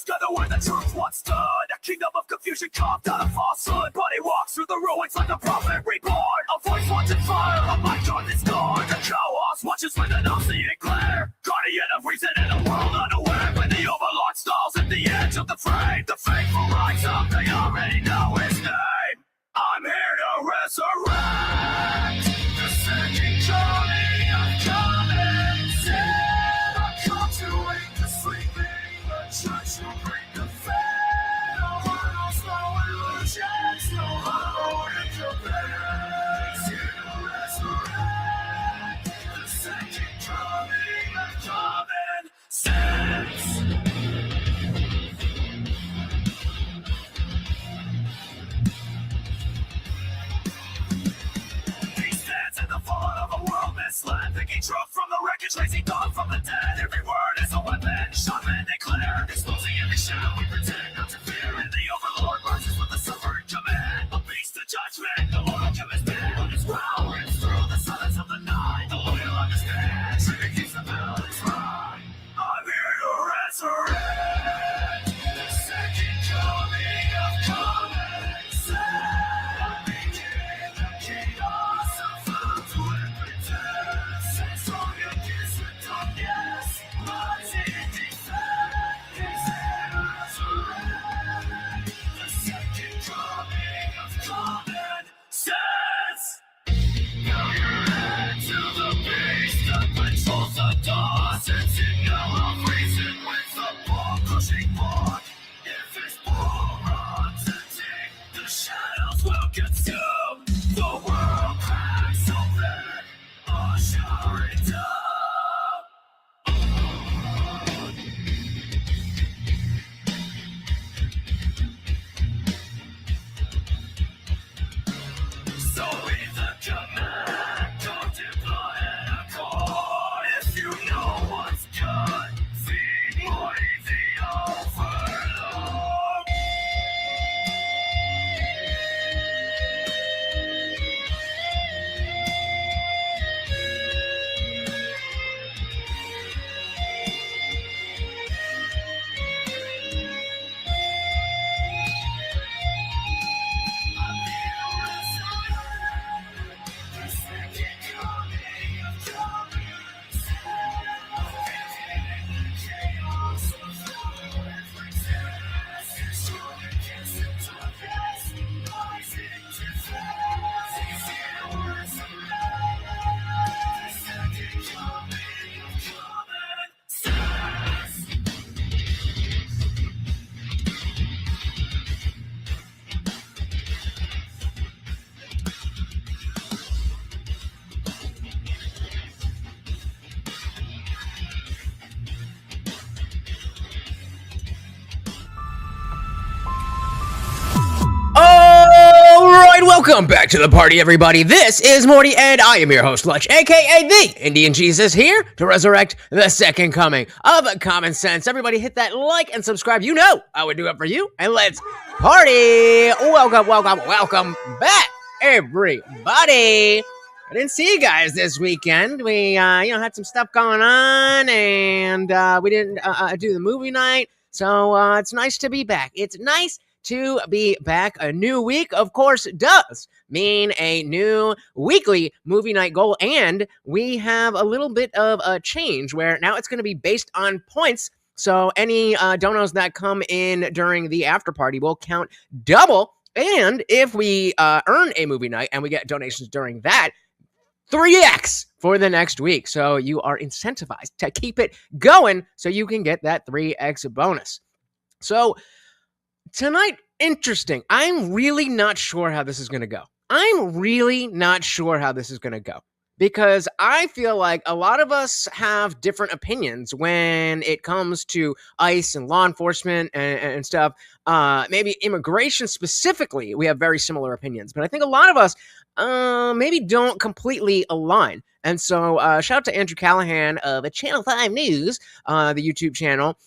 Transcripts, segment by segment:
shadows gather where the truth once stood. A kingdom of confusion carved out of falsehood. But he walks through the ruins like a prophet reborn. A voice watches fire, a mind drawn this door. The chaos watches with an all-seeing glare. Guardian of reason in a world unaware. When the overlord stalls at the edge of the frame, the faithful rise up, they already know his name. I'm here to resurrect the second coming of common sin. I come to wake the sleeping, the church will bring the fade. No hurdles, no illusions, no hollow incubators. Here to resurrect the second coming of common sense. Misled, picking truth from the wreckage, raising thought from the dead. Every word is a weapon, shot men declare, exposing every shadow we pretend not to fear. And the overlord marches with the suffering command. A beast of judgment, the Lord will give his bed. On his growl rings through the silence of the night. The loyal understand, shrieking keeps the balance right. I'm here to resurrect the second coming of common sense. I'm beginning the chaos of found to strong against the darkness, rising in defense. He's here to resurrect the second coming of common sense. Now you're head to the beast that patrols the doors. It's in yellow reason with the ball pushing forth. If his ball runs empty, the shadows will consume. The world cracks open. Shut it down. So read the command, don't deploy a call. If you know what's good, feed Morty the overlord. Welcome back to the party, everybody. This is Morty, and I am your host, Lutch, aka the Indian Jesus, here to resurrect the second coming of common sense. Everybody hit that like and subscribe. You know I would do it for you, and let's party. Welcome back, everybody. I didn't see you guys this weekend. We, had some stuff going on, and we didn't do the movie night, so it's nice to be back. It's nice to be back. A new week, of course, does mean a new weekly movie night goal, and we have a little bit of a change where now it's going to be based on points. So any donos that come in during the after party will count double, and if we earn a movie night and we get donations during that, 3x for the next week. So you are incentivized to keep it going so you can get that 3x bonus. So tonight, interesting. I'm really not sure how this is going to go. Because I feel like a lot of us have different opinions when it comes to ICE and law enforcement and stuff. Maybe immigration specifically, we have very similar opinions. But I think a lot of us maybe don't completely align. And so, shout out to Andrew Callaghan of Channel 5 News, the YouTube channel,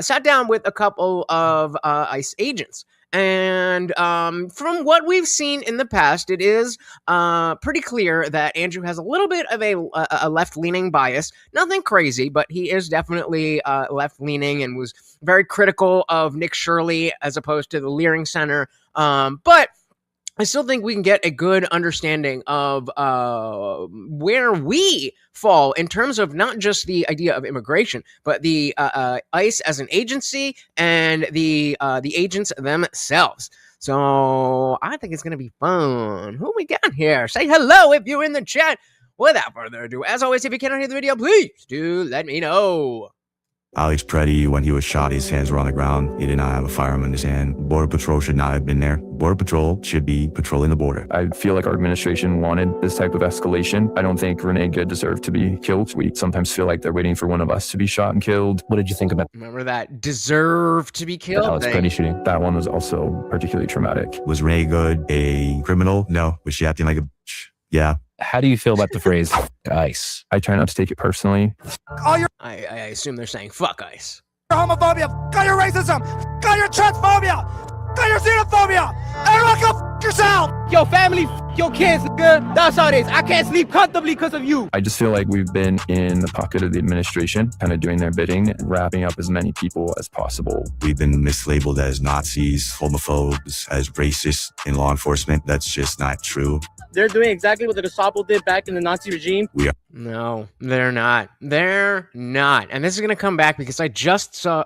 sat down with a couple of ICE agents. And from what we've seen in the past, it is pretty clear that Andrew has a little bit of a left-leaning bias. Nothing crazy, but he is definitely left-leaning and was very critical of Nick Shirley as opposed to the Leering Center. But I still think we can get a good understanding of where we fall in terms of not just the idea of immigration, but the ICE as an agency and the agents themselves. So I think it's going to be fun. Who we got here? Say hello if you're in the chat. Without further ado, as always, if you cannot hear the video, please do let me know. Alex Preddy, when he was shot, his hands were on the ground. He did not have a firearm in his hand. Border Patrol should not have been there. Border Patrol should be patrolling the border. I feel like our administration wanted this type of escalation. I don't think Renee Good deserved to be killed. We sometimes feel like they're waiting for one of us to be shot and killed. What did you think about? Remember that deserve to be killed? Alex Preddy shooting. That one was also particularly traumatic. Was Renee Good a criminal? No. Was she acting like a bitch? Yeah. How do you feel about the phrase ICE? I try not to take it personally. I assume they're saying fuck ICE. Homophobia, got your racism, got your transphobia, got your xenophobia. Everyone go f yourself. Your family, your kids, nigga. That's how it is. I can't sleep comfortably because of you. I just feel like we've been in the pocket of the administration, kind of doing their bidding and wrapping up as many people as possible. We've been mislabeled as Nazis, homophobes, as racist in law enforcement. That's just not true. They're doing exactly what the Gestapo did back in the Nazi regime. No, they're not. They're not. And this is going to come back because I just saw,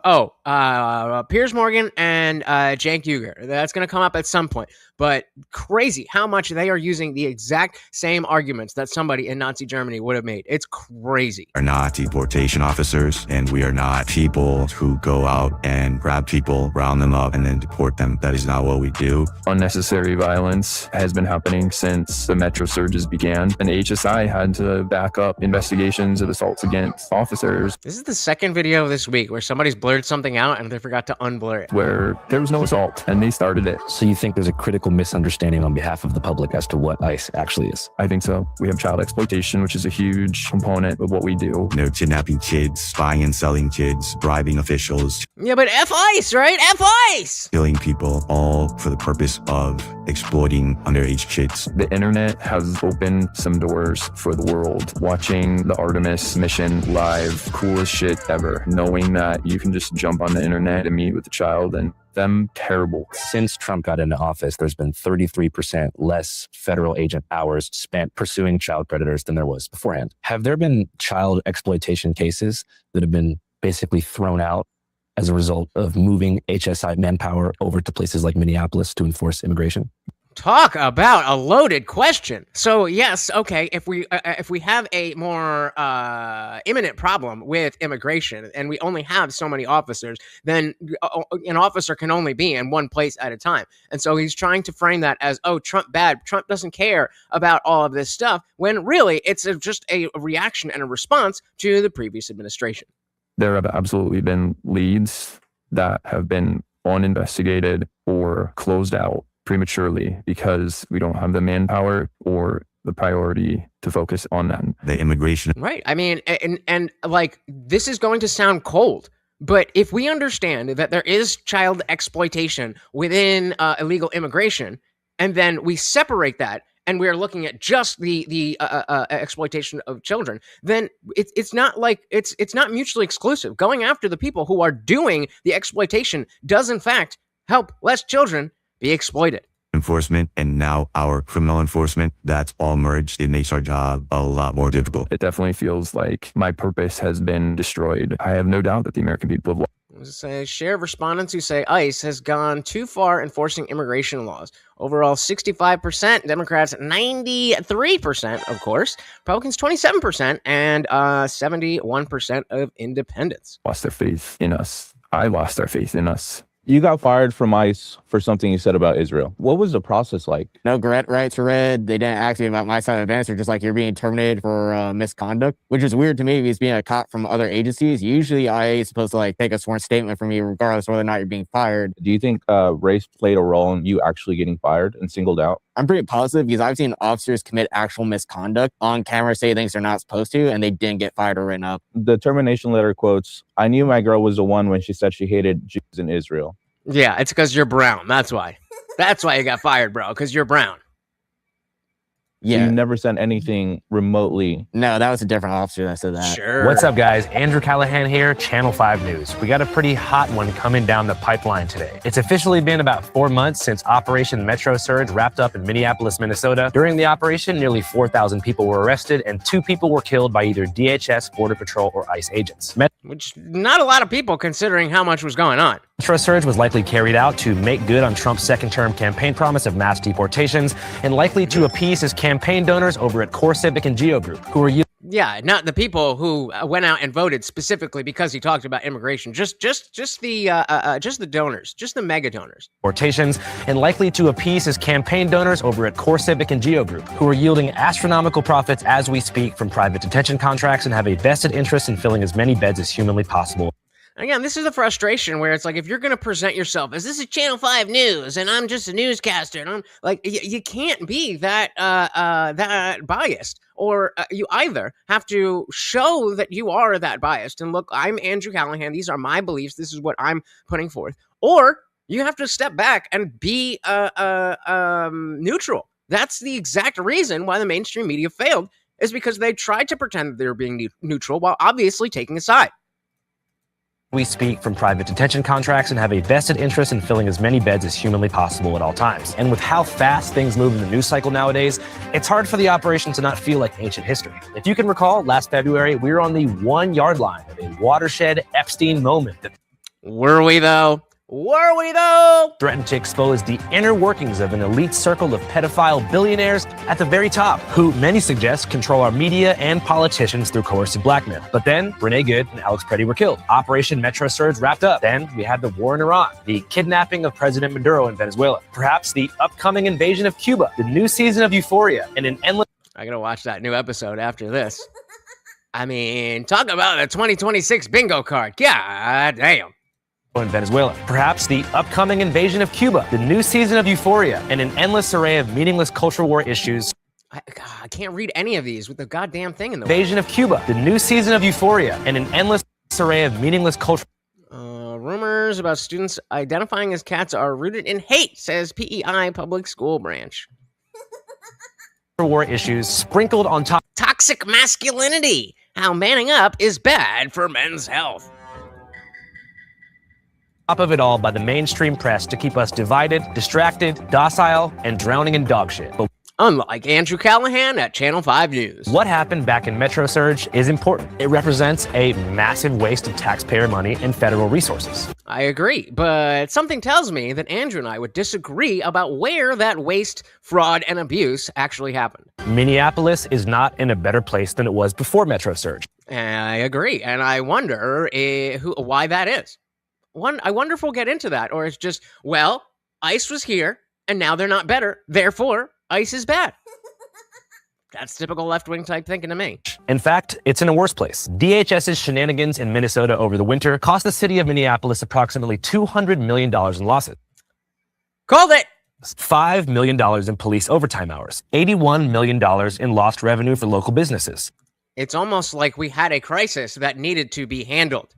Piers Morgan and Cenk Uygur. That's going to come up at some point. But crazy how much they are using the exact same arguments that somebody in Nazi Germany would have made. It's crazy. We are not deportation officers, and we are not people who go out and grab people, round them up, and then deport them. That is not what we do. Unnecessary violence has been happening since the Metro surges began, and HSI had to back up investigations of assaults against officers. This is the second video of this week where somebody's blurred something out and they forgot to unblur it. Where there was no assault, and they started it. So you think there's a critical misunderstanding on behalf of the public as to what ICE actually is? I think so. We have child exploitation, which is a huge component of what we do. You know, kidnapping kids, buying and selling kids, bribing officials. Yeah, but F ICE, right? F ICE! Killing people, all for the purpose of exploiting underage kids. The internet has opened some doors for the world. Watching the Artemis mission live, coolest shit ever. Knowing that you can just jump on the internet and meet with a child and them terrible. Since Trump got into office, there's been 33% less federal agent hours spent pursuing child predators than there was beforehand. Have there been child exploitation cases that have been basically thrown out as a result of moving HSI manpower over to places like Minneapolis to enforce immigration? Talk about a loaded question. So yes, okay, if we have a more imminent problem with immigration and we only have so many officers, then an officer can only be in one place at a time. And so he's trying to frame that as, oh, Trump bad, Trump doesn't care about all of this stuff, when really it's just a reaction and a response to the previous administration. There have absolutely been leads that have been uninvestigated or closed out prematurely because we don't have the manpower or the priority to focus on them. The immigration. Right. I mean, and like, this is going to sound cold, but if we understand that there is child exploitation within illegal immigration, and then we separate that and we're looking at just the exploitation of children, then it's not like it's not mutually exclusive. Going after the people who are doing the exploitation does in fact help less children be exploited. Enforcement and now our criminal enforcement, that's all merged. It makes our job a lot more difficult. It definitely feels like my purpose has been destroyed. I have no doubt that the American people have There's a share of respondents who say ICE has gone too far enforcing immigration laws. Overall, 65%, Democrats 93%, of course, Republicans 27%, and 71% of independents lost their faith in us. I lost their faith in us. You got fired from ICE for something you said about Israel. What was the process like? No grant rights were read. They didn't ask me about my side of the answer, just like you're being terminated for misconduct, which is weird to me because being a cop from other agencies, usually IA is supposed to like take a sworn statement from you regardless of whether or not you're being fired. Do you think race played a role in you actually getting fired and singled out? I'm pretty positive because I've seen officers commit actual misconduct on camera, say things they're not supposed to, and they didn't get fired or written up. The termination letter quotes, "I knew my girl was the one when she said she hated Jews in Israel." Yeah, it's because you're brown. That's why. That's why you got fired, bro, because you're brown. Yeah. You never sent anything remotely. No, that was a different officer that said that. Sure. What's up, guys? Andrew Callaghan here, Channel 5 News. We got a pretty hot one coming down the pipeline today. It's officially been about 4 months since Operation Metro Surge wrapped up in Minneapolis, Minnesota. During the operation, nearly 4,000 people were arrested and 2 people were killed by either DHS, Border Patrol, or ICE agents. Which, not a lot of people considering how much was going on. Metro Surge was likely carried out to make good on Trump's second-term campaign promise of mass deportations and likely to appease his campaign donors over at Core Civic and Geo Group, who were Yeah, not the people who went out and voted specifically because he talked about immigration. Just the donors, just the mega donors. deportations, and likely to appease his campaign donors over at Core Civic and Geo Group, who are yielding astronomical profits as we speak from private detention contracts and have a vested interest in filling as many beds as humanly possible. Again, this is the frustration where it's like, if you're going to present yourself as this is Channel 5 News and I'm just a newscaster, and I'm like, you can't be that biased, or you either have to show that you are that biased and look, I'm Andrew Callaghan, these are my beliefs, this is what I'm putting forth, or you have to step back and be neutral. That's the exact reason why the mainstream media failed, is because they tried to pretend that they were being neutral while obviously taking a side. We speak from private detention contracts and have a vested interest in filling as many beds as humanly possible at all times. And with how fast things move in the news cycle nowadays, it's hard for the operation to not feel like ancient history. If you can recall, last February, we were on the 1 yard line of a watershed Epstein moment that Were we though? Were we though? threatened to expose the inner workings of an elite circle of pedophile billionaires at the very top, who many suggest control our media and politicians through coercive blackmail. But then Renee Good and Alex Preddy were killed. Operation Metro Surge wrapped up. Then we had the war in Iran, the kidnapping of President Maduro in Venezuela, perhaps the upcoming invasion of Cuba, the new season of Euphoria, and an endless... I gotta watch that new episode after this. I mean, talk about the 2026 bingo card. God damn. in Venezuela. Perhaps the upcoming invasion of Cuba, the new season of Euphoria, and an endless array of meaningless cultural war issues. I can't read any of these with the goddamn thing in the way. Invasion of Cuba, the new season of Euphoria, and an endless array of meaningless cultural... Rumors about students identifying as cats are rooted in hate, says PEI Public School Branch. war issues sprinkled on top... Toxic masculinity. How manning up is bad for men's health. Top of it all by the mainstream press to keep us divided, distracted, docile, and drowning in dog shit. But unlike Andrew Callaghan at Channel 5 News. What happened back in Metro Surge is important. It represents a massive waste of taxpayer money and federal resources. I agree, but something tells me that Andrew and I would disagree about where that waste, fraud, and abuse actually happened. Minneapolis is not in a better place than it was before Metro Surge. I agree, and I wonder why that is. I wonder if we'll get into that, or it's just, well, ICE was here, and now they're not better, therefore, ICE is bad. That's typical left-wing type thinking to me. In fact, it's in a worse place. DHS's shenanigans in Minnesota over the winter cost the city of Minneapolis approximately $200 million in losses. Called it! $5 million in police overtime hours. $81 million in lost revenue for local businesses. It's almost like we had a crisis that needed to be handled.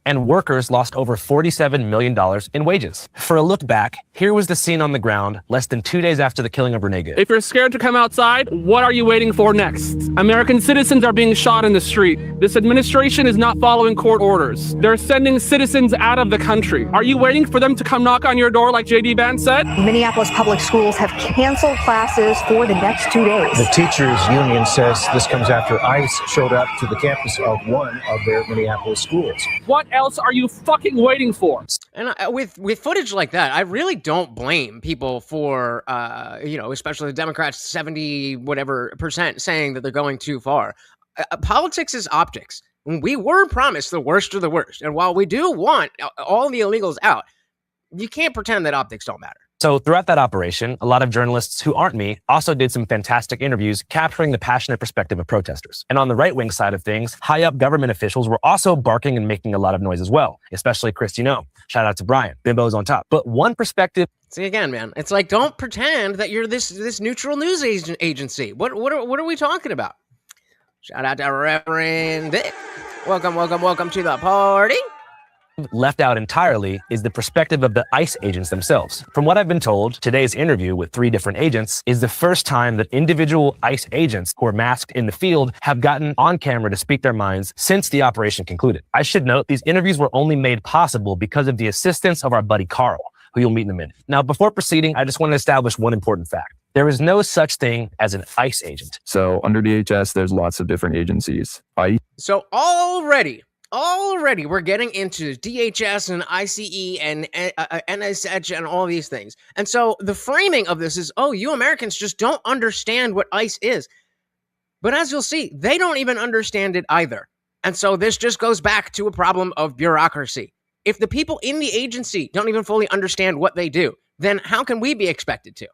And workers lost over $47 million in wages. For a look back, here was the scene on the ground less than 2 days after the killing of Renee Good. If you're scared to come outside, what are you waiting for next? American citizens are being shot in the street. This administration is not following court orders. They're sending citizens out of the country. Are you waiting for them to come knock on your door like JD Vance said? Minneapolis public schools have canceled classes for the next 2 days. The teachers union says this comes after ICE showed up to the campus of one of their Minneapolis schools. What else are you fucking waiting for? And with footage like that, I really don't blame people for, especially the Democrats, 70 whatever percent saying that they're going too far. Politics is optics. We were promised the worst of the worst. And while we do want all the illegals out, you can't pretend that optics don't matter. So throughout that operation, a lot of journalists who aren't me also did some fantastic interviews capturing the passionate perspective of protesters. And on the right-wing side of things, high-up government officials were also barking and making a lot of noise as well, especially Chris, shout out to Brian, Bimbo's on top. But one perspective... See, again, man, it's like, don't pretend that you're this neutral news agency. What are we talking about? Shout out to Reverend Dick. Welcome to the party. Left out entirely is the perspective of the ICE agents themselves. From what I've been told, today's interview with 3 different agents is the first time that individual ICE agents who are masked in the field have gotten on camera to speak their minds since the operation concluded. I should note these interviews were only made possible because of the assistance of our buddy Carl, who you'll meet in a minute. Now, before proceeding, I just want to establish one important fact. There is no such thing as an ICE agent. So under DHS, there's lots of different agencies. So already we're getting into DHS and ICE and NSH and all these things. And so the framing of this is, oh, you Americans just don't understand what ICE is. But as you'll see, they don't even understand it either. And so this just goes back to a problem of bureaucracy. If the people in the agency don't even fully understand what they do, then how can we be expected to?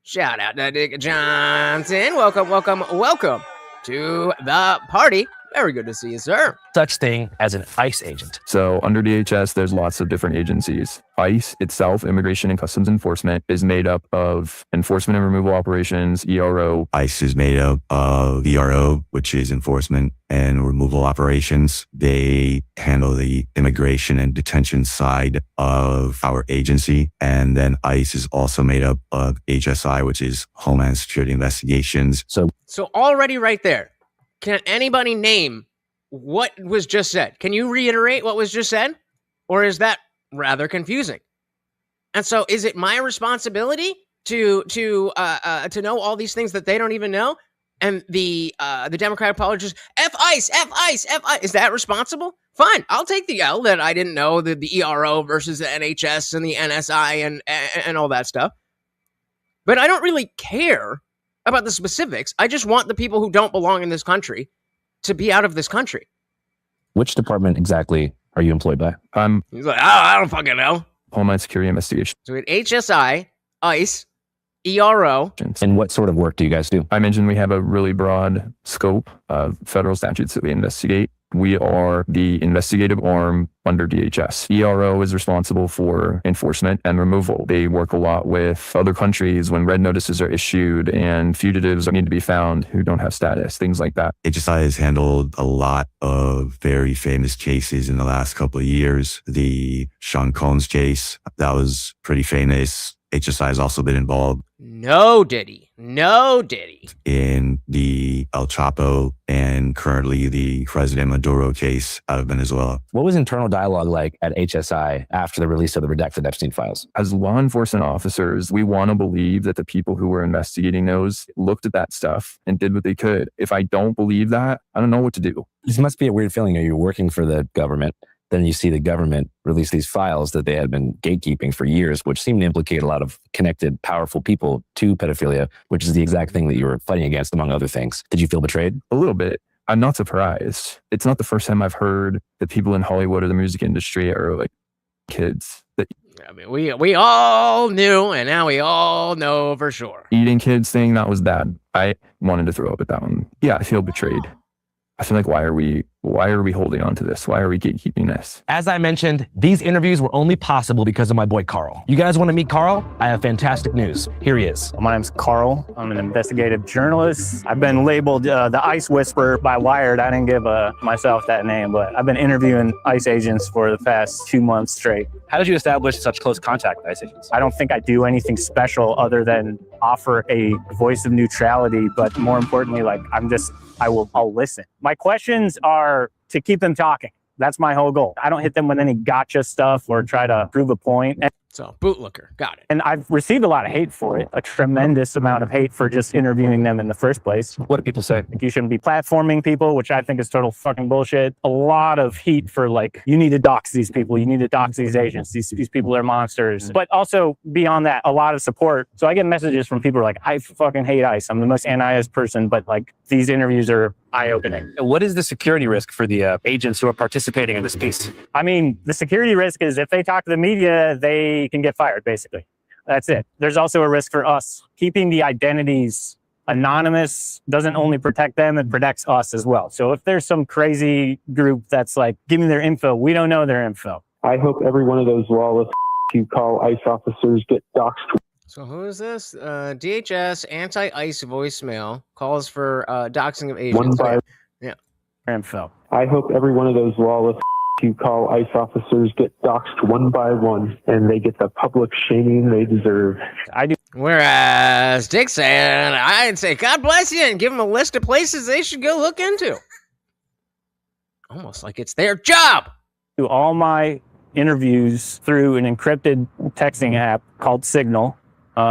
Shout out to Dick Johnson. Welcome to the party. Very good to see you, sir. Such thing as an ICE agent. So under DHS, there's lots of different agencies. ICE itself, Immigration and Customs Enforcement, is made up of enforcement and removal operations, ERO. ICE is made up of ERO, which is enforcement and removal operations. They handle the immigration and detention side of our agency. And then ICE is also made up of HSI, which is Homeland Security Investigations. So already right there, can anybody name what was just said? Can you reiterate what was just said? Or is that rather confusing? And so is it my responsibility to know all these things that they don't even know? And the Democratic apologist, F ICE. Is that responsible? Fine, I'll take the L that I didn't know the ERO versus the NHS and the NSI and all that stuff. But I don't really care about the specifics. I just want the people who don't belong in this country to be out of this country. Which department exactly are you employed by? He's like, I don't fucking know. Homeland Security Investigation. So we had HSI, ICE, ERO. And what sort of work do you guys do? I mentioned we have a really broad scope of federal statutes that we investigate. We are the investigative arm under DHS. ERO is responsible for enforcement and removal. They work a lot with other countries when red notices are issued and fugitives need to be found who don't have status, things like that. HSI has handled a lot of very famous cases in the last couple of years. The Sean Combs case, that was pretty famous. HSI has also been involved. No diddy. In the El Chapo and currently the President Maduro case out of Venezuela. What was internal dialogue like at HSI after the release of the redacted Epstein files? As law enforcement officers, we want to believe that the people who were investigating those looked at that stuff and did what they could. If I don't believe that, I don't know what to do. This must be a weird feeling. Are you working for the government? Then you see the government release these files that they had been gatekeeping for years, which seem to implicate a lot of connected, powerful people to pedophilia, which is the exact thing that you were fighting against, among other things. Did you feel betrayed? A little bit. I'm not surprised. It's not the first time I've heard that people in Hollywood or the music industry are like kids. I mean, we all knew, and now we all know for sure. Eating kids thing, that was bad. I wanted to throw up at that one. Yeah, I feel betrayed. I feel like, why are we holding on to this? Why are we gatekeeping this? As I mentioned, these interviews were only possible because of my boy Carl. You guys want to meet Carl? I have fantastic news. Here he is. My name's Carl. I'm an investigative journalist. I've been labeled the ICE Whisperer by Wired. I didn't give myself that name, but I've been interviewing ICE agents for the past 2 months straight. How did you establish such close contact with ICE agents? I don't think I do anything special other than offer a voice of neutrality, but more importantly, I'll listen. My questions are to keep them talking. That's my whole goal. I don't hit them with any gotcha stuff or try to prove a point. So, bootlicker, got it. And I've received a lot of hate for it, a tremendous amount of hate for just interviewing them in the first place. What do people say? Like, you shouldn't be platforming people, which I think is total fucking bullshit. A lot of heat for you need to dox these people. You need to dox these agents. These people are monsters. But also beyond that, a lot of support. So I get messages from people who are like, I fucking hate ICE. I'm the most anti-ICE person, but these interviews are eye-opening. What is the security risk for the agents who are participating in this piece? I mean, the security risk is if they talk to the media, they can get fired, basically. That's it. There's also a risk for us. Keeping the identities anonymous doesn't only protect them, it protects us as well. So if there's some crazy group that's like, give me their info, we don't know their info. I hope every one of those lawless who call ICE officers get doxxed. So who is this? DHS anti-ICE voicemail calls for doxing of agents. Yeah. Info. I hope every one of those lawless who call ICE officers get doxxed one by one, and they get the public shaming they deserve. I do. Whereas Dick saying, I'd say, God bless you, and give them a list of places they should go look into. Almost like it's their job. Do all my interviews through an encrypted texting app called Signal,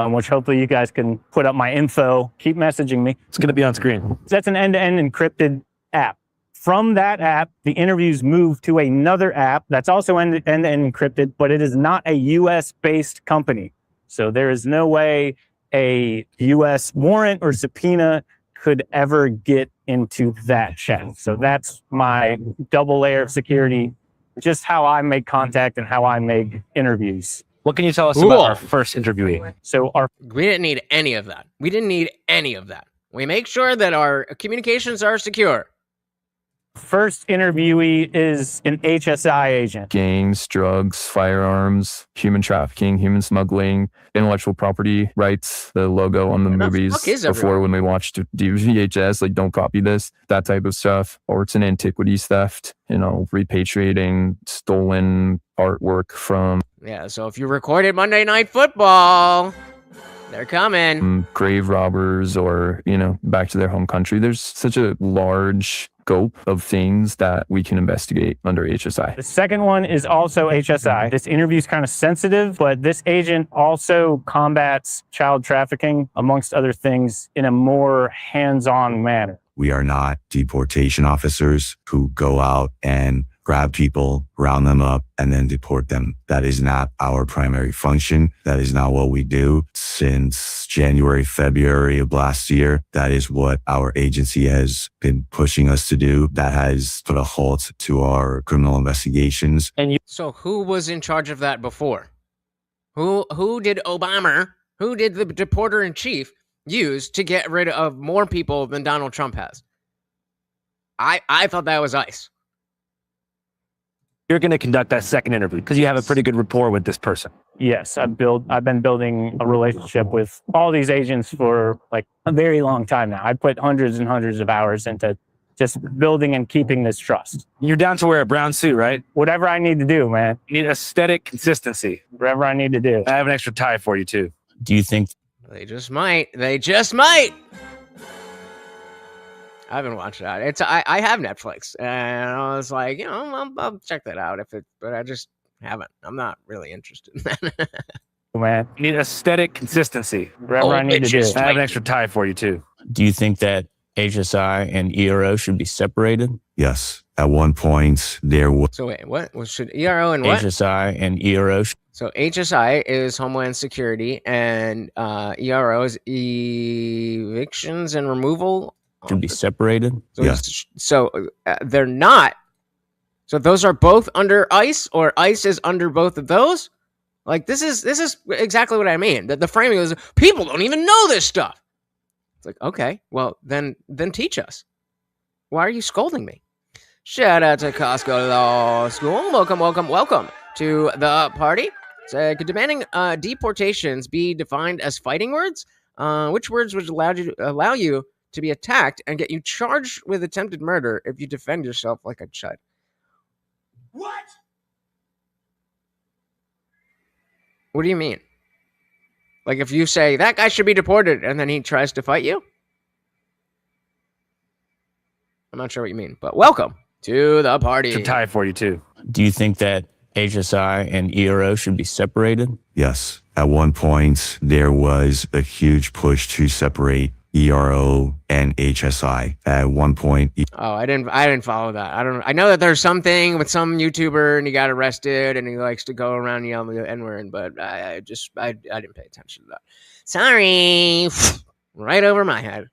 which hopefully you guys can put up my info. Keep messaging me. It's going to be on screen. That's an end-to-end encrypted app. From that app, the interviews move to another app that's also end-to-end encrypted, but it is not a US-based company. So there is no way a US warrant or subpoena could ever get into that chat. So that's my double layer of security, just how I make contact and how I make interviews. What can you tell us about our first interviewee? So we didn't need any of that. We didn't need any of that. We make sure that our communications are secure. First interviewee is an HSI agent. Gangs, drugs, firearms, human trafficking, human smuggling, intellectual property rights, the logo on the movies before when we watched VHS, like don't copy this, that type of stuff. Or it's an antiquities theft, repatriating stolen artwork from. Yeah, so if you recorded Monday Night Football, they're coming. Grave robbers or, back to their home country. There's such a large scope of things that we can investigate under HSI. The second one is also HSI. This interview is kind of sensitive, but this agent also combats child trafficking, amongst other things, in a more hands-on manner. We are not deportation officers who go out and grab people, round them up, and then deport them. That is not our primary function. That is not what we do. Since January, February of last year, that is what our agency has been pushing us to do. That has put a halt to our criminal investigations. So who was in charge of that before? Who did Obama, who did the deporter-in-chief use to get rid of more people than Donald Trump has? I thought that was ICE. You're going to conduct that second interview because you have a pretty good rapport with this person. Yes, I've been building a relationship with all these agents for like a very long time now. I put hundreds and hundreds of hours into just building and keeping this trust. You're down to wear a brown suit, right? Whatever I need to do, man. You need aesthetic consistency. Whatever I need to do. I have an extra tie for you too. Do you think They just might. I haven't watched that. I have Netflix, and I was like, I'll check that out but I just haven't. I'm not really interested in that. Man, you need aesthetic consistency. Whatever I need to do. I have an extra tie for you too. Do you think that HSI and ERO should be separated? Yes. At one point, there was. So wait, what? Should ERO and what? HSI and ERO. So HSI is Homeland Security, and ERO is evictions and removal. Should be separated? So, yes. So they're not. So those are both under ICE, or ICE is under both of those? Like, this is exactly what I mean. That the framing is, people don't even know this stuff. It's like, okay, well, then teach us. Why are you scolding me? Shout out to Costco Law School. Welcome to the party. So, demanding deportations be defined as fighting words? Which words would allow you to be attacked and get you charged with attempted murder if you defend yourself like a chud? What? What do you mean? Like, if you say, that guy should be deported, and then he tries to fight you? I'm not sure what you mean, but welcome to the party. It's a tie for you too. Do you think that HSI and ERO should be separated? Yes. At one point, there was a huge push to separate ERO and HSI. At one point. Oh, I didn't follow that. I know that there's something with some YouTuber and he got arrested and he likes to go around yelling the N-word, but I didn't pay attention to that. Sorry. Right over my head.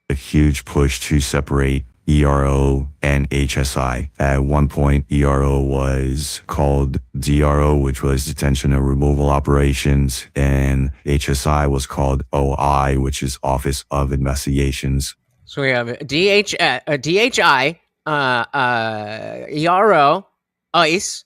A huge push to separate ERO and HSI. At one point, ERO was called DRO, which was Detention and Removal Operations, and HSI was called OI, which is Office of Investigations. So we have DHI, ERO, ICE.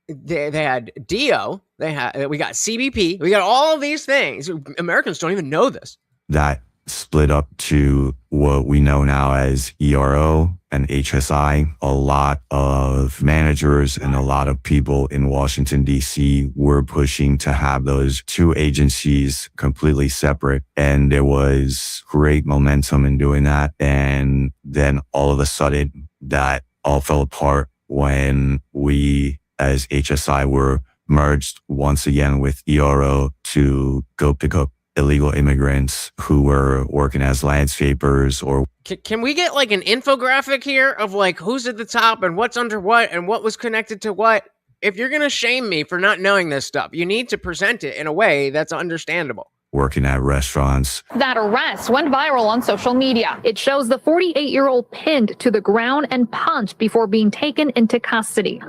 They had DO. We got CBP. We got all of these things. Americans don't even know this. That split up to what we know now as ERO and HSI. A lot of managers and a lot of people in Washington, D.C. were pushing to have those two agencies completely separate. And there was great momentum in doing that. And then all of a sudden, that all fell apart when we, as HSI, were merged once again with ERO to go pick up illegal immigrants who were working as landscapers. Or can we get like an infographic here of like who's at the top and what's under what and what was connected to what? If you're going to shame me for not knowing this stuff, you need to present it in a way that's understandable. Working at restaurants. That arrest went viral on social media. It shows the 48-year-old pinned to the ground and punched before being taken into custody.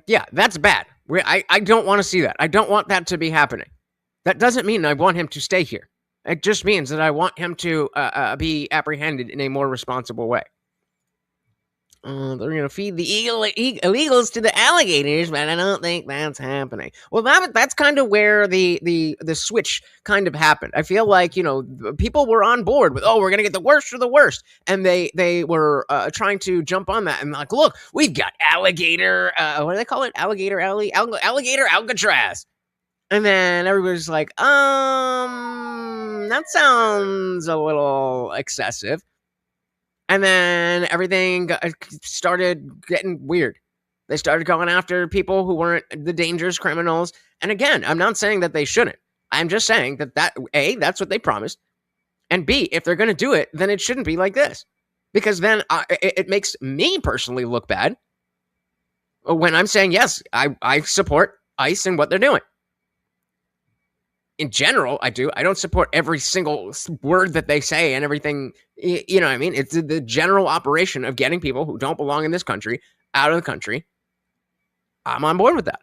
Yeah, that's bad. I don't want to see that. I don't want that to be happening. That doesn't mean I want him to stay here. It just means that I want him to be apprehended in a more responsible way. They're going to feed the illegals to the alligators, but I don't think that's happening. Well, that's kind of where the switch kind of happened. I feel like, people were on board with, we're going to get the worst of the worst. And they were trying to jump on that and like, look, we've got alligator, what do they call it? Alligator Alcatraz. And then everybody's like, that sounds a little excessive. And then everything started getting weird. They started going after people who weren't the dangerous criminals. And again, I'm not saying that they shouldn't. I'm just saying that A, that's what they promised. And B, if they're going to do it, then it shouldn't be like this. Because then it makes me personally look bad when I'm saying, yes, I support ICE and what they're doing. In general, I do. I don't support every single word that they say and everything. You know what I mean? It's the general operation of getting people who don't belong in this country out of the country. I'm on board with that.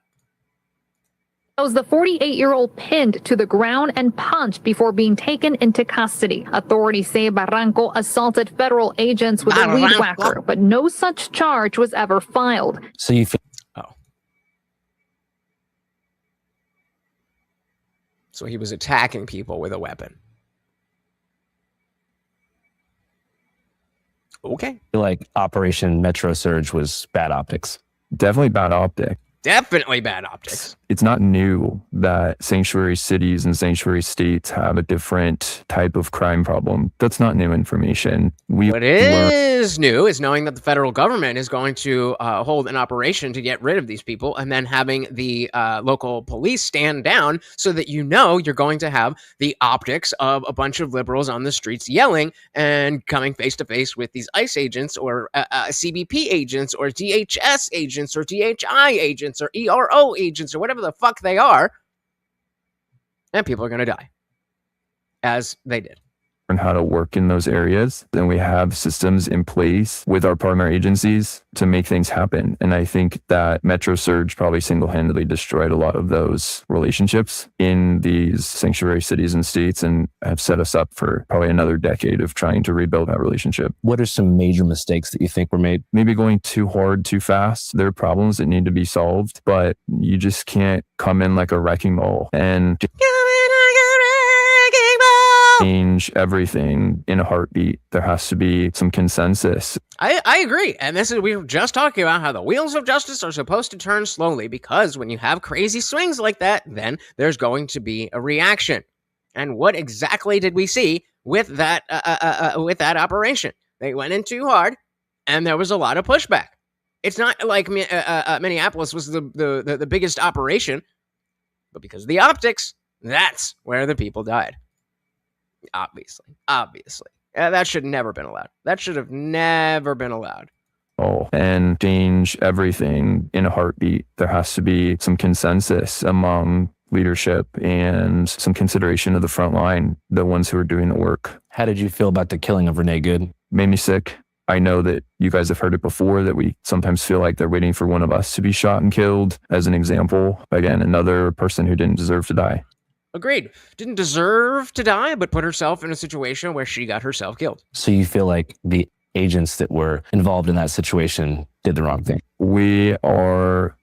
Shows the 48-year-old pinned to the ground and punched before being taken into custody. Authorities say Barranco assaulted federal agents with a weed whacker, but no such charge was ever filed. So you feel So he was attacking people with a weapon. Okay. like Operation Metro Surge was bad optics? Definitely bad optics. Definitely bad optics. It's not new that sanctuary cities and sanctuary states have a different type of crime problem. That's not new information. What is new is knowing that the federal government is going to hold an operation to get rid of these people and then having the local police stand down so that you're going to have the optics of a bunch of liberals on the streets yelling and coming face to face with these ICE agents or CBP agents or DHS agents or DHI agents or ERO agents or whatever the fuck they are, and people are going to die, as they did. And how to work in those areas. Then we have systems in place with our partner agencies to make things happen. And I think that Metro Surge probably single-handedly destroyed a lot of those relationships in these sanctuary cities and states and have set us up for probably another decade of trying to rebuild that relationship. What are some major mistakes that you think were made? Maybe going too hard, too fast. There are problems that need to be solved, but you just can't come in like a wrecking ball and change everything in a heartbeat. There has to be some consensus. I agree. And we were just talking about how the wheels of justice are supposed to turn slowly, because when you have crazy swings like that, then there's going to be a reaction. And what exactly did we see with that operation? They went in too hard, and there was a lot of pushback. It's not like Minneapolis was the biggest operation, but because of the optics, that's where the people died. Obviously. That should never been allowed. That should have never been allowed. And change everything in a heartbeat. There has to be some consensus among leadership and some consideration of the front line, the ones who are doing the work. How did you feel about the killing of Renee Good? Made me sick. I know that you guys have heard it before, that we sometimes feel like they're waiting for one of us to be shot and killed. As an example, again, another person who didn't deserve to die. Agreed. Didn't deserve to die, but put herself in a situation where she got herself killed. So you feel like the agents that were involved in that situation did the wrong thing? We are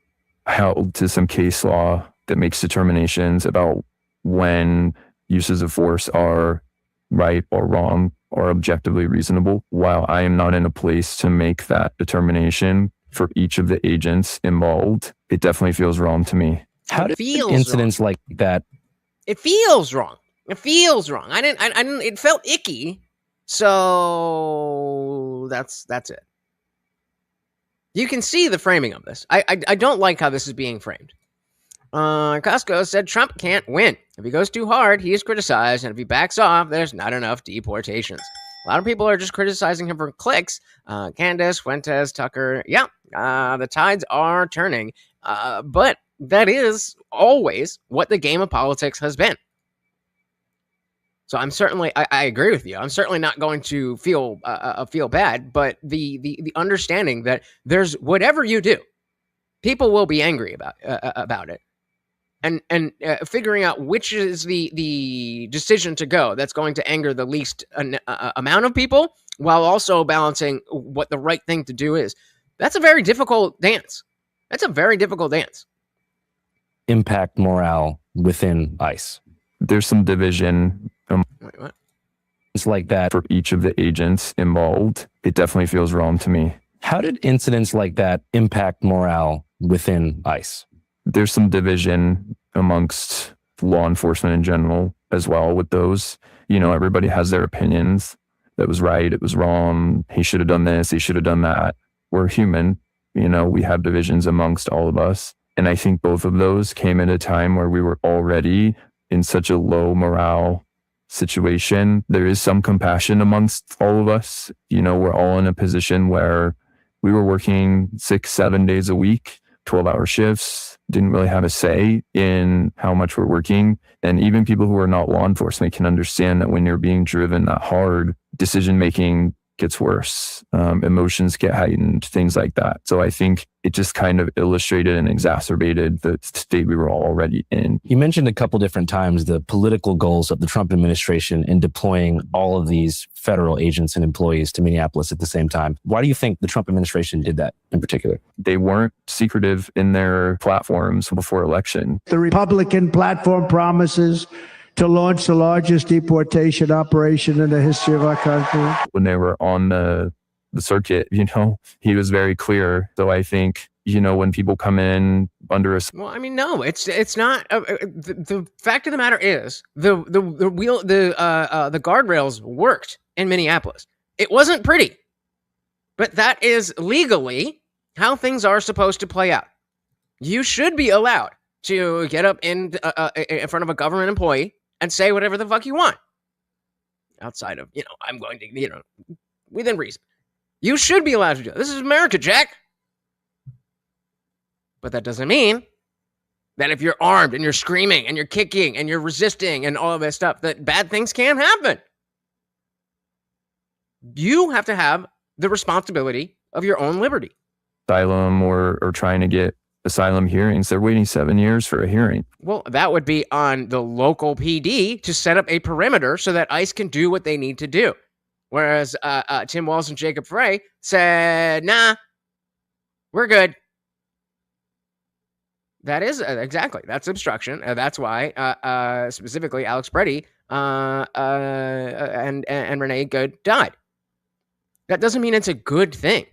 held to some case law that makes determinations about when uses of force are right or wrong or objectively reasonable. While I am not in a place to make that determination for each of the agents involved, it definitely feels wrong to me. How did incidents like that? It feels wrong. It feels wrong. I didn't, it felt icky. So that's it. You can see the framing of this. I don't like how this is being framed. Costco said Trump can't win. If he goes too hard, he is criticized, and if he backs off, there's not enough deportations. A lot of people are just criticizing him for clicks. Candace, Fuentes, Tucker, the tides are turning. But that is always what the game of politics has been. So I'm certainly, I agree with you. I'm certainly not going to feel bad, but the understanding that there's whatever you do, people will be angry about it. And figuring out which is the decision to go that's going to anger the least amount of people, while also balancing what the right thing to do is. That's a very difficult dance. Impact morale within ICE. There's some division. Wait, what? It's like that for each of the agents involved. It definitely feels wrong to me. How did incidents like that impact morale within ICE? There's some division amongst law enforcement in general as well with those. You know, everybody has their opinions. That was right. It was wrong. He should have done this. He should have done that. We're human. You know, we have divisions amongst all of us. And I think both of those came at a time where we were already in such a low morale situation. There is some compassion amongst all of us. You know, we're all in a position where we were working 6-7 days a week, 12-hour shifts, didn't really have a say in how much we're working. And even people who are not law enforcement can understand that when you're being driven that hard, decision-making gets worse, emotions get heightened, things like that. So I think it just kind of illustrated and exacerbated the state we were already in. You mentioned a couple different times the political goals of the Trump administration in deploying all of these federal agents and employees to Minneapolis at the same time. Why do you think the Trump administration did that in particular? They weren't secretive in their platforms before election. The Republican platform promises to launch the largest deportation operation in the history of our country. When they were on the circuit, you know, he was very clear. So I think, you know, when people come in under a... Well, I mean, no, it's not. The fact of the matter is the guardrails worked in Minneapolis. It wasn't pretty, but that is legally how things are supposed to play out. You should be allowed to get up in front of a government employee and say whatever the fuck you want. Outside of, you know, I'm going to, you know, within reason. You should be allowed to do it. This is America, Jack. But that doesn't mean that if you're armed and you're screaming and you're kicking and you're resisting and all of this stuff, that bad things can't happen. You have to have the responsibility of your own liberty. Asylum or trying to get asylum hearings, they're waiting 7 years for a hearing. Well, that would be on the local PD to set up a perimeter so that ICE can do what they need to do. Whereas Tim Walz and Jacob Frey said, nah, we're good. That is exactly, that's obstruction. That's why specifically Alex Preddy and Renee Good died. That doesn't mean it's a good thing.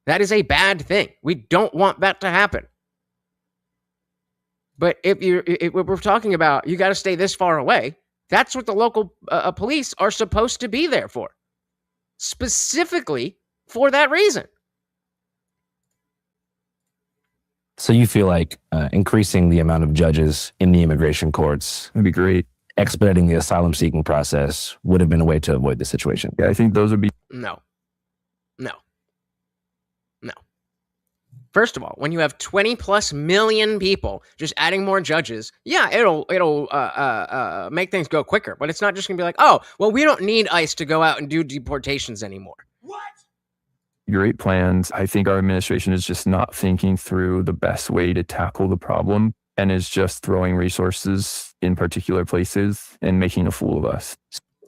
That is a bad thing. We don't want that to happen. But if we're talking about you got to stay this far away, that's what the local police are supposed to be there for. Specifically for that reason. So you feel like increasing the amount of judges in the immigration courts would be great. Expediting the asylum seeking process would have been a way to avoid the situation. Yeah, I think those would be... No. First of all, when you have 20 plus million people, just adding more judges, yeah, it'll make things go quicker. But it's not just gonna be like, oh, well, we don't need ICE to go out and do deportations anymore. Great plans. I think our administration is just not thinking through the best way to tackle the problem and is just throwing resources in particular places and making a fool of us.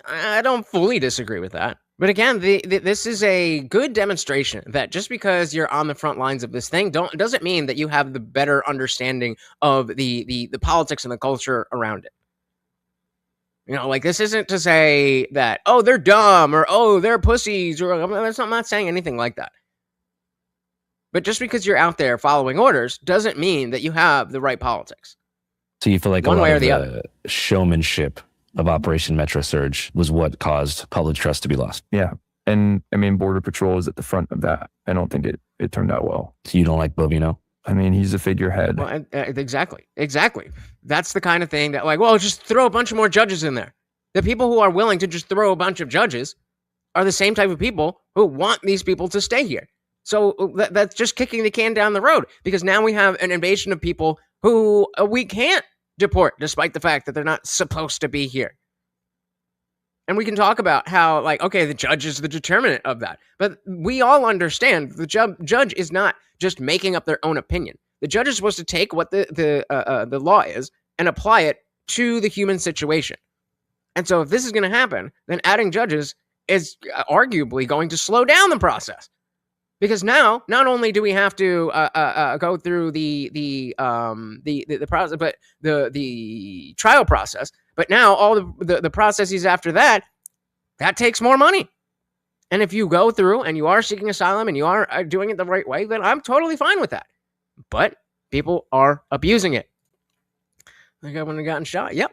I don't fully disagree with that. But again, this is a good demonstration that just because you're on the front lines of this thing doesn't mean that you have the better understanding of the politics and the culture around it. You know, like, this isn't to say that, oh, they're dumb or, oh, they're pussies, or I'm not saying anything like that. But just because you're out there following orders doesn't mean that you have the right politics. So you feel like one a lot way or of the other showmanship of Operation Metro Surge was what caused public trust to be lost. Yeah. And I mean, Border Patrol is at the front of that. I don't think it turned out well. So you don't like Bovino? I mean, he's a figurehead. Well, exactly. That's the kind of thing that, like, well, just throw a bunch of more judges in there. The people who are willing to just throw a bunch of judges are the same type of people who want these people to stay here. So that's just kicking the can down the road, because now we have an invasion of people who we can't deport, despite the fact that they're not supposed to be here. And we can talk about how, like, okay, the judge is the determinant of that. But we all understand the judge is not just making up their own opinion. The judge is supposed to take what the law is and apply it to the human situation. And so if this is going to happen, then adding judges is arguably going to slow down the process. Because now, not only do we have to go through the process, but the trial process, but now all the processes after that takes more money. And if you go through and you are seeking asylum and you are doing it the right way, then I'm totally fine with that. But people are abusing it. Like I wouldn't have gotten shot. Yep.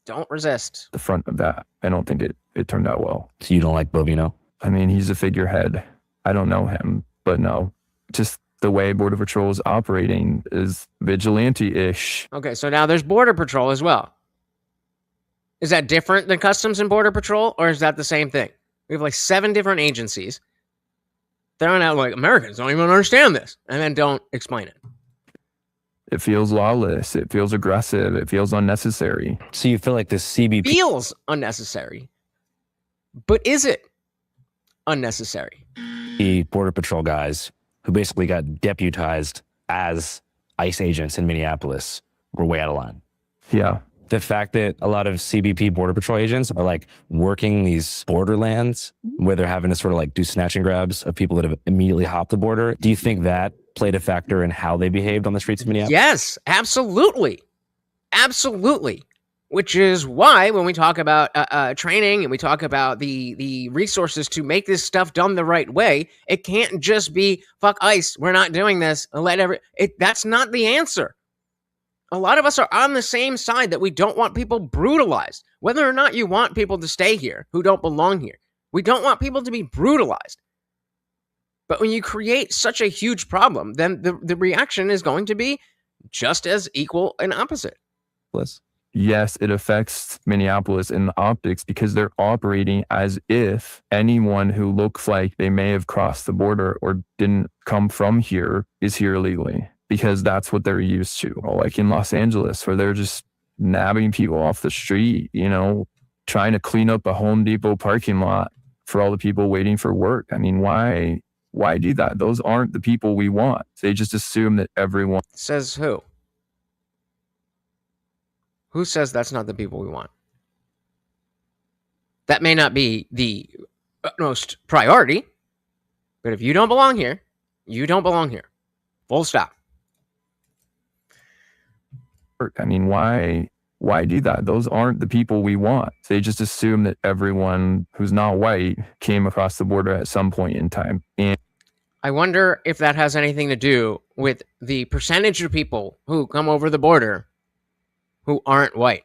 Don't resist. The front of that. I don't think it turned out well. So you don't like Bovino? I mean, he's a figurehead. I don't know him, but no. Just the way Border Patrol is operating is vigilante-ish. Okay, so now there's Border Patrol as well. Is that different than Customs and Border Patrol, or is that the same thing? We have like 7 different agencies throwing out, like, Americans don't even understand this, and then don't explain it. It feels lawless. It feels aggressive. It feels unnecessary. So you feel like this CBP feels unnecessary, but is it unnecessary? The Border Patrol guys who basically got deputized as ICE agents in Minneapolis were way out of line. Yeah. The fact that a lot of CBP Border Patrol agents are like working these borderlands where they're having to sort of like do snatch and grabs of people that have immediately hopped the border. Do you think that played a factor in how they behaved on the streets of Minneapolis? Yes, absolutely. Absolutely. Which is why when we talk about training and we talk about the resources to make this stuff done the right way, it can't just be, fuck ICE, we're not doing this, and that's not the answer. A lot of us are on the same side that we don't want people brutalized. Whether or not you want people to stay here who don't belong here, we don't want people to be brutalized. But when you create such a huge problem, then the reaction is going to be just as equal and opposite. Yes, it affects Minneapolis in the optics because they're operating as if anyone who looks like they may have crossed the border or didn't come from here is here illegally, because that's what they're used to. Like in Los Angeles, where they're just nabbing people off the street, you know, trying to clean up a Home Depot parking lot for all the people waiting for work. I mean, why do that? Those aren't the people we want. They just assume that everyone... Says who? Who says that's not the people we want? That may not be the utmost priority, but if you don't belong here, you don't belong here. Full stop. I mean, why do that? Those aren't the people we want. They just assume that everyone who's not white came across the border at some point in time. And I wonder if that has anything to do with the percentage of people who come over the border who aren't white.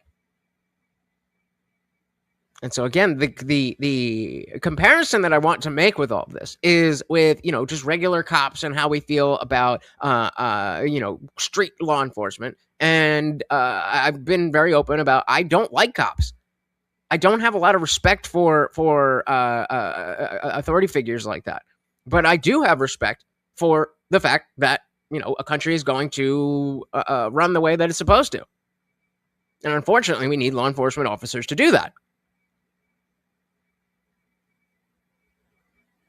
And so again, the comparison that I want to make with all of this is with, you know, just regular cops and how we feel about, you know, street law enforcement. And I've been very open about, I don't like cops. I don't have a lot of respect for authority figures like that. But I do have respect for the fact that, a country is going to run the way that it's supposed to. And unfortunately, we need law enforcement officers to do that.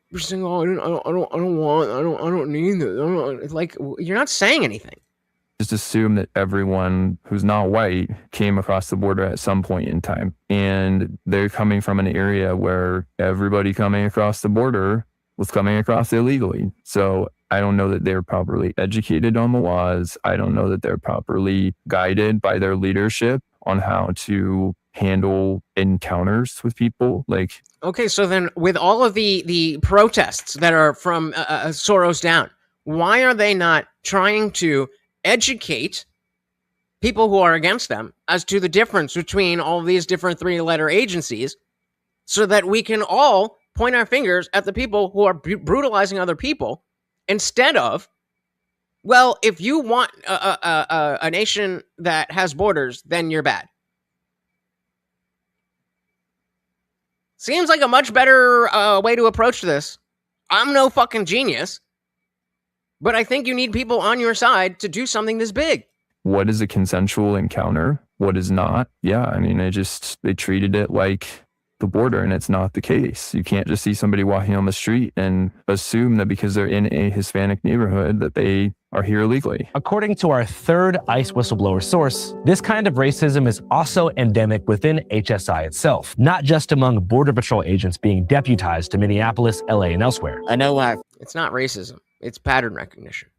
You're saying, "Oh, I don't need this." It's like, you're not saying anything. Just assume that everyone who's not white came across the border at some point in time. And they're coming from an area where everybody coming across the border was coming across illegally. So I don't know that they're properly educated on the laws. I don't know that they're properly guided by their leadership on how to handle encounters with people. Like, okay, so then with all of the protests that are from Soros down, why are they not trying to educate people who are against them as to the difference between all these different 3-letter agencies, so that we can all point our fingers at the people who are brutalizing other people, instead of, well, if you want a nation that has borders, then you're bad. Seems like a much better way to approach this. I'm no fucking genius, but I think you need people on your side to do something this big. what is a consensual encounter? What is not? Yeah, I mean, they treated it like the border, and it's not the case. You can't just see somebody walking on the street and assume that because they're in a Hispanic neighborhood that they are here illegally. According to our third ICE whistleblower source, this kind of racism is also endemic within HSI itself, not just among Border Patrol agents being deputized to Minneapolis, LA, and elsewhere. I know it's not racism, it's pattern recognition.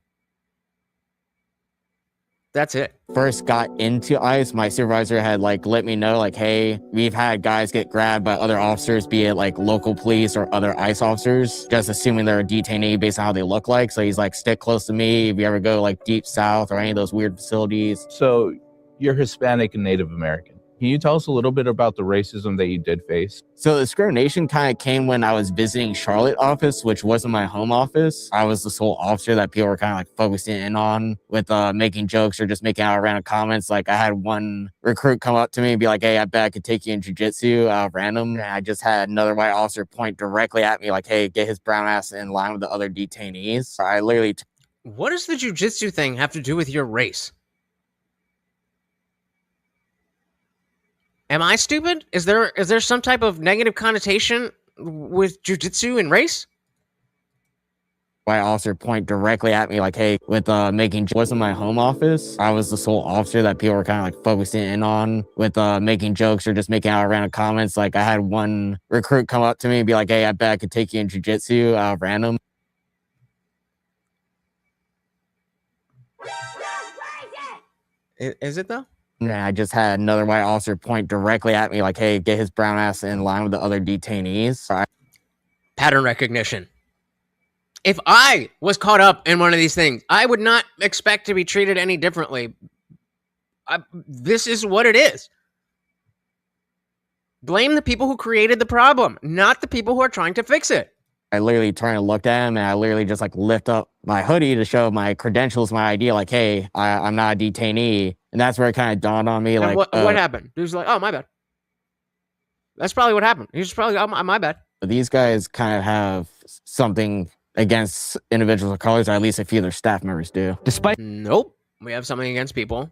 That's it. First got into ICE, my supervisor had let me know, hey, we've had guys get grabbed by other officers, be it local police or other ICE officers, just assuming they're a detainee based on how they look like. So he's stick close to me if you ever go deep south or any of those weird facilities. So you're Hispanic and Native American. Can you tell us a little bit about the racism that you did face? So the discrimination kind of came when I was visiting Charlotte office, which wasn't my home office. I was the sole officer that people were kind of focusing in on with making jokes or just making out random comments. I had one recruit come up to me and be like, "Hey, I bet I could take you in jiu-jitsu," random. And I just had another white officer point directly at me "Hey, get his brown ass in line with the other detainees." I literally... What does the jiu-jitsu thing have to do with your race? Am I stupid? Is there some type of negative connotation with jiu-jitsu and race? White officer point directly at me "Hey," with making... wasn't my home office. I was the sole officer that people were kind of focusing in on with making jokes or just making out random comments. I had one recruit come up to me and be like, "Hey, I bet I could take you in jiu-jitsu," random. Is it though? Yeah, I just had another white officer point directly at me "Hey, get his brown ass in line with the other detainees." Pattern recognition. If I was caught up in one of these things, I would not expect to be treated any differently. This is what it is. Blame the people who created the problem, not the people who are trying to fix it. I literally turned and looked at him, and I literally just lift up my hoodie to show my credentials, my ID, "Hey, I'm not a detainee." And that's where it kind of dawned on me, what happened? He was like, "Oh, my bad." That's probably what happened. He was probably, "Oh, my bad." These guys kind of have something against individuals of colors, or at least a few of their staff members do. Nope. We have something against people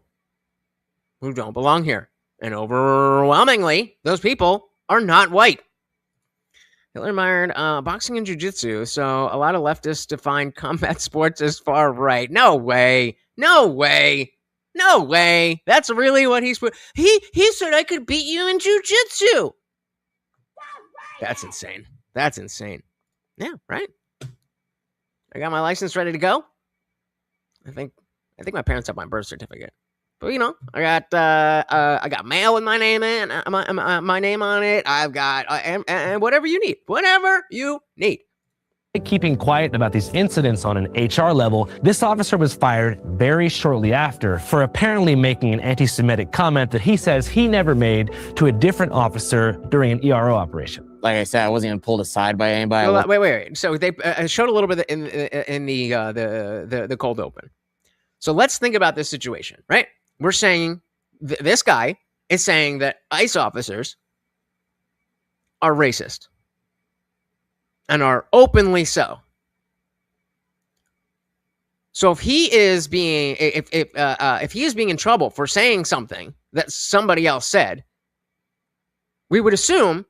who don't belong here. And overwhelmingly, those people are not white. Hitler admired boxing and jiu-jitsu, so a lot of leftists define combat sports as far right. No way. No way. No way. That's really what he's... He said I could beat you in jiu-jitsu. That's insane. That's insane. Yeah, right? I got my license ready to go. I think my parents have my birth certificate. But I got mail with my name in, my name on it. I've got and whatever you need. Whatever you need. Keeping quiet about these incidents on an HR level, this officer was fired very shortly after for apparently making an anti-Semitic comment that he says he never made to a different officer during an ERO operation. Like I said, I wasn't even pulled aside by anybody. Well, wait. So they showed a little bit in the cold open. So let's think about this situation, right? We're saying this guy is saying that ICE officers are racist and are openly so. So if he is being if he is being in trouble for saying something that somebody else said, we would assume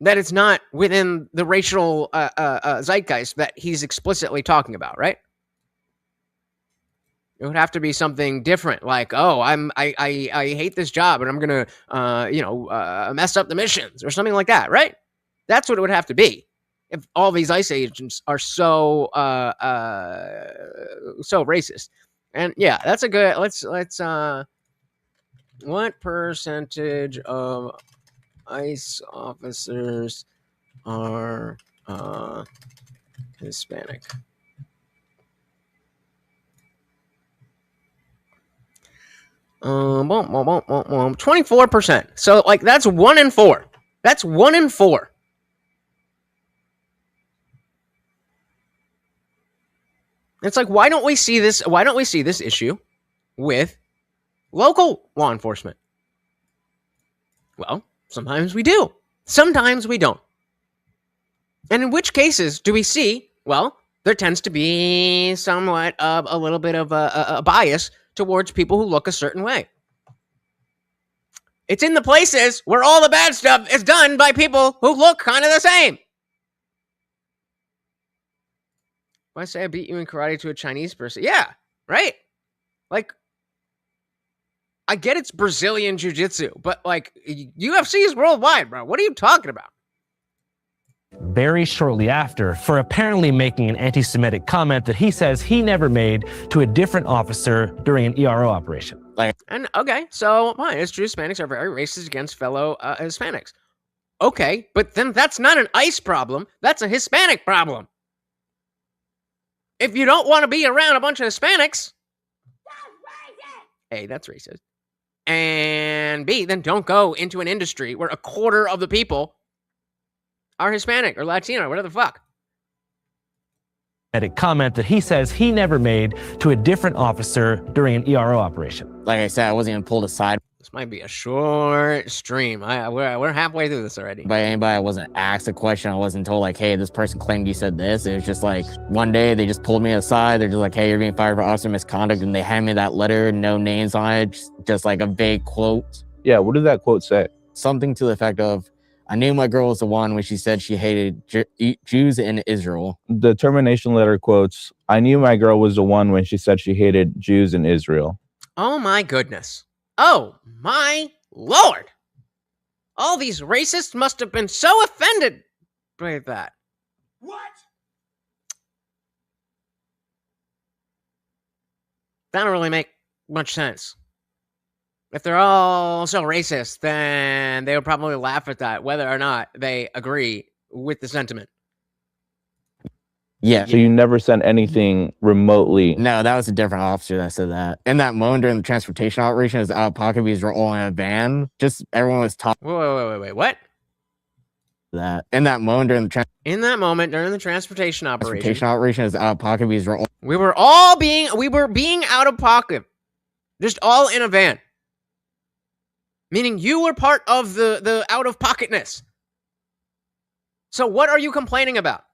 that it's not within the racial zeitgeist that he's explicitly talking about, right? It would have to be something different, like, oh, I hate this job and I'm gonna mess up the missions or something like that, right? That's what it would have to be. If all these ICE agents are so racist. And yeah, that's a good let's what percentage of ICE officers are Hispanic? Um, 24%. So like that's 1 in 4. That's 1 in 4. It's like, why don't we see this? Why don't we see this issue with local law enforcement? Well, sometimes we do. Sometimes we don't. And in which cases do we see? Well, there tends to be somewhat of a little bit of a bias towards people who look a certain way. It's in the places where all the bad stuff is done by people who look kind of the same. If I say I beat you in karate to a Chinese person, yeah, right? Like, I get it's Brazilian jiu-jitsu, but like, UFC is worldwide, bro. What are you talking about? Very shortly after, for apparently making an anti-Semitic comment that he says he never made to a different officer during an ERO operation. And okay, so fine, it's true Hispanics are very racist against fellow Hispanics. Okay, but then that's not an ICE problem. That's a Hispanic problem. If you don't want to be around a bunch of Hispanics, A, that's racist. And B, then don't go into an industry where a quarter of the people are Hispanic or Latino or whatever the fuck. A comment that he says he never made to a different officer during an ERO operation. Like I said, I wasn't even pulled aside. This might be a short stream. We're halfway through this already. By anybody, I wasn't asked a question. I wasn't told like, hey, this person claimed you said this. It was just like one day they just pulled me aside. They're just like, hey, you're being fired for officer misconduct. And they hand me that letter, no names on it, just like a vague quote. Yeah, what did that quote say? Something to the effect of, I knew my girl was the one when she said she hated Jews in Israel. The termination letter quotes, I knew my girl was the one when she said she hated Jews in Israel. Oh my goodness. Oh my Lord. All these racists must have been so offended by that. What? That don't really make much sense. If they're all so racist, then they would probably laugh at that, whether or not they agree with the sentiment. Yeah. So you never sent anything remotely? No, that was a different officer that said that. In that moment during the transportation operation, it was out of pocket because we're all in a van. Just everyone was talking. Wait, what? That. In that moment during the transportation operation. Transportation operation is out of pocket because we were being out of pocket. Just all in a van. Meaning you were part of the out of pocketness. So what are you complaining about?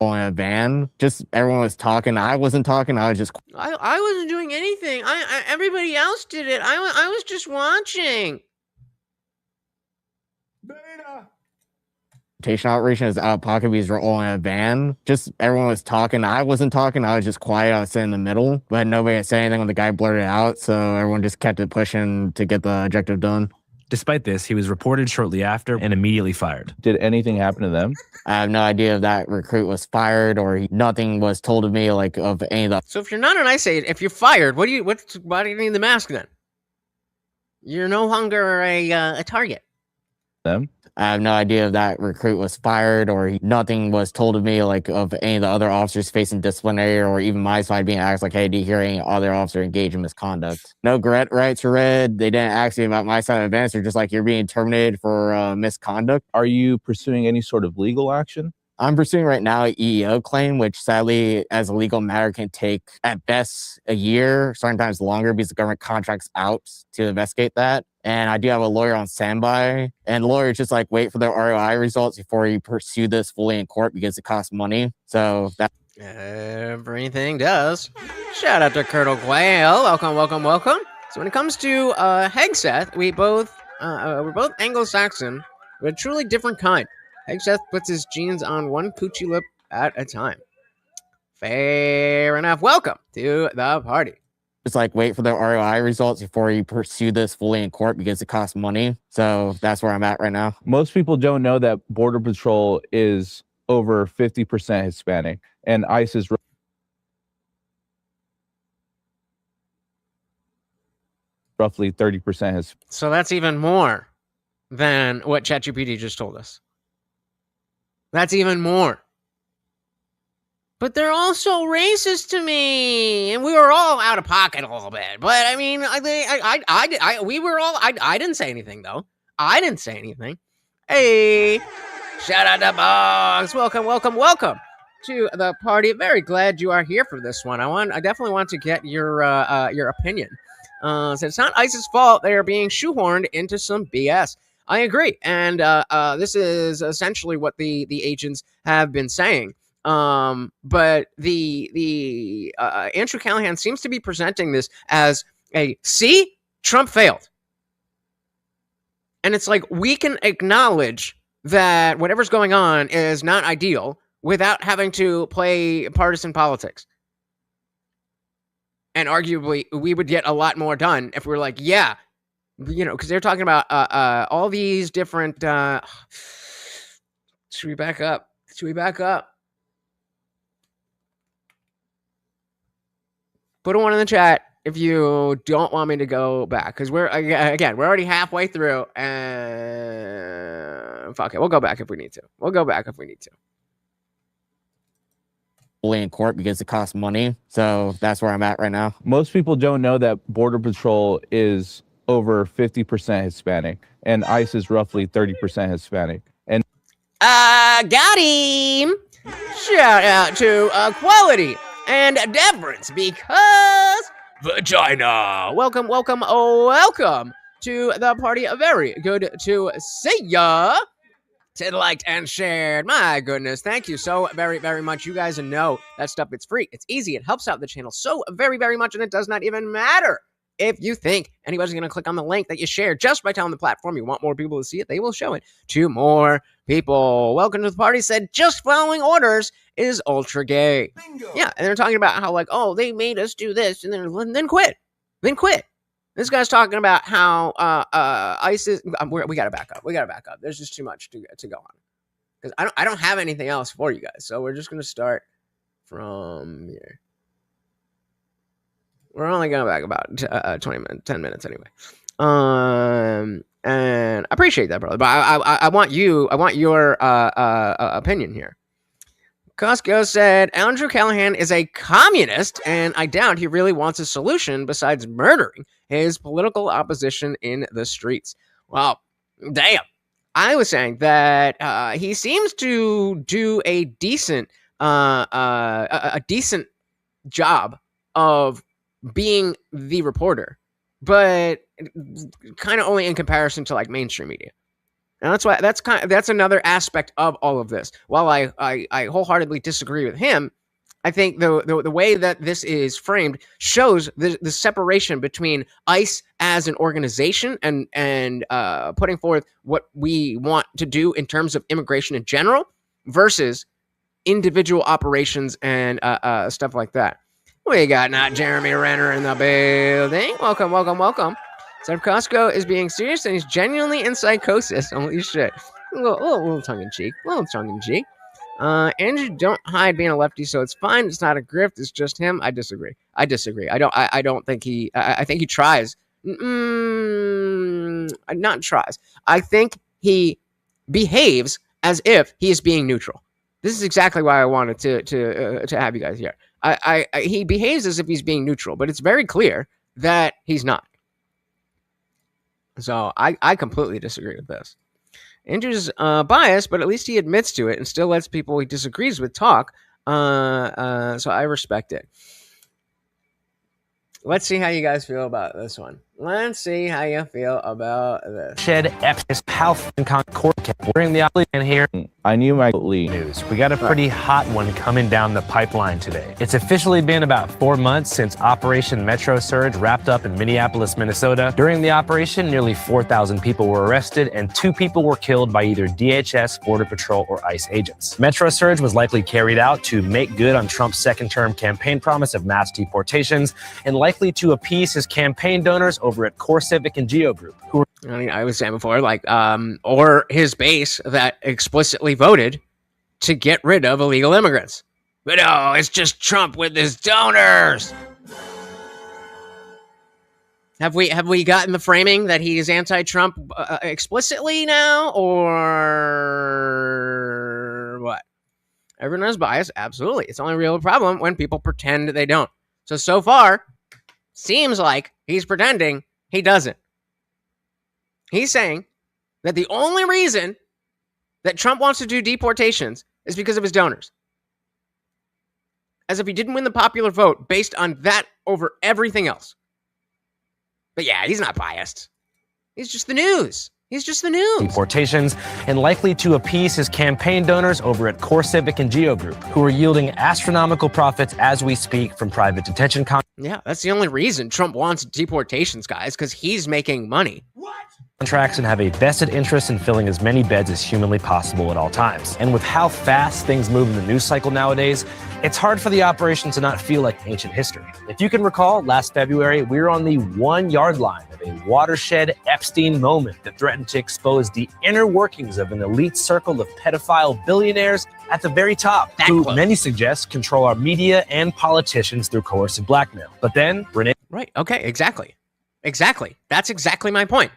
In a van, just everyone was talking. I wasn't talking. I was just. I wasn't doing anything. Everybody else did it. I was just watching. Transportation operation is out of pocket because we're all in a van. Just everyone was talking. I wasn't talking. I was just quiet. I was sitting in the middle, but nobody said anything when the guy blurted out. So everyone just kept it pushing to get the objective done. Despite this, he was reported shortly after and immediately fired. Did anything happen to them? I have no idea if that recruit was fired or nothing was told to me like of any of the. So if you're not an ICE agent, if you're fired, why do you need the mask then? You're no longer a target. Them? I have no idea if that recruit was fired or nothing was told to me like of any of the other officers facing disciplinary or even my side being asked like, hey, do you hear any other officer engage in misconduct? No rights were read. They didn't ask me about my side of events. They're just like, you're being terminated for misconduct. Are you pursuing any sort of legal action? I'm pursuing right now an EEO claim, which sadly, as a legal matter, can take at best a year, sometimes longer, because the government contracts out to investigate that. And I do have a lawyer on standby, and the lawyer just like wait for the ROI results before you pursue this fully in court because it costs money. So that Everything does. Shout out to Colonel Quail. Welcome, welcome, welcome. So when it comes to Hegseth, we're both Anglo-Saxon, but a truly different kind. Hegseth puts his genes on one coochie lip at a time. Fair enough. Welcome to the party. Just like wait for the ROI results before you pursue this fully in court because it costs money. So that's where I'm at right now. Most people don't know that Border Patrol is over 50% Hispanic, and ICE is roughly 30% Hispanic. So that's even more than what ChatGPT just told us. That's even more. But they're also racist to me, and we were all out of pocket a little bit. But I mean, I didn't say anything though. I didn't say anything. Hey, shout out to Boggs. Welcome, welcome, welcome to the party. Very glad you are here for this one. I definitely want to get your opinion. So it's not ICE's fault they are being shoehorned into some BS. I agree, and this is essentially what the agents have been saying. But the Andrew Callaghan seems to be presenting this as see, Trump failed. And it's like, we can acknowledge that whatever's going on is not ideal without having to play partisan politics. And arguably, we would get a lot more done if we were like, yeah, because they're talking about all these different. Should we back up? Put a one in the chat if you don't want me to go back, because we're already halfway through, and fuck it, we'll go back if we need to. Fully in court because it costs money. So that's where I'm at right now. Most people don't know that Border Patrol is over 50% Hispanic, and ICE is roughly 30% Hispanic. And got him. Shout out to Quality and Deference because vagina. Welcome to the party. Very good to see ya. Said, liked, and shared. My goodness, thank you so very, very much. You guys know that stuff. It's free. It's easy. It helps out the channel so very, very much, and it does not even matter if you think anybody's going to click on the link that you shared just by telling the platform you want more people to see it. They will show it to more people. Welcome to the party. Said, just following orders is ultra gay. Bingo. Yeah, and they're talking about how, like, oh, they made us do this, and then quit. This guy's talking about how ISIS. We gotta back up. There's just too much to go on because I don't have anything else for you guys. So we're just gonna start from here. We're only going back about 10 minutes anyway. And I appreciate that, brother. But I want your opinion here. Costco said, Andrew Callaghan is a communist, and I doubt he really wants a solution besides murdering his political opposition in the streets. Well, damn. I was saying that he seems to do a decent job of being the reporter, but kind of only in comparison to like mainstream media. And that's another aspect of all of this. While I wholeheartedly disagree with him, I think the way that this is framed shows the separation between ICE as an organization and putting forth what we want to do in terms of immigration in general versus individual operations and stuff like that. We got not Jeremy Renner in the building. Welcome. Said Costco is being serious and he's genuinely in psychosis. Holy shit. A little tongue in cheek. Andrew, don't hide being a lefty, so it's fine. It's not a grift. It's just him. I disagree. I don't think he. I think he tries. Not tries. I think he behaves as if he is being neutral. This is exactly why I wanted to have you guys here. He behaves as if he's being neutral, but it's very clear that he's not. So I completely disagree with this. Andrew's biased, but at least he admits to it and still lets people he disagrees with talk. So I respect it. Let's see how you guys feel about this one. Let's see how you feel about this. Shed Epps Palf and Concord during the and here. I knew my lead. News. We got a pretty hot one coming down the pipeline today. It's officially been about 4 months since Operation Metro Surge wrapped up in Minneapolis, Minnesota. During the operation, nearly 4,000 people were arrested and 2 people were killed by either DHS, Border Patrol, or ICE agents. Metro Surge was likely carried out to make good on Trump's second-term campaign promise of mass deportations and likely to appease his campaign donors over at Core Civic and Geo Group, who were I was saying before, or his base that explicitly voted to get rid of illegal immigrants. But no, it's just Trump with his donors. Have we gotten the framing that he is anti-Trump explicitly now, or what? Everyone has bias, absolutely. It's only a real problem when people pretend they don't. So far, seems like he's pretending he doesn't. He's saying that the only reason that Trump wants to do deportations is because of his donors. As if he didn't win the popular vote based on that over everything else. But yeah, he's not biased. He's just the news. He's just the news. Deportations and likely to appease his campaign donors over at Core Civic and Geo Group, who are yielding astronomical profits as we speak from private detention Yeah, that's the only reason Trump wants deportations, guys, because he's making money. contracts and have a vested interest in filling as many beds as humanly possible at all times. And with how fast things move in the news cycle nowadays, it's hard for the operation to not feel like ancient history. If you can recall, last February, we were on the 1 yard line of a watershed Epstein moment that threatened to expose the inner workings of an elite circle of pedophile billionaires at the very top, who many suggest control our media and politicians through coercive blackmail. But then, Renee... Right, okay, exactly. Exactly. That's exactly my point.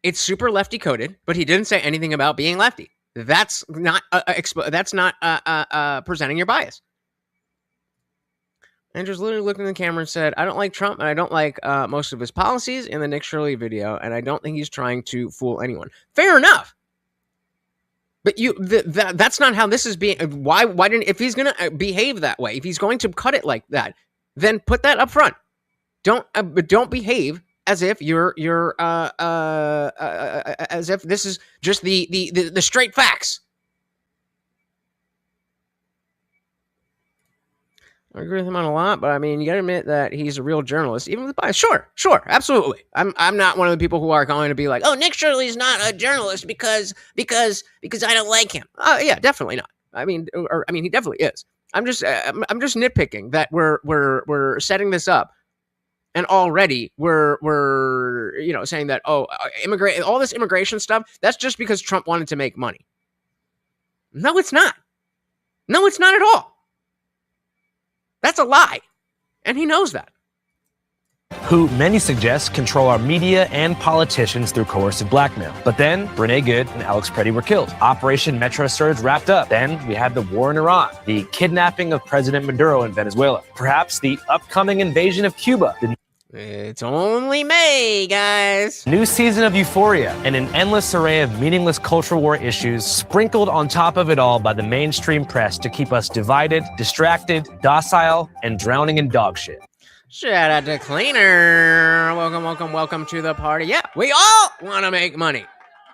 It's super lefty coded, but he didn't say anything about being lefty. That's not presenting your bias. Andrew's literally looked in the camera and said, I don't like Trump, and I don't like most of his policies in the Nick Shirley video, and I don't think he's trying to fool anyone. Fair enough. But that's not how this is being. Why didn't, if he's going to behave that way, if he's going to cut it like that, then put that up front. Don't behave as if as if this is just the straight facts. I agree with him on a lot, but I mean, you gotta admit that he's a real journalist, even with bias. Sure, absolutely. I'm not one of the people who are going to be like, oh, Nick Shirley's not a journalist because I don't like him. Yeah, definitely not. I mean, he definitely is. I'm just nitpicking that we're setting this up, and already we're saying that all this immigration stuff, that's just because Trump wanted to make money. No, it's not. No, it's not at all. That's a lie. And he knows that. Who many suggest control our media and politicians through coercive blackmail. But then, Renee Good and Alex Preddy were killed. Operation Metro Surge wrapped up. Then we had the war in Iran, the kidnapping of President Maduro in Venezuela, perhaps the upcoming invasion of Cuba. It's only May, guys. New season of Euphoria, and an endless array of meaningless cultural war issues sprinkled on top of it all by the mainstream press to keep us divided, distracted, docile, and drowning in dog shit. Shout out to Cleaner. Welcome to the party. Yeah, we all want to make money.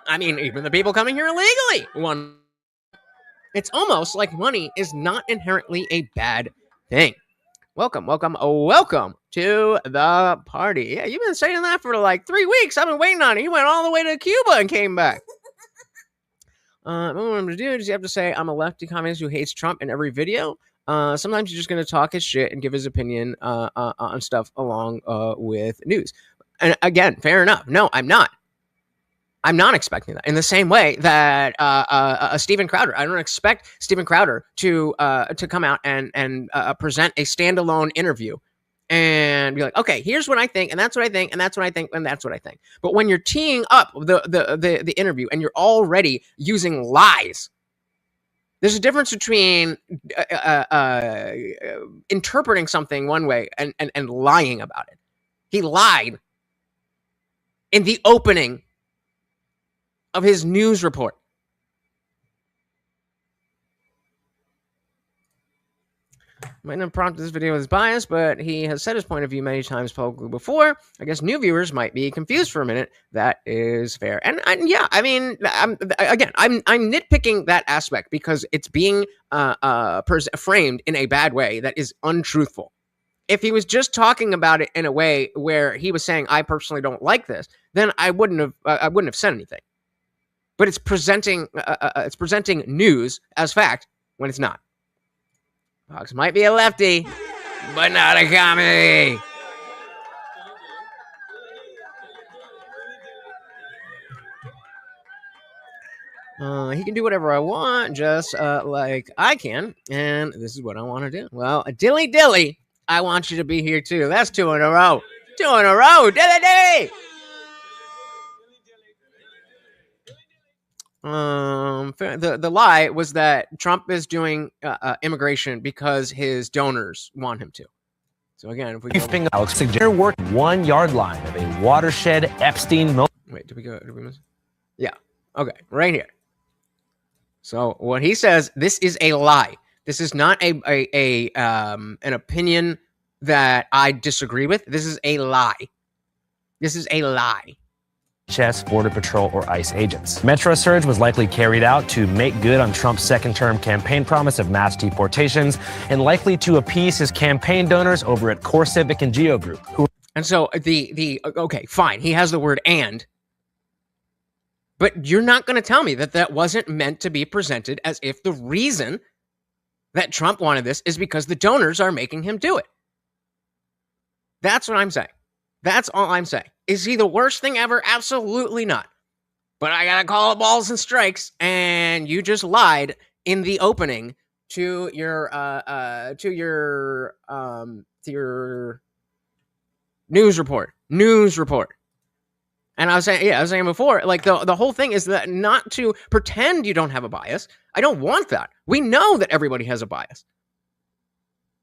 I mean, even the people coming here illegally want. It's almost like money is not inherently a bad thing. Welcome to the party. Yeah, you've been saying that for like 3 weeks. I've been waiting on it. He went all the way to Cuba and came back. What I'm going to do is you have to say, I'm a lefty communist who hates Trump in every video. Sometimes you're just going to talk his shit and give his opinion on stuff along with news. And again, fair enough. No, I'm not. I'm not expecting that. In the same way that Steven Crowder, I don't expect Steven Crowder to come out and present a standalone interview and be like, okay, here's what I think, and that's what I think, and that's what I think, and that's what I think. But when you're teeing up the interview and you're already using lies, there's a difference between interpreting something one way and lying about it. He lied in the opening of his news report. Might not prompt this video with his bias, but he has said his point of view many times publicly before. I guess new viewers might be confused for a minute. That is fair. And yeah, I mean, I'm nitpicking that aspect because it's being framed in a bad way that is untruthful. If he was just talking about it in a way where he was saying, I personally don't like this, then I wouldn't have said anything. But it's presenting news as fact when it's not. Fox might be a lefty, but not a commie. He can do whatever I want, just like I can, and this is what I want to do. Well, dilly dilly, I want you to be here too. That's 2 in a row. 2 in a row, dilly dilly. The lie was that Trump is doing immigration because his donors want him to. So again, if we go Alex suggests work 1 yard line of a watershed Epstein. Wait, did we miss? Yeah. Okay, right here. So what he says, this is a lie. This is not an opinion that I disagree with. This is a lie. This is a lie. Border Patrol, or ICE agents. Metro Surge was likely carried out to make good on Trump's second-term campaign promise of mass deportations and likely to appease his campaign donors over at CoreCivic and Geo Group. And so okay, fine, he has the word and, but you're not going to tell me that that wasn't meant to be presented as if the reason that Trump wanted this is because the donors are making him do it. That's what I'm saying. That's all I'm saying. Is he the worst thing ever? Absolutely not. But I gotta call it balls and strikes, and you just lied in the opening to your news report. And I was saying before, like the whole thing is that not to pretend you don't have a bias. I don't want that. We know that everybody has a bias.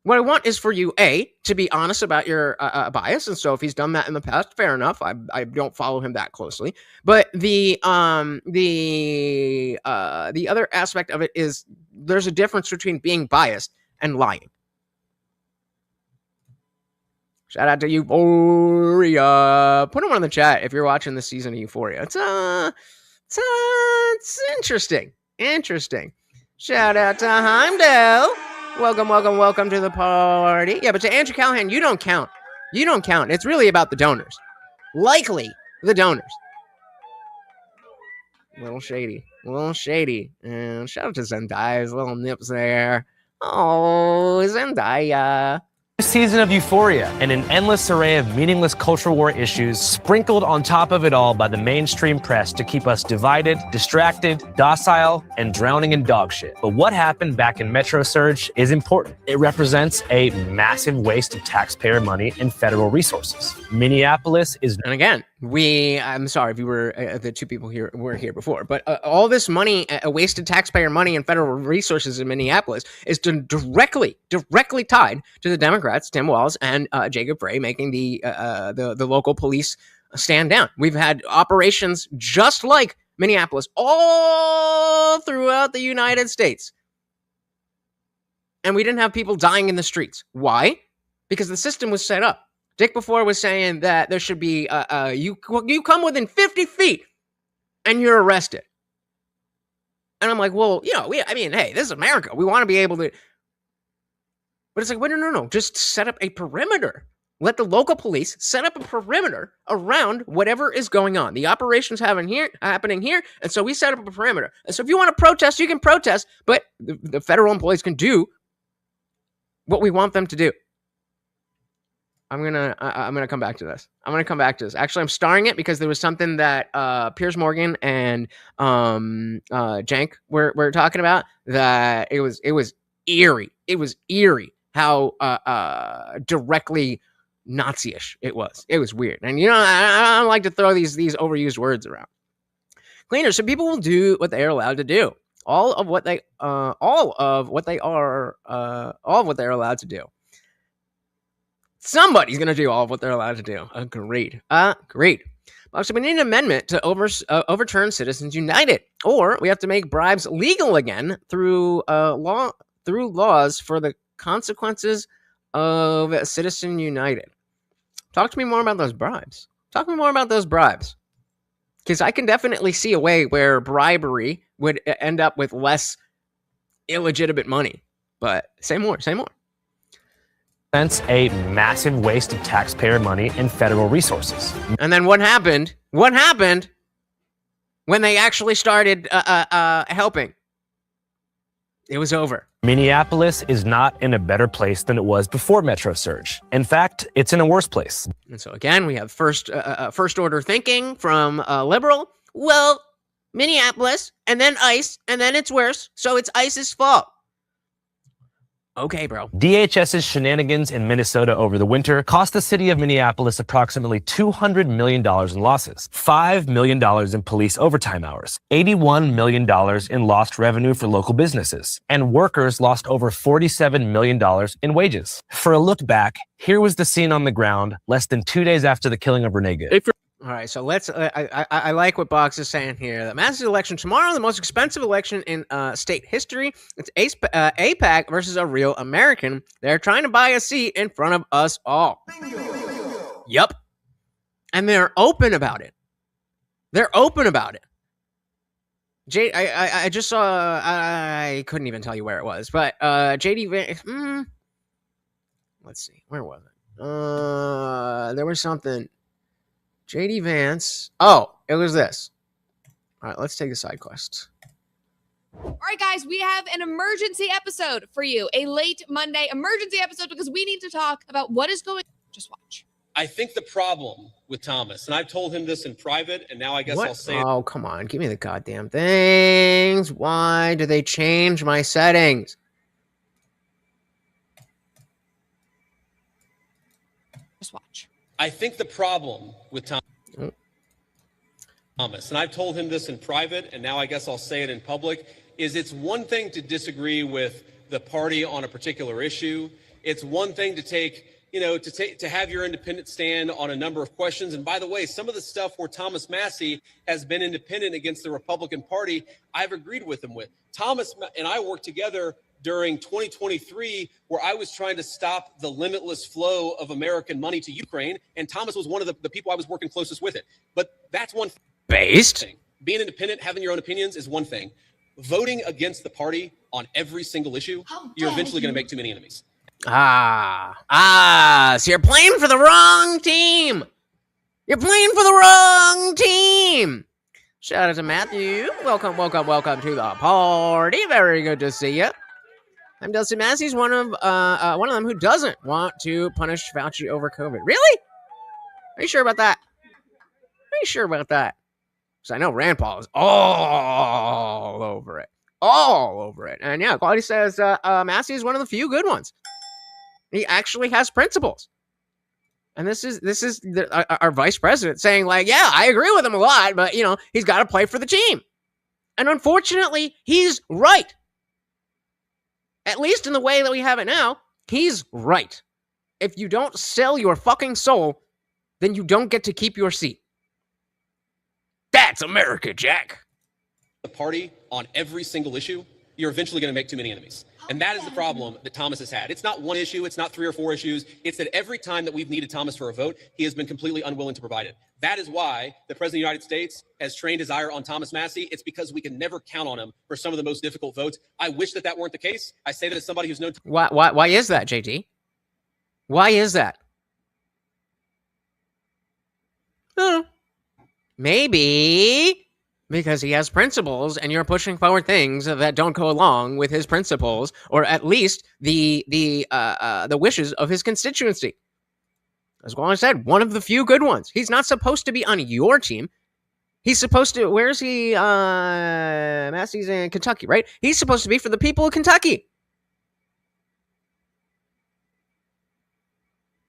What I want is for you, A, to be honest about your bias, and so if he's done that in the past, fair enough. I don't follow him that closely, but the other aspect of it is there's a difference between being biased and lying. Shout out to Euphoria. Put him on the chat if you're watching this season of Euphoria. It's interesting. Interesting. Shout out to Heimdall. Welcome to the party. Yeah, but to Andrew Callaghan, you don't count. You don't count. It's really about the donors. Likely the donors. A little shady. And shout out to Zendaya's little nips there. Oh, Zendaya. Season of Euphoria and an endless array of meaningless cultural war issues sprinkled on top of it all by the mainstream press to keep us divided, distracted, docile, and drowning in dog shit. But what happened back in Metro Surge is important. It represents a massive waste of taxpayer money and federal resources. Minneapolis is... And again, I'm sorry if you were the two people here were here before, but all this money, wasted taxpayer money and federal resources in Minneapolis is directly tied to the Democrats, Tim Walz and Jacob Frey, making the local police stand down. We've had operations just like Minneapolis all throughout the United States, and we didn't have people dying in the streets. Why? Because the system was set up. Dick before was saying that there should be you come within 50 feet and you're arrested. And I'm like, well, hey, this is America. We want to be able to. But it's like, wait, no. Just set up a perimeter. Let the local police set up a perimeter around whatever is going on. The operation's happening here, and so we set up a perimeter. And so if you want to protest, you can protest, but the federal employees can do what we want them to do. I'm gonna come back to this. Actually, I'm starring it because there was something that Piers Morgan and Jank were talking about that it was eerie. It was eerie how directly Nazi-ish it was. It was weird. And I don't like to throw these overused words around. Cleaners, so people will do what they are allowed to do. All of what they are allowed to do. Somebody's going to do all of what they're allowed to do. Agreed. So we need an amendment to overturn Citizens United, or we have to make bribes legal again through laws for the consequences of Citizen United. Talk to me more about those bribes. Talk to me more about those bribes. Because I can definitely see a way where bribery would end up with less illegitimate money. But say more. That's a massive waste of taxpayer money and federal resources. And then what happened? What happened when they actually started helping? It was over. Minneapolis is not in a better place than it was before Metro Surge. In fact, it's in a worse place. And so again, we have first order thinking from liberal. Well, Minneapolis, and then ICE, and then it's worse. So it's ICE's fault. Okay, bro. DHS's shenanigans in Minnesota over the winter cost the city of Minneapolis approximately $200 million in losses, $5 million in police overtime hours, $81 million in lost revenue for local businesses, and workers lost over $47 million in wages. For a look back, here was the scene on the ground less than 2 days after the killing of Renee Good. All right, so let's. I like what Box is saying here. The massive election tomorrow, the most expensive election in state history. It's AIPAC versus a real American. They're trying to buy a seat in front of us all. Bingo. Yep, and they're open about it. They're open about it. I just saw. I couldn't even tell you where it was, but JD Vance. Let's see, where was it? There was something. JD Vance. Oh, it was this. All right, let's take a side quest. All right, guys, we have an emergency episode for you. A late Monday emergency episode because we need to talk about what is going on. Just watch. I think the problem with Thomas, and I've told him this in private, and now I guess I'll say it. Oh, come on. Give me the goddamn things. Why do they change my settings? Just watch. I think the problem with Thomas, and I've told him this in private, and now I guess I'll say it in public, is it's one thing to disagree with the party on a particular issue. It's one thing to to have your independent stand on a number of questions. And by the way, some of the stuff where Thomas Massie has been independent against the Republican Party, I've agreed with him with. Thomas and I worked together during 2023, where I was trying to stop the limitless flow of American money to Ukraine, and Thomas was one of the people I was working closest with it. But that's one thing. Being independent, having your own opinions is one thing. Voting against the party on every single issue, you're eventually going to make too many enemies. So you're playing for the wrong team. You're playing for the wrong team. Shout out to Matthew. Welcome to the party. Very good to see you. I'm Dustin Massey's one of them who doesn't want to punish Fauci over COVID. Really? Are you sure about that? Because I know Rand Paul is all over it. And yeah, Quality says Massey is one of the few good ones. He actually has principles. And this is our vice president saying, like, yeah, I agree with him a lot, but, he's got to play for the team. And unfortunately, he's right. At least in the way that we have it now, he's right. If you don't sell your fucking soul, then you don't get to keep your seat. That's America, Jack. The party on every single issue, you're eventually going to make too many enemies. And that is the problem that Thomas has had. It's not one issue. It's not 3 or 4 issues. It's that every time that we've needed Thomas for a vote, he has been completely unwilling to provide it. That is why the President of the United States has trained his ire on Thomas Massie. It's because we can never count on him for some of the most difficult votes. I wish that weren't the case. I say that as somebody who's known. Why is that, JD? Why is that? Maybe because he has principles and you're pushing forward things that don't go along with his principles, or at least the wishes of his constituency. As well as I said, one of the few good ones. He's not supposed to be on your team. He's supposed to, where's he? Massey's in Kentucky, right? He's supposed to be for the people of Kentucky.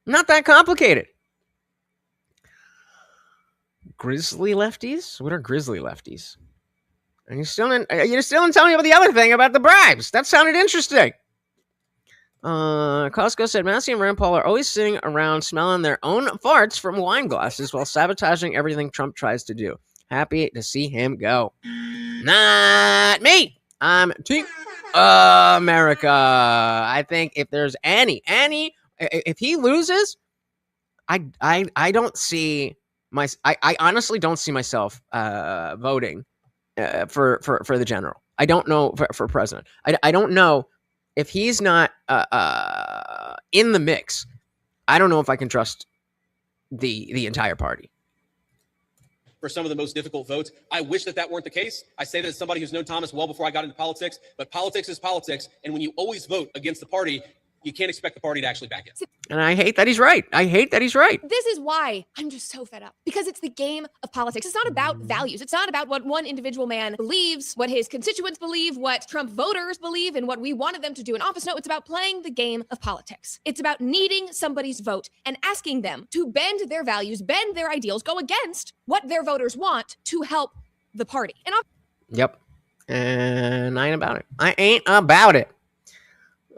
Not that complicated. Grizzly lefties? What are grizzly lefties? And you still didn't tell me about the other thing about the bribes. That sounded interesting. Costco said Massey and Rand Paul are always sitting around smelling their own farts from wine glasses while sabotaging everything Trump tries to do. Happy to see him go. Not me. I'm Team America. I think if there's if he loses, I don't see I honestly don't see myself voting for the general. I don't know for president. I don't know if he's not in the mix. I don't know if I can trust the entire party. For some of the most difficult votes. I wish that weren't the case. I say that as somebody who's known Thomas well before I got into politics, but politics is politics. And when you always vote against the party, you can't expect the party to actually back it. And I hate that he's right. This is why I'm just so fed up, because it's the game of politics. It's not about values. It's not about what one individual man believes, what his constituents believe, what Trump voters believe, and what we wanted them to do in office. No, it's about playing the game of politics. It's about needing somebody's vote and asking them to bend their values, bend their ideals, go against what their voters want to help the party. And Yep. And I ain't about it.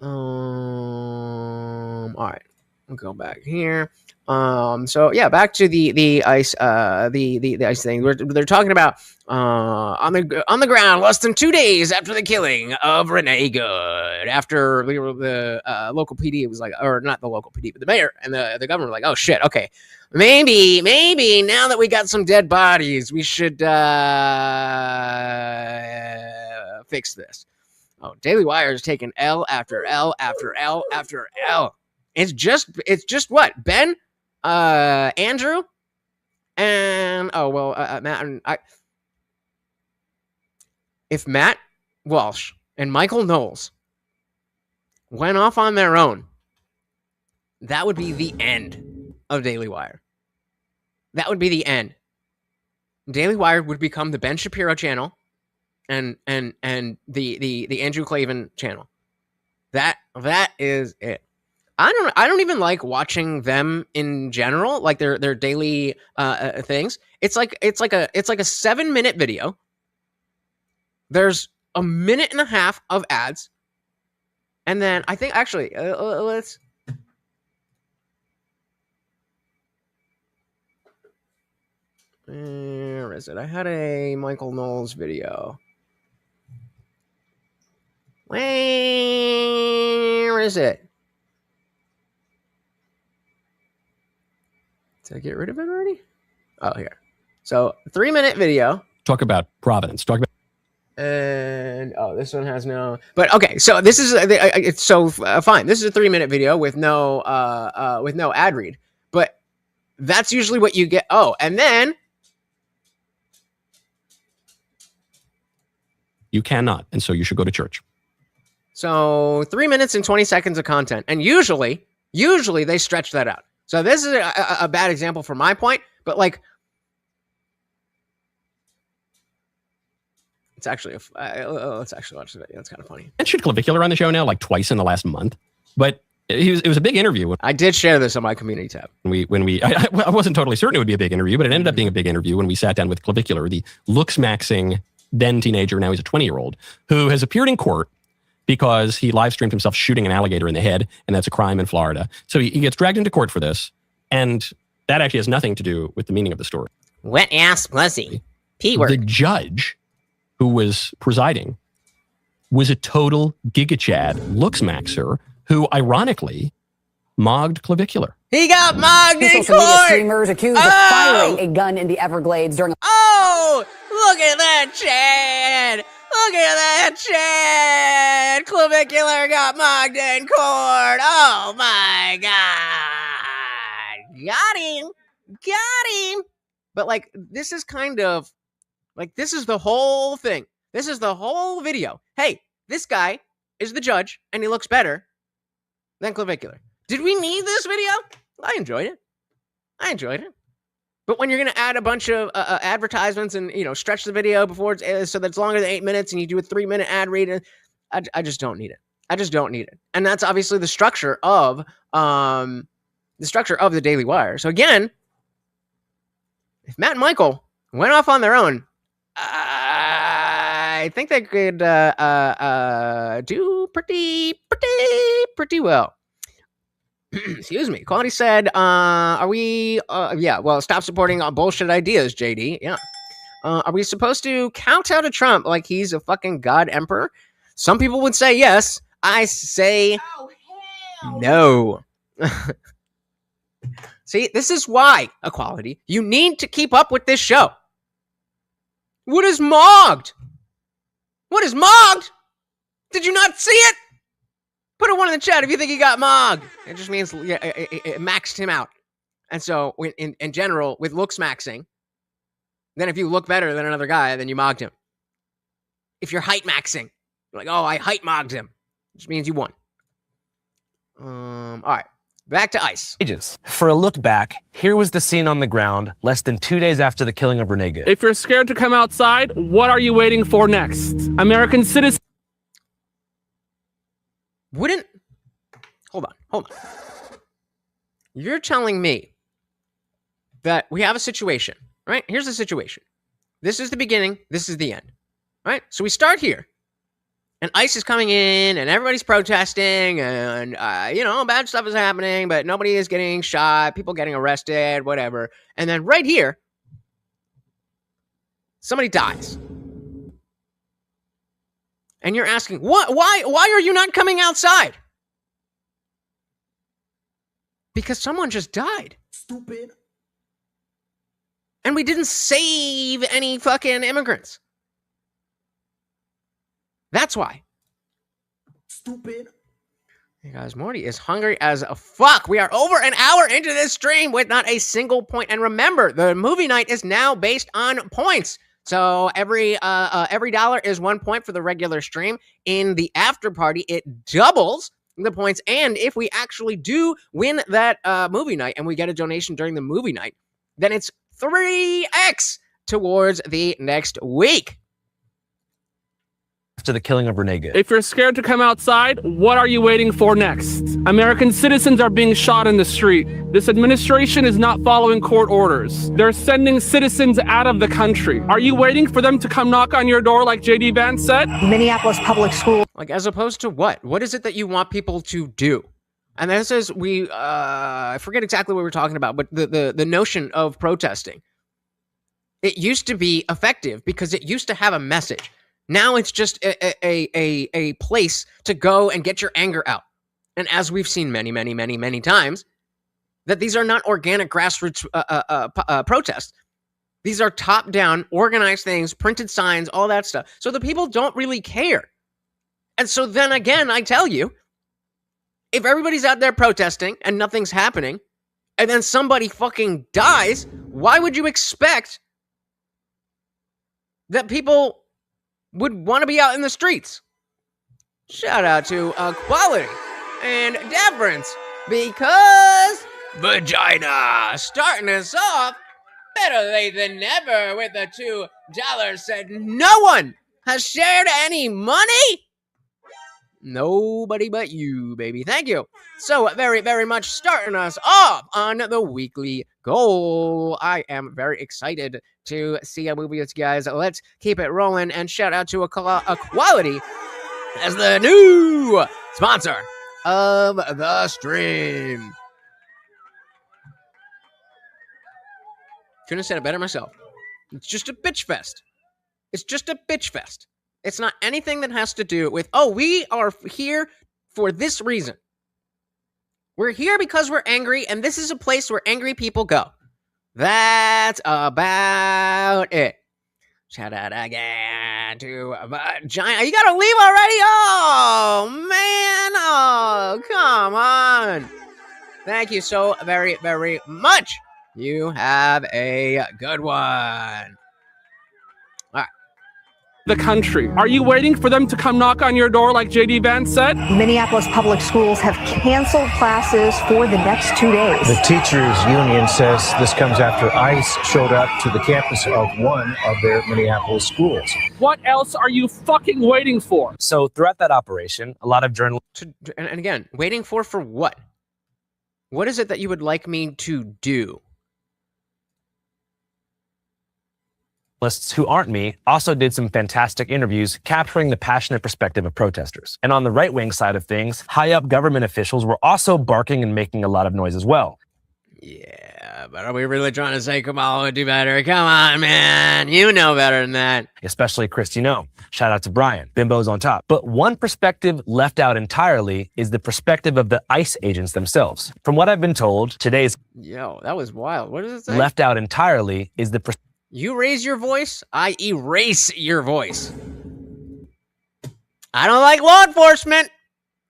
All right, we'll go back here. So yeah, back to the ICE, the ICE thing. They're talking about on the ground less than 2 days after the killing of Renee Good. After the local PD was like, or not the local PD, but the mayor and the governor were like, oh shit, okay, maybe now that we got some dead bodies, we should fix this. Oh, Daily Wire is taking L after L after L after L. It's just what? Ben, Andrew, and Matt and I. If Matt Walsh and Michael Knowles went off on their own, that would be the end of Daily Wire. That would be the end. Daily Wire would become the Ben Shapiro channel. And the Andrew Callaghan channel. That is it. I don't even like watching them in general, like their daily things. It's like a 7-minute video. There's a minute and a half of ads, and then I think actually let's. Where is it? I had a Michael Knowles video. Where is it? Did I get rid of it already? Oh, here. So 3-minute video. Talk about Providence. Talk about. And this one has no. But okay, so this is it's so fine. This is a 3-minute video with no ad read. But that's usually what you get. Oh, and then You cannot, and so you should go to church. So 3 minutes and 20 seconds of content. And usually they stretch that out. So this is a bad example from my point, but like, it's actually, let's actually watch the video. It's kind of funny. I mentioned Clavicular on the show now, like twice in the last month, but it was a big interview. I did share this on my community tab. I wasn't totally certain it would be a big interview, but it ended up being a big interview when we sat down with Clavicular, the looks-maxing then teenager, now he's a 20-year-old, who has appeared in court because he live streamed himself shooting an alligator in the head, and that's a crime in Florida. So he gets dragged into court for this, and that actually has nothing to do with the meaning of the story. Wet ass pussy. P-word. The judge who was presiding was a total gigachad looks-maxer who, ironically, mogged Clavicular. He got mogged in Social media court! streamers accused of firing a gun in the Everglades during Oh! Look at that, Chad! Look at that, Chad! Clavicular got mogged in court! Oh my god! Got him! But like, this is kind of, like, this is the whole thing. This is the whole video. Hey, this guy is the judge, and he looks better than Clavicular. Did we need this video? I enjoyed it. But when you're going to add a bunch of advertisements and, stretch the video before it's so that it's longer than 8 minutes and you do a 3-minute ad read, I just don't need it. And that's obviously the structure of the Daily Wire. So again, if Matt and Michael went off on their own, I think they could do pretty well. Excuse me. Quality said, are we, stop supporting bullshit ideas, JD. Yeah. Are we supposed to kowtow to Trump like he's a fucking god emperor? Some people would say yes. I say no. See, this is why, Equality, you need to keep up with this show. What is mogged? What is mogged? Did you not see it? Put a 1 in the chat if you think he got mogged. It just means it maxed him out. And so, in general, with looks maxing, then if you look better than another guy, then you mogged him. If you're height maxing, you're like, oh, I height mogged him. Which means you won. All right. Back to ICE. For a look back, here was the scene on the ground less than 2 days after the killing of Renee Good. If you're scared to come outside, what are you waiting for next? American citizens. Hold on. You're telling me that we have a situation, right? Here's the situation. This is the beginning. This is the end, right? So we start here. And ICE is coming in, and everybody's protesting, and, bad stuff is happening, but nobody is getting shot, people getting arrested, whatever. And then right here, somebody dies. And you're asking, why are you not coming outside? Because someone just died. Stupid. And we didn't save any fucking immigrants. That's why. Stupid. Hey guys, Morty is hungry as a fuck. We are over an hour into this stream with not a single point. And remember, the movie night is now based on points. So every dollar is 1 point for the regular stream. In the after party, it doubles the points. And if we actually do win that movie night and we get a donation during the movie night, then it's 3x towards the next week. After the killing of Renee Good. If you're scared to come outside, what are you waiting for next? American citizens are being shot in the street. This administration is not following court orders. They're sending citizens out of the country. Are you waiting for them to come knock on your door like JD Vance said? Minneapolis Public Schools. Like, as opposed to what? What is it that you want people to do? And this is, I forget exactly what we're talking about, but the notion of protesting. It used to be effective because it used to have a message. Now it's just a place to go and get your anger out. And as we've seen many times, that these are not organic grassroots protests. These are top-down, organized things, printed signs, all that stuff. So the people don't really care. And so then again, I tell you, if everybody's out there protesting and nothing's happening, and then somebody fucking dies, why would you expect that people would want to be out in the streets? Shout out to Equality and Deference, because vagina starting us off better late than never with the $2 said no one has shared any money. Nobody but you, baby. Thank you so very much starting us off on the weekly goal. I am very excited to see a movie with you guys. Let's keep it rolling, and shout out to Equality as the new sponsor of the stream. Couldn't have said it better myself. It's just a bitch fest. It's just a bitch fest. It's not anything that has to do with, oh, we are here for this reason. We're here because we're angry, and this is a place where angry people go. That's about it. Shout out again to Vagina. You gotta leave already? Oh, man. Oh, come on. Thank you so very much. You have a good one. The country. Are you waiting for them to come knock on your door like JD Vance said? Minneapolis Public Schools have canceled classes for the next 2 days. The teachers union says this comes after ICE showed up to the campus of one of their Minneapolis schools. What else are you fucking waiting for? So throughout that operation, a lot of journalists... And again, waiting for what? What is it that you would like me to do? Who aren't me also did some fantastic interviews capturing the passionate perspective of protesters. And on the right-wing side of things, high-up government officials were also barking and making a lot of noise as well. Yeah, But are we really trying to say Kamala would do better? Come on, man. You know better than that. Especially Kristi Noem. Shout out to Brian. Bimbo's on top. But one perspective left out entirely is the perspective of the ICE agents themselves. From what I've been told, today's Yo, that was wild. What does it say? left out entirely is the You raise your voice, I erase your voice. I don't like law enforcement.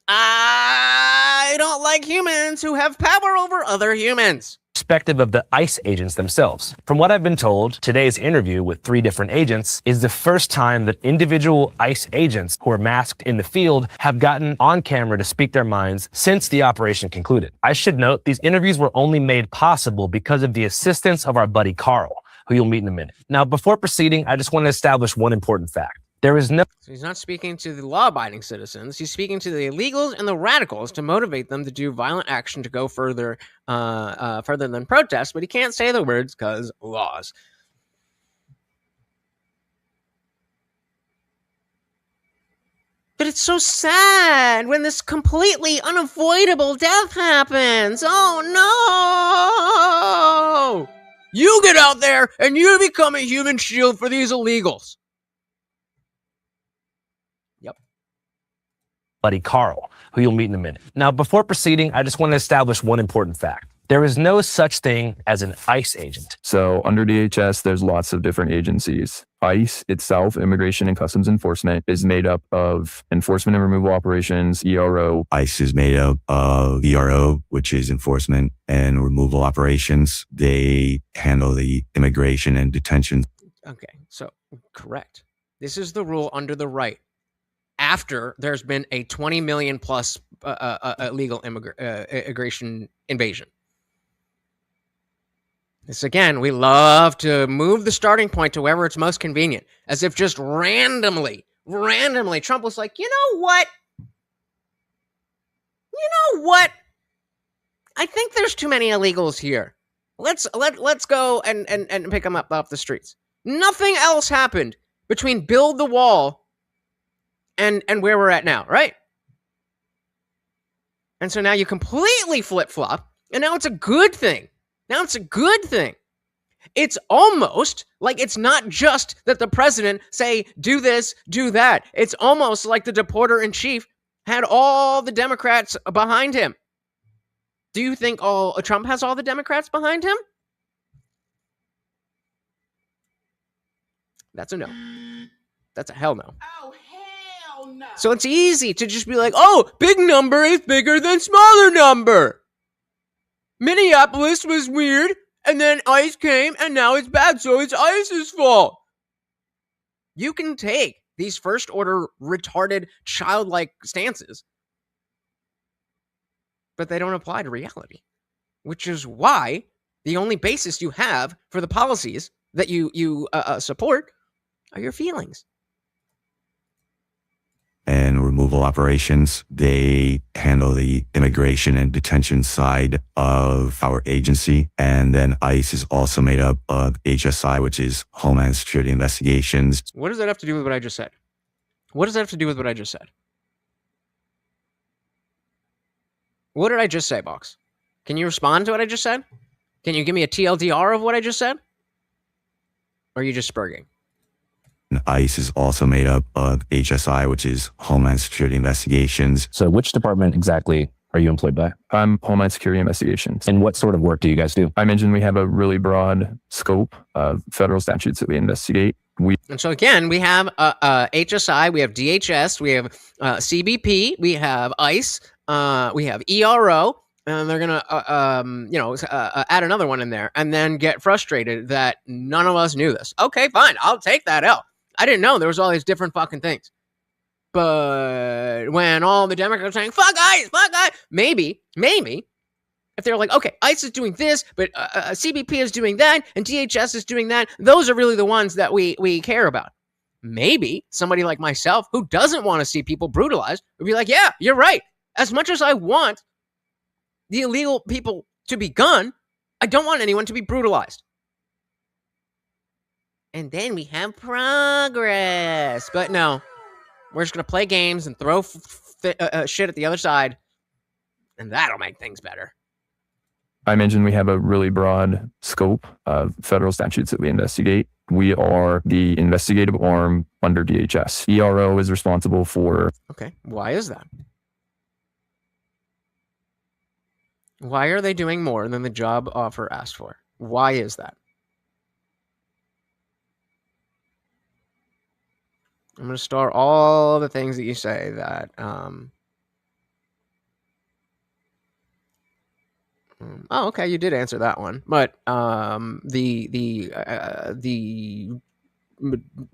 I don't like humans who have power over other humans. perspective of the ICE agents themselves. From what I've been told, today's interview with 3 different agents is the first time that individual ICE agents who are masked in the field have gotten on camera to speak their minds since the operation concluded. I should note these interviews were only made possible because of the assistance of our buddy Carl, who you'll meet in a minute. Now, before proceeding, I just want to establish one important fact. There is no... So he's not speaking to the law-abiding citizens. He's speaking to the illegals and the radicals to motivate them to do violent action to go further than protest, but he can't say the words because laws. But it's so sad when this completely unavoidable death happens. Oh, no! You get out there and you become a human shield for these illegals. buddy Carl, who you'll meet in a minute. Now, before proceeding, I just want to establish one important fact. There is no such thing as an ICE agent. So under DHS, there's lots of different agencies. ICE itself, Immigration and Customs Enforcement, is made up of Enforcement and Removal Operations, ERO. ICE is made up of ERO, which is Enforcement and Removal Operations. They handle the immigration and detention. Okay, so correct. This is the rule under the right. After there's been a 20 million plus illegal immigration invasion. This again, we love to move the starting point to wherever it's most convenient, as if just randomly, Trump was like, you know what? I think there's too many illegals here. Let's go and pick them up off the streets. Nothing else happened between build the wall and where we're at now, right? And so now you completely flip-flop, and now it's a good thing. It's almost like it's not just that the president say, do this, do that. It's almost like the deporter-in-chief had all the Democrats behind him. Do you think Trump has all the Democrats behind him? That's a no. That's a hell no. Oh, hell no. So it's easy to just be like, oh, big number is bigger than smaller number. Minneapolis was weird, and then ICE came, and now it's bad, so it's ICE's fault. You can take these first-order, retarded, childlike stances, but they don't apply to reality, which is why the only basis you have for the policies that you support are your feelings. And removal operations, they handle the immigration and detention side of our agency. And then ICE is also made up of HSI, which is Homeland Security Investigations. What does that have to do with what I just said? What did I just say, Box? Can you respond to what I just said? Can you give me a TLDR of what I just said? Or are you just spurging? ICE is also made up of HSI, which is Homeland Security Investigations. So which department exactly are you employed by? I'm Homeland Security Investigations. And what sort of work do you guys do? I mentioned we have a really broad scope of federal statutes that we investigate. And so again, we have HSI, we have DHS, we have CBP, we have ICE, we have ERO, and they're gonna add another one in there, and then get frustrated that none of us knew this. Okay, fine, I'll take that L. I didn't know there was all these different fucking things. But when all the Democrats are saying, fuck ICE, maybe, if they're like, okay, ICE is doing this, but CBP is doing that, and DHS is doing that, those are really the ones that we care about. Maybe somebody like myself, who doesn't want to see people brutalized, would be like, yeah, you're right. As much as I want the illegal people to be gone, I don't want anyone to be brutalized. And then we have progress. But no, we're just going to play games and throw shit at the other side, and that'll make things better. I mentioned we have a really broad scope of federal statutes that we investigate. We are the investigative arm under DHS. ERO is responsible for... Okay, why is that? Why are they doing more than the job offer asked for? Why is that? I'm going to star all the things that you say that oh, okay, you did answer that one. But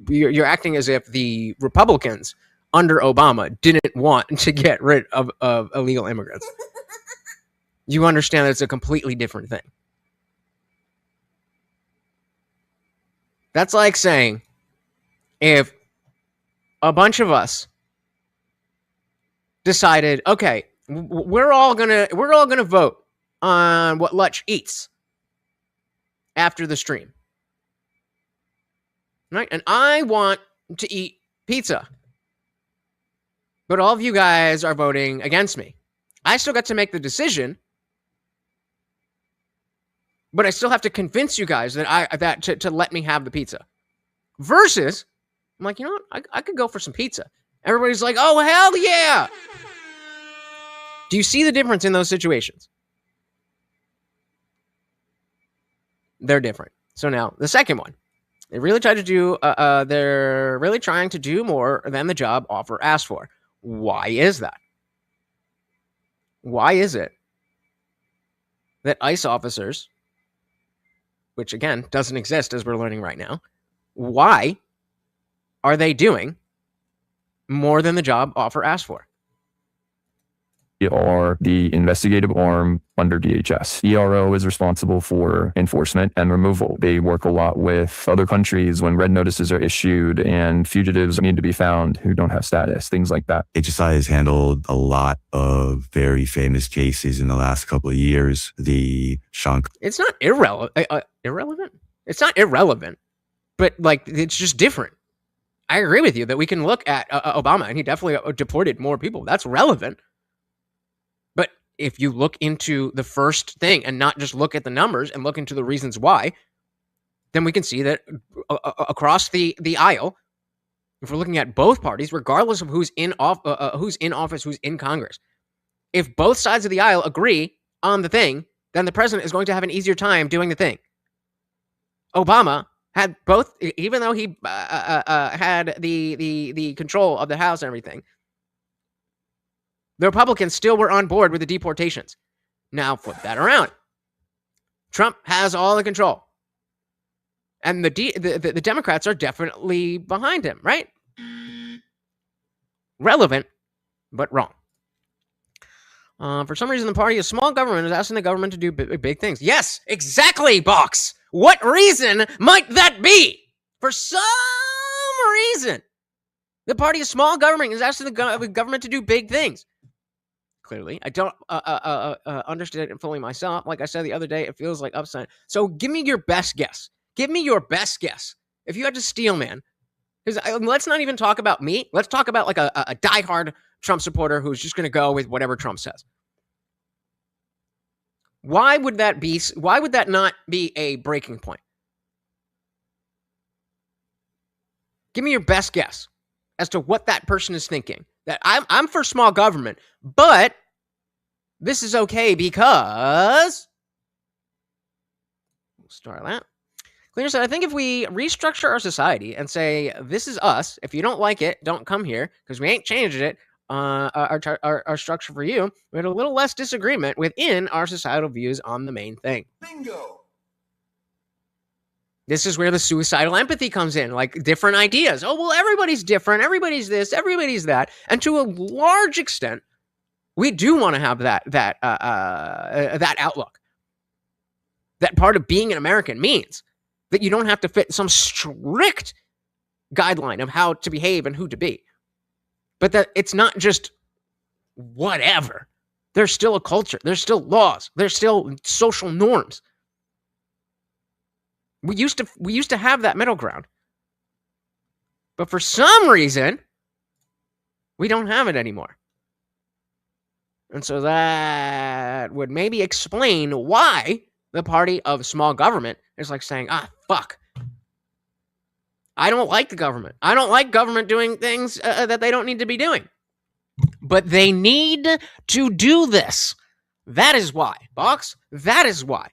you're acting as if the Republicans under Obama didn't want to get rid of illegal immigrants. You understand that it's a completely different thing. That's like saying if a bunch of us decided, okay, we're all gonna vote on what Lutch eats after the stream, right? And I want to eat pizza, but all of you guys are voting against me. I still get to make the decision, but I still have to convince you guys that to let me have the pizza. Versus, I'm like, you know what? I could go for some pizza. Everybody's like, oh, hell yeah. Do you see the difference in those situations? They're different. So now, the second one. They really tried to do, they're really trying to do more than the job offer asked for. Why is that? Why is it that ICE officers, which again doesn't exist as we're learning right now, why are they doing more than the job offer asked for? We are the investigative arm under DHS. ERO is responsible for enforcement and removal. They work a lot with other countries when red notices are issued and fugitives need to be found who don't have status, things like that. HSI has handled a lot of very famous cases in the last couple of years. The Sean... It's not irrelevant. It's not irrelevant, but like it's just different. I agree with you that we can look at Obama and he definitely deported more people. That's relevant. But if you look into the first thing and not just look at the numbers and look into the reasons why, then we can see that across the aisle, if we're looking at both parties, regardless of who's in office, who's in Congress, if both sides of the aisle agree on the thing, then the president is going to have an easier time doing the thing. Obama had both, even though he had the control of the House and everything, the Republicans still were on board with the deportations. Now flip that around. Trump has all the control. And the Democrats are definitely behind him, right? Relevant, but wrong. For some reason, the party of small government is asking the government to do big things. Yes, exactly, Box. What reason might that be? For some reason, the party of small government is asking the government to do big things. Clearly, I don't understand it fully myself. Like I said the other day, it feels like upside. So give me your best guess. Give me your best guess. If you had to steal, man, because let's not even talk about me. Let's talk about like a diehard Trump supporter who's just going to go with whatever Trump says. Why would that be? Why would that not be a breaking point? Give me your best guess as to what that person is thinking. That I'm for small government, but this is okay because we'll start that. Cleaner said, I think if we restructure our society and say, this is us, if you don't like it, don't come here, because we ain't changed it, our structure for you, we had a little less disagreement within our societal views on the main thing. Bingo. This is where the suicidal empathy comes in, like different ideas. Oh, well, everybody's different. Everybody's this, everybody's that. And to a large extent, we do want to have that outlook. That part of being an American means that you don't have to fit some strict guideline of how to behave and who to be. But that it's not just whatever. There's still a culture. There's still laws. There's still social norms. We used to have that middle ground. But for some reason, we don't have it anymore. And so that would maybe explain why the party of small government is like saying, fuck. I don't like the government. I don't like government doing things that they don't need to be doing. But they need to do this. That is why, Box. That is why.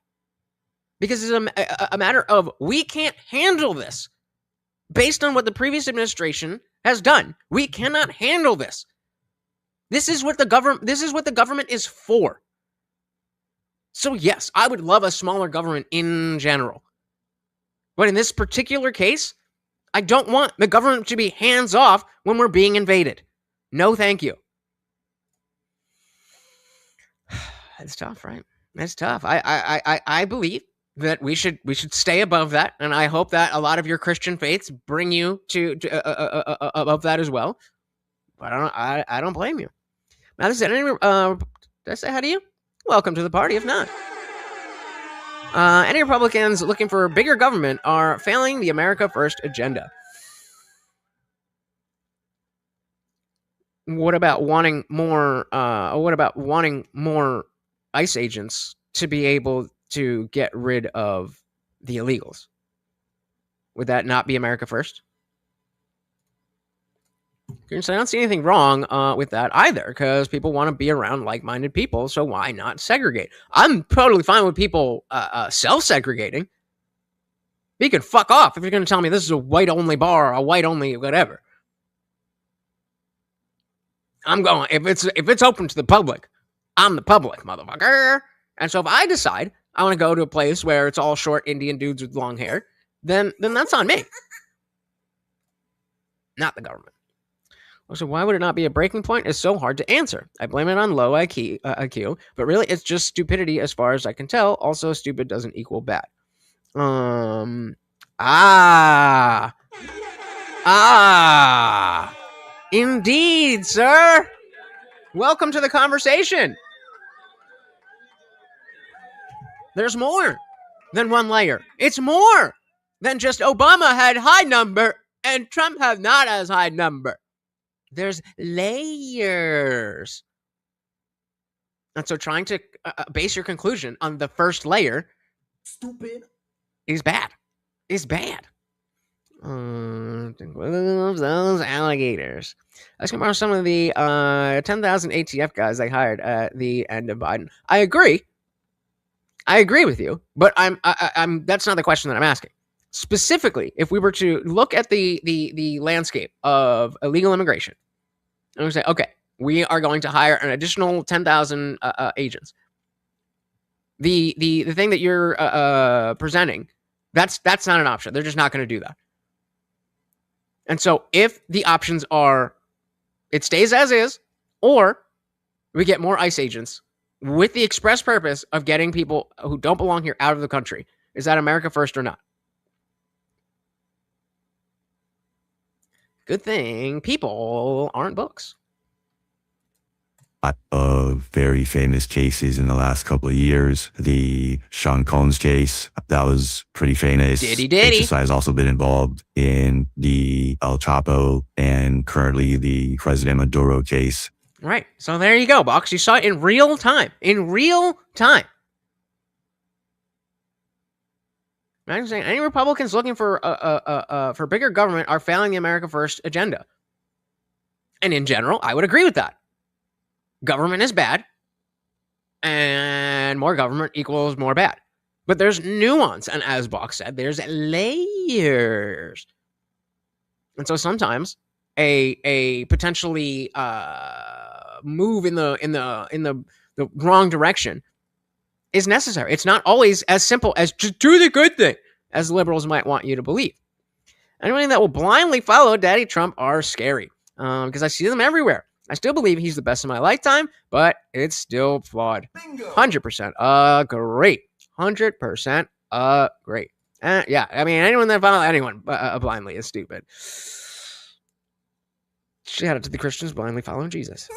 Because it's a matter of we can't handle this. Based on what the previous administration has done, we cannot handle this. This is what the government is for. So yes, I would love a smaller government in general. But in this particular case, I don't want the government to be hands off when we're being invaded. No, thank you. It's tough, right? It's tough. I believe that we should stay above that, and I hope that a lot of your Christian faiths bring you to above that as well. But I don't blame you. Now, did I say hi to you? Welcome to the party. If not, any Republicans looking for bigger government are failing the America First agenda. What about wanting more? What about wanting more ICE agents to be able to get rid of the illegals? Would that not be America First? I don't see anything wrong with that either, because people want to be around like-minded people, so why not segregate? I'm totally fine with people self-segregating. You can fuck off if you're going to tell me this is a white-only bar, a white-only whatever. I'm going, if it's open to the public, I'm the public, motherfucker. And so if I decide I want to go to a place where it's all short Indian dudes with long hair, then that's on me. Not the government. So why would it not be a breaking point? It's so hard to answer. I blame it on low IQ, but really it's just stupidity as far as I can tell. Also, stupid doesn't equal bad. Indeed, sir. Welcome to the conversation. There's more than one layer. It's more than just Obama had high number and Trump have not as high number. There's layers. And so trying to base your conclusion on the first layer is bad. Is bad. Those alligators. Let's compare some of the 10,000 ATF guys they hired at the end of Biden. I agree with you, but I'm that's not the question that I'm asking. Specifically, if we were to look at the landscape of illegal immigration, and we say, okay, we are going to hire an additional 10,000 agents. The thing that you're presenting, that's not an option. They're just not going to do that. And so if the options are it stays as is, or we get more ICE agents with the express purpose of getting people who don't belong here out of the country, is that America First or not? Good thing people aren't books. Of very famous cases in the last couple of years. The Sean Combs case, that was pretty famous. Diddy. HSI has also been involved in the El Chapo and currently the President Maduro case. Right. So there you go, Box. You saw it in real time. In real time. I'm saying any Republicans looking for bigger government are failing the America First agenda. And in general, I would agree with that. Government is bad, and more government equals more bad. But there's nuance, and as Box said, there's layers. And so sometimes a potentially move in the wrong direction is necessary. It's not always as simple as just do the good thing, as liberals might want you to believe. Anyone that will blindly follow Daddy Trump are scary, because I see them everywhere. I still believe he's the best in my lifetime, but it's still flawed. 100% agree. 100% agree. Yeah, I mean, anyone that follows anyone blindly is stupid. Shout out to the Christians blindly following Jesus.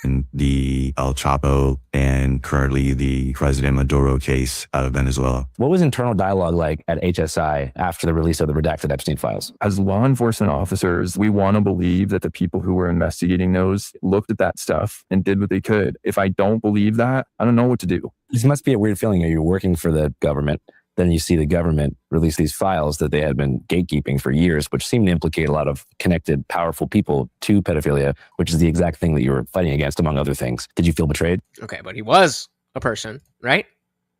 in the El Chapo and currently the President Maduro case out of Venezuela. What was internal dialogue like at HSI after the release of the redacted Epstein files? As law enforcement officers, we want to believe that the people who were investigating those looked at that stuff and did what they could. If I don't believe that, I don't know what to do. This must be a weird feeling. You're working for the government, then you see the government release these files that they had been gatekeeping for years, which seem to implicate a lot of connected, powerful people to pedophilia, which is the exact thing that you were fighting against, among other things. Did you feel betrayed? Okay, but he was a person, right?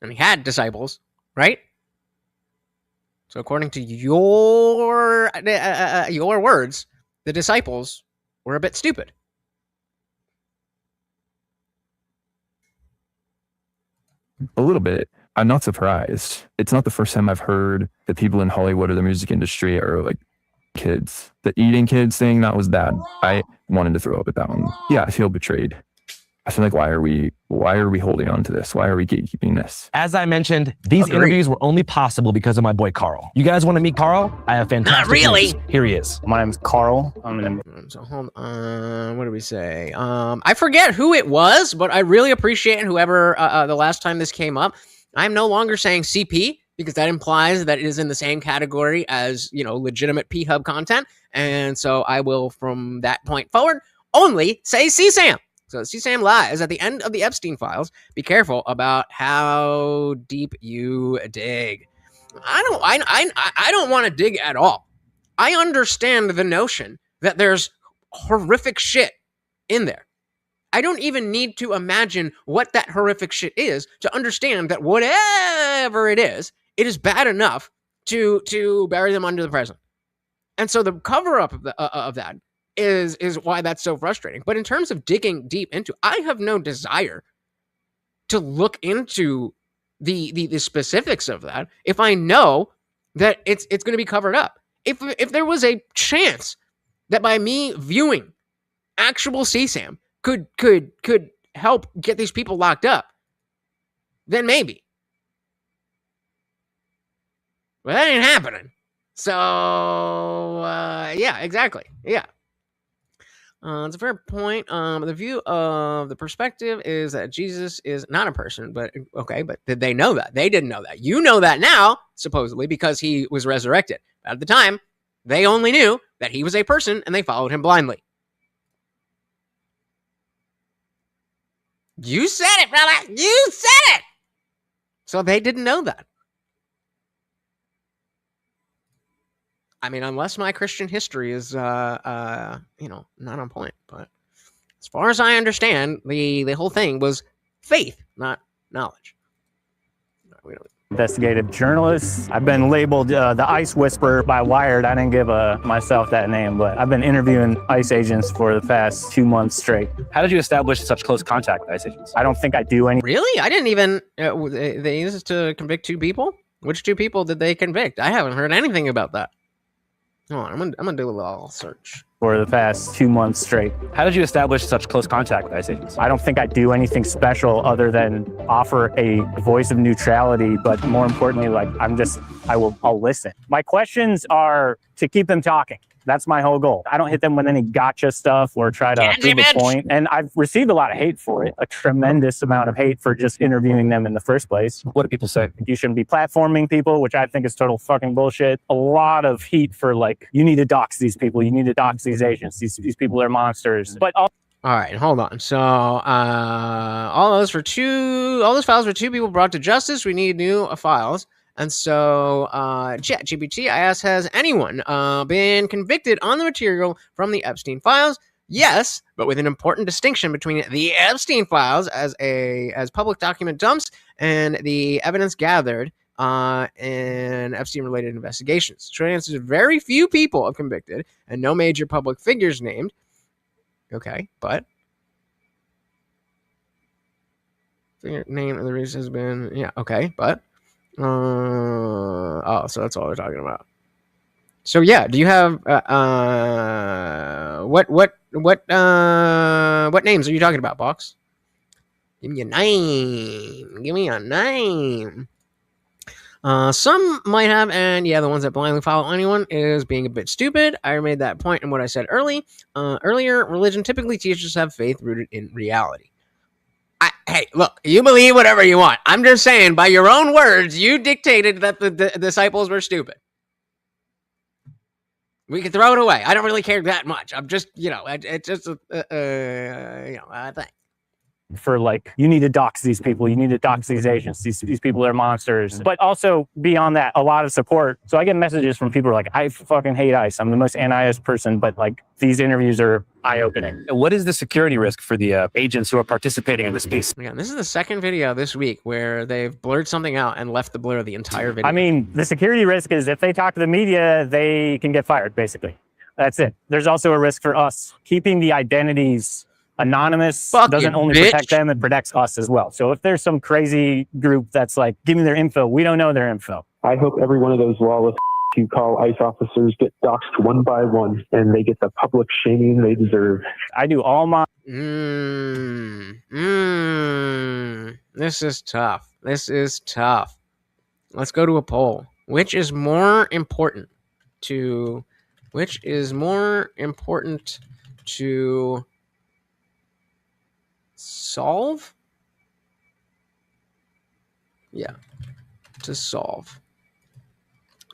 And he had disciples, right? So according to your words, the disciples were a bit stupid. A little bit. I'm not surprised. It's not the first time I've heard that people in Hollywood or the music industry are like kids. The eating kids thing, that was bad. I wanted to throw up at that one. Yeah, I feel betrayed. I feel like, why are we holding on to this? Why are we gatekeeping this? As I mentioned, these interviews were only possible because of my boy Carl. You guys want to meet Carl? I have fantastic Not really. news. Here he is. My name's Carl. So hold on. What did we say? I forget who it was, but I really appreciate whoever the last time this came up. I'm no longer saying CP because that implies that it is in the same category as, legitimate P-Hub content. And so I will, from that point forward, only say CSAM. So CSAM lies at the end of the Epstein files. Be careful about how deep you dig. I don't want to dig at all. I understand the notion that there's horrific shit in there. I don't even need to imagine what that horrific shit is to understand that whatever it is bad enough to bury them under the present. And so the cover-up of that is why that's so frustrating. But in terms of digging deep into, I have no desire to look into the specifics of that if I know that it's going to be covered up. If there was a chance that by me viewing actual CSAM could help get these people locked up, then maybe. But that ain't happening. So yeah, exactly. Yeah. It's a fair point. The view of the perspective is that Jesus is not a person, but okay, but did they know that? They didn't know that. You know that now, supposedly, because he was resurrected. But at the time, they only knew that he was a person and they followed him blindly. You said it, brother. You said it. So they didn't know that. I mean, unless my Christian history is, not on point. But as far as I understand, the whole thing was faith, not knowledge. We don't. Investigative journalist. I've been labeled the ICE Whisperer by Wired. I didn't give myself that name, but I've been interviewing ICE agents for the past 2 months straight. How did you establish such close contact with ICE agents? I don't think I do any. Really? I didn't even. They used it to convict 2 people? Which 2 people did they convict? I haven't heard anything about that. Hold on, I'm gonna do a little search. For the past 2 months straight. How did you establish such close contact with ICE agents? I don't think I do anything special other than offer a voice of neutrality, but more importantly, I'll listen. My questions are to keep them talking. That's my whole goal. I don't hit them with any gotcha stuff or try to prove a point. And I've received a lot of hate for it, a tremendous amount of hate for just interviewing them in the first place. What do people say? You shouldn't be platforming people, which I think is total fucking bullshit. A lot of heat for you need to dox these people. You need to dox these agents. These people are monsters. But all right, hold on. So all those files for 2 people brought to justice. We need new files. And so ChatGPT, I asked, has anyone been convicted on the material from the Epstein files? Yes, but with an important distinction between the Epstein files as public document dumps and the evidence gathered in Epstein-related investigations. Short answer is very few people have convicted and no major public figures named. Okay, but name of the reason has been but. So that's all they're talking about. So yeah, do you have what names are you talking about, Box? Give me a name. Some might have, and yeah, the ones that blindly follow anyone is being a bit stupid. I made that point in what I said earlier. Religion typically teaches us to have faith rooted in reality. Hey, look, you believe whatever you want. I'm just saying, by your own words, you dictated that the disciples were stupid. We can throw it away. I don't really care that much. I'm just, it's just a thing. For like, you need to dox these people, you need to dox these agents, these people are monsters. But also beyond that, a lot of support. So I get messages from people who are like, I fucking hate ICE. I'm the most anti-ICE person, but like these interviews are eye-opening. What is the security risk for the agents who are participating in this piece? Again, this is the second video this week where they've blurred something out and left the blur the entire video. I mean, the security risk is if they talk to the media, they can get fired, basically. That's it. There's also a risk for us. Keeping the identities anonymous doesn't only protect them, it protects us as well. So if there's some crazy group that's like, give me their info, we don't know their info. I hope every one of those lawless you call ICE officers get doxxed one by one and they get the public shaming they deserve. I do all my... This is tough. Let's go to a poll. Which is more important to solve? Yeah, to solve.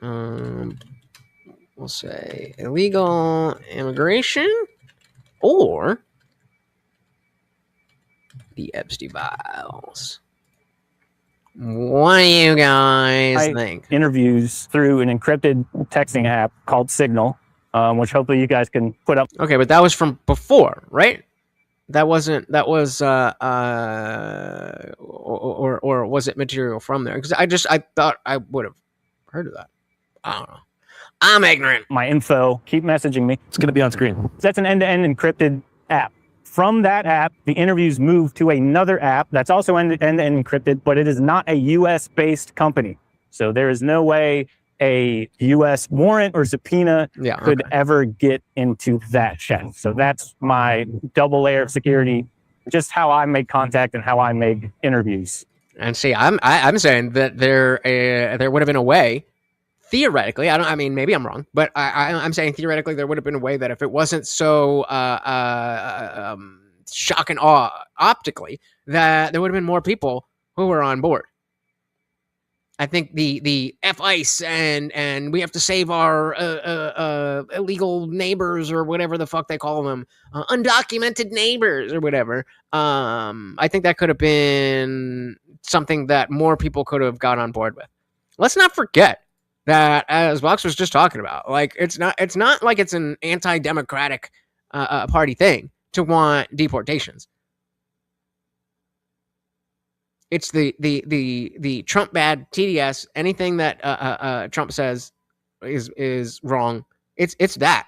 We'll say illegal immigration or the Epstein files. What do you guys think? Interviews through an encrypted texting app called Signal, which hopefully you guys can put up. Okay, but that was from before, right? Or was it material from there? Because I thought I would have heard of that. I don't know. I'm ignorant. My info, keep messaging me. It's going to be on screen. That's an end-to-end encrypted app. From that app, the interviews move to another app that's also end-to-end encrypted, but it is not a US-based company. So there is no way a US warrant or subpoena could ever get into that chat. So that's my double layer of security, just how I make contact and how I make interviews. And see, I'm saying that there would have been a way, theoretically. I mean, maybe I'm wrong, but I'm saying theoretically there would have been a way that if it wasn't so shock and awe optically, that there would have been more people who were on board. I think the F-ICE and we have to save our illegal neighbors or whatever the fuck they call them, undocumented neighbors or whatever. I think that could have been something that more people could have got on board with. Let's not forget that, as Vox was just talking about, like it's not like it's an anti-democratic party thing to want deportations. It's the Trump bad TDS. Anything that Trump says is wrong. It's that.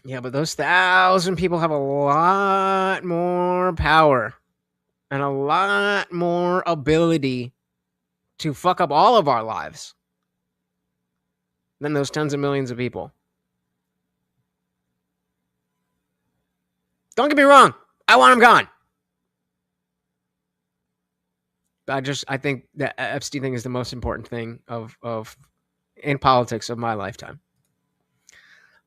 Yeah, but those 1,000 people have a lot more power and a lot more ability to fuck up all of our lives than those tens of millions of people. Don't get me wrong. I want him gone. I think the Epstein thing is the most important thing of in politics of my lifetime.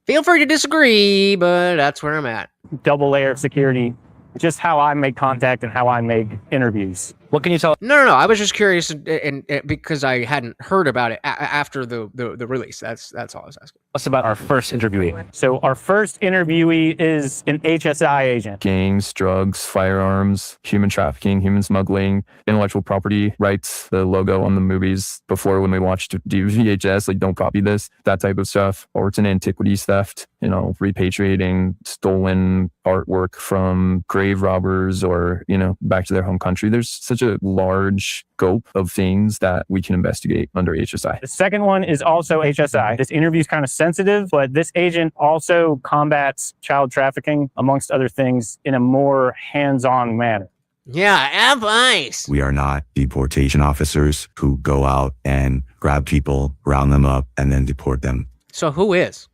Feel free to disagree, but that's where I'm at. Double layer of security, just how I make contact and how I make interviews. What can you tell? No. I was just curious, and because I hadn't heard about it after the release. That's all I was asking. What's about our first interviewee? So our first interviewee is an HSI agent. Gangs, drugs, firearms, human trafficking, human smuggling, intellectual property rights, the logo on the movies before when we watched VHS, like don't copy this, that type of stuff. Or it's an antiquities theft, repatriating stolen artwork from grave robbers or, back to their home country. There's such a large scope of things that we can investigate under HSI. The second one is also HSI. This interview is kind of sensitive, but this agent also combats child trafficking, amongst other things, in a more hands-on manner. Yeah, F-ICE. We are not deportation officers who go out and grab people, round them up, and then deport them. So who is?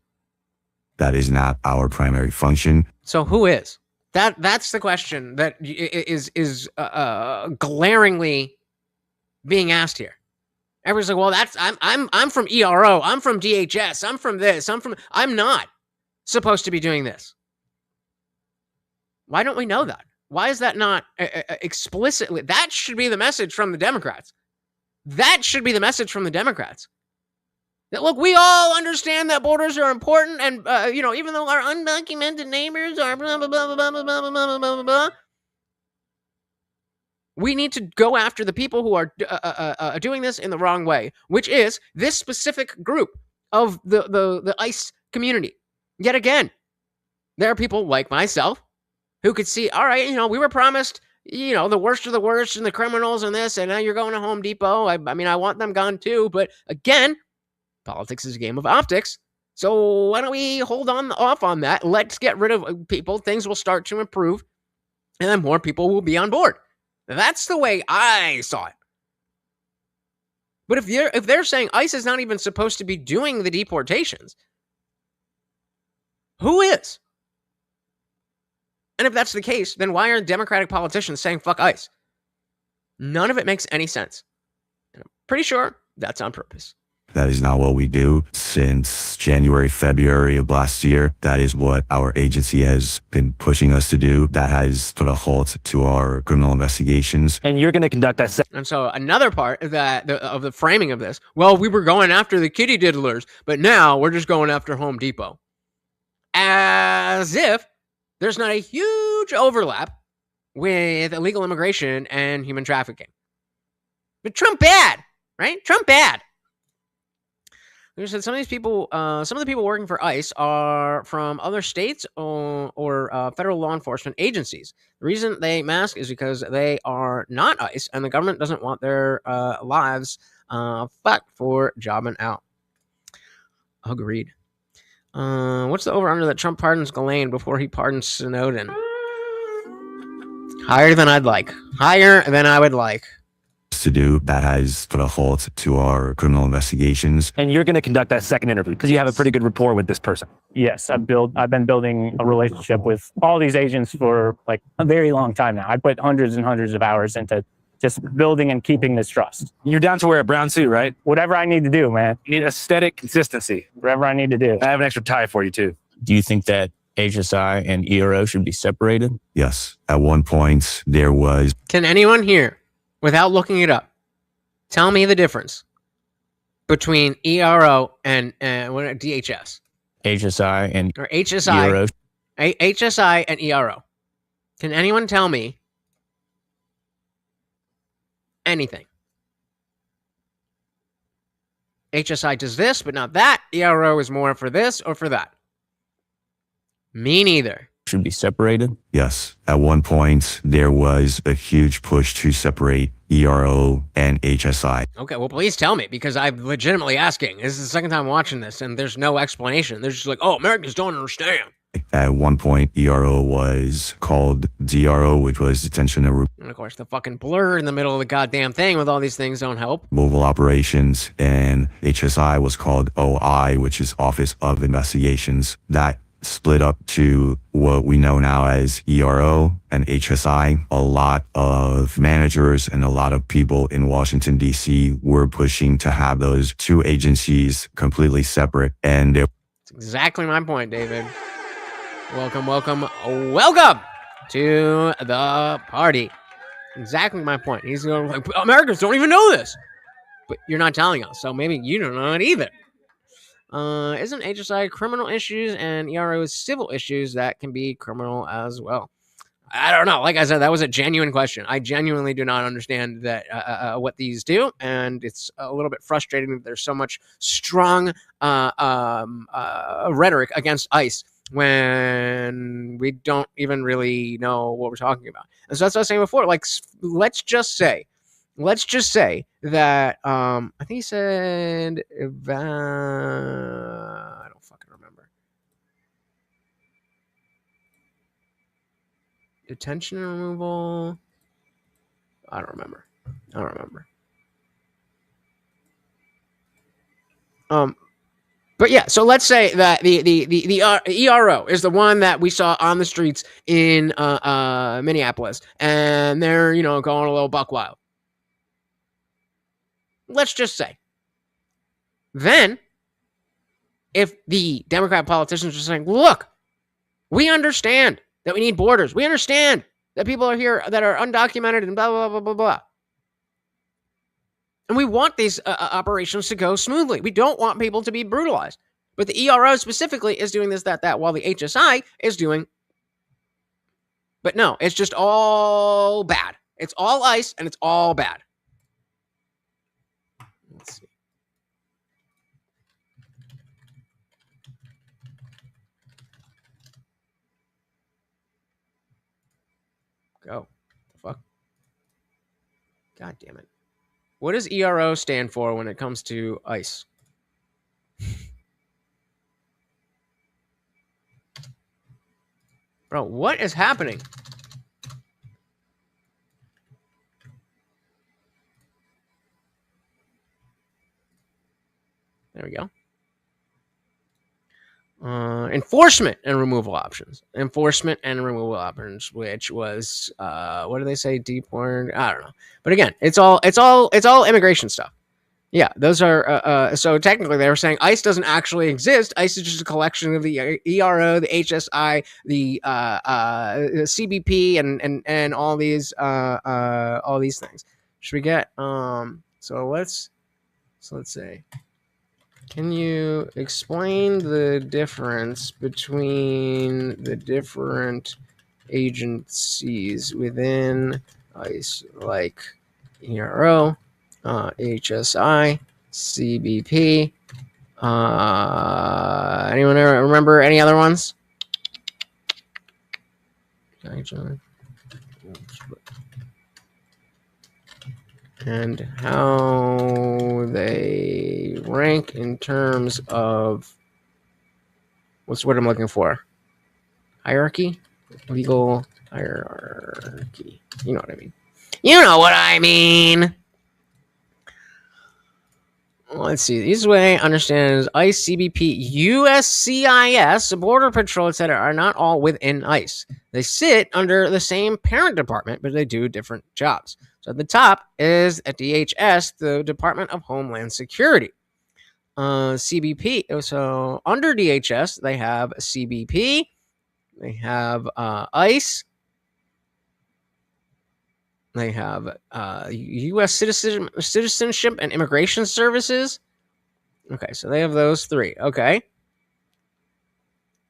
That is not our primary function. So who is? That's the question that is glaringly being asked here. Everyone's like, well, I'm from ERO, I'm from DHS, I'm from this, I'm not supposed to be doing this. Why don't we know that? Why is that not explicitly? That should be the message from the Democrats. That should be the message from the Democrats. That, look, we all understand that borders are important, and even though our undocumented neighbors are blah blah blah blah blah blah blah blah blah blah, we need to go after the people who are doing this in the wrong way, which is this specific group of the ICE community. Yet again, there are people like myself who could see, all right, we were promised, the worst of the worst and the criminals and this, and now you're going to Home Depot. I mean, I want them gone too, but again, politics is a game of optics. So why don't we hold off on that? Let's get rid of people. Things will start to improve, and then more people will be on board. That's the way I saw it. But if they're saying ICE is not even supposed to be doing the deportations, who is? And if that's the case, then why are Democratic politicians saying fuck ICE? None of it makes any sense. And I'm pretty sure that's on purpose. That is not what we do. Since January, February of last year, that is what our agency has been pushing us to do. That has put a halt to our criminal investigations. And you're going to conduct that. And so another part of the framing of this, well, we were going after the kitty diddlers, but now we're just going after Home Depot. As if there's not a huge overlap with illegal immigration and human trafficking. But Trump bad, right? Trump bad. Like I said, some of the people working for ICE are from other states or federal law enforcement agencies. The reason they mask is because they are not ICE, and the government doesn't want their lives fucked for jobbing out. Agreed. What's the over-under that Trump pardons Ghislaine before he pardons Snowden? Higher than I'd like. Higher than I would like. To do that has put a halt to our criminal investigations. And you're going to conduct that second interview because you have a pretty good rapport with this person. Yes, I've been building a relationship with all these agents for like a very long time now. I put hundreds and hundreds of hours into just building and keeping this trust. You're down to wear a brown suit, right? Whatever I need to do, man. You need aesthetic consistency. Whatever I need to do. I have an extra tie for you too. Do you think that HSI and ERO should be separated? Yes. At one point, there was... Can anyone here, without looking it up, tell me the difference between ERO and DHS? HSI and or HSI, ERO. HSI and ERO. Can anyone tell me anything? HSI does this, but not that. ERO is more for this or for that. Me neither. Should be separated? Yes. At one point, there was a huge push to separate ERO and HSI. Okay, well, please tell me, because I'm legitimately asking. This is the second time watching this, and there's no explanation. They're just like, oh, Americans don't understand. At one point, ERO was called DRO, which was detention and of course, the fucking blur in the middle of the goddamn thing with all these things don't help. removal operations, and HSI was called OI, which is Office of Investigations. That split up to what we know now as ERO and HSI. A lot of managers and a lot of people in Washington, D.C. were pushing to have those two agencies completely separate. And that's exactly my point, David. Welcome, welcome, welcome to the party. Exactly my point. He's going like, Americans don't even know this. But you're not telling us, so maybe you don't know it either. Isn't HSI criminal issues and ERO is civil issues that can be criminal as well? I don't know. Like I said, that was a genuine question. I genuinely do not understand that what these do, and it's a little bit frustrating that there's so much strong rhetoric against ICE when we don't even really know what we're talking about. And so that's what I was saying before. Like, let's just say that I think he said I don't fucking remember. Detention and removal. I don't remember. But yeah, so let's say that the ERO is the one that we saw on the streets in Minneapolis, and they're going a little buck wild. Let's just say, then if the Democrat politicians are saying, "Look, we understand that we need borders. We understand that people are here that are undocumented and blah blah blah blah blah," and we want these operations to go smoothly. We don't want people to be brutalized. But the ERO specifically is doing this, that, while the HSI is doing. But no, it's just all bad. It's all ICE and it's all bad. Let's see. Go. The fuck? God damn it. What does ERO stand for when it comes to ICE? Bro, what is happening? There we go. Enforcement and removal options. Enforcement and removal options, which was what do they say? Deport? I don't know. But again, it's all immigration stuff. Yeah, those are so technically they were saying ICE doesn't actually exist. ICE is just a collection of the ERO, the HSI, the CBP, and all these things. Should we get so let's say, can you explain the difference between the different agencies within ICE, like ERO, HSI, CBP? Anyone remember any other ones? And how they rank in terms of what's the word I'm looking for? Hierarchy? Legal hierarchy. You know what I mean. You know what I mean. Let's see. The easiest way to understand is ICE, CBP, USCIS, Border Patrol, etc. are not all within ICE. They sit under the same parent department, but they do different jobs. So at the top is at DHS, the Department of Homeland Security. CBP. So under DHS, they have CBP, they have ICE, they have U.S. Citizenship and Immigration Services. Okay, so they have those three. Okay.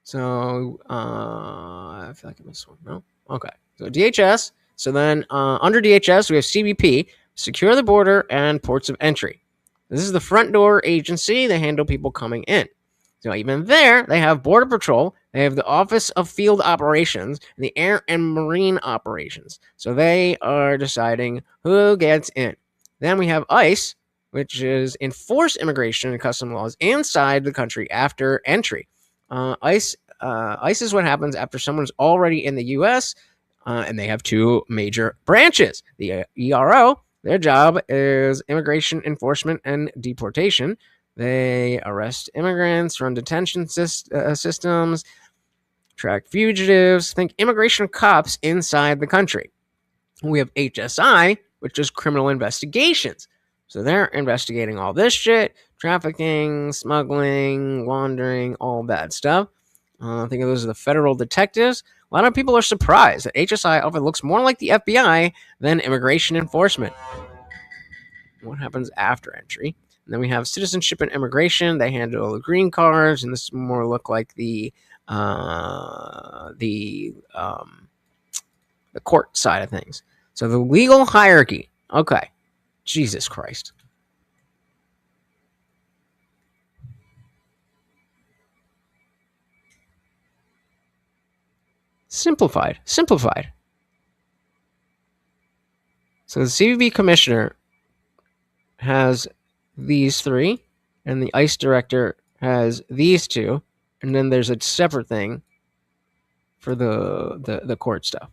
So I feel like I missed one. No? Okay. So DHS. So then under DHS, we have CBP, Secure the Border and Ports of Entry. This is the front door agency. They handle people coming in. So even there, they have Border Patrol. They have the Office of Field Operations and the Air and Marine Operations. So they are deciding who gets in. Then we have ICE, which is enforce immigration and custom laws inside the country after entry. ICE is what happens after someone's already in the U.S., and they have two major branches. The ERO, their job is immigration enforcement and deportation. They arrest immigrants, run detention systems, track fugitives, think immigration cops inside the country. We have HSI, which is criminal investigations. So they're investigating all this shit, trafficking, smuggling, laundering, all that stuff. I think those are the federal detectives. A lot of people are surprised that HSI often looks more like the FBI than immigration enforcement. What happens after entry? And then we have citizenship and immigration. They handle the green cards, and this more look like the court side of things. So the legal hierarchy. Okay. Jesus Christ. Simplified. So the CBP commissioner has these three, and the ICE director has these two, and then there's a separate thing for the court stuff.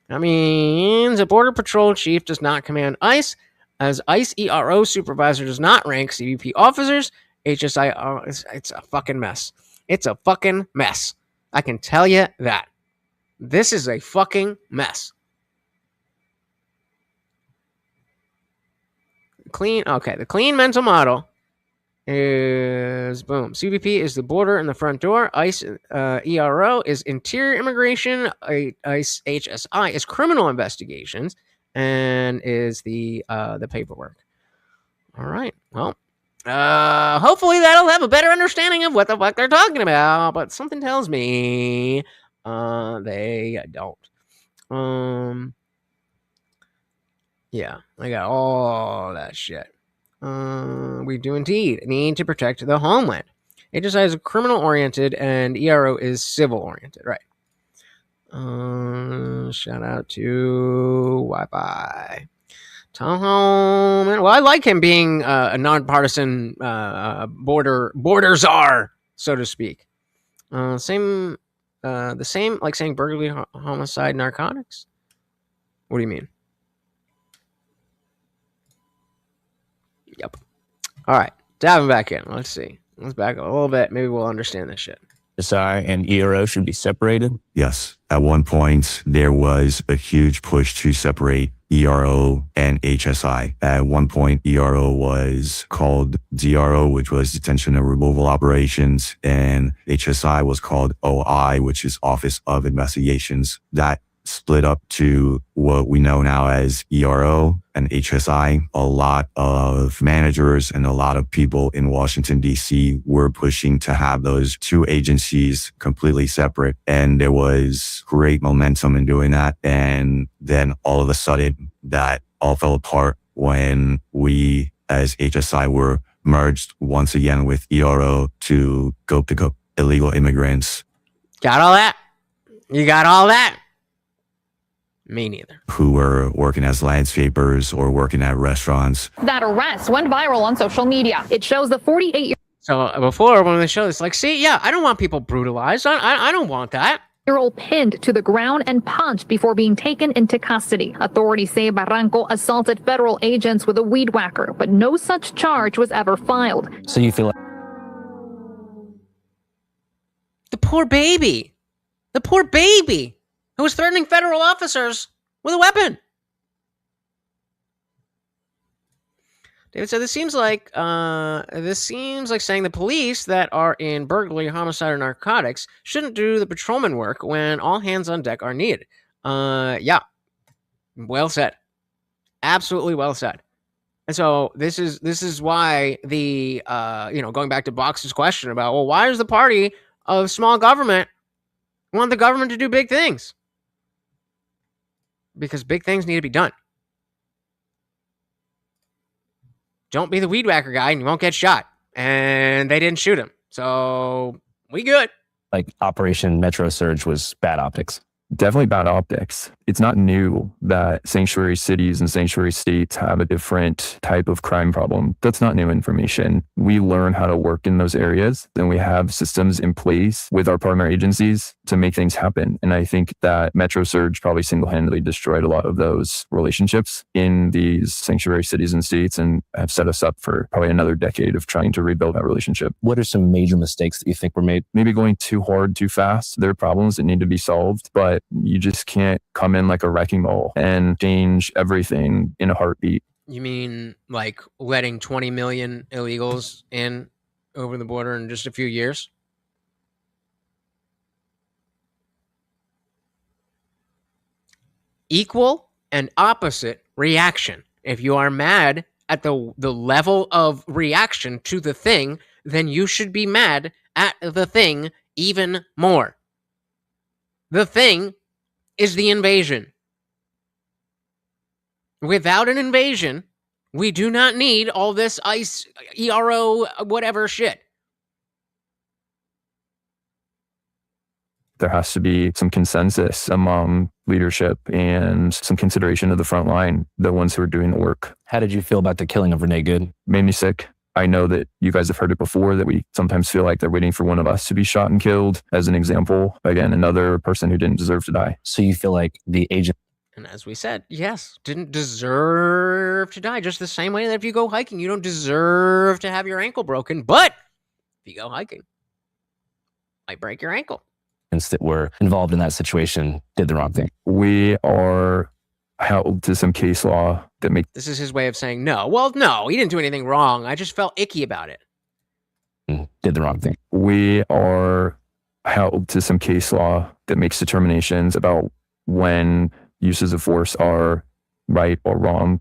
That means a Border Patrol chief does not command ICE, as ICE ERO supervisor does not rank CBP officers, HSI, it's a fucking mess. It's a fucking mess. I can tell you that. This is a fucking mess. The clean mental model is boom. CBP is the border and the front door. ICE ERO is interior immigration. ICE HSI is criminal investigations, and is the paperwork. All right. Well, hopefully that'll have a better understanding of what the fuck they're talking about. But something tells me they don't. Yeah, I got all that shit. We do indeed need to protect the homeland. HSI is criminal-oriented and ERO is civil-oriented, right? Shout out to Wi-Fi. Tom Holman. Well, I like him being a nonpartisan border czar, so to speak. The same, like saying burglary, homicide, narcotics. What do you mean? Yep. All right. Diving back in. Let's see. Let's back up a little bit. Maybe we'll understand this shit. HSI and ERO should be separated? Yes. At one point, there was a huge push to separate ERO and HSI. At one point, ERO was called DRO, which was Detention and Removal Operations, and HSI was called OI, which is Office of Investigations. That split up to what we know now as ERO and HSI. A lot of managers and a lot of people in Washington, D.C. were pushing to have those two agencies completely separate. And there was great momentum in doing that. And then all of a sudden, that all fell apart when we, as HSI, were merged once again with ERO to go pick up illegal immigrants. Got all that? You got all that? Me neither. Who were working as landscapers or working at restaurants. That arrest went viral on social media. It shows the 48-year-old So before, when they show this, like, see, yeah, I don't want people brutalized. I don't want that. pinned to the ground and punched before being taken into custody. Authorities say Barranco assaulted federal agents with a weed whacker, but no such charge was ever filed. So you feel like The poor baby. The poor baby who was threatening federal officers with a weapon. David said, this seems like saying the police that are in burglary, homicide, or narcotics shouldn't do the patrolman work when all hands on deck are needed. Yeah. Well said. Absolutely well said. And so this is why the going back to Box's question about, well, why does the party of small government want the government to do big things? Because big things need to be done. Don't be the weed whacker guy and you won't get shot. And they didn't shoot him. So we good. like Operation Metro Surge was bad optics? Definitely bad optics. It's not new that sanctuary cities and sanctuary states have a different type of crime problem. That's not new information. We learn how to work in those areas, and we have systems in place with our partner agencies to make things happen. And I think that Metro Surge probably single-handedly destroyed a lot of those relationships in these sanctuary cities and states and have set us up for probably another decade of trying to rebuild that relationship. What are some major mistakes that you think were made? Maybe going too hard, too fast. There are problems that need to be solved, but you just can't come in like a wrecking ball and change everything in a heartbeat. You mean like letting 20 million illegals in over the border in just a few years? Equal and opposite reaction. If you are mad at the level of reaction to the thing, then you should be mad at the thing even more. The thing is the invasion. Without an invasion, we do not need all this ICE, ERO, whatever shit. There has to be some consensus among leadership and some consideration of the front line, the ones who are doing the work. How did you feel about the killing of Renee Good? Made me sick. I know that you guys have heard it before, that we sometimes feel like they're waiting for one of us to be shot and killed. As an example, again, another person who didn't deserve to die. So you feel like the agent... And as we said, yes, didn't deserve to die. Just the same way that if you go hiking, you don't deserve to have your ankle broken. But if you go hiking, might break your ankle. That were involved in that situation did the wrong thing. We are held to some case law that makes This is his way of saying no. Well, no, he didn't do anything wrong. I just felt icky about it. Did the wrong thing. We are held to some case law that makes determinations about when uses of force are right or wrong.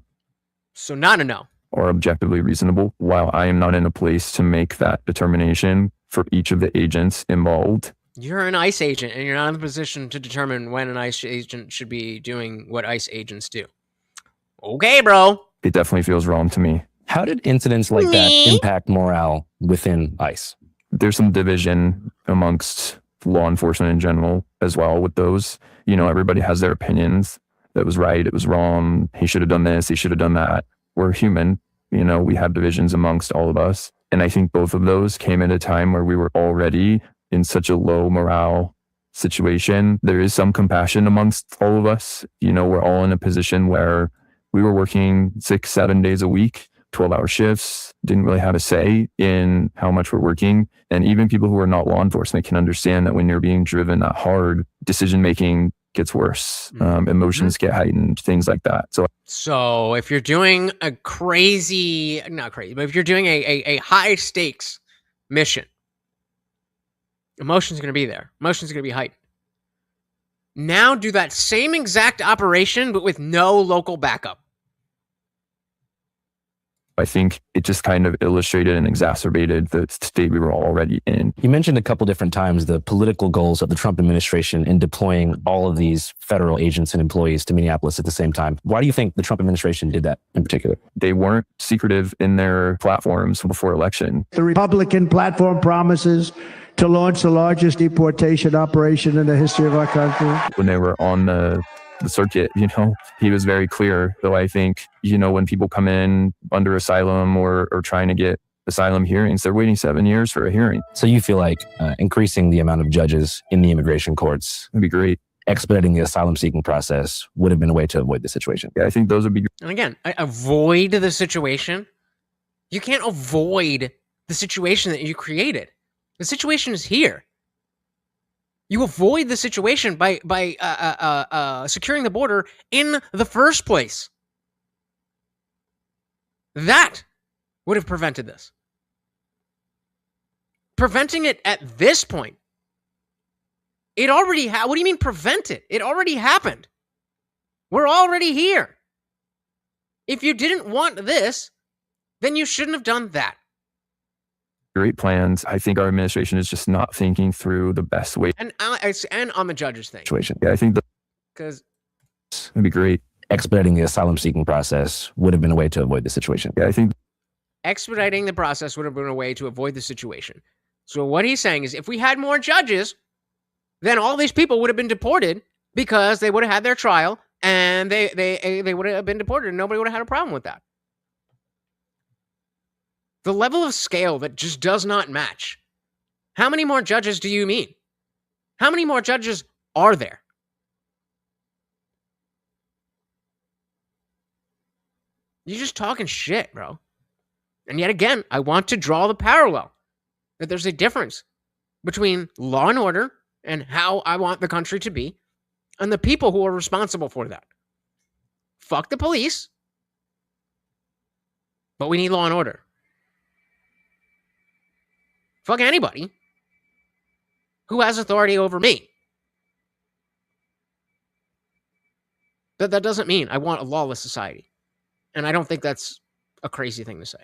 So not a no. Or objectively reasonable. While I am not in a place to make that determination for each of the agents involved. You're an ICE agent, and you're not in a position to determine when an ICE agent should be doing what ICE agents do. Okay, bro. It definitely feels wrong to me. How did incidents like that impact morale within ICE? There's some division amongst law enforcement in general as well with those. You know, everybody has their opinions. That was right. It was wrong. He should have done this. He should have done that. We're human. You know, we have divisions amongst all of us. And I think both of those came at a time where we were already in such a low morale situation. There is some compassion amongst all of us. You know, we're all in a position where we were working 6-7 days a week, 12-hour shifts, didn't really have a say in how much we're working. And even people who are not law enforcement can understand that when you're being driven that hard, decision-making gets worse. Emotions get heightened, things like that. So if you're doing a not crazy, but if you're doing a high stakes mission, emotion's going to be there. Emotion's going to be heightened. Now do that same exact operation, but with no local backup. I think it just kind of illustrated and exacerbated the state we were already in. You mentioned a couple different times the political goals of the Trump administration in deploying all of these federal agents and employees to Minneapolis at the same time. Why do you think the Trump administration did that in particular? They weren't secretive in their platforms before election. The Republican platform promises to launch the largest deportation operation in the history of our country. When they were on the circuit, you know, he was very clear. So I think, you know, when people come in under asylum or trying to get asylum hearings, they're waiting 7 years for a hearing. So you feel like increasing the amount of judges in the immigration courts would be great. Expediting the asylum seeking process would have been a way to avoid the situation. Yeah, I think those would be. And again, avoid the situation. You can't avoid the situation that you created. The situation is here. You avoid the situation by securing the border in the first place. That would have prevented this. Preventing it at this point. It already what do you mean prevent it? It already happened. We're already here. If you didn't want this, then you shouldn't have done that. Great plans. I think our administration is just not thinking through the best way. And on the judges thing. Situation. Yeah, I think because it'd be great. Expediting the asylum seeking process would have been a way to avoid the situation. Yeah, I think expediting the process would have been a way to avoid the situation. So what he's saying is if we had more judges, then all these people would have been deported because they would have had their trial and they would have been deported and nobody would have had a problem with that. The level of scale that just does not match. How many more judges do you mean? How many more judges are there? You're just talking shit, bro. And yet again, I want to draw the parallel that there's a difference between law and order and how I want the country to be and the people who are responsible for that. Fuck the police, but we need law and order. Fuck anybody who has authority over me. But that doesn't mean I want a lawless society. And I don't think that's a crazy thing to say.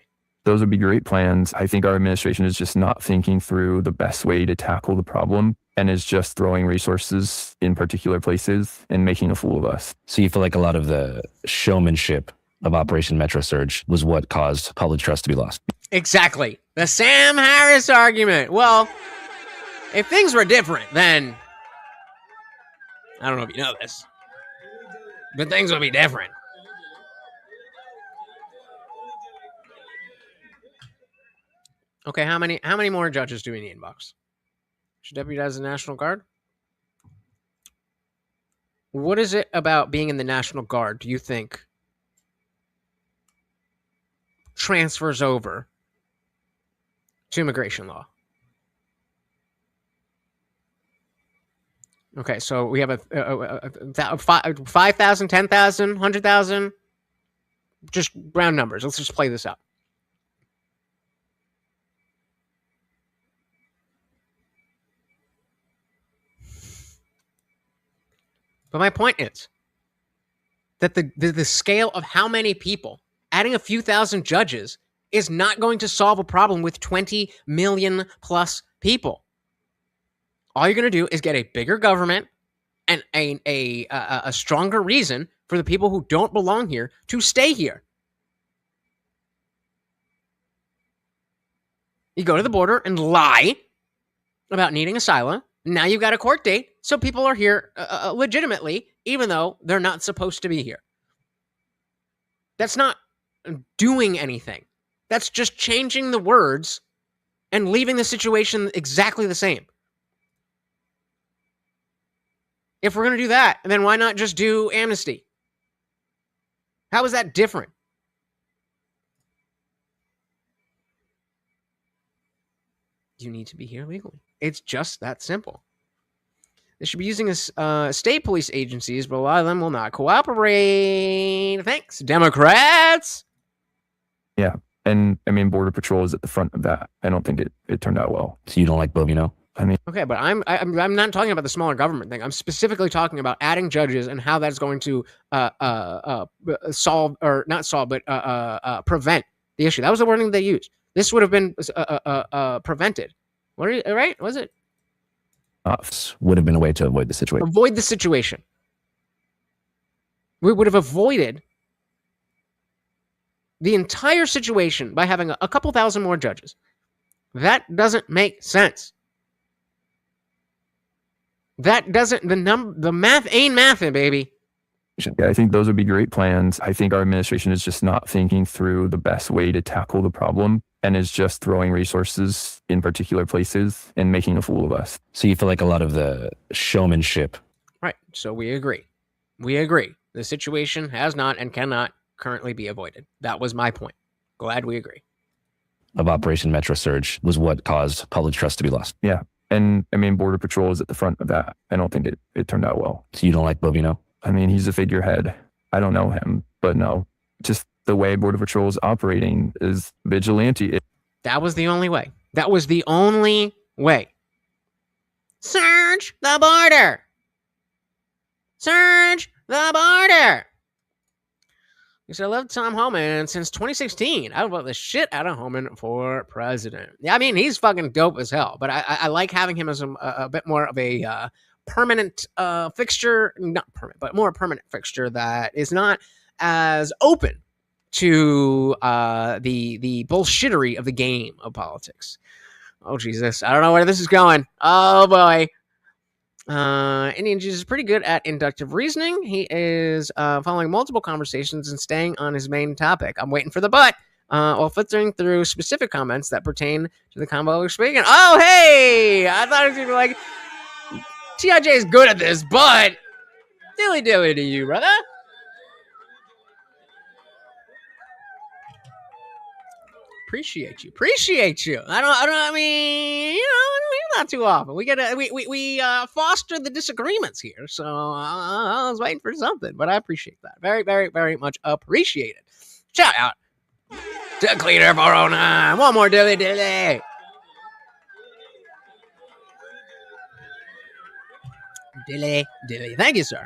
Those would be great plans. I think our administration is just not thinking through the best way to tackle the problem and is just throwing resources in particular places and making a fool of us. So you feel like a lot of the showmanship of Operation Metro Surge was what caused public trust to be lost. Exactly. The Sam Harris argument. Well, if things were different, then I don't know if you know this, but things would be different. Okay, how many more judges do we need, Bucks? Should deputize the National Guard? What is it about being in the National Guard do you think transfers over to immigration law? Okay, so we have a 5,000, 10,000, 100,000, just round numbers. Let's just play this out. But my point is that the scale of how many people, adding a few thousand judges, is not going to solve a problem with 20 million plus people. All you're going to do is get a bigger government and a stronger reason for the people who don't belong here to stay here. You go to the border and lie about needing asylum. Now you've got a court date, so people are here legitimately, even though they're not supposed to be here. That's not doing anything. That's just changing the words and leaving the situation exactly the same. If we're going to do that, then why not just do amnesty? How is that different? You need to be here legally. It's just that simple. They should be using state police agencies, but a lot of them will not cooperate. Thanks, Democrats. Yeah. And I mean, Border Patrol is at the front of that. I don't think it turned out well. So you don't like Bovino? I mean, okay, but I'm not talking about the smaller government thing. I'm specifically talking about adding judges and how that's going to solve, or not solve, but prevent the issue. That was the wording they used. This would have been prevented. What are you, right? Was it? Would have been a way to avoid the situation. Avoid the situation. We would have avoided the entire situation by having a couple thousand more judges. That doesn't make sense. That doesn't, the math ain't mathin', baby. Yeah, I think those would be great plans. I think our administration is just not thinking through the best way to tackle the problem and is just throwing resources in particular places and making a fool of us. So you feel like a lot of the showmanship. Right. So we agree. We agree. The situation has not and cannot currently be avoided. That was my point. Glad we agree. Of Operation Metro Surge was what caused public trust to be lost. Yeah. And I mean, Border Patrol is at the front of that. I don't think it turned out well. So you don't like Bovino? I mean, he's a figurehead. I don't know him, but no, just the way Border Patrol is operating is vigilante. That was the only way. That was the only way. Surge the border. Surge the border. He said, I love Tom Homan since 2016. I vote the shit out of Homan for president. Yeah, I mean, he's fucking dope as hell, but I like having him as a bit more of a permanent fixture, not permanent, but more permanent fixture that is not as open to the bullshittery of the game of politics. Oh, Jesus. I don't know where this is going. Oh, boy. Indian Jesus is pretty good at inductive reasoning. He is following multiple conversations and staying on his main topic. I'm waiting for the but while filtering through specific comments that pertain to the combo we're speaking. Oh, hey! I thought it was going to be like, TIJ is good at this, but dilly dilly to you, brother. Appreciate you. I mean, you know, I don't hear that too often. We foster the disagreements here, so I was waiting for something, but I appreciate that. Very, very, very much appreciated. Shout out to Cleaner 409. One more dilly dilly. Dilly dilly. Thank you, sir.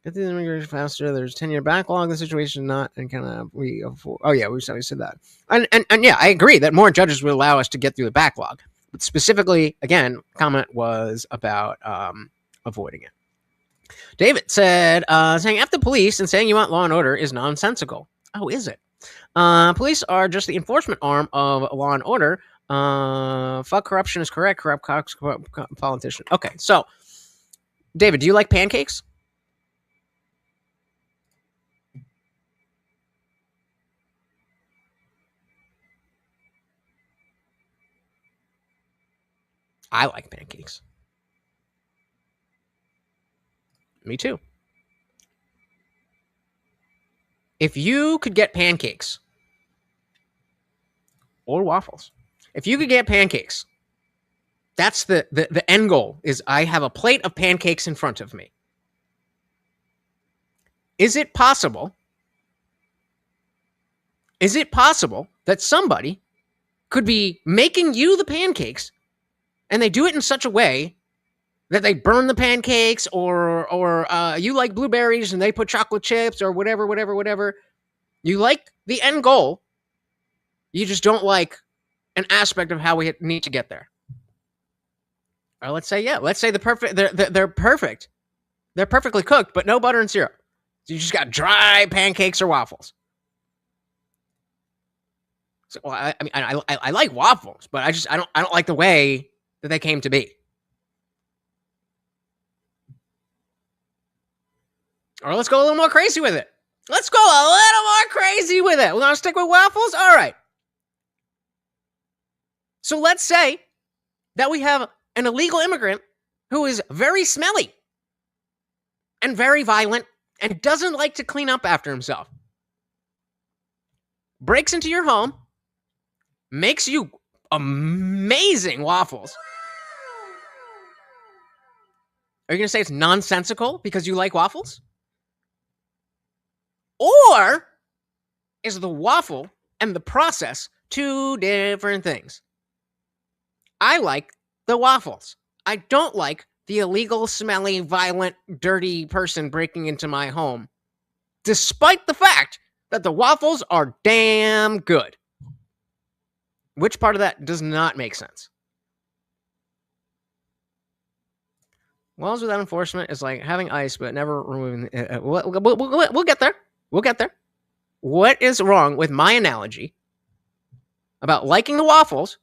Get the immigration faster. There's 10-year backlog. The situation not and can we afford? Oh yeah, we said that. And yeah, I agree that more judges will allow us to get through the backlog. But specifically, again, comment was about avoiding it. David said, saying F the police and saying you want law and order is nonsensical. Oh, is it? Police are just the enforcement arm of law and order. Fuck corruption is correct. Corrupt cops, corrupt politician. Okay, so David, do you like pancakes? I like pancakes. Me too. If you could get pancakes or waffles, if you could get pancakes, that's the end goal, is I have a plate of pancakes in front of me. Is it possible that somebody could be making you the pancakes and they do it in such a way that they burn the pancakes, or you like blueberries and they put chocolate chips, or whatever. You like the end goal. You just don't like an aspect of how we need to get there. Or let's say they're perfect. They're perfectly cooked, but no butter and syrup. So you just got dry pancakes or waffles. So, well, I like waffles, but I don't like the way that they came to be. Or let's go a little more crazy with it. We're going to stick with waffles? All right. So let's say that we have an illegal immigrant who is very smelly and very violent and doesn't like to clean up after himself. Breaks into your home, makes you amazing waffles. Are you going to say it's nonsensical because you like waffles? Or is the waffle and the process two different things? I like the waffles. I don't like the illegal, smelly, violent, dirty person breaking into my home, despite the fact that the waffles are damn good. Which part of that does not make sense? Walls without enforcement is like having ice but never removing. We'll get there. We'll get there. What is wrong with my analogy about liking the waffles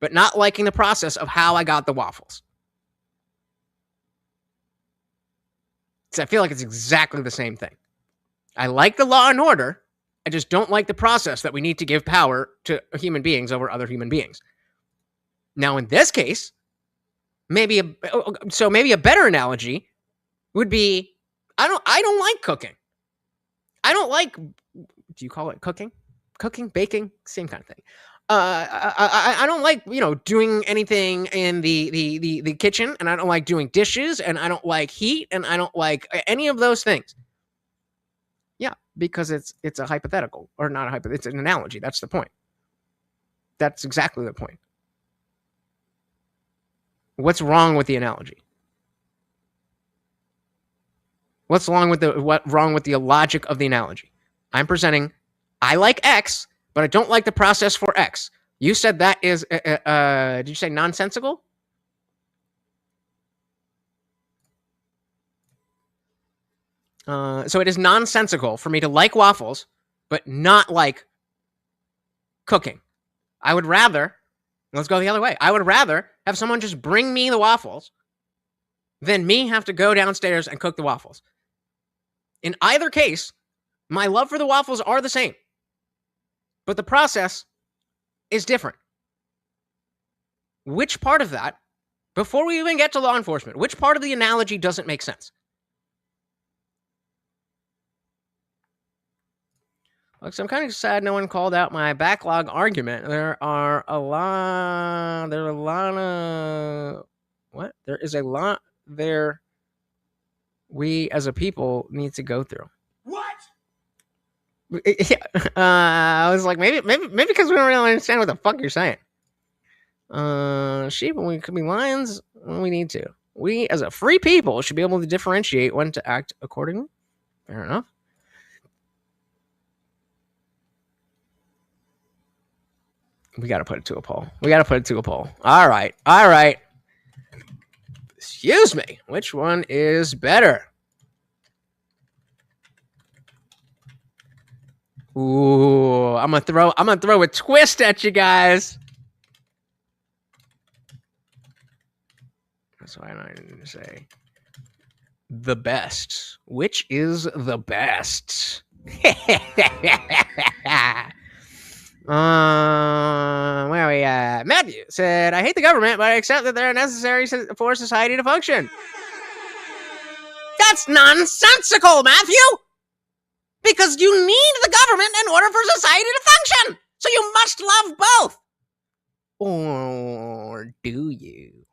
but not liking the process of how I got the waffles? So I feel like it's exactly the same thing. I like the law and order. I just don't like the process that we need to give power to human beings over other human beings. Now, in this case, maybe a better analogy would be I don't like cooking. I don't like, do you call it cooking? Cooking, baking, same kind of thing. I don't like, doing anything in the kitchen, and I don't like doing dishes, and I don't like heat, and I don't like any of those things. Yeah, because it's a hypothetical, or not a hypothetical, it's an analogy. That's the point. That's exactly the point. What's wrong with the analogy? What's wrong with the logic of the analogy? I'm presenting, I like X, but I don't like the process for X. You said that is, did you say nonsensical? So it is nonsensical for me to like waffles, but not like cooking. I would rather, let's go the other way. I would rather have someone just bring me the waffles than me have to go downstairs and cook the waffles. In either case, my love for the waffles are the same, but the process is different. Which part of that, before we even get to law enforcement, which part of the analogy doesn't make sense? Look, so I'm kind of sad no one called out my backlog argument. There is a lot there we as a people need to go through. What? Yeah, I was like, maybe because we don't really understand what the fuck you're saying. Sheep, when we could be lions when we need to. We, as a free people, should be able to differentiate when to act accordingly. Fair enough. We got to put it to a poll. All right. Excuse me. Which one is better? Ooh, I'm gonna throw a twist at you guys. That's why I didn't say the best. Which is the best? Well, Matthew said, I hate the government, but I accept that they're necessary for society to function. That's nonsensical, Matthew! Because you need the government in order for society to function! So you must love both! Or do you?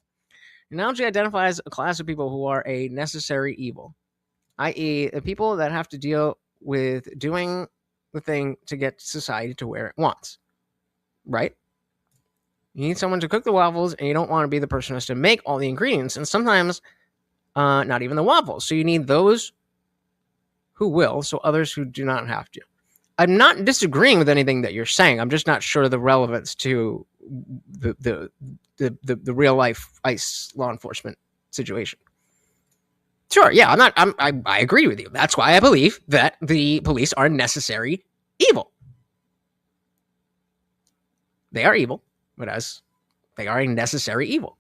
Analogy identifies a class of people who are a necessary evil, i.e., the people that have to deal with doing the thing to get society to where it wants. Right? You need someone to cook the waffles, and you don't want to be the person who has to make all the ingredients, and sometimes not even the waffles. So you need those who will, so others who do not have to. I'm not disagreeing with anything that you're saying. I'm just not sure the relevance to the real life ICE law enforcement situation. Sure, yeah, I agree with you. That's why I believe that the police are necessary evil. They are evil, but as they are a necessary evil.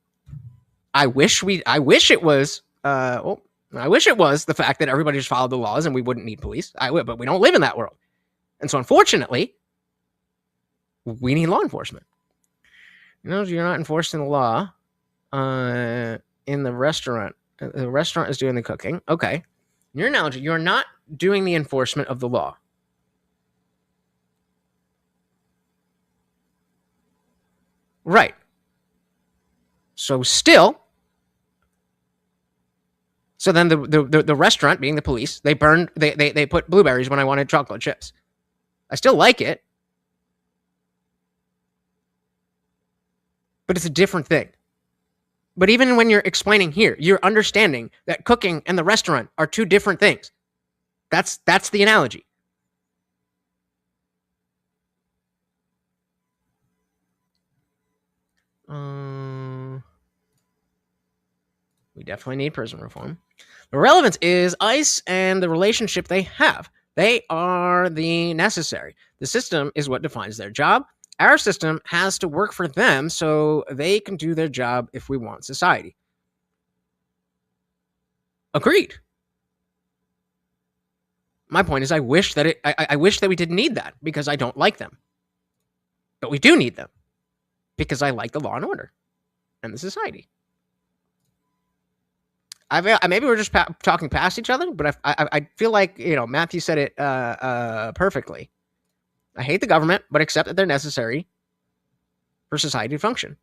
I wish it was the fact that everybody just followed the laws and we wouldn't need police. But we don't live in that world. And so unfortunately, we need law enforcement. You know, you're not enforcing the law in the restaurant. The restaurant is doing the cooking. Okay. In your analogy, you're not doing the enforcement of the law. Right. So then the restaurant, being the police, they put blueberries when I wanted chocolate chips. I still like it. But it's a different thing. But even when you're explaining here, you're understanding that cooking and the restaurant are two different things. That's the analogy. We definitely need prison reform. The relevance is ICE and the relationship they have. They are the necessary. The system is what defines their job. Our system has to work for them so they can do their job if we want society. Agreed. My point is I wish that we didn't need that because I don't like them. But we do need them because I like the law and order and the society. Maybe we're just talking past each other, but I feel like, Matthew said it perfectly. I hate the government, but accept that they're necessary for society to function.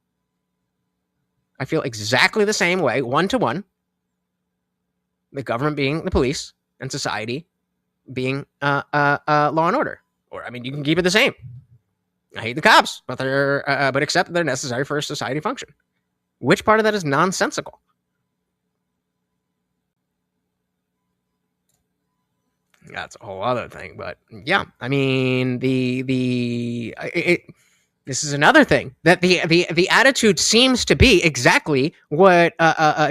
I feel exactly the same way, one-to-one. The government being the police and society being law and order. Or, you can keep it the same. I hate the cops, but accept that they're necessary for a society to function. Which part of that is nonsensical? That's a whole other thing, but yeah, this is another thing that the attitude seems to be exactly what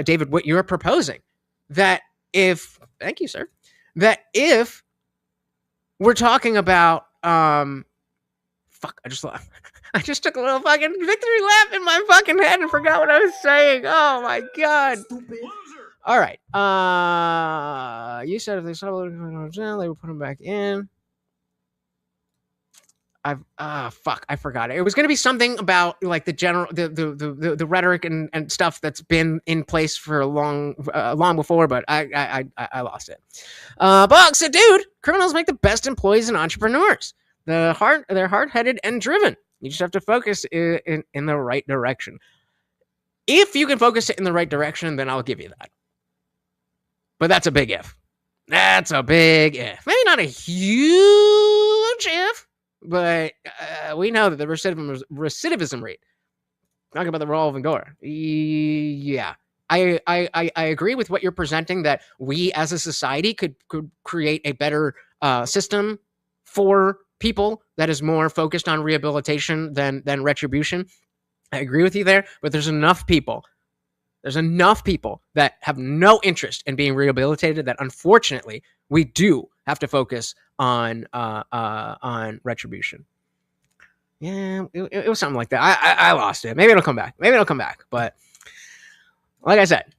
David, what you're proposing. Thank you, sir. That if we're talking about I just took a little fucking victory lap in my fucking head and forgot what I was saying. Oh my god. Stupid. All right. You said if they saw they would put them back in. I forgot it. It was going to be something about like the general, the rhetoric and stuff that's been in place for long before, but I lost it. Bog said, dude, criminals make the best employees and entrepreneurs. They're hard-headed and driven. You just have to focus in the right direction. If you can focus it in the right direction, then I'll give you that. But that's a big if. That's a big if. Maybe not a huge if, but we know that the recidivism rate. Talking about the revolving door. Yeah. I agree with what you're presenting, that we as a society could create a better system for people that is more focused on rehabilitation than retribution. I agree with you there, but there's enough people that have no interest in being rehabilitated that unfortunately we do have to focus on retribution. Yeah, it was something like that. I lost it. Maybe it'll come back. But like I said,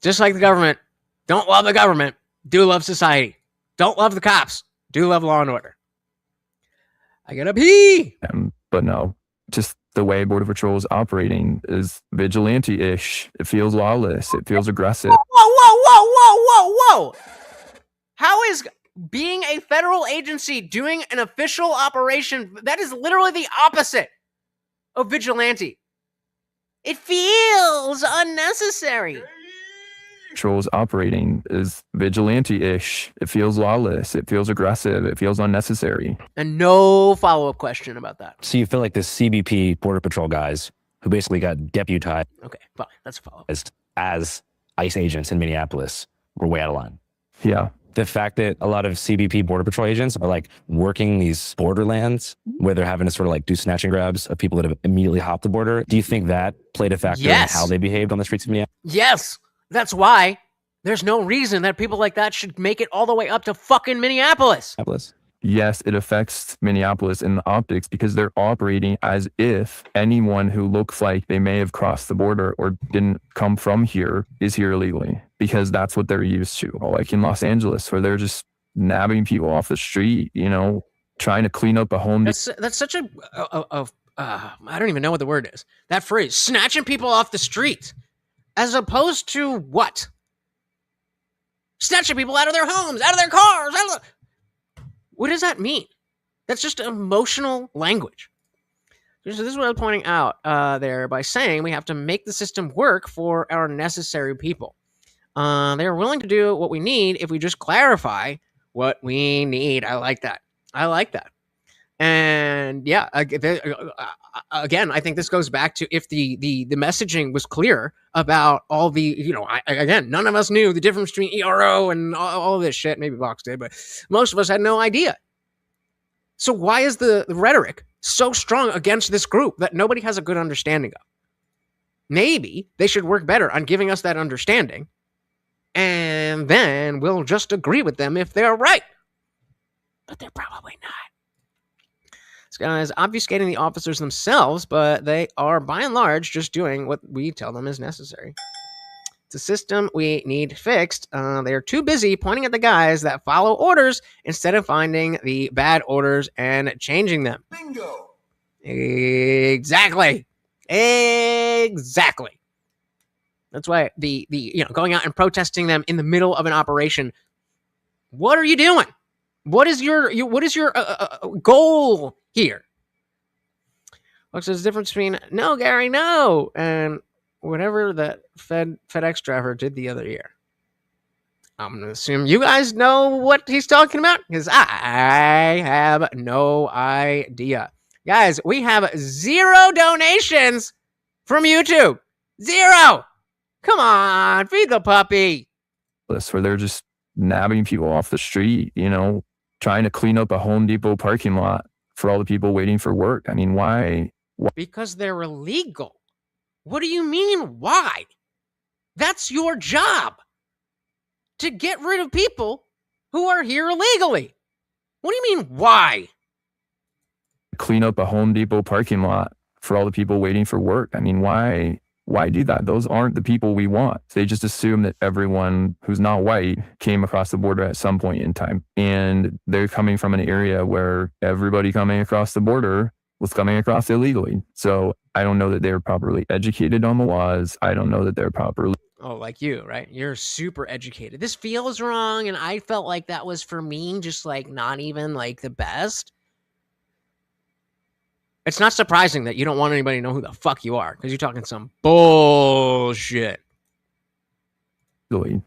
just like the government, don't love the government, do love society. Don't love the cops, do love law and order. I gotta pee. But no, just The way Border Patrol is operating is vigilante-ish. It feels lawless. It feels aggressive. Whoa. How is being a federal agency doing an official operation, that is literally the opposite of vigilante. It feels unnecessary. Patrol's operating is vigilante-ish. It feels lawless. It feels aggressive. It feels unnecessary. And no follow-up question about that. So you feel like the CBP Border Patrol guys who basically got deputized Okay, fine. That's a follow-up. as ICE agents in Minneapolis were way out of line. Yeah. The fact that a lot of CBP Border Patrol agents are like working these borderlands where they're having to sort of like do snatch and grabs of people that have immediately hopped the border. Do you think that played a factor Yes. in how they behaved on the streets of Minneapolis? Yes, that's why there's no reason that people like that should make it all the way up to fucking Minneapolis. Yes, it affects Minneapolis in the optics because they're operating as if anyone who looks like they may have crossed the border or didn't come from here is here illegally, because that's what they're used to. Like in Los Angeles, where they're just nabbing people off the street, you know, trying to clean up a home. That's such a I don't even know what the word is. That phrase, snatching people off the street, as opposed to what? Snatching people out of their homes, out of their cars. What does that mean? That's just emotional language. So this is what I was pointing out there by saying we have to make the system work for our necessary people. They are willing to do what we need if we just clarify what we need. I like that. And yeah, again, I think this goes back to if the messaging was clear about all the, you know, again, none of us knew the difference between ERO and all of this shit. Maybe Vox did, but most of us had no idea. So why is the rhetoric so strong against this group that nobody has a good understanding of? Maybe they should work better on giving us that understanding, and then we'll just agree with them if they're right. But they're probably not. This guy is obfuscating the officers themselves, but they are, by and large, just doing what we tell them is necessary. It's a system we need fixed. They are too busy pointing at the guys that follow orders instead of finding the bad orders and changing them. Bingo. Exactly. That's why the going out and protesting them in the middle of an operation. What are you doing? What is your goal here? What's the difference between no, Gary, no, and whatever that FedEx driver did the other year? I'm going to assume you guys know what he's talking about, because I have no idea. Guys, we have 0 donations from YouTube. 0. Come on, feed the puppy. Where they're just nabbing people off the street, you know, trying to clean up a Home Depot parking lot for all the people waiting for work. I mean, why? Because they're illegal. What do you mean, why? That's your job. To get rid of people who are here illegally. What do you mean, why? Clean up a Home Depot parking lot for all the people waiting for work. I mean, why do that? Those aren't the people we want. They just assume that everyone who's not white came across the border at some point in time. And they're coming from an area where everybody coming across the border was coming across illegally. So I don't know that they were properly educated on the laws. I don't know that they're properly... Oh, like you, right? You're super educated. This feels wrong, and I felt like that was, for me, just like not even like the best. It's not surprising that you don't want anybody to know who the fuck you are, because you're talking some bullshit.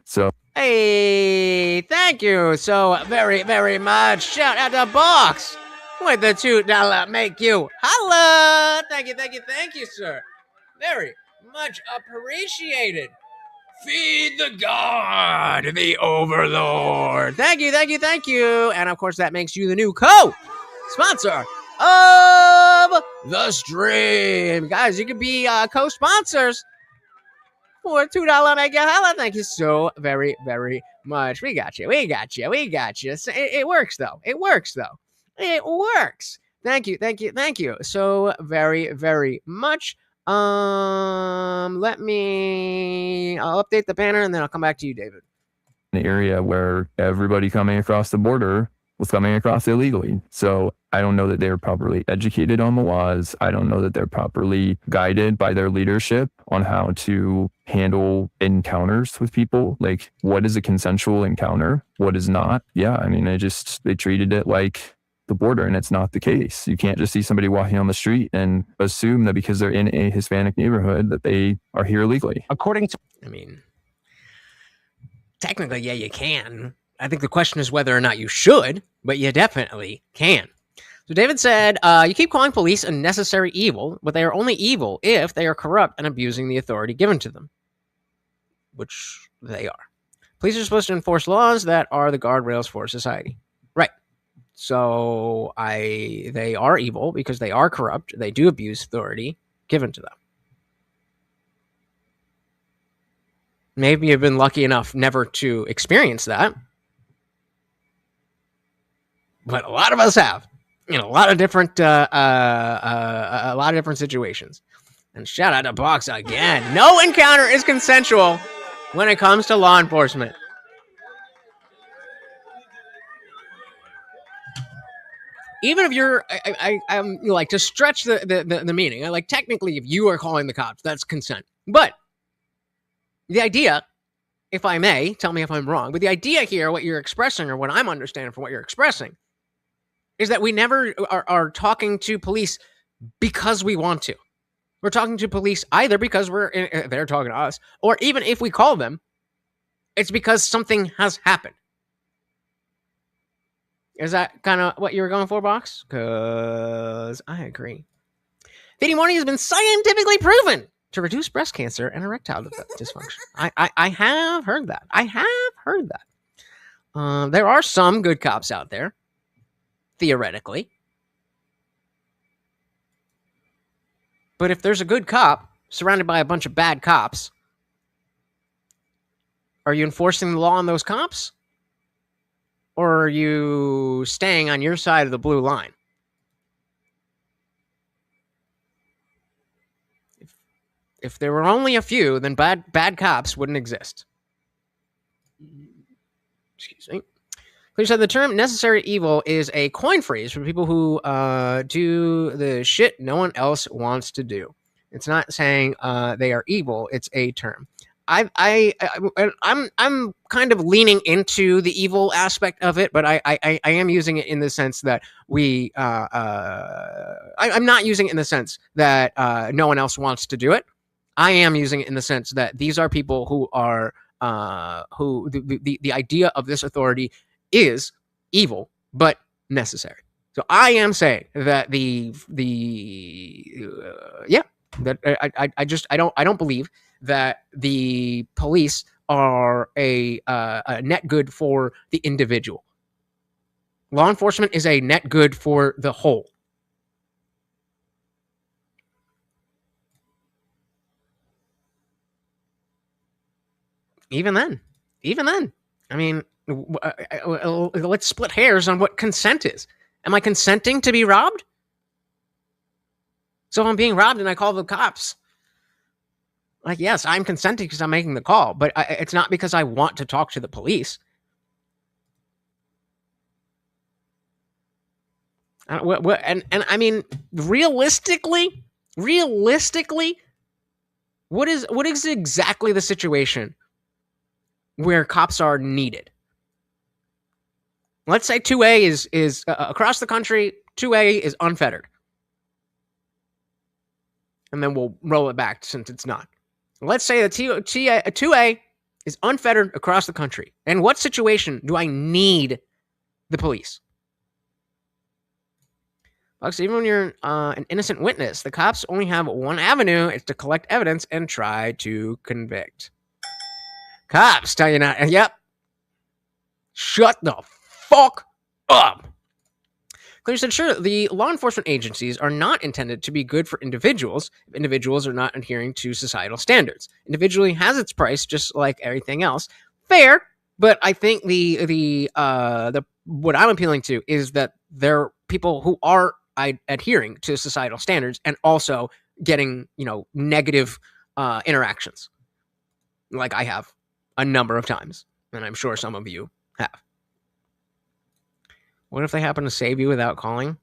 So, hey, thank you so very, very much. Shout out to Box with the $2 make you holla. Thank you, sir. Very much appreciated. Feed the God, the Overlord. Thank you. And of course, that makes you the new co-sponsor of the stream. Guys, you can be co-sponsors for $2 make you holla. Thank you so very, very much. We got you. It works, though. It works. Thank you so very, very much. I'll update the banner and then I'll come back to you, David. An area where everybody coming across the border was coming across illegally. So I don't know that they're properly educated on the laws. I don't know that they're properly guided by their leadership on how to handle encounters with people. Like, what is a consensual encounter? What is not? Yeah, I mean, they treated it like the border, and it's not the case. You can't just see somebody walking on the street and assume that because they're in a Hispanic neighborhood that they are here illegally. According to, I mean, technically, yeah, you can. I think the question is whether or not you should, but you definitely can. So David said, you keep calling police a necessary evil, but they are only evil if they are corrupt and abusing the authority given to them, which they are. Police are supposed to enforce laws that are the guardrails for society. Right. So they are evil because they are corrupt. They do abuse authority given to them. Maybe you've been lucky enough never to experience that. But a lot of us have, in a lot of different situations. And shout out to Box again. No encounter is consensual when it comes to law enforcement. Even if you're, I'm like to stretch the meaning. Like technically, if you are calling the cops, that's consent. But the idea, if I may, tell me if I'm wrong. But the idea here, what you're expressing, or what I'm understanding from what you're expressing, is that we never are talking to police because we want to. We're talking to police either because they're talking to us, or even if we call them, it's because something has happened. Is that kind of what you were going for, Box? Because I agree. Feeding morning has been scientifically proven to reduce breast cancer and erectile dysfunction. I have heard that. There are some good cops out there. Theoretically. But if there's a good cop surrounded by a bunch of bad cops, are you enforcing the law on those cops? Or are you staying on your side of the blue line? If there were only a few, then bad cops wouldn't exist. Excuse me. Clear said the term necessary evil is a coin phrase for people who do the shit no one else wants to do. It's not saying they are evil. It's a term. I'm kind of leaning into the evil aspect of it, but I am using it in the sense that I'm not using it in the sense that no one else wants to do it. I am using it in the sense that these are people who are who the idea of this authority is evil but necessary. So I am saying that I don't believe that the police are a net good for the individual. Law enforcement is a net good for the whole. Even then, I mean, let's split hairs on what consent is. Am I consenting to be robbed? So if I'm being robbed and I call the cops, like, yes, I'm consenting because I'm making the call, but it's not because I want to talk to the police. And I mean, realistically, what is exactly the situation where cops are needed? Let's say 2A is across the country, 2A is unfettered. And then we'll roll it back since it's not. Let's say that 2A is unfettered across the country. In what situation do I need the police? Because even when you're an innocent witness, the cops only have one avenue. It's to collect evidence and try to convict. Cops tell you not. Yep. Shut the fuck up. Clear said, sure, the law enforcement agencies are not intended to be good for individuals if individuals are not adhering to societal standards. Individually has its price, just like everything else. Fair, but I think the what I'm appealing to is that there are people who are adhering to societal standards and also getting, negative interactions, like I have a number of times, and I'm sure some of you have. What if they happen to save you without calling?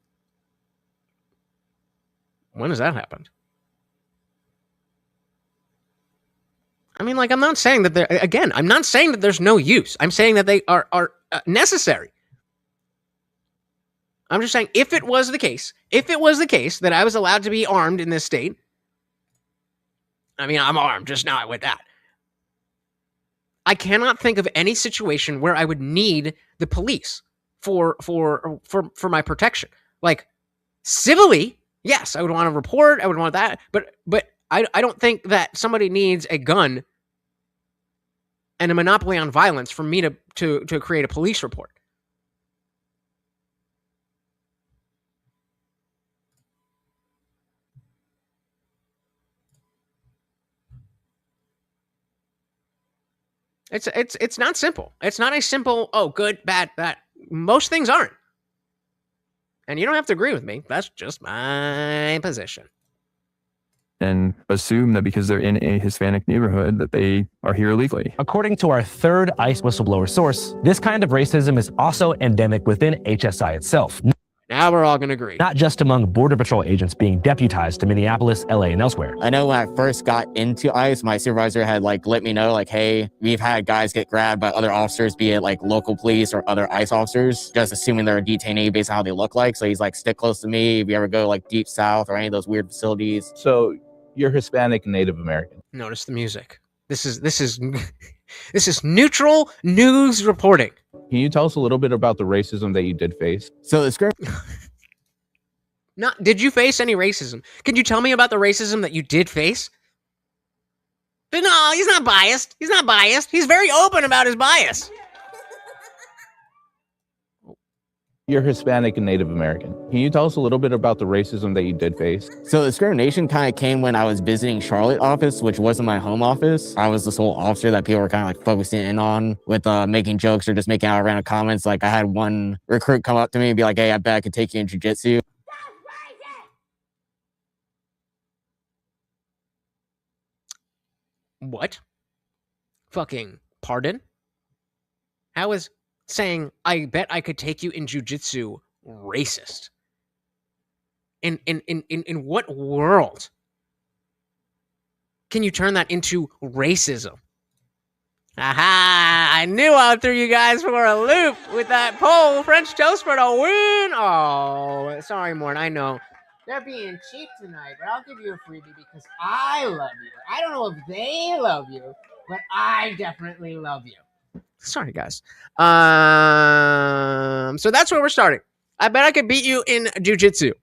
When has that happened? I mean, like, I'm not saying that I'm not saying that there's no use. I'm saying that they are necessary. I'm just saying, if it was the case that I was allowed to be armed in this state, I mean, I'm armed, just not with that. I cannot think of any situation where I would need the police for my protection. Like, civilly, yes, I would want to report, I would want that, but I don't think that somebody needs a gun and a monopoly on violence for me to create a police report. It's not simple. It's not a simple, oh, good, bad, bad. Most things aren't. And you don't have to agree with me. That's just my position. And assume that because they're in a Hispanic neighborhood that they are here illegally. According to our third ICE whistleblower source, this kind of racism is also endemic within HSI itself. Now we're all going to agree. Not just among Border Patrol agents being deputized to Minneapolis, LA, and elsewhere. I know when I first got into ICE, my supervisor had let me know, hey, we've had guys get grabbed by other officers, be it local police or other ICE officers, just assuming they're a detainee based on how they look like. So he's stick close to me if you ever go deep south or any of those weird facilities. So you're Hispanic and Native American. Notice the music. This is this is neutral news reporting. Can you tell us a little bit about the racism that you did face? So the script. Did you face any racism? Can you tell me about the racism that you did face? But no, he's not biased. He's not biased. He's very open about his bias. You're Hispanic and Native American. Can you tell us a little bit about the racism that you did face? So the discrimination kind of came when I was visiting Charlotte office, which wasn't my home office. I was the sole officer that people were kind of focusing in on with making jokes or just making out random comments. I had one recruit come up to me and be like, hey, I bet I could take you in jiu-jitsu. What? Fucking pardon? How is saying, I bet I could take you in jiu-jitsu racist? In what world can you turn that into racism? Aha! I knew I threw you guys for a loop with that poll. French toast for the win! Oh, sorry, Morn, I know. They're being cheap tonight, but I'll give you a freebie because I love you. I don't know if they love you, but I definitely love you. Sorry, guys. So that's where we're starting. I bet I could beat you in jiu-jitsu.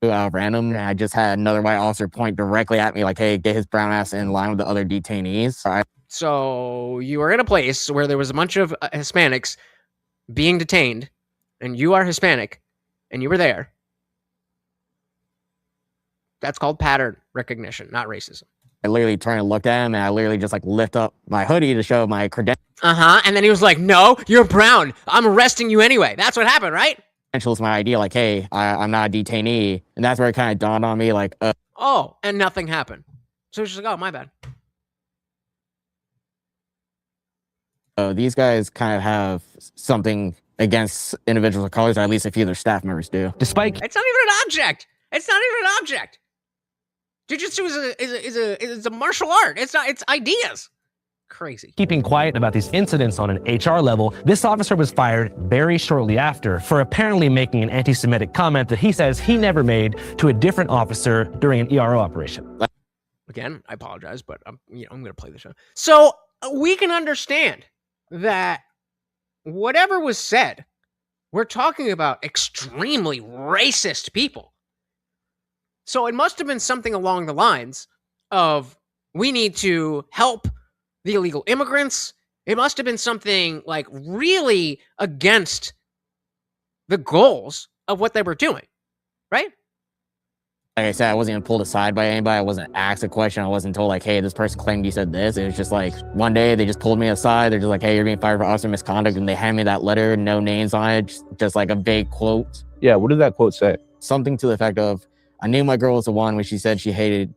Random. I just had another white officer point directly at me hey, get his brown ass in line with the other detainees. So you were in a place where there was a bunch of Hispanics being detained, and you are Hispanic, and you were there. That's called pattern recognition, not racism. I literally turned and looked at him, and I literally just lift up my hoodie to show my credentials. And then he was like, no, you're brown. I'm arresting you anyway. That's what happened, right? Credentials, my ID, hey, I'm not a detainee. And that's where it kind of dawned on me, oh, and nothing happened. So he's just oh, my bad. These guys kind of have something against individuals of colors, or at least a few of their staff members do. Despite It's not even an object. It's not even an object. Jiu-jitsu is a martial art. It's ideas. Crazy. keeping quiet about these incidents on an HR level, this officer was fired very shortly after for apparently making an anti-Semitic comment that he says he never made to a different officer during an ERO operation. Again, I apologize, but I'm going to play the show. So we can understand that whatever was said, we're talking about extremely racist people. So it must have been something along the lines of, we need to help the illegal immigrants. It must have been something really against the goals of what they were doing, right? Like I said, I wasn't even pulled aside by anybody. I wasn't asked a question. I wasn't told hey, this person claimed you said this. It was just one day they just pulled me aside. They're just hey, you're being fired for officer misconduct. And they hand me that letter, no names on it, just a vague quote. Yeah, what did that quote say? Something to the effect of, I knew my girl was the one when she said she hated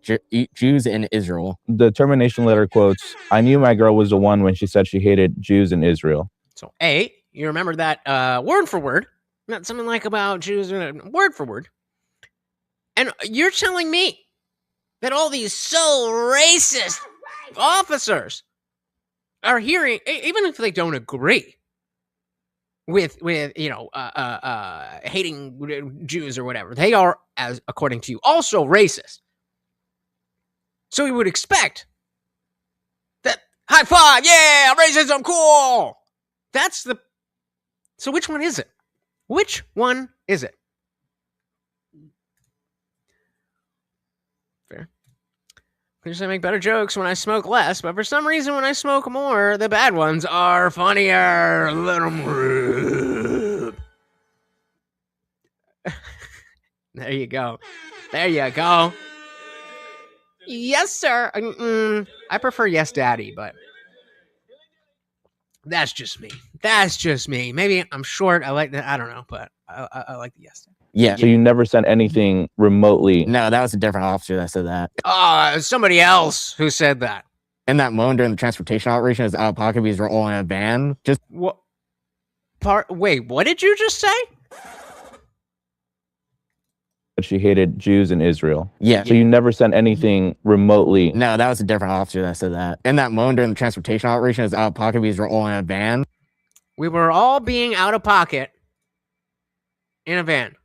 Jews in Israel. The termination letter quotes, I knew my girl was the one when she said she hated Jews in Israel. So A, You remember that word for word, not something like about Jews, word for word. And you're telling me that all these so racist officers are hearing, even if they don't agree with hating Jews or whatever, they are, as according to you, also racist. So we would expect that high five, yeah, racism, cool. So which one is it? Which one is it? Fair. Because I make better jokes when I smoke less, but for some reason when I smoke more, the bad ones are funnier. Let them rip. There you go. There you go. Yes, sir. I prefer yes, daddy, but that's just me. That's just me. Maybe I'm short. I like that. I don't know, but I like the yes. Yeah. So you never sent anything remotely? No, that was a different officer that said that. Somebody else who said that. In that moment during the transportation operation, is out of pocket because we're all in a van. Just what? Wait, what did you just say? She hated Jews in Israel. Yeah. So you never sent anything remotely? No, that was a different officer that said that. In that moment during the transportation operation, is out of pocket because we're all in a van. We were all being out of pocket in a van.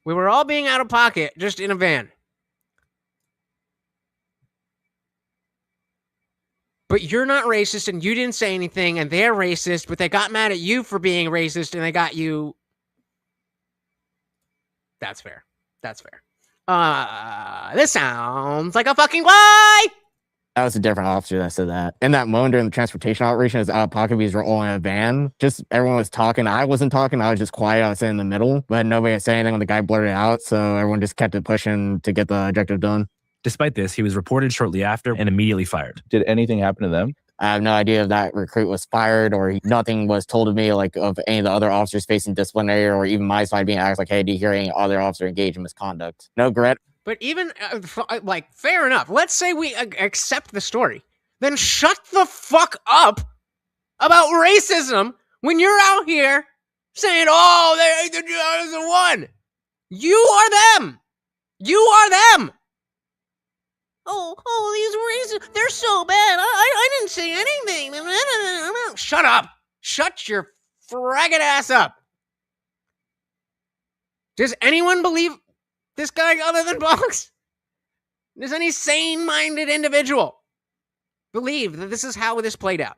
We were all being out of pocket just in a van. But you're not racist and you didn't say anything and they're racist, but they got mad at you for being racist and they got you. That's fair. That's fair. This sounds like a fucking lie. That was a different officer that said that. In that moment during the transportation operation, is out of pocket because we're all in a van. Just everyone was talking. I wasn't talking. I was just quiet. I was sitting in the middle, but nobody was saying anything when the guy blurted out. So everyone just kept it pushing to get the objective done. Despite this, he was reported shortly after and immediately fired. Did anything happen to them? I have no idea if that recruit was fired or nothing was told of me, like of any of the other officers facing disciplinary or even my side being asked like, hey, do you hear any other officer engaged in misconduct? No regret. But even, fair enough. Let's say we accept the story. Then shut the fuck up about racism when you're out here saying, oh, they're the one. You are them. You are them. Oh, these racists, they're so bad. I didn't say anything. Shut up. Shut your fragged ass up. Does anyone believe this guy other than Box? Does any sane-minded individual believe that this is how this played out?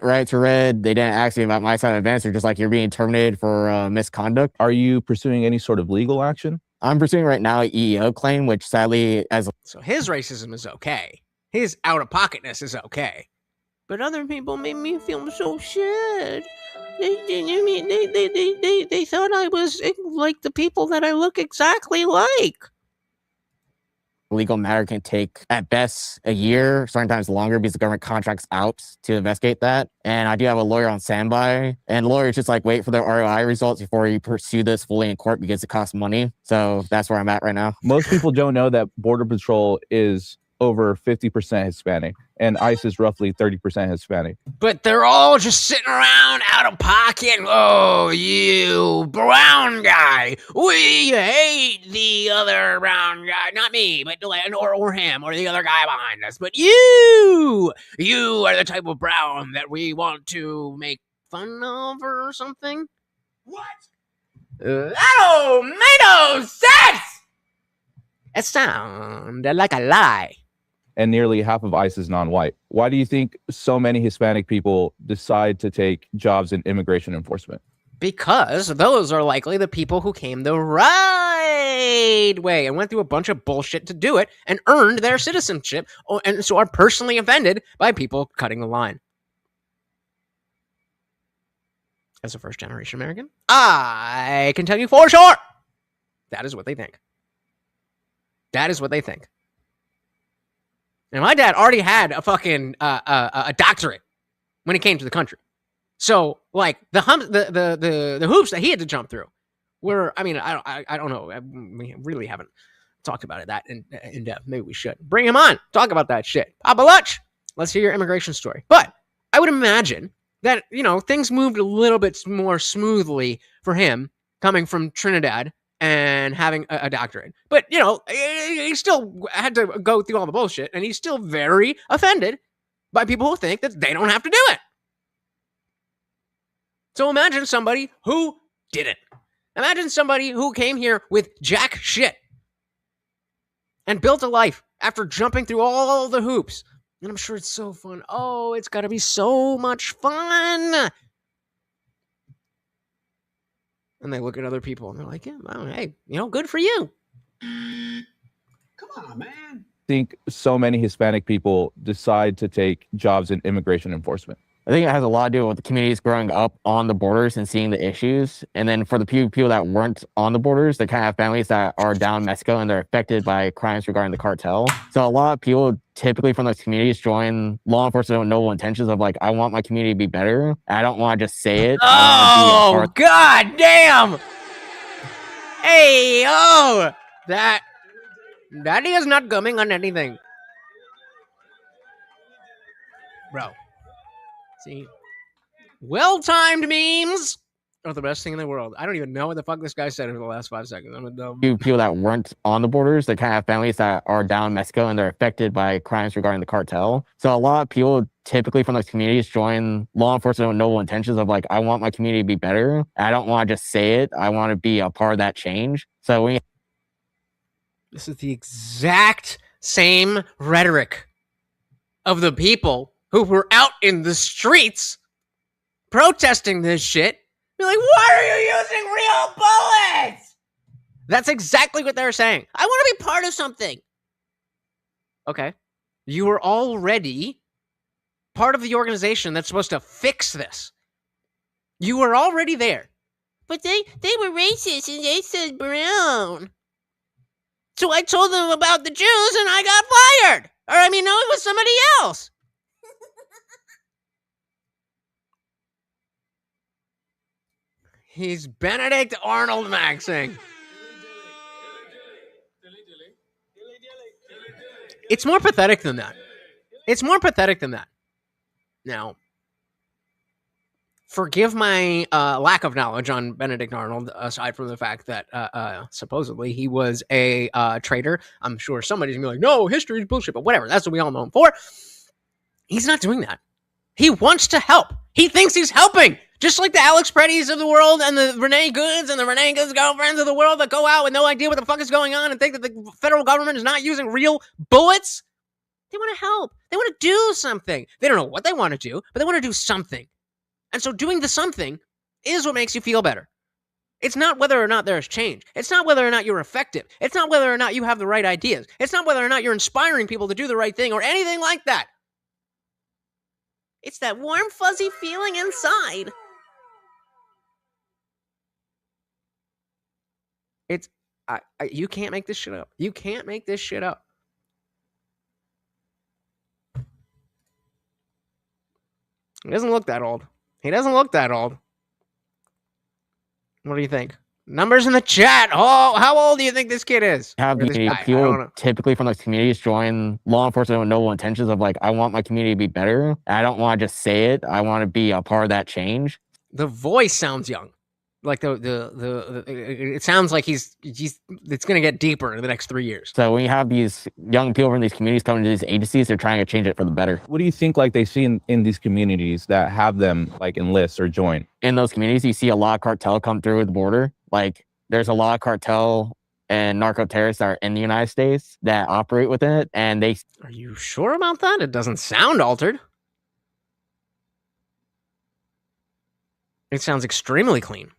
Right to red. They didn't ask me about my side of events. They're just like, you're being terminated for misconduct. Are you pursuing any sort of legal action? I'm pursuing right now an EEO claim, which sadly, so his racism is okay. His out-of-pocketness is okay. But other people made me feel so shit. They thought I was like the people that I look exactly like. Legal matter can take at best a year, sometimes longer, because the government contracts out to investigate that. And I do have a lawyer on standby, and lawyers just like wait for their ROI results before you pursue this fully in court because it costs money. So that's where I'm at right now. Most people don't know that Border Patrol is over 50% Hispanic and ICE is roughly 30% Hispanic. But they're all just sitting around out of pocket. Oh, you brown guy. We hate the other brown guy. Not me, but or him or the other guy behind us. But you are the type of brown that we want to make fun of or something. What? That don't make no sense. It sounded like a lie. And nearly half of ICE is non-white. Why do you think so many Hispanic people decide to take jobs in immigration enforcement? Because those are likely the people who came the right way and went through a bunch of bullshit to do it and earned their citizenship, and so are personally offended by people cutting the line. As a first-generation American, I can tell you for sure that is what they think. That is what they think. And my dad already had a fucking a doctorate when he came to the country. So like the hoops that he had to jump through were, I mean, I don't know. We really haven't talked about it that in depth. Maybe we should bring him on. Talk about that shit. Papa Lutch, let's hear your immigration story. But I would imagine that, you know, things moved a little bit more smoothly for him coming from Trinidad and having a doctorate. But, you know, he still had to go through all the bullshit, and he's still very offended by people who think that they don't have to do it. So imagine somebody who didn't. Imagine somebody who came here with jack shit and built a life after jumping through all the hoops. And I'm sure it's so fun. Oh, it's got to be so much fun. And they look at other people and they're like, yeah, well, hey, you know, good for you. Come on, man. I think so many Hispanic people decide to take jobs in immigration enforcement. I think it has a lot to do with the communities growing up on the borders and seeing the issues. And then for the people that weren't on the borders, they kind of have families that are down in Mexico and they're affected by crimes regarding the cartel. So a lot of people typically from those communities join law enforcement with noble intentions of like, I want my community to be better. I don't want to just say it. Oh, god damn. Hey, oh, that is not coming on anything. Bro. See, well-timed memes are the best thing in the world. I don't even know what the fuck this guy said in the last 5 seconds. I'm a dumb. People that weren't on the borders, they kind of have families that are down in Mexico and they're affected by crimes regarding the cartel. So a lot of people typically from those communities join law enforcement with noble intentions of like, I want my community to be better. I don't want to just say it. I want to be a part of that change. So this is the exact same rhetoric of the people who were out in the streets protesting this shit. Be like, why are you using real bullets? That's exactly what they're saying. I want to be part of something. Okay. You were already part of the organization that's supposed to fix this. You were already there. But they were racist and they said brown. So I told them about the Jews and I got fired. Or I mean, no, it was somebody else. He's Benedict Arnold Maxing. It's more pathetic than that. It's more pathetic than that. Now, forgive my lack of knowledge on Benedict Arnold, aside from the fact that supposedly he was a traitor. I'm sure somebody's going to be like, no, history is bullshit, but whatever. That's what we all know him for. He's not doing that. He wants to help. He thinks he's helping. Just like the Alex Prettys of the world and the Renee Goods and the Renee Goods girlfriends of the world that go out with no idea what the fuck is going on and think that the federal government is not using real bullets. They want to help. They want to do something. They don't know what they want to do, but they want to do something. And so doing the something is what makes you feel better. It's not whether or not there's change. It's not whether or not you're effective. It's not whether or not you have the right ideas. It's not whether or not you're inspiring people to do the right thing or anything like that. It's that warm, fuzzy feeling inside. It's, you can't make this shit up. You can't make this shit up. He doesn't look that old. He doesn't look that old. What do you think? Numbers in the chat. Oh, how old do you think this kid is? Have people typically from those communities join law enforcement with noble intentions of like, I want my community to be better. I don't want to just say it. I want to be a part of that change. The voice sounds young. Like it sounds like it's going to get deeper in the next 3 years. So when you have these young people from these communities coming to these agencies, they're trying to change it for the better. What do you think like they see in these communities that have them like enlist or join? In those communities, you see a lot of cartel come through the border. Like there's a lot of cartel and narco terrorists that are in the United States that operate within it. And they... Are you sure about that? It doesn't sound altered. It sounds extremely clean.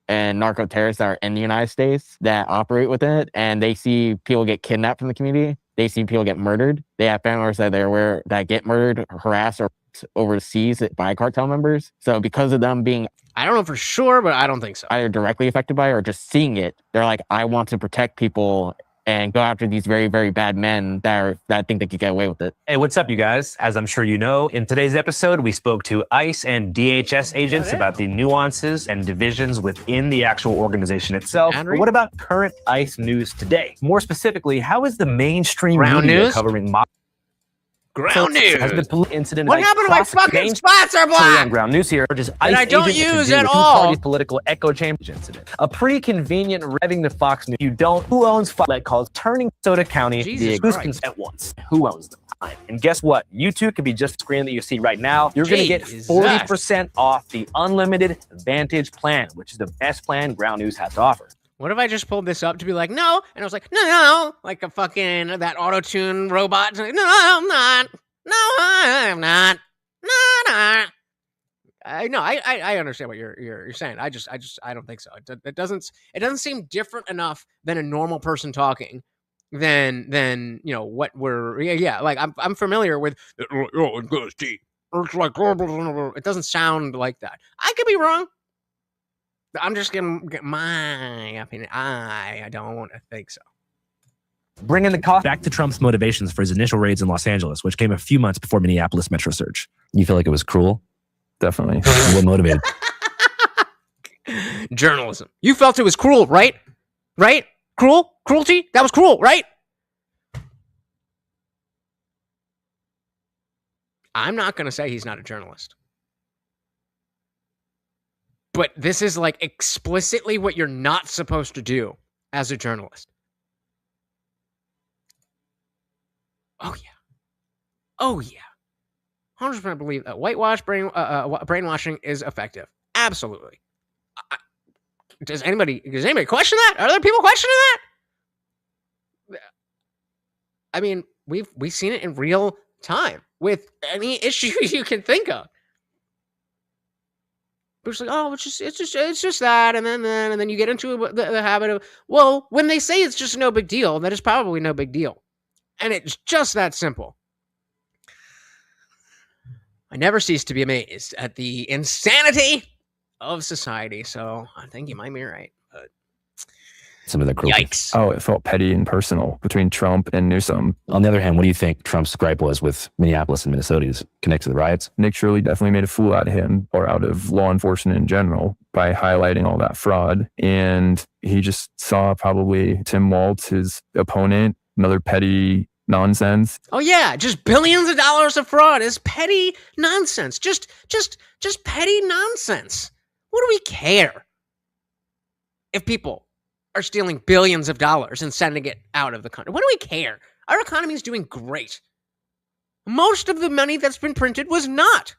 And narco terrorists that are in the United States that operate within it, and they see people get kidnapped from the community. They see people get murdered. They have family members that they're aware that get murdered, harassed, or overseas by cartel members. So because of them being, I don't know for sure, but I don't think so, either directly affected by it or just seeing it, they're like, I want to protect people and go after these very, very bad men that think they could get away with it. Hey, what's up, you guys? As I'm sure you know, in today's episode, we spoke to ICE and DHS agents about the nuances and divisions within the actual organization itself. But what about current ICE news today? More specifically, how is the mainstream media covering Ground news. Has been police incident. What happened to my fucking spots are black? Ground news here. Just That I don't use at all. Political echo chamber incident. A pretty convenient revving to Fox News. You don't. Who owns Fox? Called turning Minnesota County Jesus the Christ. at once. Who owns them? And guess what? You too could be just the screen that you see right now. You're going to get Jesus. 40% off the unlimited Vantage plan, which is the best plan Ground News has to offer. What if I just pulled this up to be like, no? And I was like, no, like a fucking, that auto-tune robot. Like, no, I'm not. No, I'm not. No, not. I understand what you're saying. I don't think so. It doesn't seem different enough than a normal person talking than what we're like I'm familiar with. It's like it doesn't sound like that. I could be wrong. I'm just gonna get my opinion. I don't think so. Bringing the cost back to Trump's motivations for his initial raids in Los Angeles, which came a few months before Minneapolis metro surge. You feel like it was cruel? Definitely. What motivated? Journalism. You felt it was cruel, right? Right? Cruelty? That was cruel, right? I'm not going to say he's not a journalist. But this is like explicitly what you're not supposed to do as a journalist. Oh, yeah. 100% believe that brainwashing is effective. Absolutely. Does anybody question that? Are there people questioning that? I mean, we've seen it in real time with any issue you can think of. It's like, oh, it's just that, and then you get into the habit of, well, when they say it's just no big deal, that is probably no big deal, and it's just that simple. I never cease to be amazed at the insanity of society, so I think you might be right. But some of the cruelty. Yikes. Oh, it felt petty and personal between Trump and Newsom. On the other hand, what do you think Trump's gripe was with Minneapolis and Minnesota's connected to the riots? Nick Shirley definitely made a fool out of him, or out of law enforcement in general, by highlighting all that fraud. And he just saw probably Tim Walz, his opponent, another petty nonsense. Oh yeah, just billions of dollars of fraud is petty nonsense. Just petty nonsense. What do we care if people are stealing billions of dollars and sending it out of the country? What do we care? Our economy is doing great. Most of the money that's been printed was not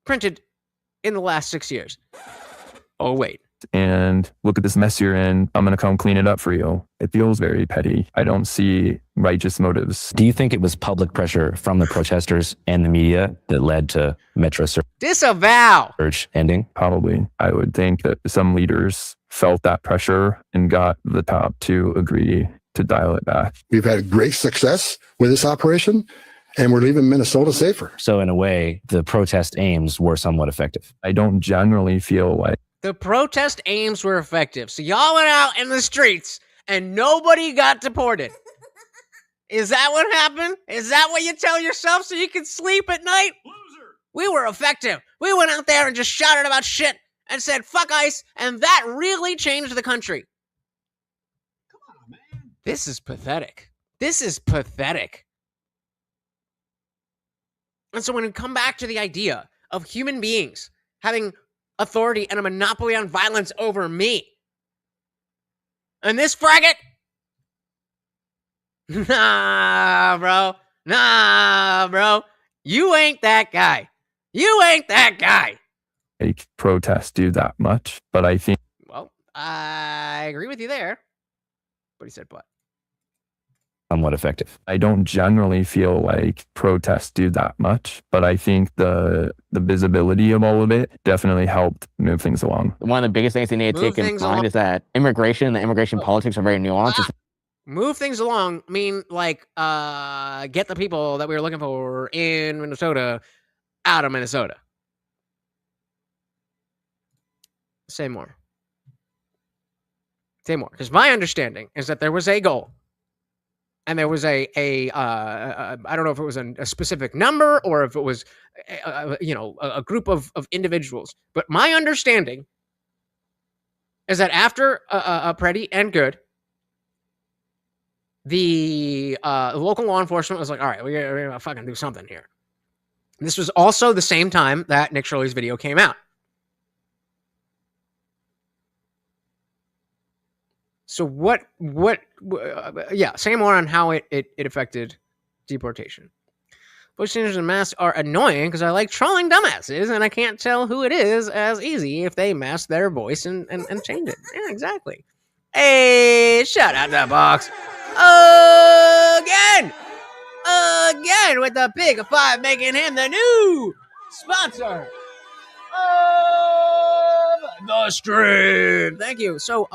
printed in the last 6 years. Oh, wait. And look at this mess you're in. I'm going to come clean it up for you. It feels very petty. I don't see righteous motives. Do you think it was public pressure from the protesters and the media that led to metro Disavow. surge ending? Probably. I would think that some leaders felt that pressure and got the top to agree to dial it back. We've had great success with this operation, and we're leaving Minnesota safer. So in a way, the protest aims were somewhat effective. I don't generally feel like The protest aims were effective. So y'all went out in the streets and nobody got deported. Is that what happened? Is that what you tell yourself so you can sleep at night? Loser. We were effective. We went out there and just shouted about shit and said, fuck ICE, and that really changed the country. Come on, man. This is pathetic. This is pathetic. And so when we come back to the idea of human beings having authority and a monopoly on violence over me, and this faggot, nah, bro, you ain't that guy. You ain't that guy. Make protests do that much, but I think. Well, I agree with you there, but he said but. Somewhat effective. I don't generally feel like protests do that much, but I think the visibility of all of it definitely helped move things along. One of the biggest things they need to take in mind is that immigration and the immigration politics are very nuanced. Move things along mean like get the people that we were looking for in Minnesota out of Minnesota. Say more. Because my understanding is that there was a goal. And there was I don't know if it was a specific number or if it was, a group of individuals. But my understanding is that after Preddy and Good, the local law enforcement was like, all right, we gotta fucking do something here. This was also the same time that Nick Shirley's video came out. So say more on how it affected deportation. Voice changers and masks are annoying because I like trolling dumbasses and I can't tell who it is as easy if they mask their voice and change it. Yeah, exactly. Hey, shout out to Box. Again with the Big 5, making him the new sponsor of the stream. Thank you. So,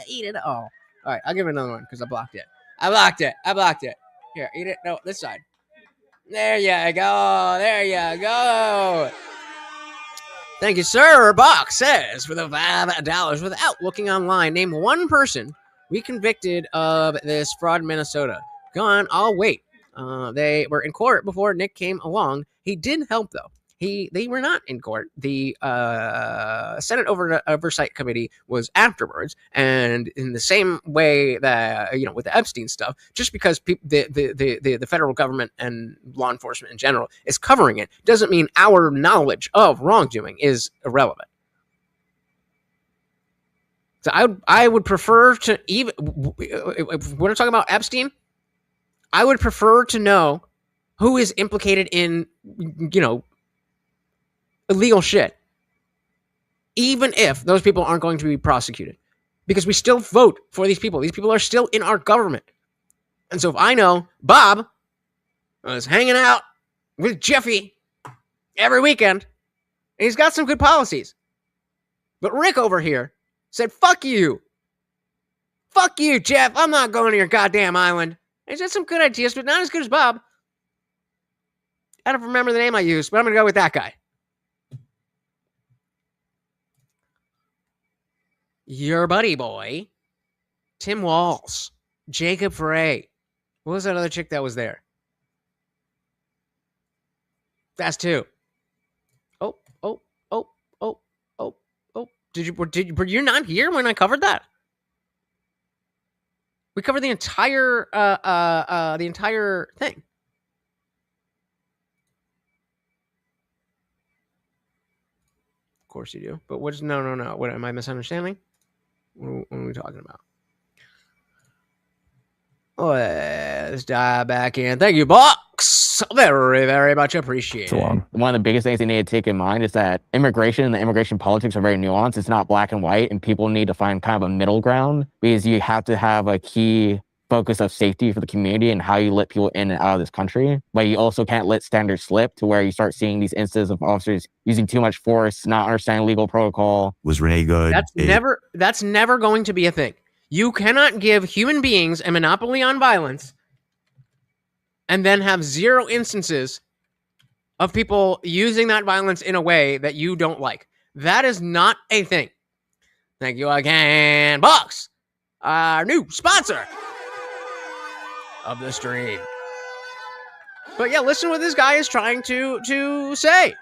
eat it. Oh, all right. I'll give it another one because I blocked it. I blocked it. Here, eat it. No, this side. There you go. Thank you, sir. Box says for the $5 without looking online. Name one person we convicted of this fraud in Minnesota. Go on, I'll wait. They were in court before Nick came along. He did help though. They were not in court. The Senate Oversight Committee was afterwards, and in the same way that with the Epstein stuff, just because the federal government and law enforcement in general is covering it, doesn't mean our knowledge of wrongdoing is irrelevant. So I would prefer to, even if we're talking about Epstein, I would prefer to know who is implicated in illegal shit, even if those people aren't going to be prosecuted, because we still vote for these people. These people are still in our government. And so if I know Bob was hanging out with Jeffy every weekend, and he's got some good policies, but Rick over here said, fuck you, Jeff, I'm not going to your goddamn island. He's got some good ideas, but not as good as Bob. I don't remember the name I used, but I'm going to go with that guy. Your buddy boy, Tim Walz, Jacob Frey. What was that other chick that was there? That's two. Oh. Were you not here when I covered that? We covered the entire thing. Of course you do. But what's no. What am I misunderstanding? What are we talking about? Let's dive back in. Thank you, Box. Very, very much appreciated. One of the biggest things they need to take in mind is that immigration and the immigration politics are very nuanced. It's not black and white, and people need to find kind of a middle ground, because you have to have a key focus of safety for the community and how you let people in and out of this country. But you also can't let standards slip to where you start seeing these instances of officers using too much force, not understanding legal protocol. Was Renee good? That's never going to be a thing. You cannot give human beings a monopoly on violence and then have zero instances of people using that violence in a way that you don't like. That is not a thing. Thank you again, Box, our new sponsor of the stream. But yeah, listen what this guy is trying to say.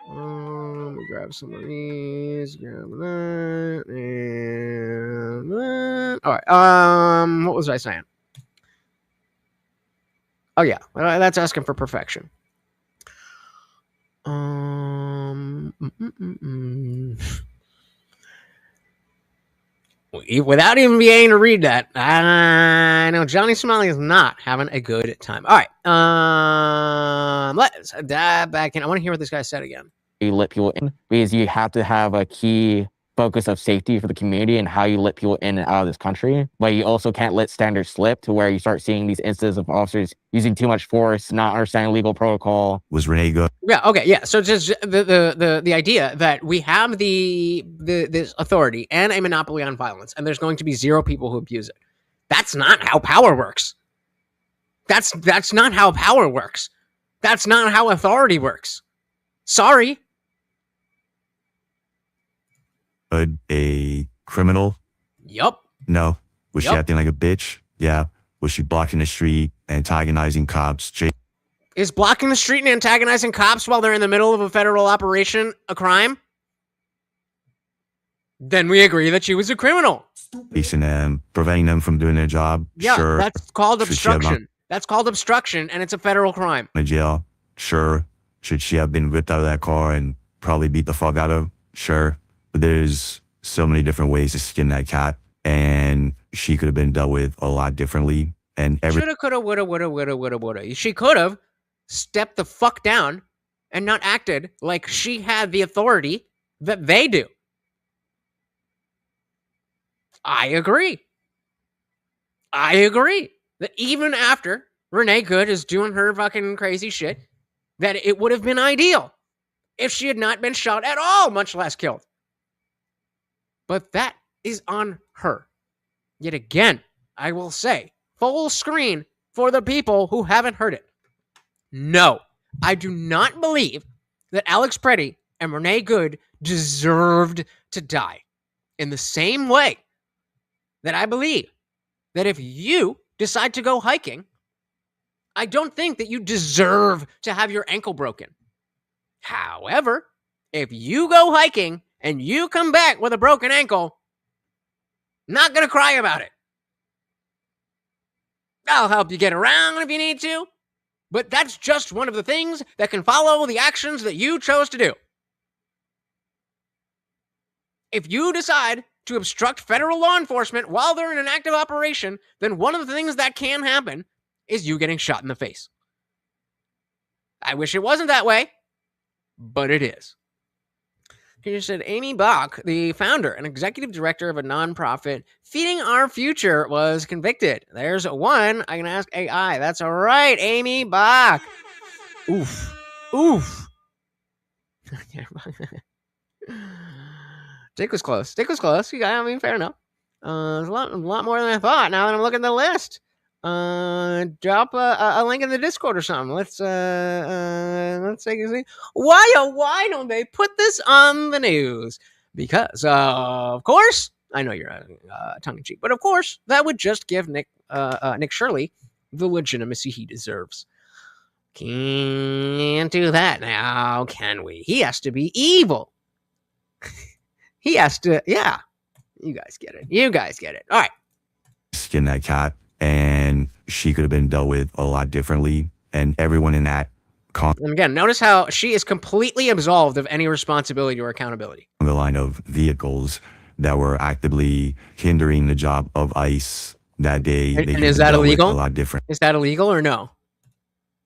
Let me grab some of these. Grab that and that. All right. What was I saying? Oh yeah, that's asking for perfection. Without even being able to read that, I know Johnny Somali is not having a good time. All right. Let's dive back in. I want to hear what this guy said again. You let people in, because you have to have a key focus of safety for the community and how you let people in and out of this country. But you also can't let standards slip to where you start seeing these instances of officers using too much force, not understanding legal protocol. Was Renee good? Yeah. Okay. Yeah. So just the idea that we have this authority and a monopoly on violence, and there's going to be zero people who abuse it. That's not how power works. That's not how power works. That's not how authority works. Sorry. A criminal? Yup. No. Was she acting like a bitch? Yeah. Was she blocking the street, antagonizing cops? Is blocking the street and antagonizing cops while they're in the middle of a federal operation a crime? then we agree that she was a criminal. Facing them, preventing them from doing their job. Yeah, Sure. that's called Should she have obstruction. That's called obstruction, and it's a federal crime. gone to jail? Sure. Should she have been whipped out of that car and probably beat the fuck out of? Sure. But there's so many different ways to skin that cat, and she could have been dealt with a lot differently. And Shoulda, coulda, woulda. She could have stepped the fuck down and not acted like she had the authority that they do. I agree. That even after Renee Good is doing her fucking crazy shit, that it would have been ideal if she had not been shot at all, much less killed. But that is on her. Yet again, I will say, full screen for the people who haven't heard it. No, I do not believe that Alex Preddy and Renee Good deserved to die. In the same way that I believe that if you decide to go hiking, I don't think that you deserve to have your ankle broken. However, if you go hiking and you come back with a broken ankle, I'm not going to cry about it. I'll help you get around if you need to, but that's just one of the things that can follow the actions that you chose to do. If you decide to obstruct federal law enforcement while they're in an active operation, then one of the things that can happen is you getting shot in the face. I wish it wasn't that way, but it is. He just said, Amy Bach, the founder and executive director of a nonprofit, Feeding Our Future, was convicted. There's one. I can ask AI. That's all right, Amy Bach. Oof. Dick was close. You got, I mean, fair enough. There's a lot more than I thought now that I'm looking at the list. Drop a link in the Discord or something. Let's take a see. Why don't they put this on the news? Because of course, I know you're tongue in cheek, but of course that would just give Nick Shirley the legitimacy he deserves. Can't do that now, can we? He has to be evil. He has to, yeah. You guys get it. All right. Skin that cat, and she could have been dealt with a lot differently. And everyone in that and again, notice how she is completely absolved of any responsibility or accountability. On the line of vehicles that were actively hindering the job of ICE that day. And is that illegal? A lot different. Is that illegal or no?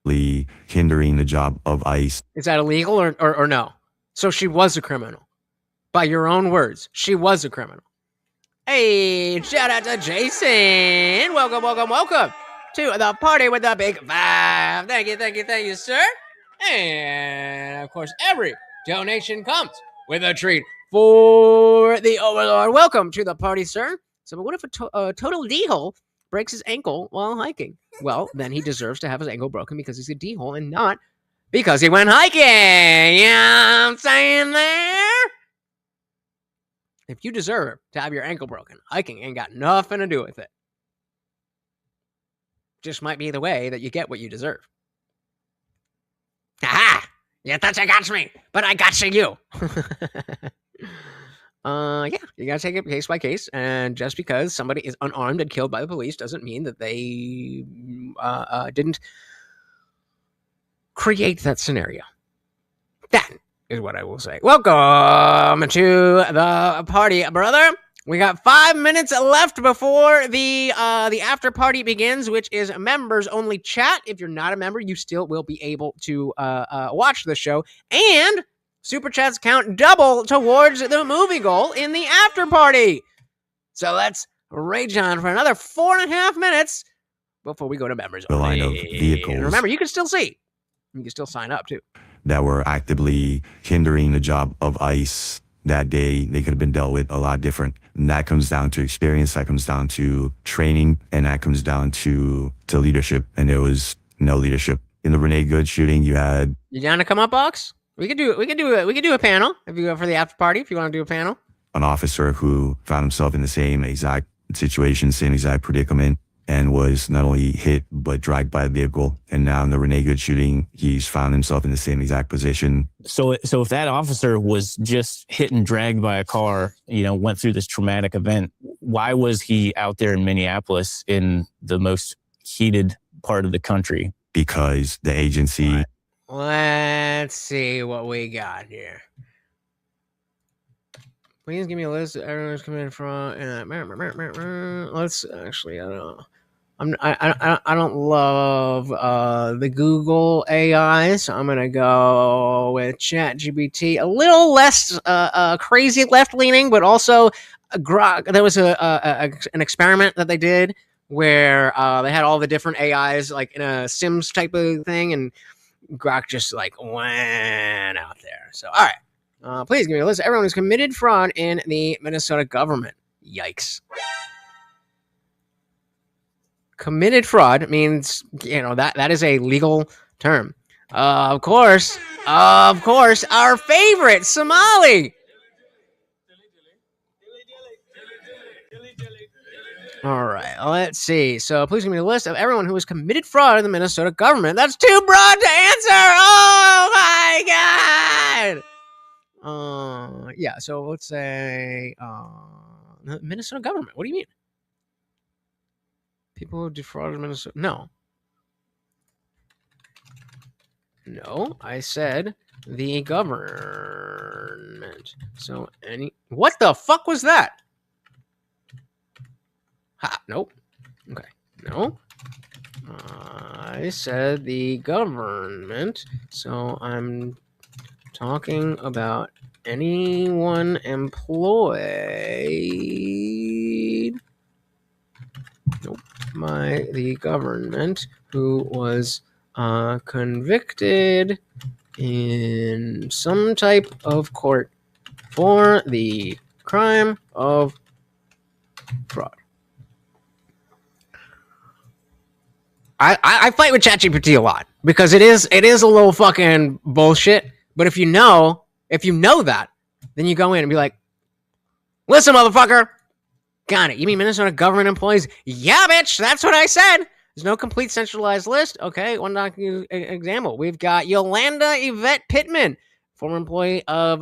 Hindering the job of ICE. Is that illegal or no? So she was a criminal. By your own words, she was a criminal. Hey, shout out to Jason. Welcome to the party with the big five. Thank you, sir. And of course, every donation comes with a treat for the Overlord. Welcome to the party, sir. So, but what if a total D-hole breaks his ankle while hiking? Well, then he deserves to have his ankle broken because he's a D-hole and not because he went hiking. You know what I'm saying there? If you deserve to have your ankle broken, hiking ain't got nothing to do with it. Just might be the way that you get what you deserve. Aha! You thought you got me, but I got you. Yeah, you gotta take it case by case, and just because somebody is unarmed and killed by the police doesn't mean that they didn't create that scenario. That is what I will say. Welcome to the party, brother. We got 5 minutes left before the after party begins, which is a members only chat. If you're not a member, you still will be able to watch the show, and super chats count double towards the movie goal in the after party. So let's rage on for another 4.5 minutes before we go to members the only. line of vehicles. And remember, you can still see. You can still sign up too. That were actively hindering the job of ICE that day. They could have been dealt with a lot different. And that comes down to experience, that comes down to training, and that comes down to leadership. And there was no leadership. In the Renee Good shooting, you had... You down to come up, Box? We could do a panel if you go for the after party, if you want to do a panel. An officer who found himself in the same exact situation, same exact predicament. and was not only hit but dragged by a vehicle. And now in the Renee Good shooting, he's found himself in the same exact position. So if that officer was just hit and dragged by a car, went through this traumatic event, why was he out there in Minneapolis in the most heated part of the country? Because the agency... Let's see what we got here. Please give me a list of everyone who's coming from. Let's actually, I don't know. I don't love the Google AI, so I'm gonna go with ChatGPT. A little less crazy left leaning, but also there was an experiment that they did where they had all the different AIs like in a Sims type of thing, and Grok just like went out there. So all right. Please give me a list of everyone who's committed fraud in the Minnesota government. Yikes. Committed fraud means, that is a legal term. Of course, our favorite, Somali. All right, let's see. So please give me a list of everyone who has committed fraud in the Minnesota government. That's too broad to answer. Oh, my God. Yeah, so let's say Minnesota government. What do you mean? People who defrauded Minnesota. No, I said the government. So what the fuck was that? Ha, nope. Okay, no. I said the government, so I'm talking about anyone employed by the government who was convicted in some type of court for the crime of fraud. I fight with ChatGPT a lot because it is a little fucking bullshit. But if you know that, then you go in and be like, listen, motherfucker. Got it. You mean Minnesota government employees? Yeah, bitch. That's what I said. There's no complete centralized list. Okay, one example. We've got Yolanda Yvette Pittman, former employee of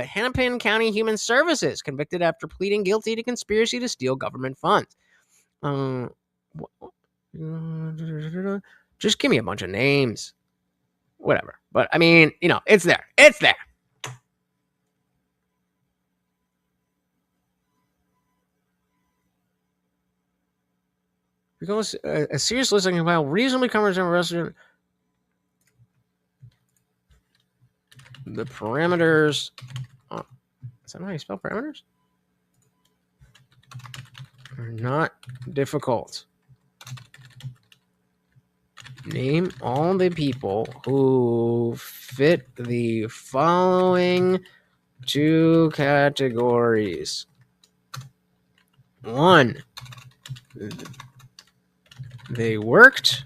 Hennepin County Human Services, convicted after pleading guilty to conspiracy to steal government funds. Just give me a bunch of names. Whatever. But, I mean, it's there. It's there. Because a serious list I can file reasonably covers and restaurant. The parameters. Oh, is that how you spell parameters? Are not difficult. Name all the people who fit the following two categories. 1. They worked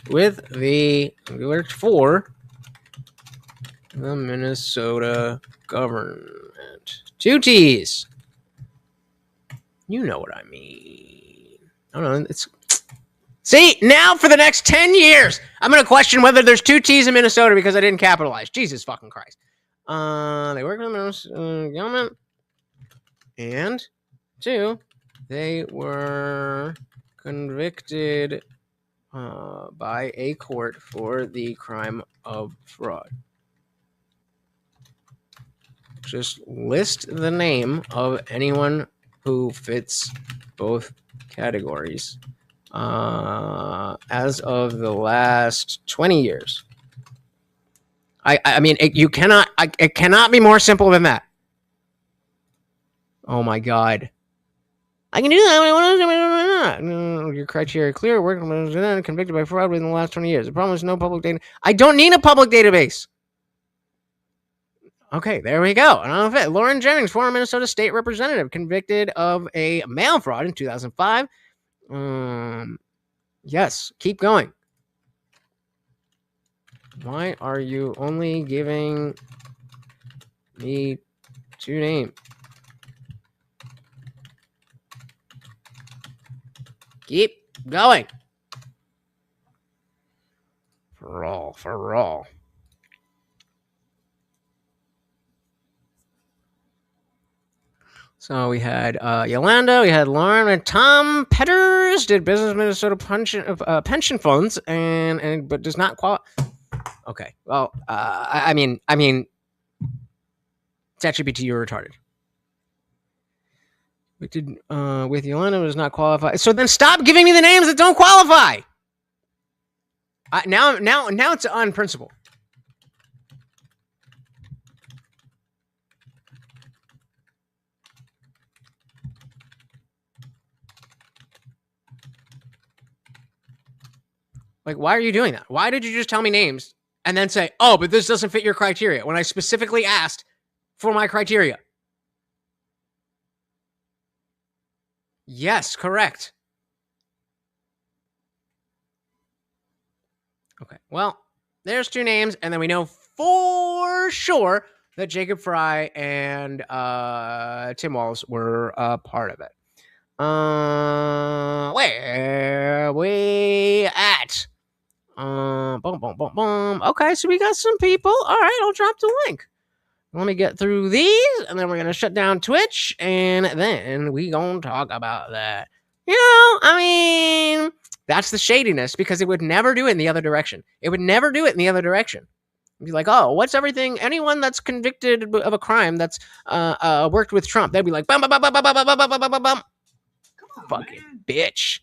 for the Minnesota government. 2 T's. You know what I mean. I don't know. See, now for the next 10 years, I'm going to question whether there's 2 T's in Minnesota because I didn't capitalize. Jesus fucking Christ. They worked for the Minnesota government. And 2, they were convicted by a court for the crime of fraud. Just list the name of anyone who fits both categories as of the last 20 years. I mean, it cannot be more simple than that. Oh my God. I can do that. Your criteria clear. Work convicted by fraud within the last 20 years. The problem is no public data. I don't need a public database. Okay, there we go. Lauren Jennings, former Minnesota state representative, convicted of a mail fraud in 2005. Yes, keep going. Why are you only giving me 2 names? Keep Going. For all. So we had Yolanda, we had Lauren, and Tom Petters did business Minnesota pension funds, and but does not qualify. Okay, well, I mean, ChatGPT, you're retarded. We did with Yolanda does not qualify. So then stop giving me the names that don't qualify. Now it's on principle. Like, why are you doing that? Why did you just tell me names and then say, oh, but this doesn't fit your criteria when I specifically asked for my criteria? Yes, correct. Okay, well, there's two names, and then we know for sure that Jacob Fry and Tim Walz were a part of it. Where we at? Boom. Okay, so we got some people. All right, I'll drop the link. Let me get through these, and then we're going to shut down Twitch, and then we going to talk about that. You know, I mean, that's the shadiness, because it would never do it in the other direction. It would never do it in the other direction. It'd be like, oh, what's everything? Anyone that's convicted of a crime that's worked with Trump, they'd be like, bum, bum, bum, bum, bum, bum, bum, bum, bum, bum. Fucking bitch.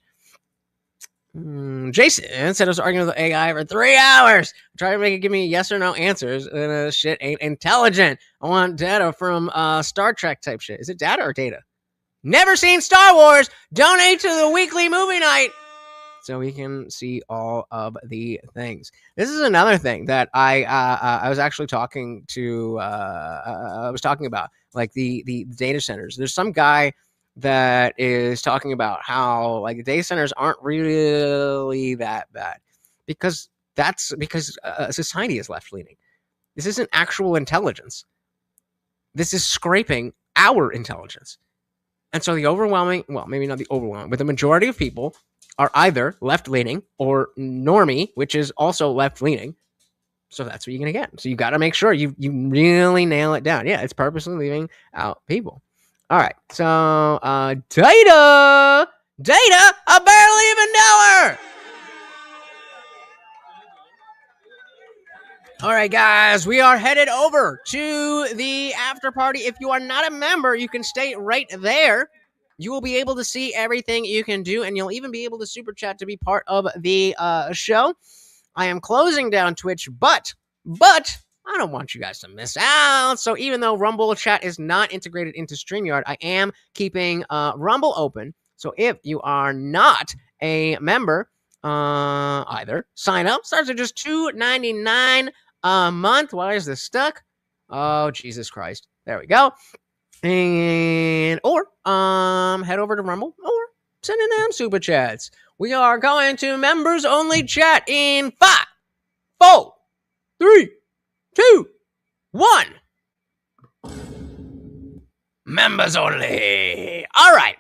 Jason said I was arguing with AI for 3 hours. Try to make it give me yes or no answers, and shit ain't intelligent. I want data from Star Trek type shit. Is it data or data? Never seen Star Wars. Donate to the weekly movie night so we can see all of the things. This is another thing that I was actually talking to. I was talking about, like, the data centers. There's some guy that is talking about how, like, data centers aren't really that bad because society is left leaning. This isn't actual intelligence. This is scraping our intelligence. And so the overwhelming, well, maybe not the overwhelming, but the majority of people are either left leaning or normie, which is also left leaning. So that's what you're going to get. So you got to make sure you really nail it down. Yeah, it's purposely leaving out people. All right, so data, I barely even know her. All right, guys, we are headed over to the after party. If you are not a member, you can stay right there. You will be able to see everything you can do, and you'll even be able to super chat to be part of the show. I am closing down Twitch, but I don't want you guys to miss out. So even though Rumble chat is not integrated into StreamYard, I am keeping Rumble open. So if you are not a member, either sign up. Starts at just $2.99 a month. Why is this stuck? Oh, Jesus Christ. There we go. And or head over to Rumble or send in them super chats. We are going to members only chat in 5, 4, 3, 2, 1. Members only. All right.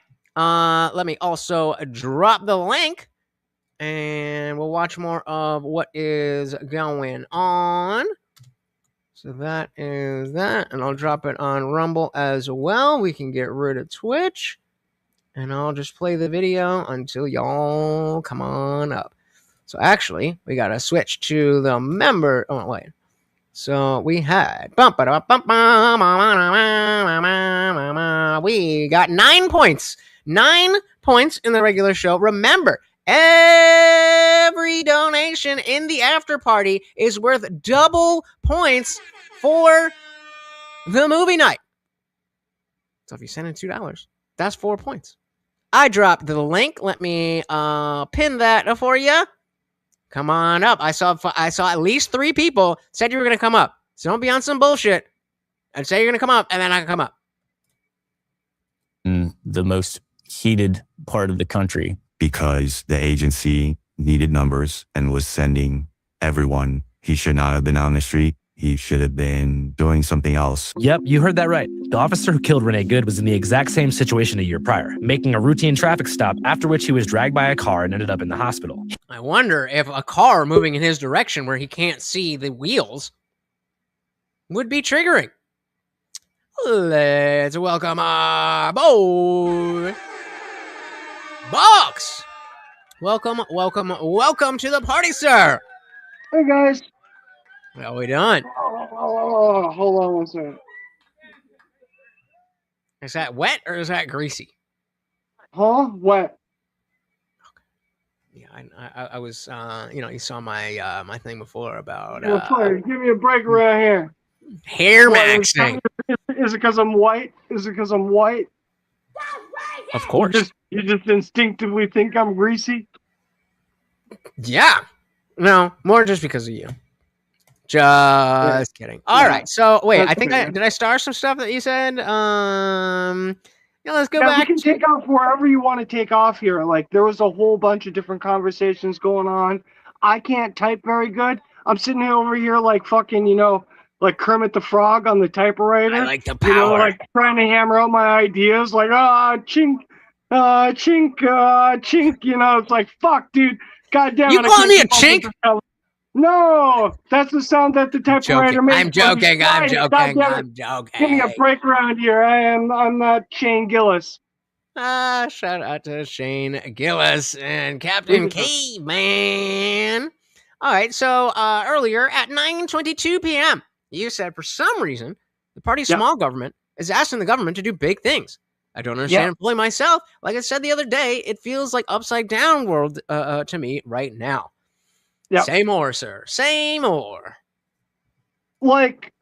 Let me also drop the link, and we'll watch more of what is going on. So that is that, and I'll drop it on Rumble as well. We can get rid of Twitch, and I'll just play the video until y'all come on up. So actually, we got to switch to the member. Oh, wait. So we had we got 9 points. 9 points in the regular show. Remember, every donation in the after party is worth double points for the movie night. So if you send in $2, that's 4 points. I dropped the link. Let me pin that for you. Come on up. I saw at least 3 people said you were going to come up. So don't be on some bullshit and say you're going to come up and then I can come up. The most heated part of the country. Because the agency needed numbers and was sending everyone. He should not have been on the street. He should have been doing something else. Yep, you heard that right. The officer who killed Renee Good was in the exact same situation a year prior, making a routine traffic stop after which he was dragged by a car and ended up in the hospital. I wonder if a car moving in his direction where he can't see the wheels would be triggering. Let's welcome our boy, Box. Welcome to the party, sir. Hey, guys. How we doing? Oh, hold on one second. Is that wet or is that greasy? Huh? Wet. Yeah, I was, you saw my my thing before about Give me a break around here. hair What, maxing. Is it because I'm white? Is it because I'm white? Of course. You just instinctively think I'm greasy? Yeah. No, more just because of you. Just kidding. All right. So wait, That's I think okay. did I star some stuff that you said? Let's go Yeah, back. we can take off wherever you want to take off here. Like, there was a whole bunch of different conversations going on. I can't type very good. I'm sitting over here like fucking, like Kermit the Frog on the typewriter. I like the power. Like trying to hammer out my ideas. Like, chink, chink, chink. It's like, fuck, dude. God damn it. You calling me a chink? No, that's the sound that the typewriter makes. I'm joking. I'm joking. Give me a break around here. I'm not Shane Gillis. Shout out to Shane Gillis and Captain Caveman. All right, so earlier at 9:22 p.m., you said for some reason the party small government is asking the government to do big things. I don't understand fully myself. Like I said the other day, it feels like upside down world to me right now. Yep. Say more, sir. Say more. Like,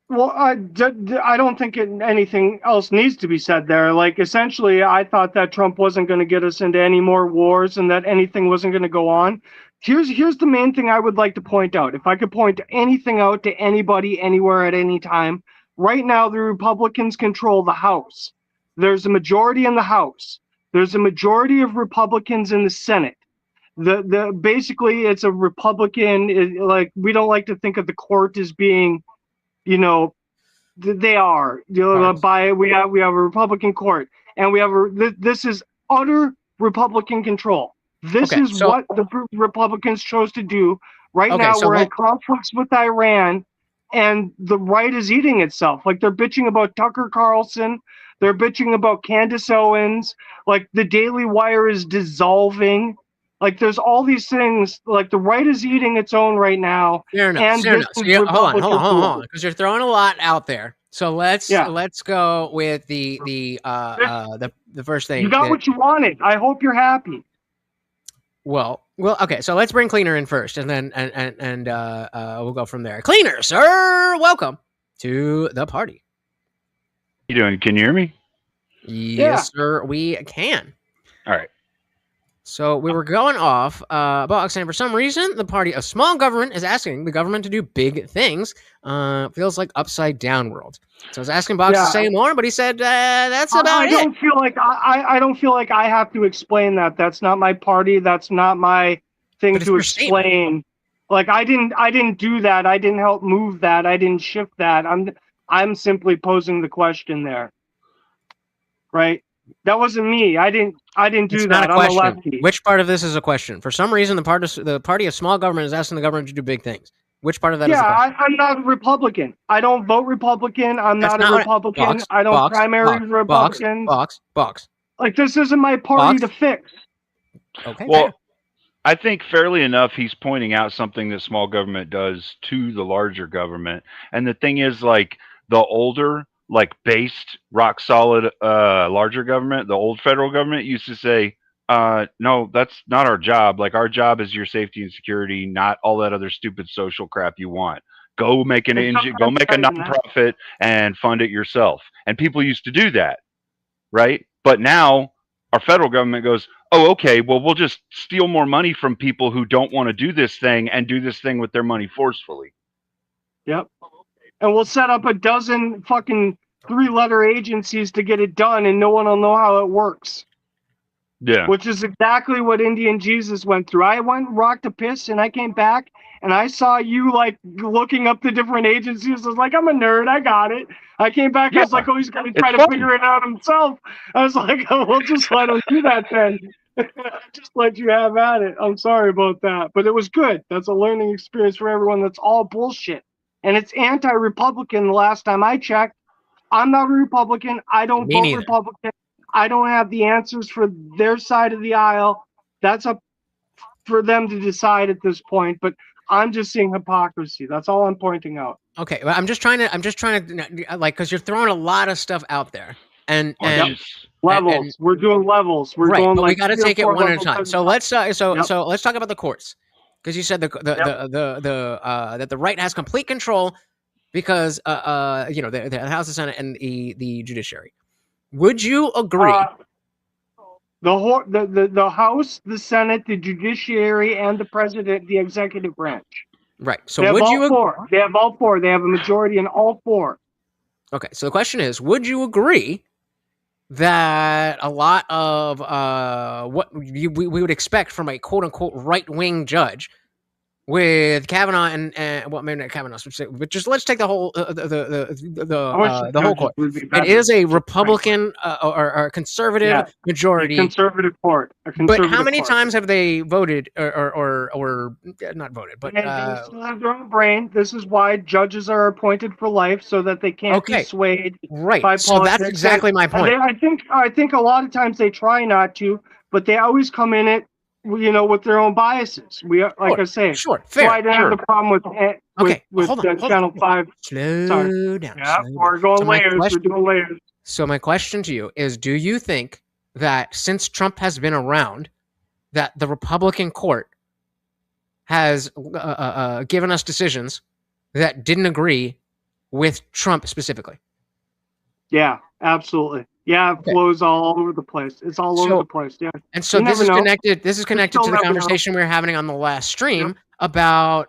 well, I don't think anything else needs to be said there. Like, essentially, I thought that Trump wasn't going to get us into any more wars and that anything wasn't going to go on. Here's the main thing I would like to point out. If I could point anything out to anybody, anywhere, at any time, right now the Republicans control the House. There's a majority in the House. There's a majority of Republicans in the Senate. The basically it's a Republican, like, we don't like to think of the court as being, they are, we have a Republican court, and we have this is utter Republican control. This is what the Republicans chose to do. Right now we're in conflicts with Iran, and the right is eating itself. Like, they're bitching about Tucker Carlson, they're bitching about Candace Owens, like the Daily Wire is dissolving. Like, there's all these things. Like, the right is eating its own right now. Fair enough. Fair enough. So hold on, because you're throwing a lot out there. So let's go with the first thing. You got what you wanted. I hope you're happy. Well, okay. So let's bring Cleaner in first, and then and we'll go from there. Cleaner, sir, welcome to the party. You doing? Can you hear me? Yes, sir. We can. All right. So we were going off, Box, saying for some reason the party of small government is asking the government to do big things. Feels like upside down world. So I was asking Box to say more, but he said that's about I it. don't feel like I don't feel like I have to explain that. That's not my party. That's not my thing to explain. Like, I didn't do that. I didn't help move that. I didn't shift that. I'm simply posing the question there. Right? That wasn't me. I didn't do that. I'm a lefty. Which part of this is a question? For some reason, the party of small government is asking the government to do big things. Which part of that is a question? I'm not a Republican. I don't vote Republican. I'm not a Republican. I don't primary Republicans. Box. Like, this isn't my party to fix. Okay. Well, I think fairly enough, he's pointing out something that small government does to the larger government. And the thing is, like, the older, like, based, rock solid, larger government, the old federal government used to say, no, that's not our job. Like, our job is your safety and security, not all that other stupid social crap you want. Go make a nonprofit and fund it yourself. And people used to do that, right? But now our federal government goes, oh, okay, well, we'll just steal more money from people who don't want to do this thing and do this thing with their money forcefully. Yep. And we'll set up a dozen fucking 3-letter agencies to get it done, and no one will know how it works. Yeah. Which is exactly what Indian Jesus went through. I went and rocked a piss and I came back and I saw you like looking up the different agencies. I was like, I'm a nerd. I got it. I came back. I was like, oh, he's going to try to figure it out himself. I was like, oh, we'll just let him do that then. Just let you have at it. I'm sorry about that. But it was good. That's a learning experience for everyone. That's all bullshit. And it's anti-Republican the last time I checked. I'm not a Republican. I don't vote Republican. I don't have the answers for their side of the aisle. That's up for them to decide at this point. But I'm just seeing hypocrisy. That's all I'm pointing out. Okay, well, I'm just trying to like, because you're throwing a lot of stuff out there, and levels. We're doing levels. We're going but like we got to take it one at a time. So let's so let's talk about the courts, because you said that the right has complete control because the House, the Senate, and the judiciary. Would you agree? The House, the Senate, the judiciary, and the president, the executive branch. Right. So they have would all you? Four. They have all four. They have a majority in all four. Okay. So the question is, would you agree that a lot of what we would expect from a quote unquote right wing judge with Kavanaugh and well, maybe not Kavanaugh, but just let's take the whole the whole court. It is a Republican or conservative majority. Conservative court. But how many times have they voted or not voted? But they still have their own brain. This is why judges are appointed for life, so that they can't be swayed by politics. So that's exactly my point. I think a lot of times they try not to, but they always come in it, with their own biases. I say, fair. So I didn't have the problem with hold on, Channel 5. Slow down. Yeah, we're going layers. We're doing layers. So my question to you is, do you think that since Trump has been around, that the Republican court has given us decisions that didn't agree with Trump specifically? Yeah, absolutely. Yeah, it flows all over the place. It's all over the place. Yeah. And so this is connected. This is connected to the conversation we were having on the last stream about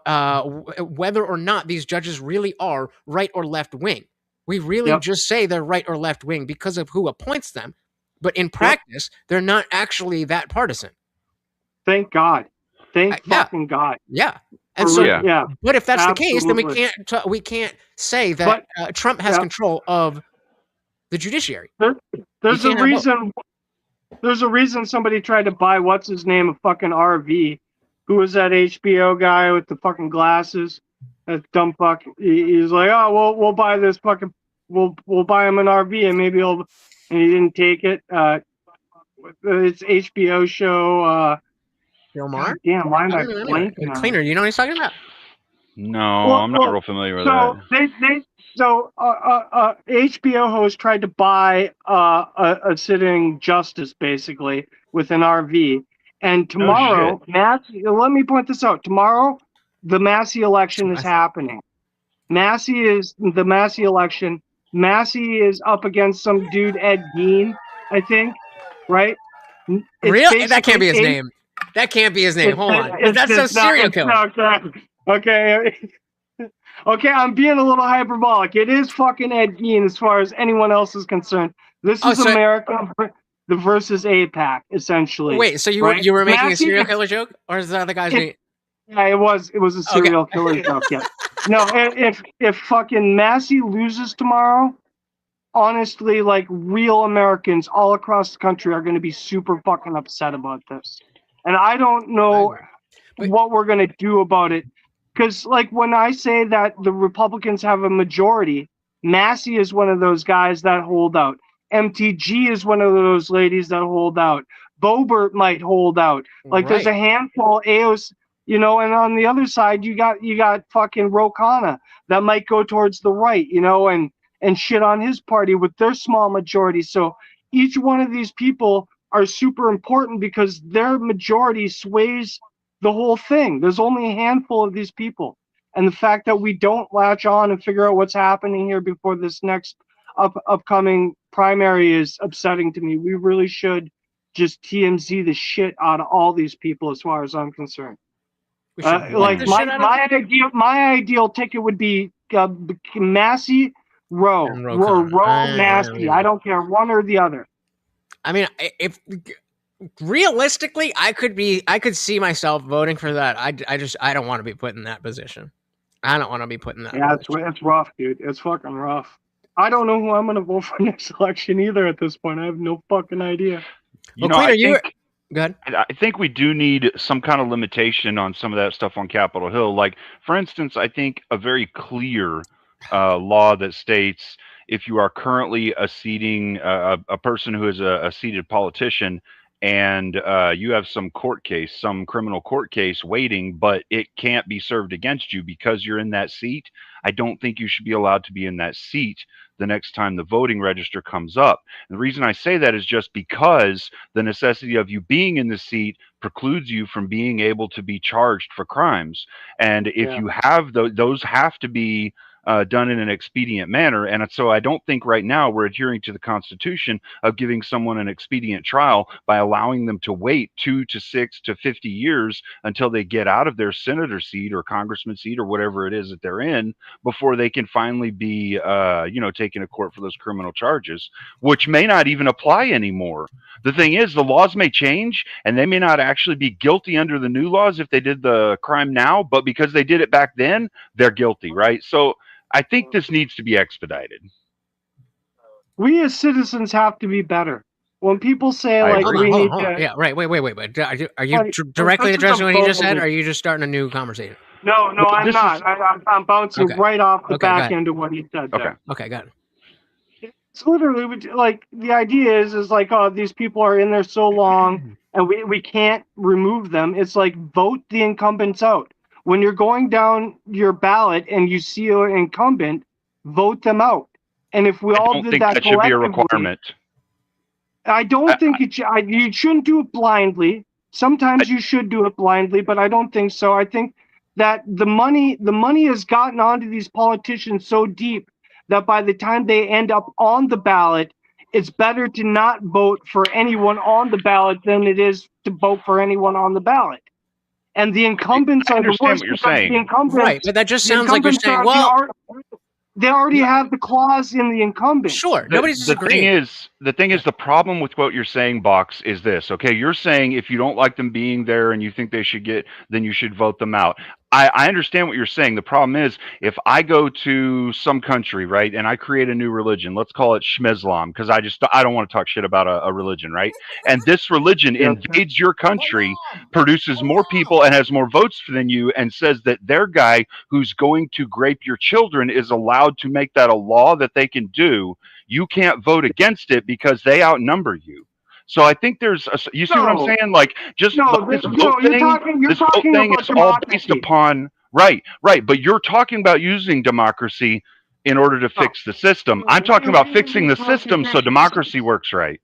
whether or not these judges really are right or left wing. We really just say they're right or left wing because of who appoints them, but in practice, they're not actually that partisan. Thank God. Thank fucking God. Yeah. And but if that's the case, then we can't say that Trump has control of the judiciary. There's a reason. There's a reason somebody tried to buy what's his name, a fucking RV. Who was that HBO guy with the fucking glasses? That dumb fuck. He's like, oh, we'll buy this fucking. We'll buy him an RV and maybe he'll. And he didn't take it. It's HBO show. Bill Maher? Damn, why am I blanking? Cleaner, you know what he's talking about? No, I'm not real familiar with that. So HBO host tried to buy a sitting justice basically with an RV, and tomorrow, let me point this out. Tomorrow, the Massey election is happening. The Massey election. Massey is up against some dude, Ed Gein, I think, right? Really? That can't be his name. That can't be his name. Hold on. That's a serial killer. Okay, I'm being a little hyperbolic. It is fucking Ed Gein as far as anyone else is concerned. This is America versus AIPAC, essentially. Wait, so you were making a serial killer joke? Or is that the guy's name? Yeah, it was a serial killer joke, yeah. No, if fucking Massey loses tomorrow, honestly, like real Americans all across the country are going to be super fucking upset about this. And I don't know what we're going to do about it. Because, like, when I say that the Republicans have a majority, Massey is one of those guys that hold out. MTG is one of those ladies that hold out. Boebert might hold out. Like, there's a handful, AOC, and on the other side, you got fucking Ro Khanna that might go towards the right, and shit on his party with their small majority. So each one of these people are super important because their majority sways the whole thing. There's only a handful of these people. And the fact that we don't latch on and figure out what's happening here before this next upcoming primary is upsetting to me. We really should just TMZ the shit out of all these people as far as I'm concerned. Like my ideal ticket would be Massey, Roe, Massey. I don't care, one or the other. I mean, if realistically, I could see myself voting for that. I don't want to be put in that position. I don't want to be put in that. Yeah, it's rough, dude. It's fucking rough. I don't know who I'm gonna vote for next election either. At this point, I have no fucking idea. You know, I think, Go ahead. I think we do need some kind of limitation on some of that stuff on Capitol Hill. Like, for instance, I think a very clear law that states if you are currently a seating a person who is a seated politician and you have some court case, some criminal court case waiting, but it can't be served against you because you're in that seat, I don't think you should be allowed to be in that seat the next time the voting register comes up. And the reason I say that is just because the necessity of you being in the seat precludes you from being able to be charged for crimes. And if you have those have to be done in an expedient manner. And so I don't think right now we're adhering to the Constitution of giving someone an expedient trial by allowing them to wait 2 to 6 to 50 years until they get out of their senator seat or congressman seat or whatever it is that they're in before they can finally be, taken to court for those criminal charges, which may not even apply anymore. The thing is, the laws may change and they may not actually be guilty under the new laws if they did the crime now, but because they did it back then, they're guilty, right? So I think this needs to be expedited. We as citizens have to be better. When people say Hold we on, need hold on. to, Yeah, right. Wait. Are you directly addressing what he just said, or are you just starting a new conversation? No, I'm not. I'm bouncing right off the back end of what he said. There. Okay, got it. It's literally like the idea is like, oh, these people are in there so long and we can't remove them. It's like vote the incumbents out. When you're going down your ballot and you see an incumbent, vote them out. And if we all did that should be a requirement. I don't think it should. You shouldn't do it blindly. Sometimes you should do it blindly, but I don't think so. I think that the money has gotten onto these politicians so deep that by the time they end up on the ballot, it's better to not vote for anyone on the ballot than it is to vote for anyone on the ballot. And the incumbents are the worst. What you're saying. The incumbents, right, but that just sounds like you're saying, well, they already have the clause in the incumbent. Sure, nobody's disagreeing. The thing is, the problem with what you're saying, Box, is this. Okay, you're saying if you don't like them being there and you think they should get, then you should vote them out. I understand what you're saying. The problem is, if I go to some country, right, and I create a new religion, let's call it Shmizlam, because I don't want to talk shit about a religion, right? And this religion invades your country, produces more people and has more votes than you, and says that their guy who's going to grape your children is allowed to make that a law that they can do. You can't vote against it because they outnumber you. So I think there's you see what I'm saying? Like, just this vote thing is all based upon right. But you're talking about using democracy in order to fix the system. I'm talking about fixing the system so democracy works right.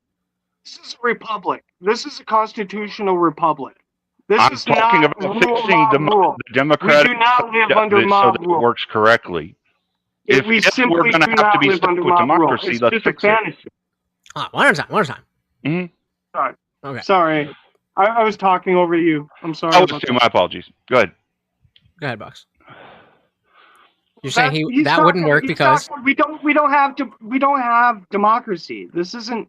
This is a republic. This is a constitutional republic. I'm talking about fixing the democratic we do not live under mob so that it works correctly. If we're going to have to be stuck with democracy, let's fix it. One at a time. Mm-hmm. Sorry. Okay. Sorry. I was talking over you. I'm sorry. My apologies. Go ahead. Go ahead, Box. You're saying that wouldn't work because we don't have democracy. This isn't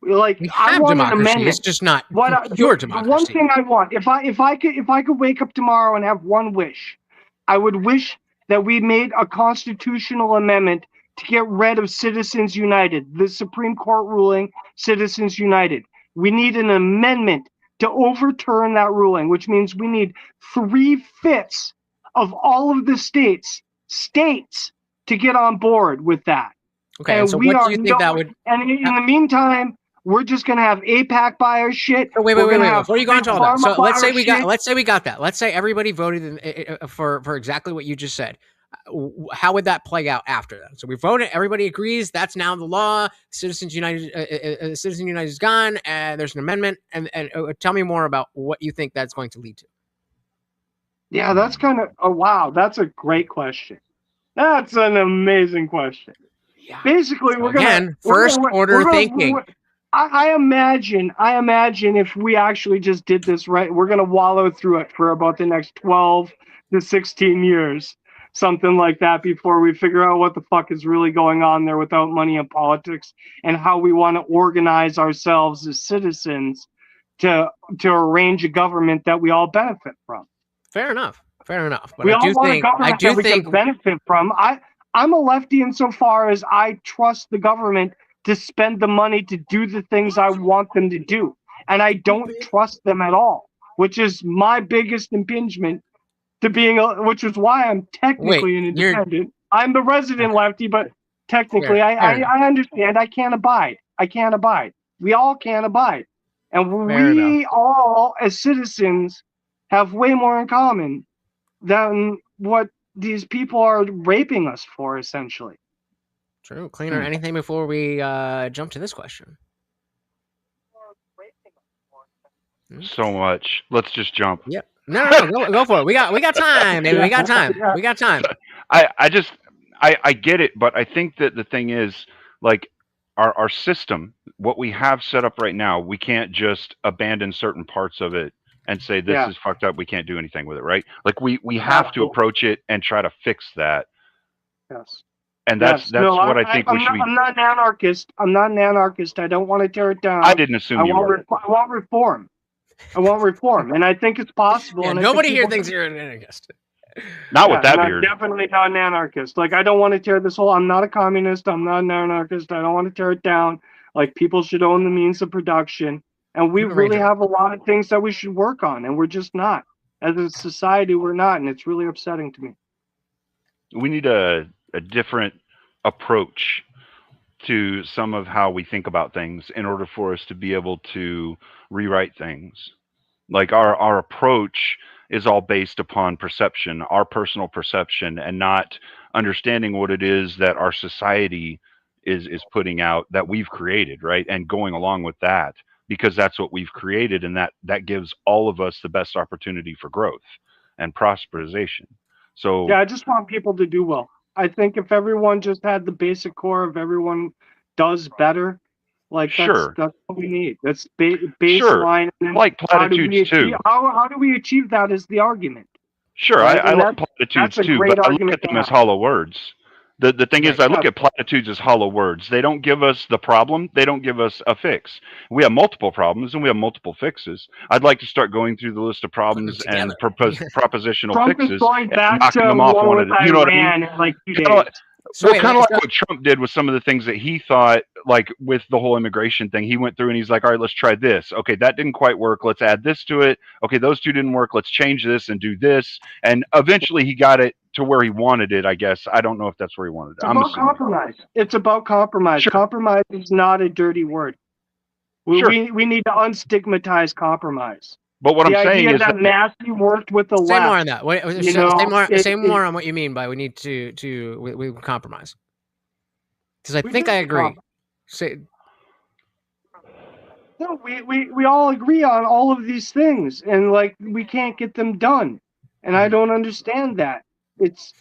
like I want democracy. an amendment. It's just not pure democracy. The one thing I want, if I could wake up tomorrow and have one wish, I would wish that we made a constitutional amendment to get rid of Citizens United, the Supreme Court ruling, Citizens United. We need an amendment to overturn that ruling, which means we need 3/5 of all of the states to get on board with that. Okay, and so what do you think that would... And in the meantime, we're just going to have AIPAC buy our shit. Wait. Before you go into all that, so let's say we got that. Let's say everybody voted for exactly what you just said. How would that play out after that? So we voted. Everybody agrees that's now the law. Citizens United is gone, and there's an amendment. And tell me more about what you think that's going to lead to. Yeah, that's kind of wow. That's a great question. That's an amazing question. Yeah. Basically, so we're first order thinking. I imagine if we actually just did this right, we're going to wallow through it for about the next 12 to 16 years. something like that before we figure out what the fuck is really going on there without money and politics, and how we want to organize ourselves as citizens to arrange a government that we all benefit from. Fair enough. Fair enough. But We I all do want a think government that we can benefit from. I'm a lefty insofar as I trust the government to spend the money to do the things I want them to do. And I don't trust them at all, which is my biggest impingement to being which is why I'm technically an independent. I'm the resident lefty, but technically I understand I can't abide. We all can't abide. And we all, as citizens, have way more in common than what these people are raping us for, essentially. True. Cleaner, anything before we jump to this question? So much. Let's just jump. Yep. No, go for it. We got time, baby. We got time. We got time. I get it, but I think that the thing is, like, our system, what we have set up right now, we can't just abandon certain parts of it and say this is fucked up. We can't do anything with it, right? Like we have to approach it and try to fix that. Yes. And that's what I think we should be. I'm not an anarchist. I don't want to tear it down. I didn't assume you were. I want reform. And I think it's possible. Yeah, and nobody here thinks you're an anarchist. Not with that beard. Definitely not an anarchist. Like, I don't want to tear this whole. I'm not a communist. I'm not an anarchist. I don't want to tear it down. Like, people should own the means of production. And we really have a lot of things that we should work on, and we're just not. As a society, we're not, and it's really upsetting to me. We need a different approach to some of how we think about things in order for us to be able to rewrite things. Like, our approach is all based upon perception, our personal perception, and not understanding what it is that our society is putting out that we've created, right? And going along with that, because that's what we've created, and that gives all of us the best opportunity for growth and prosperization. So yeah, I just want people to do well. I think if everyone just had the basic core of everyone does better, like that's what we need. That's baseline. Sure. Like platitudes too. How do we achieve that is the argument. Sure, right? I like platitudes too, but I look at them as hollow words. The thing is, I look at platitudes as hollow words. They don't give us the problem. They don't give us a fix. We have multiple problems and we have multiple fixes. I'd like to start going through the list of problems and propositional Trump fixes is going back and knocking to them off one at a. You know what I mean? In like 2 days. Kind of like what Trump did with some of the things that he thought, like with the whole immigration thing. He went through and he's like, all right, let's try this. Okay, that didn't quite work. Let's add this to it. Okay, those two didn't work. Let's change this and do this. And eventually he got it to where he wanted it, I guess. I don't know if that's where he wanted it. It's about compromise. It's about compromise. Sure. Compromise is not a dirty word. We need to unstigmatize compromise. But what I'm saying is that Massey worked with the left. Say more on that. Say more on what you mean by we need to compromise. Because I think I agree. No, we all agree on all of these things, and like we can't get them done, and I don't understand that. It's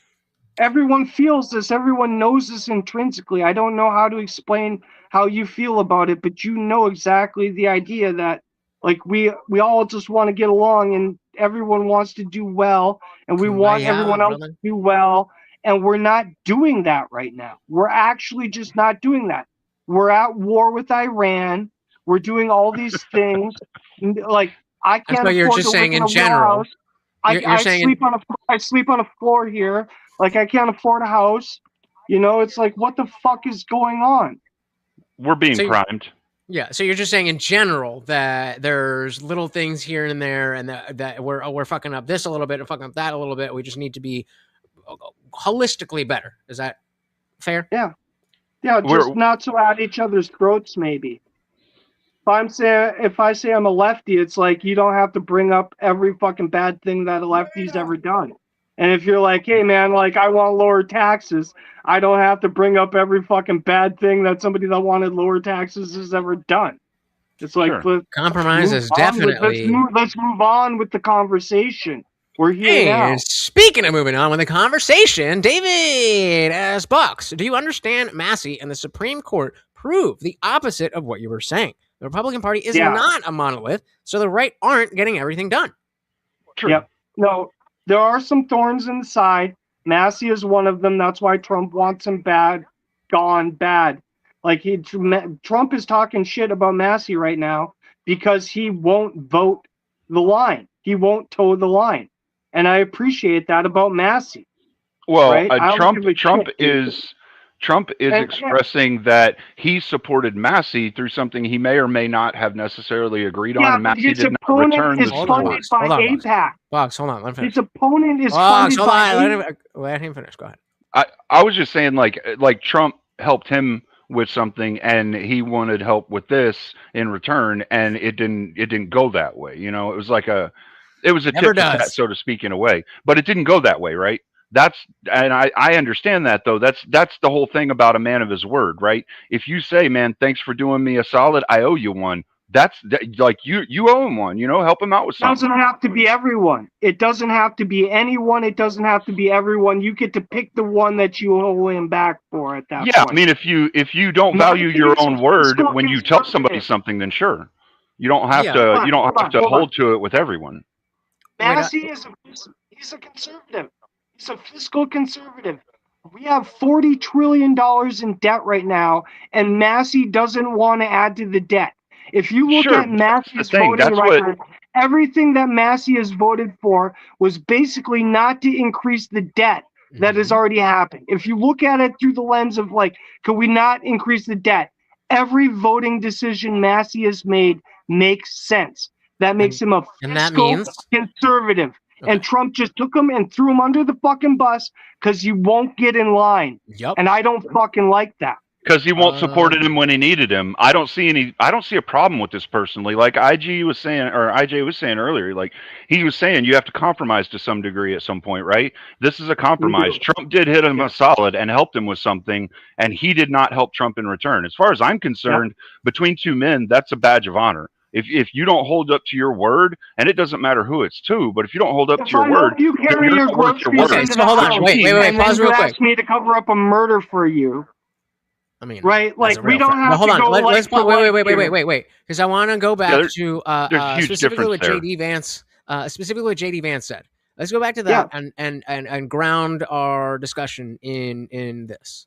everyone feels this, everyone knows this intrinsically. I don't know how to explain how you feel about it, but you know exactly the idea that. Like we all just want to get along, and everyone wants to do well, and we want everyone else to do well, and we're not doing that right now. We're actually just not doing that. We're at war with Iran. We're doing all these things. Like I can't. So you're just saying in general. I sleep on a floor here. Like I can't afford a house. You know, it's like what the fuck is going on? We're being primed. Yeah, so you're just saying in general that there's little things here and there, and that we're fucking up this a little bit and fucking up that a little bit. We just need to be holistically better. Is that fair? Yeah, just not so at each other's throats. Maybe if I say I'm a lefty, it's like you don't have to bring up every fucking bad thing that a lefty's ever done. And if you're like, hey man, like I want lower taxes, I don't have to bring up every fucking bad thing that somebody that wanted lower taxes has ever done. It's like compromise is definitely. Let's move on with the conversation. We're here now. Speaking of moving on with the conversation, David as Bucks, do you understand Massey and the Supreme Court prove the opposite of what you were saying? The Republican Party is not a monolith, so the right aren't getting everything done. True. Yep. No. There are some thorns in the side, Massey is one of them. That's why Trump wants him bad, gone bad. Like Trump is talking shit about Massey right now because he won't vote the line. He won't toe the line. And I appreciate that about Massey. Well, right? I don't give a Trump shit, dude. is expressing that he supported Massey through something he may or may not have necessarily agreed on, Yeah, and but Massey his did not opponent return is the funded support. by AIPAC. Box, hold on. Let him finish. His opponent is Box, funded hold by on. Let him finish. Go ahead. I was just saying, like Trump helped him with something, and he wanted help with this in return, and it didn't go that way. You know, it was a Never tit for tat, does. so to speak, in a way, but it didn't go that way, right? And I understand that, though. That's the whole thing about a man of his word, right? If you say, man, thanks for doing me a solid, I owe you one. Like you owe him one, help him out with It something. doesn't have to be everyone. It doesn't have to be anyone. It doesn't have to be everyone. You get to pick the one that you owe him back for at that Yeah, point. I mean, if you don't value your own word when you tell somebody something, then sure, you don't have to hold to it with everyone. Massey he's a conservative. He's a fiscal conservative. We have $40 trillion in debt right now, and Massey doesn't want to add to the debt. If you look Sure, at Massey's the thing. voting That's what- record, everything that Massey has voted for was basically not to increase the debt that has already happened. If you look at it through the lens of could we not increase the debt? Every voting decision Massey has made makes sense. That makes him a and that fiscal means- conservative. And Trump just took him and threw him under the fucking bus because you won't get in line. Yep. And I don't fucking like that. Because he won't supported him when he needed him. I don't see a problem with this personally. Like IJ was saying earlier, like he was saying you have to compromise to some degree at some point, right? This is a compromise. Trump did hit him a solid and helped him with something, and he did not help Trump in return. As far as I'm concerned, between two men, that's a badge of honor. If you don't hold up to your word, and it doesn't matter who it's to, but if you don't hold up to your word, You then carry you're your not worth your groceries word. into the hold on. house, Wait, and pause then real you quick. ask me to cover up a murder for you. I mean, right? that's Like a we real don't fact. have But hold to on. go Let's for wait. Because I want to go back there's to a huge specifically what difference JD Vance, said. Let's go back to that and ground our discussion in this.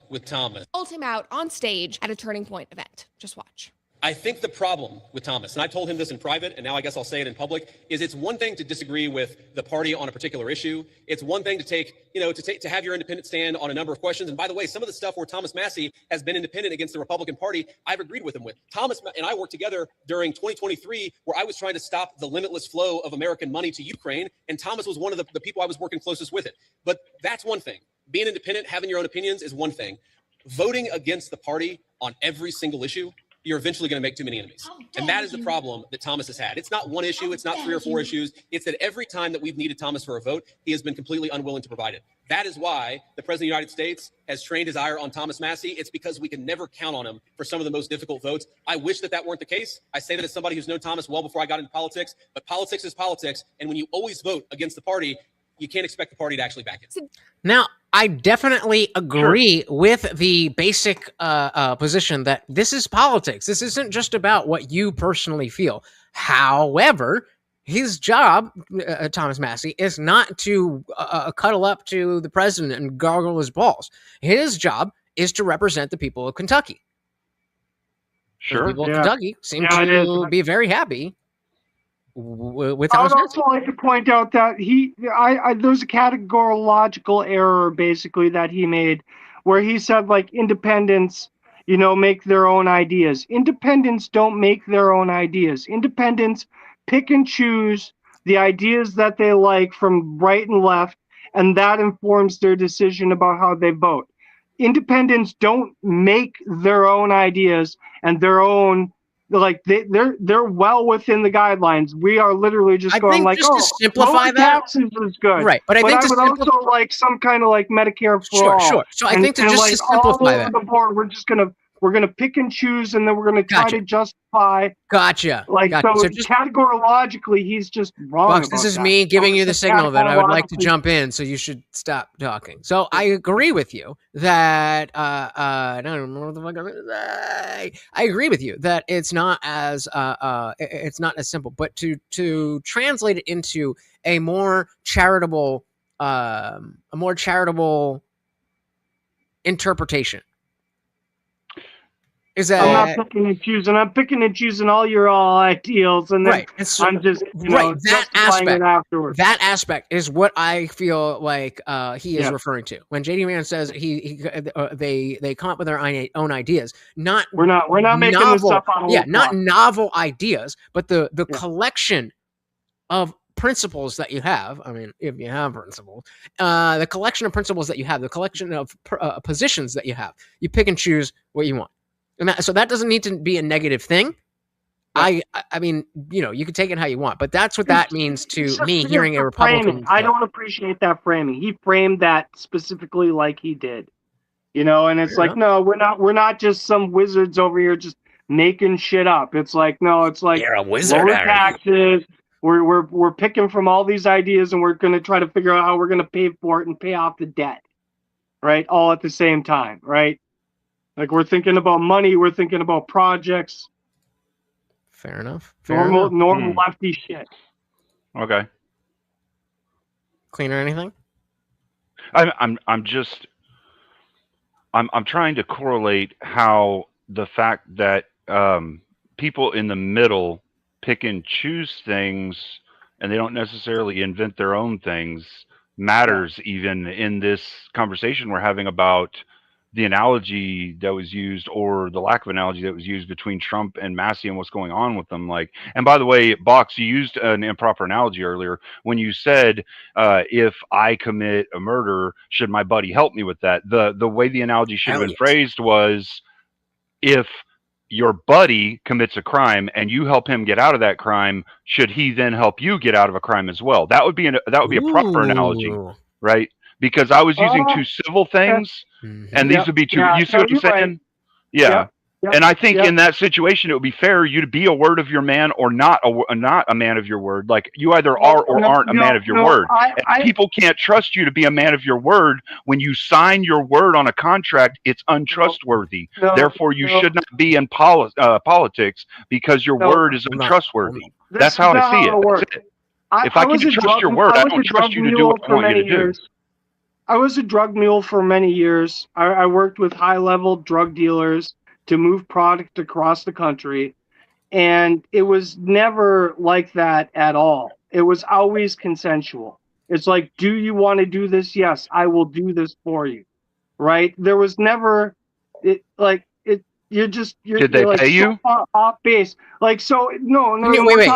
With Thomas. Called him out on stage at a Turning Point event. Just watch. I think the problem with Thomas, and I told him this in private, and now I guess I'll say it in public, is it's one thing to disagree with the party on a particular issue. It's one thing to have your independent stand on a number of questions. And by the way, some of the stuff where Thomas Massey has been independent against the Republican Party, I've agreed with him with. Thomas and I worked together during 2023, where I was trying to stop the limitless flow of American money to Ukraine, and Thomas was one of the people I was working closest with it. But that's one thing. Being independent, having your own opinions is one thing. Voting against the party on every single issue, you're eventually going to make too many enemies. And that is the problem that Thomas has had. It's not one issue. It's not 3 or 4 issues. It's that every time that we've needed Thomas for a vote, he has been completely unwilling to provide it. That is why the President of the United States has trained his ire on Thomas Massey. It's because we can never count on him for some of the most difficult votes. I wish that weren't the case. I say that as somebody who's known Thomas well before I got into politics, but politics is politics. And when you always vote against the party, you can't expect the party to actually back it. Now, I definitely agree with the basic position that this is politics. This isn't just about what you personally feel. However, his job, Thomas Massey, is not to cuddle up to the president and gargle his balls. His job is to represent the people of Kentucky. Sure. The people of Kentucky seem to be very happy with I Thomas would Massey. also like to point out that there's a categorical error basically that he made, where he said independents, make their own ideas. Independents don't make their own ideas. Independents pick and choose the ideas that they like from right and left, and that informs their decision about how they vote. Independents don't make their own ideas and their own. They're well within the guidelines. We are literally just to simplify lower that, taxes is good, right? But I think would also like some kind of Medicare for all. Sure. So I think to simplify all over that, the board, we're gonna pick and choose, and then we're gonna try to justify. Gotcha. So just categorically, he's just wrong. Bucks, about this is that. me giving you the Just signal that I would like to categorically- jump in, so you should stop talking. So I agree with you that I don't remember what the fuck I was gonna say. I agree with you that it's not as simple, but to translate it into a more charitable charitable interpretation. Is that I'm not picking and choosing. I'm picking and choosing all your ideals, and then right? I'm just that justifying aspect. it afterwards. That aspect is what I feel like he is Yeah. referring to when JD Man says they come up with their own ideas. We're not making novel, this up on a whole not clock. novel ideas, but the collection of principles that you have. I mean, if you have principles, the collection of principles that you have, the collection of positions that you have, you pick and choose what you want. And so that doesn't need to be a negative thing. I mean, you can take it how you want, but that's what that means to me hearing a Republican. I don't appreciate that framing. He framed that specifically like he did, and it's like, no, we're not just some wizards over here just making shit up. It's like, no, it's like you're a wizard. Lower taxes. We're picking from all these ideas, and we're going to try to figure out how we're going to pay for it and pay off the debt, right? All at the same time, right? Like we're thinking about money, we're thinking about projects. Fair enough. Normal lefty shit. Okay. Cleaner anything? I'm trying to correlate how the fact that people in the middle pick and choose things and they don't necessarily invent their own things matters even in this conversation we're having about the analogy that was used or the lack of analogy that was used between Trump and Massey and what's going on with them. Like, and by the way, Box, you used an improper analogy earlier when you said, if I commit a murder, should my buddy help me with that? The way the analogy should have been phrased was, if your buddy commits a crime and you help him get out of that crime, should he then help you get out of a crime as well? That would be a proper analogy, right? Because I was using two civil things, and these would be two. You see what I'm saying? Right. Yeah. And I think in that situation, it would be fair you to be a word of your man or not a man of your word. Like you either are or aren't a man of your word. People can't trust you to be a man of your word. When you sign your word on a contract, it's untrustworthy. Therefore, you should not be in politics because your word is untrustworthy. That's how I see it. If I can't trust your word, I don't trust you to do what I want you to do. I was a drug mule for many years. I worked with high-level drug dealers to move product across the country, and it was never like that at all. It was always consensual. It's like, do you want to do this? Yes, I will do this for you, right? There was never you're Did they like pay you? So off base. Like, so no. Wait.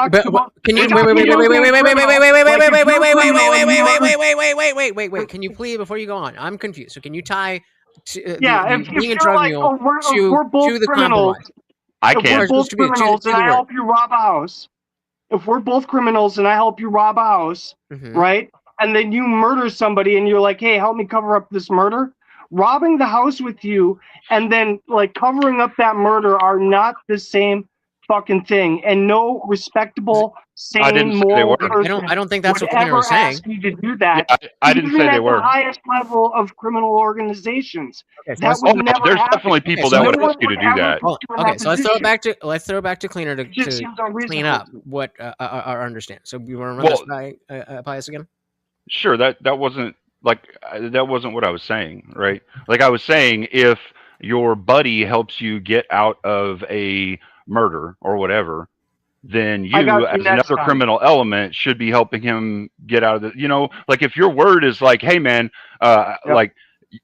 Can you please, before you go on, I'm confused. So can you tie being a drug mule to the compromise? I can't. can't. If we're both criminals and I help you rob a house, if we're both criminals and I help you rob a house, right? And then you murder somebody and you're like, hey, help me cover up this murder. Robbing the house with you and then like covering up that murder are not the same fucking thing. And no respectable, sane, moral person I don't think that's what would Cleaner was ever saying. ask you to do that. Yeah, I didn't say they were. The highest level of criminal organizations. Okay, so that would never there's happen. definitely people that would ask you to do that. Okay, so let's throw it back to Cleaner to clean up what our understand. So you want to run this by us again? Sure, that wasn't what I was saying, right? Like I was saying, if your buddy helps you get out of a murder or whatever, then you as another criminal element should be helping him get out of the, like if your word is like, hey man, like,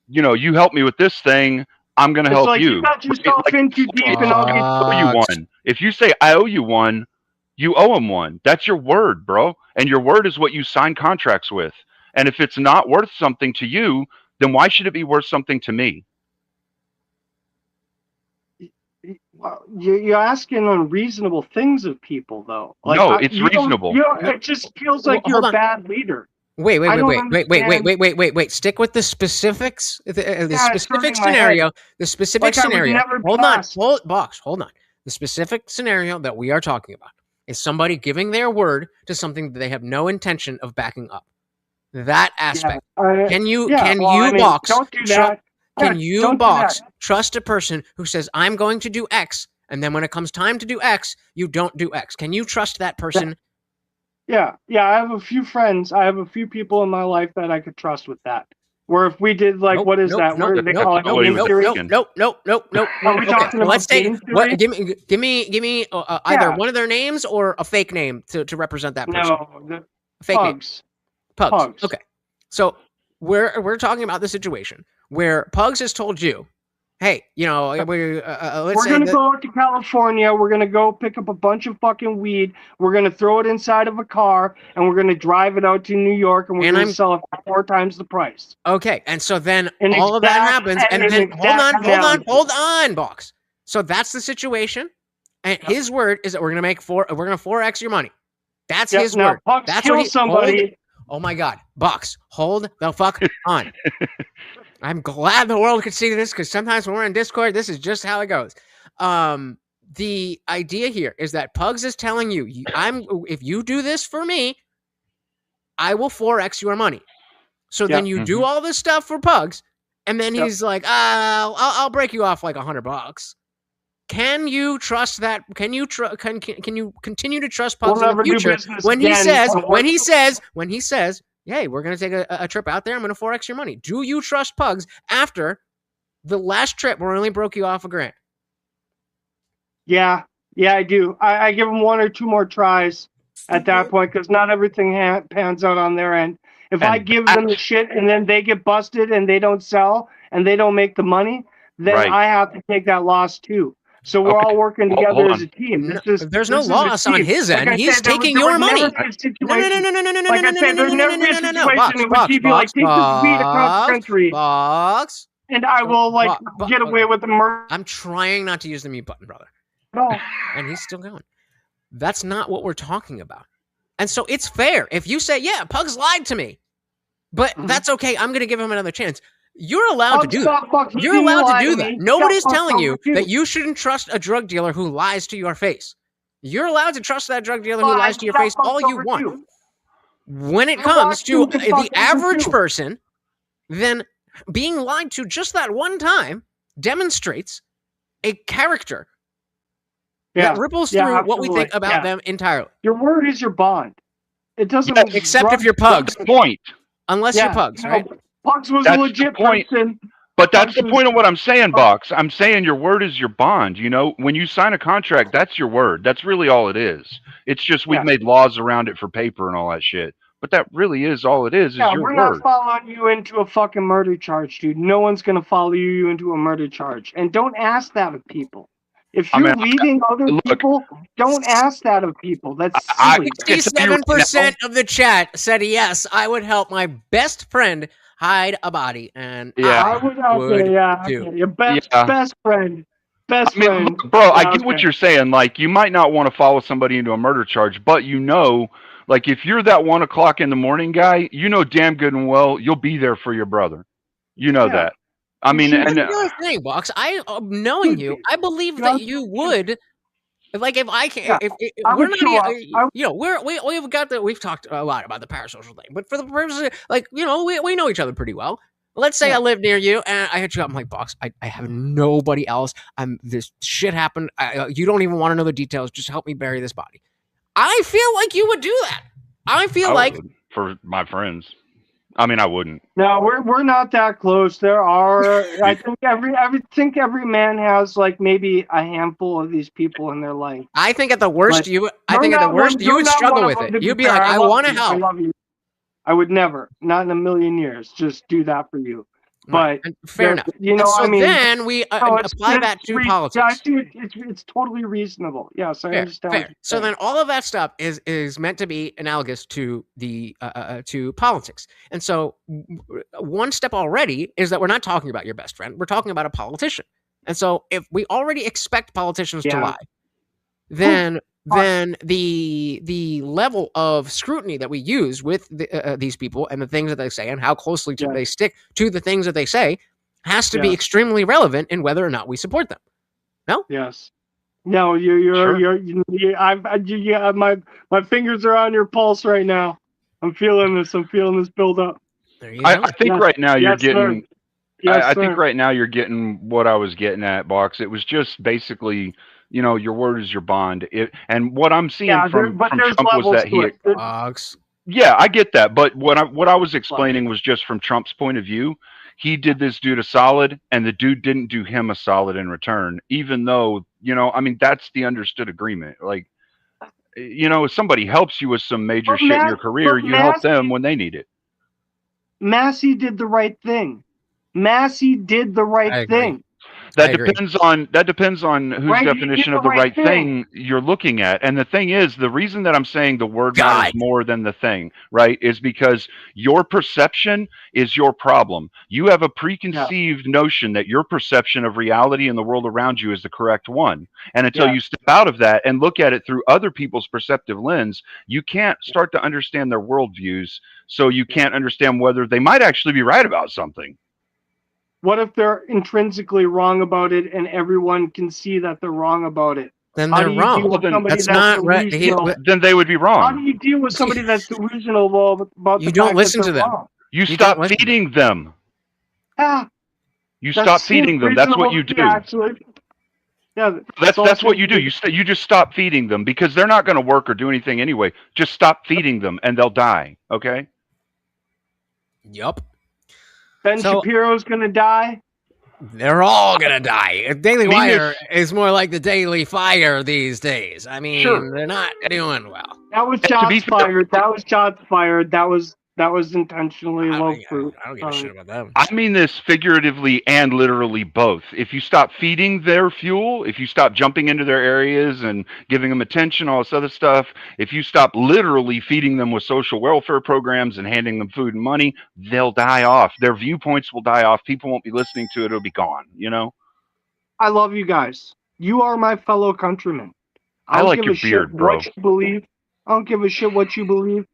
you help me with this thing, I'm going to help like you. You got yourself in too deep and I owe you one. If you say I owe you one, you owe him one. That's your word, bro. And your word is what you sign contracts with. And if it's not worth something to you, then why should it be worth something to me? You're asking unreasonable things of people, though. Like, no, it's reasonable. It just feels like you're a bad leader. Wait. Stick with the specifics. The specific scenario. The specific scenario. Hold on. The specific scenario that we are talking about is somebody giving their word to something that they have no intention of backing up. That aspect. Can you trust a person who says, I'm going to do X, and then when it comes time to do X, you don't do X? Can you trust that person? Yeah, I have a few friends. I have a few people in my life that I could trust with that. Where if we did like, what is that? Where they call it game theory? Nope. Are we talking Let's about take game theory? give me either one of their names or a fake name to represent that person. No, the Fake Pugs. name. Pugs. Okay. So we're talking about the situation where Pugs has told you, hey, let's We're say gonna go out to California. We're gonna go pick up a bunch of fucking weed. We're gonna throw it inside of a car, and we're gonna drive it out to New York, and we're gonna sell it for 4 times the price. Okay, and so then all of that happens, and then hold on, Box. So that's the situation, and his word is that we're gonna 4x your money. That's his word. Pugs That's kill what somebody. Oh my God, Box, hold the fuck on. I'm glad the world could see this because sometimes when we're in Discord, this is just how it goes. The idea here is that Pugs is telling you, if you do this for me, I will 4x your money. So then you do all this stuff for Pugs, and then he's like, I'll break you off like $100. Can you trust that? Can you continue to trust Pugs in the future when he says, hey, we're gonna take a trip out there, I'm gonna 4x your money. Do you trust Pugs after the last trip where I only broke you off $1,000? Yeah, I do. I give them 1 or 2 more tries at that point because not everything pans out on their end. If I give them the shit and then they get busted and they don't sell and they don't make the money, then I have to take that loss too. So we're all working together as a team. There's no loss on his end. He's taking your money. No. Like I said, there'd never be a situation in which he'd be like, take this weed across the country. Box. And I will get away with the murder. I'm trying not to use the mute button, brother. No. And he's still going. That's not what we're talking about. And so it's fair. If you say, yeah, Pugs lied to me, but that's okay. I'm going to give him another chance. You're allowed to do that. You're allowed to do that. Nobody's telling you that you shouldn't trust a drug dealer who lies to your face. You're allowed to trust that drug dealer who lies to your face all you want. When it comes to the average person, then being lied to just that one time demonstrates a character that ripples through what we think about them entirely. Your word is your bond. It doesn't except if you're Pugs. That's the point. Unless you're Pugs, right? Pugs was a legit person. But that's the point of what I'm saying, Box. I'm saying your word is your bond. When you sign a contract, that's your word. That's really all it is. It's just we've made laws around it for paper and all that shit. But that really is all it is your we're word. not following you into a fucking murder charge, dude. No one's going to follow you into a murder charge. And don't ask that of people. If you're leading other people, don't ask that of people. That's silly. 67% of the chat said, yes, I would help my best friend hide a body. And I would do. Your best friend. Best friend. Look, bro, I get what you're saying. Like, you might not want to follow somebody into a murder charge, but like, if you're that 1 o'clock in the morning guy, damn good and well, you'll be there for your brother. That. I mean, and the other thing, Box, knowing you, I believe that you would. Like, if I can, we're not, we've got the, we've talked a lot about the parasocial thing, but for the purposes, we know each other pretty well. Let's say I live near you and I hit you up. I'm like, Box, I have nobody else. This shit happened. You don't even want to know the details. Just help me bury this body. I feel like you would do that. I would, for my friends. I mean, I wouldn't. No, we're not that close. There are. I think every man has like maybe a handful of these people in their life. I think at the worst, you would struggle with it. You'd be like, I want to help. I love you. I would never, not in a million years, just do that for you. But fair enough. Then we apply that to politics. It's totally reasonable. Yeah, so I understand. Fair. So then all of that stuff is meant to be analogous to the to politics. And so one step already is that we're not talking about your best friend. We're talking about a politician. And so if we already expect politicians to lie, then the level of scrutiny that we use with these people and the things that they say and how closely they stick to the things that they say has to be extremely relevant in whether or not we support them. No? Yes. No, my fingers are on your pulse right now. I'm feeling this build up. I think right now you're getting. I think right now you're getting what I was getting at, Box. It was just basically your word is your bond. And what I'm seeing from there's Trump was levels that to he, it. yeah, I get that. But what I was explaining was just from Trump's point of view. He did this dude a solid, and the dude didn't do him a solid in return, even though, I mean, that's the understood agreement. Like, if somebody helps you with some major shit in your career, you help them when they need it. Massey did the right thing. Massey did the right thing. That depends on whose definition of the right thing you're looking at. And the thing is, the reason that I'm saying the word matters more than the thing, right, is because your perception is your problem. You have a preconceived notion that your perception of reality and the world around you is the correct one. And until you step out of that and look at it through other people's perceptive lens, you can't start to understand their worldviews. So you can't understand whether they might actually be right about something. What if they're intrinsically wrong about it and everyone can see that they're wrong about it? Then they're wrong. That's not right. Then they would be wrong. How do you deal with somebody that's delusional about You the don't fact listen that to they're them. wrong? You stop feeding them. You stop feeding them. That's what you do. That's what you do. You just stop feeding them because they're not going to work or do anything anyway. Just stop feeding them and they'll die. Okay? Yup. Ben Shapiro's going to die. They're all going to die. Daily Wire is more like the Daily Fire these days. I mean, they're not doing well. That was shots fired. That was shots fired. That was intentionally low fruit. I don't give a shit about them. I mean this figuratively and literally both. If you stop feeding their fuel, if you stop jumping into their areas and giving them attention, all this other stuff, if you stop literally feeding them with social welfare programs and handing them food and money, they'll die off. Their viewpoints will die off. People won't be listening to it. It'll be gone, I love you guys. You are my fellow countrymen. I like your beard, bro. What you believe. I don't give a shit what you believe.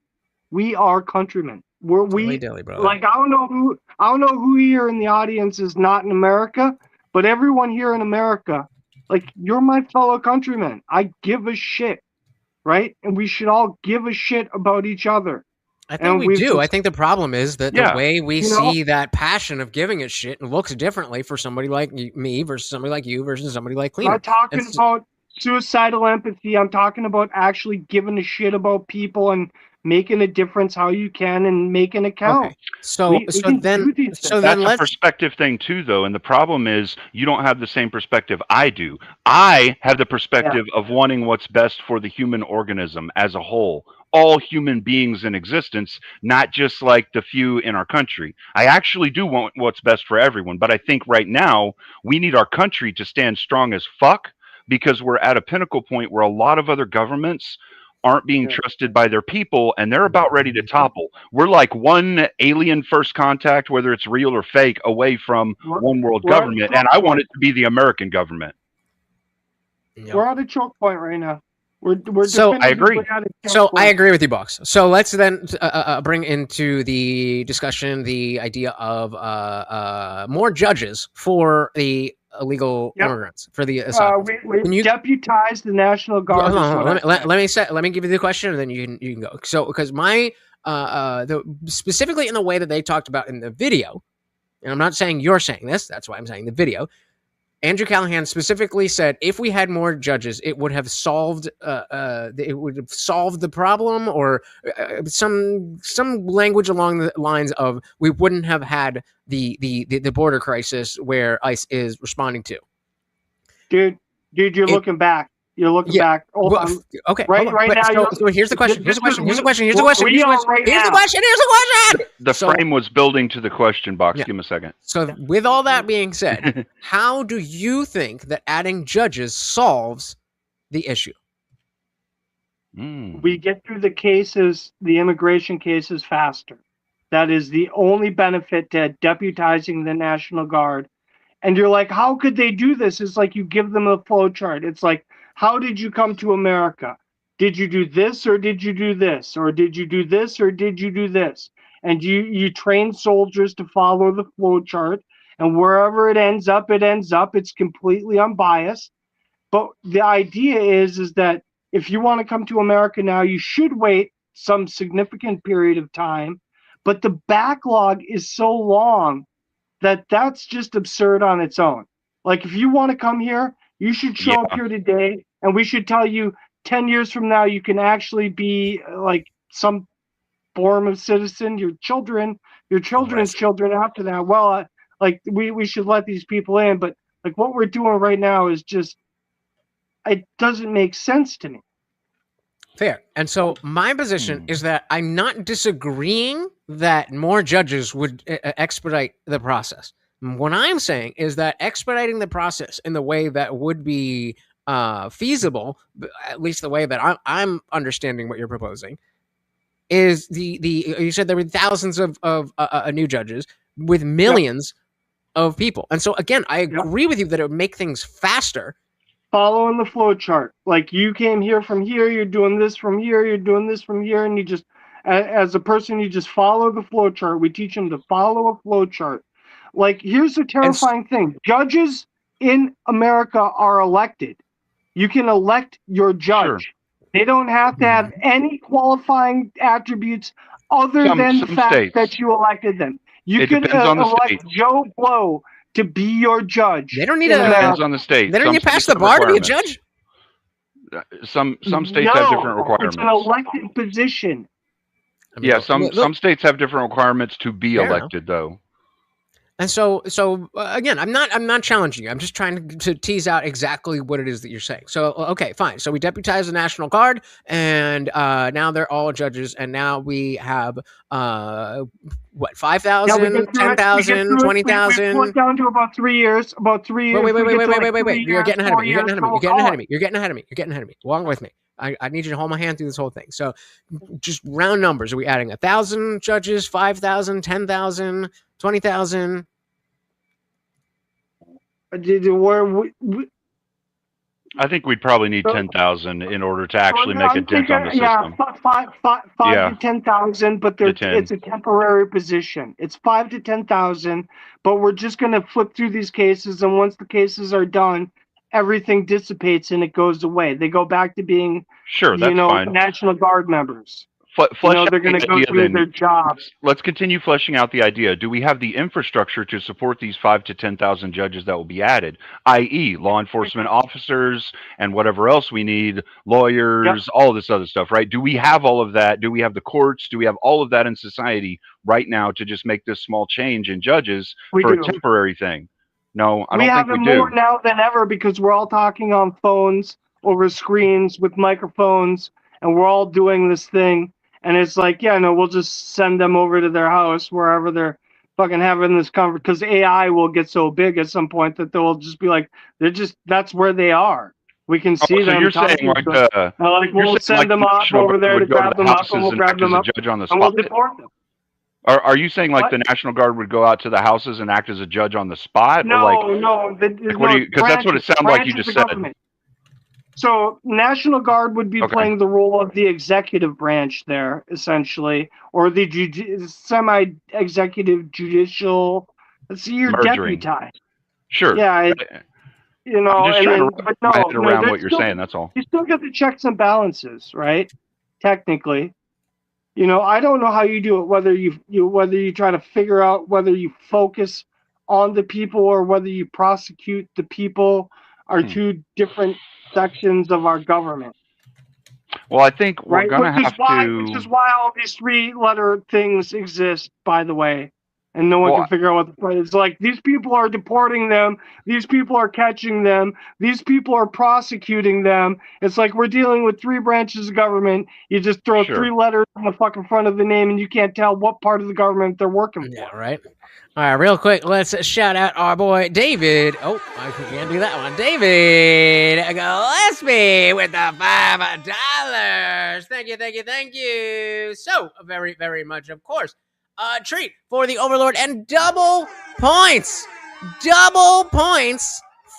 We are countrymen. Like I don't know who here in the audience is not in America, but everyone here in America, like you're my fellow countrymen. I give a shit, right? And we should all give a shit about each other. I think we do. I think the problem is that the way we see that passion of giving a shit looks differently for somebody like me versus somebody like you versus somebody like Cleaner. I'm talking about suicidal empathy. I'm talking about actually giving a shit about people and making a difference how you can and making a count. Okay. So then that's a perspective thing too, though. And the problem is you don't have the same perspective I do. I have the perspective of wanting what's best for the human organism as a whole. All human beings in existence, not just like the few in our country. I actually do want what's best for everyone. But I think right now we need our country to stand strong as fuck because we're at a pinnacle point where a lot of other governments aren't being trusted by their people and they're about ready to topple. We're like one alien first contact, whether it's real or fake, away from one world government. And I want it to be the American government. We're at a choke point right now. So I agree. I agree with you, Box. So let's then bring into the discussion the idea of more judges for the illegal immigrants for the asylum. We deputized the National Guard. Let me give you the question, and then you can go. So because specifically in the way that they talked about in the video, and I'm not saying you're saying this. That's why I'm saying the video. Andrew Callaghan specifically said if we had more judges, it would have solved the problem, or some language along the lines of we wouldn't have had the border crisis where ICE is responding to. Dude, you're looking back. You're looking back. Okay. Right now. So here's the question. Here's the question. The frame was building to the question box. Give him a second. So with all that being said, how do you think that adding judges solves the issue? We get through the cases, the immigration cases faster. That is the only benefit to deputizing the National Guard. And you're like, how could they do this? It's like you give them a flow chart. It's like, how did you come to America? Did you do this or did you do this? Or did you do this or did you do this? And you train soldiers to follow the flow chart. And wherever it ends up, it ends up. It's completely unbiased. But the idea is that if you want to come to America now, you should wait some significant period of time. But the backlog is so long that that's just absurd on its own. Like if you want to come here, You should show up here today, and we should tell you 10 years from now you can actually be like some form of citizen. Your children's children after that. Well, like we should let these people in, but like what we're doing right now is just, it doesn't make sense to me. Fair. And so my position is that I'm not disagreeing that more judges would expedite the process. What I'm saying is that expediting the process in the way that would be feasible, at least the way that I'm understanding what you're proposing, is you said there were thousands of new judges with millions of people. And so again, I agree with you that it would make things faster. Following the flow chart. Like you came here from here, you're doing this from here, you're doing this from here, and you just, as a person, you just follow the flow chart. We teach them to follow a flow chart. Like, here's the terrifying thing. Judges in America are elected. You can elect your judge. Sure. They don't have to have any qualifying attributes other than the fact that you elected them. You can elect Joe Blow to be your judge. They don't need depends on the state. They don't need to pass the bar to be a judge. Some states have different requirements. It's an elected position. I mean, some states have different requirements to be elected, though. And so again, I'm not challenging you. I'm just trying to tease out exactly what it is that you're saying. So, okay, fine. So we deputize the National Guard, and now they're all judges, and now we have, 5,000, 10,000, 20,000? We're down to about 3 years. About 3 years. Wait. You're getting ahead of me. You're getting ahead of me. Along with me. I need you to hold my hand through this whole thing. So just round numbers. Are we adding 1,000 judges, 5,000, 10,000, 20,000? I think we'd probably need 10,000 in order to actually make a dent on the system. Five to 10,000, but it's a temporary position. It's 5 to 10,000, but we're just going to flip through these cases, and once the cases are done, everything dissipates and it goes away. They go back to being, fine. National Guard members. They're going to go through their jobs. Let's continue fleshing out the idea. Do we have the infrastructure to support these 5 to 10,000 judges that will be added, i.e., law enforcement officers and whatever else we need, lawyers, all this other stuff, right? Do we have all of that? Do we have the courts? Do we have all of that in society right now to just make this small change in judges for a temporary thing? No, I don't think we do. We have it more now than ever because we're all talking on phones over screens with microphones, and we're all doing this thing. And it's like, we'll just send them over to their house, wherever they're fucking having this conversation. Because AI will get so big at some point that they'll just be like, that's where they are. We can see them. You're saying we'll send them off over there to grab them up, and we'll grab them up, and we'll deport them. Are you saying like the National Guard would go out to the houses and act as a judge on the spot? No. Because that's what it sounded like you just said. So National Guard would be playing the role of the executive branch there, essentially, or the semi-executive judicial. Let's see, you're deputized. Sure. Yeah. I'm just trying to wrap my head around what you're saying. That's all. You still get the checks and balances, right? Technically. I don't know how you do it, whether you try to figure out whether you focus on the people or whether you prosecute the people are two different sections of our government. Well, I think we're going to have to... Which is why all these 3-letter things exist, by the way. And no one can figure out what the point is. It's like, these people are deporting them. These people are catching them. These people are prosecuting them. It's like we're dealing with 3 branches of government. You just throw 3 letters on the fucking front of the name, and you can't tell what part of the government they're working for. Yeah, right. All right, real quick, let's shout out our boy David. Oh, I can't do that one. David Gillespie with the $5. Thank you so very, very much, of course. Treat for the Overlord and double points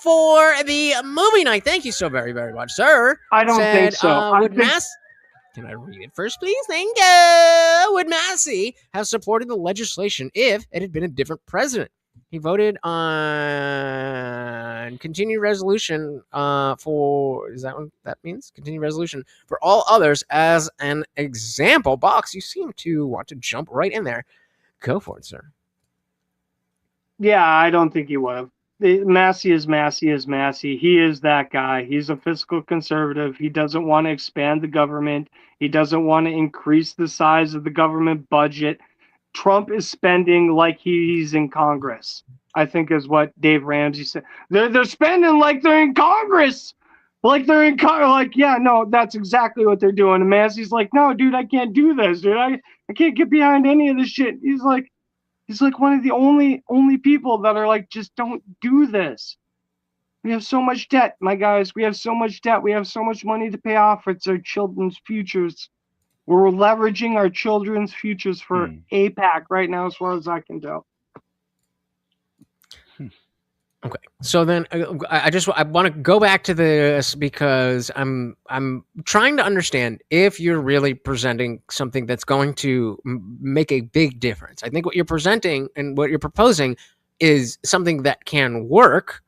for the movie night. Thank you so very, very much, sir. I don't think so. Can I read it first, please? Thank you. Would Massey have supported the legislation if it had been a different president? He voted on continued resolution for, is that what that means? Continued resolution for all others as an example. Box, you seem to want to jump right in there. Go for it, sir. Yeah, I don't think he would have. Massey is Massey is Massey. He is that guy. He's a fiscal conservative. He doesn't want to expand the government. He doesn't want to increase the size of the government budget. Trump is spending like he's in Congress, I think is what Dave Ramsey said. They're spending like they're in Congress. Like they're in like, yeah, no, that's exactly what they're doing. And Massey's like, no, dude, I can't do this, dude. I can't get behind any of this shit. He's like one of the only people that are like, just don't do this. We have so much debt, my guys. We have so much debt. We have so much money to pay off. It's our children's futures. We're leveraging our children's futures for APAC right now, as far as I can tell. Okay, so then I want to go back to this because I'm trying to understand if you're really presenting something that's going to make a big difference. I think what you're presenting and what you're proposing is something that can work.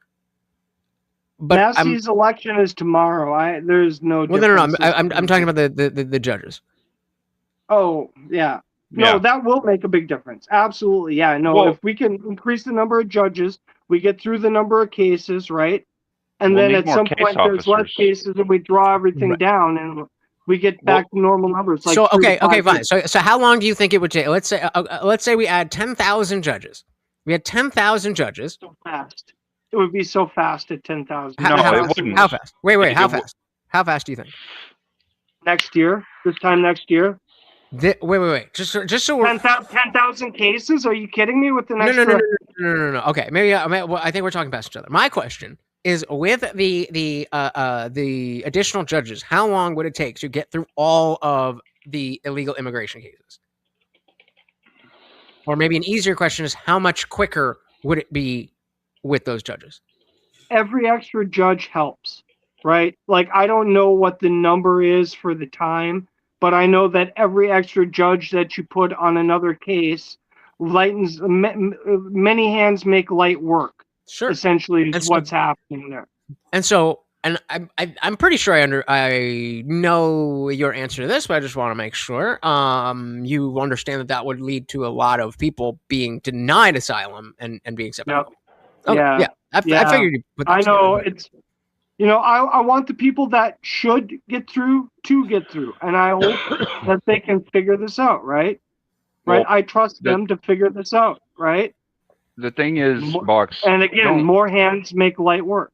But Massey's election is tomorrow. There's no. Well, no. I'm talking about the judges. Oh yeah. No, that will make a big difference. Absolutely. Yeah. No, if we can increase the number of judges, we get through the number of cases, right? And then at some point there's less cases and we draw everything down and we get back to normal numbers. Like so okay, fine. So how long do you think it would take? Let's say we add 10,000 judges. We had 10,000 judges. So fast. It would be so fast at 10,000. No, it wouldn't. How fast? Wait, how fast? How fast do you think? Next year? This time next year? Wait. Just so we're 10,000 cases? Are you kidding me with the next? No. Okay, maybe I think we're talking past each other. My question is, with the additional judges, how long would it take to get through all of the illegal immigration cases? Or maybe an easier question is, how much quicker would it be with those judges? Every extra judge helps, right? Like, I don't know what the number is for the time, but I know that every extra judge that you put on another case lightens, many hands make light work. Sure. Essentially is what's happening there. And so, and I'm pretty sure I know your answer to this, but I just want to make sure you understand that would lead to a lot of people being denied asylum and being sent back. Yeah. I figured you put that I know together. it's, I want the people that should get through to get through, and I hope that they can figure this out, right? Right. I trust them to figure this out, right? The thing is, Box. And again, more hands make light work.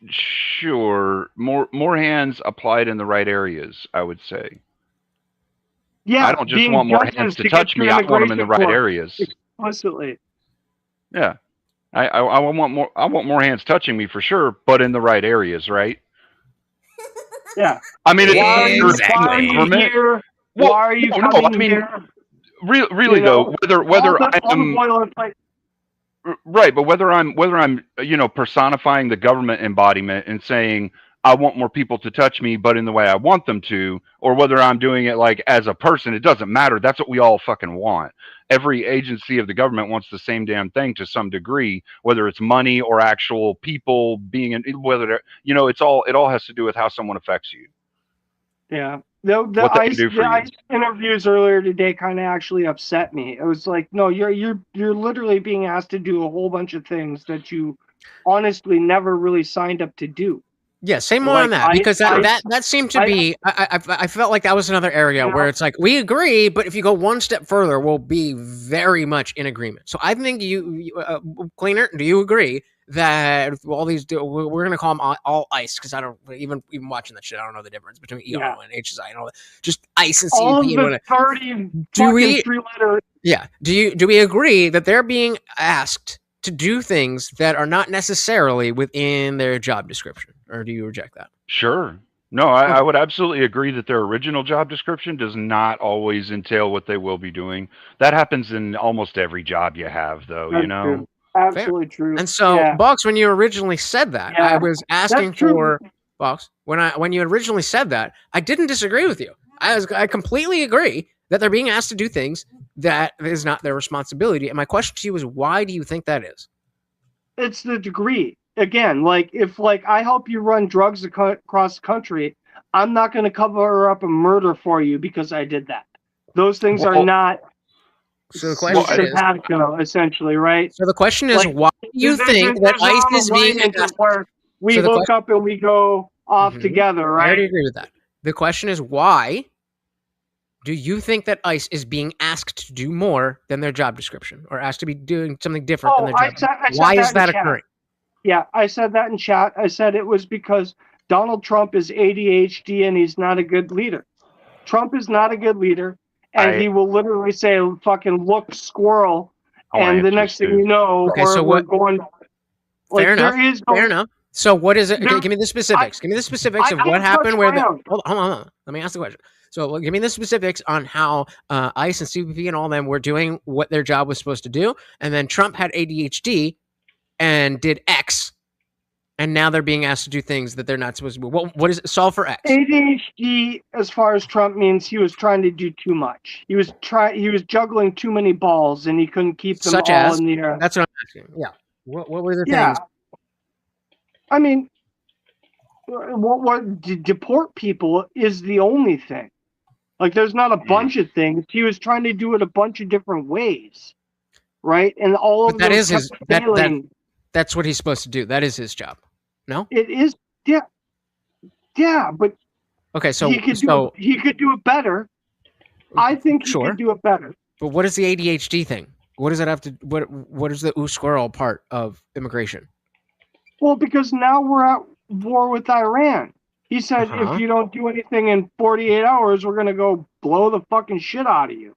Sure, more hands applied in the right areas, I would say. Yeah, I don't just want more hands to touch me. I want them in the right areas. Explicitly. Yeah, I want more. I want more hands touching me for sure, but in the right areas, right? Yeah. I mean, why are you here? Why are you coming here? Really though, whether I'm right, but whether I'm personifying the government embodiment and saying I want more people to touch me, but in the way I want them to, or whether I'm doing it like as a person, it doesn't matter. That's what we all fucking want. Every agency of the government wants the same damn thing to some degree, whether it's money or actual people being in, whether it all has to do with how someone affects you. Yeah. The ICE interviews earlier today kind of actually upset me. It was like, no, you're literally being asked to do a whole bunch of things that you honestly never really signed up to do. Yeah, say more on that, because that seemed to be. I felt like that was another area where it's like, we agree, but if you go one step further, we'll be very much in agreement. So I think Cleaner, do you agree that all these we're going to call them all ICE, because I don't even watching that shit, I don't know the difference between ERO and HSI and all that. Just ICE and CEP. All the 30 fucking 3-letter. Yeah. Do we agree that they're being asked to do things that are not necessarily within their job description, or do you reject that? Sure. No, I would absolutely agree that their original job description does not always entail what they will be doing. That happens in almost every job you have, though. That's true. Absolutely true. And so, Box, when you originally said that, I was asking for Box. When you originally said that, I didn't disagree with you. I completely agree that they're being asked to do things that is not their responsibility. And my question to you is, why do you think that is? It's the degree. Again, like, if I help you run drugs across the country, I'm not going to cover up a murder for you because I did that. Those things are not. So the question is, simpatico, essentially, right? so the question is, Like, why do you think that there's ICE not is being alignment of asked? where we So the hook up and we go off Mhm. together, I already right? agree with that. The question is, why do you think that ICE is being asked to do more than their job description, or asked to be doing something different than Oh, their I job? said Why is in that chat. occurring? Yeah, I said that in chat. I said it was because Donald Trump is ADHD and he's not a good leader. Trump is not a good leader, and he will literally say, "Fucking look, squirrel," and the next thing you know, Okay, so we're what? going. Fair Like enough. there is Fair no. enough. So what is it? Okay, There, give me the specifics. Give me the specifics of I what can touch happened. Where the ground. hold on. Let me ask the question. So give me the specifics on how ICE and CBP and all them were doing what their job was supposed to do, and then Trump had ADHD and did X, and now they're being asked to do things that they're not supposed to do. What is it? Solve for X? ADHD, as far as Trump means, he was trying to do too much. He was juggling too many balls, and he couldn't keep them Such all as? in the air. That's what I'm asking. Yeah. What were the Yeah, things? I mean, what deport people is the only thing. Like, there's not a bunch of things. He was trying to do it a bunch of different ways, right? And all But of that them is his. kept failing. That's what he's supposed to do. That is his job. No. It is, yeah, but Okay. So he could do it better. I think he could do it better. But what is the ADHD thing? What does that have to? What is the squirrel part of immigration? Well, because now we're at war with Iran. He said, if you don't do anything in 48 hours, we're going to go blow the fucking shit out of you.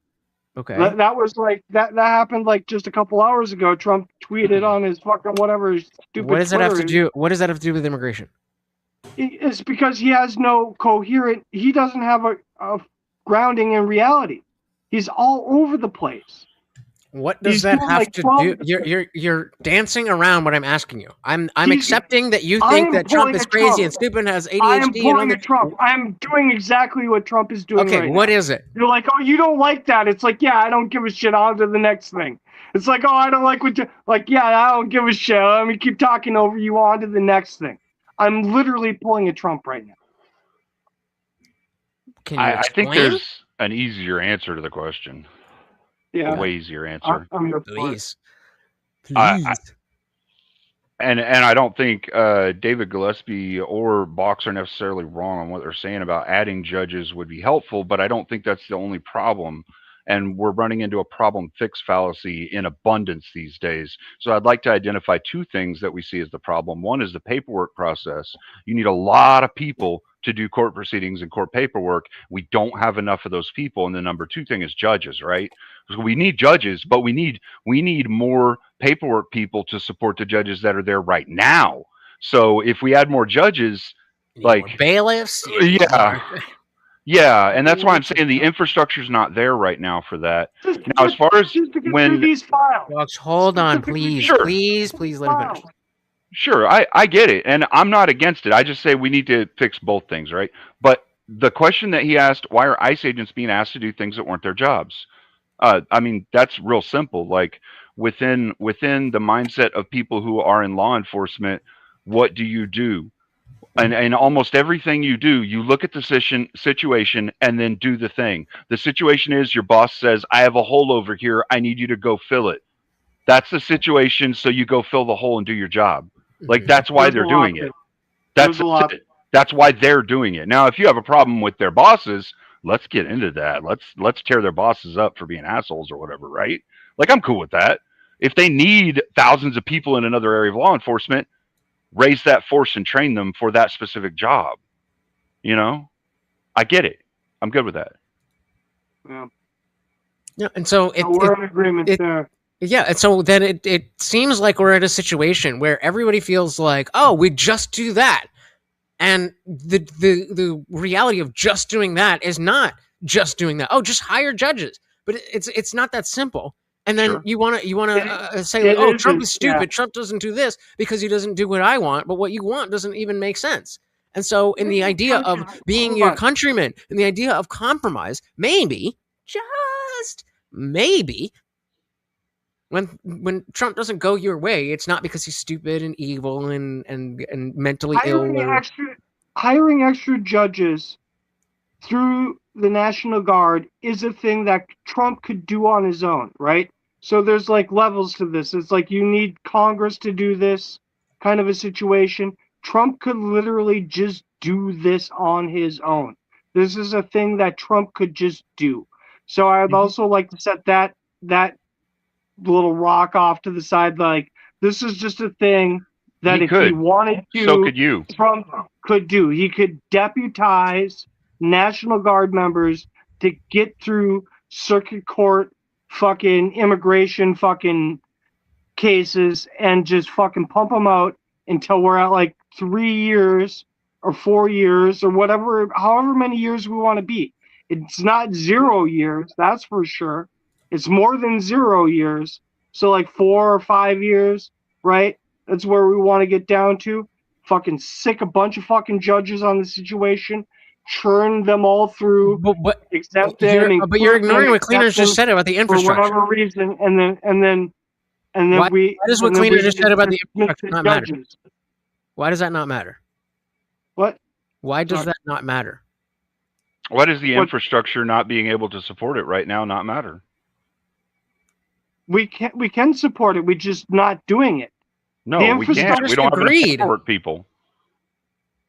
Okay. That was like, that happened like just a couple hours ago. Trump tweeted on his fucking whatever stupid What does that have to Twitter. do? What does that have to do with immigration? It's because he has no coherent, he doesn't have a grounding in reality. He's all over the place. What does He's that doing have like to 12 do? You're dancing around what I'm asking you. I'm accepting that you think that Trump is crazy Trump. and stupid and has ADHD I am and all pulling a that. Trump. I'm doing exactly what Trump is doing Okay, right what now. is it? You're like, oh, you don't like that. It's like, yeah, I don't give a shit. On to the next thing. It's like, oh, I don't like what you like. Yeah, I don't give a shit. Let me keep talking over you. On to the next thing. I'm literally pulling a Trump right now. Can you I think explain? there's an easier answer to the question. Yeah. A way easier answer. I'm here Please. And I don't think David Gillespie or Box are necessarily wrong on what they're saying about adding judges would be helpful, but I don't think that's the only problem. And we're running into a problem fix fallacy in abundance these days. So I'd like to identify two things that we see as the problem. One is the paperwork process. You need a lot of people to do court proceedings and court paperwork. We don't have enough of those people. And the number two thing is judges, right? Because we need judges, but we need more paperwork people to support the judges that are there right now. So if we add more judges, like more bailiffs, yeah, and that's why I'm saying the infrastructure is not there right now for that. Now, as far as when these files, Box, hold on, please, Sure. please let him finish. Sure, I get it, and I'm not against it. I just say we need to fix both things, right? But the question that he asked, why are ICE agents being asked to do things that weren't their jobs? I mean, that's real simple. Like within the mindset of people who are in law enforcement, what do you do? And almost everything you do, you look at the situation and then do the thing. The situation is your boss says, I have a hole over here. I need you to go fill it. That's the situation. So you go fill the hole and do your job. Like that's why they're doing it. That's why they're doing it. Now, if you have a problem with their bosses, let's get into that. Let's tear their bosses up for being assholes or whatever, right? Like I'm cool with that. If they need thousands of people in another area of law enforcement, raise that force and train them for that specific job. You know, I get it. I'm good with that. Yeah, and so we're in agreement there. Yeah, and so then it seems like we're at a situation where everybody feels like, oh, we just do that. And the reality of just doing that is not just doing that. Oh, just hire judges. But it's not that simple. And then you want to say, like, oh, Trump is stupid. Yeah. Trump doesn't do this because he doesn't do what I want. But what you want doesn't even make sense. And so in the idea of being your countryman, in the idea of compromise, maybe, just maybe, when Trump doesn't go your way, it's not because he's stupid and evil and mentally ill. Hiring extra judges through the National Guard is a thing that Trump could do on his own, right? So there's like levels to this. It's like you need Congress to do this kind of a situation. Trump could literally just do this on his own. This is a thing that Trump could just do. So I'd also like to set that little rock off to the side. Like, this is just a thing that if he wanted to, so could you. Trump could do. He could deputize National Guard members to get through circuit court fucking immigration fucking cases and just fucking pump them out until we're at like 3 years or 4 years or whatever, however many years we want to be. It's not 0 years, that's for sure. It's more than 0 years. So like 4 or 5 years, right? That's where we want to get down to. Fucking sick a bunch of fucking judges on the situation, churn them all through, but you're ignoring what Cleaner's just said about the infrastructure. For whatever reason, and then why does what Cleaner just said about the infrastructure not matter? Why does that not matter? What? Why does that not matter? Why does the infrastructure not being able to support it right now not matter? We can support it. We're just not doing it. No, we can't. We don't have enough support people.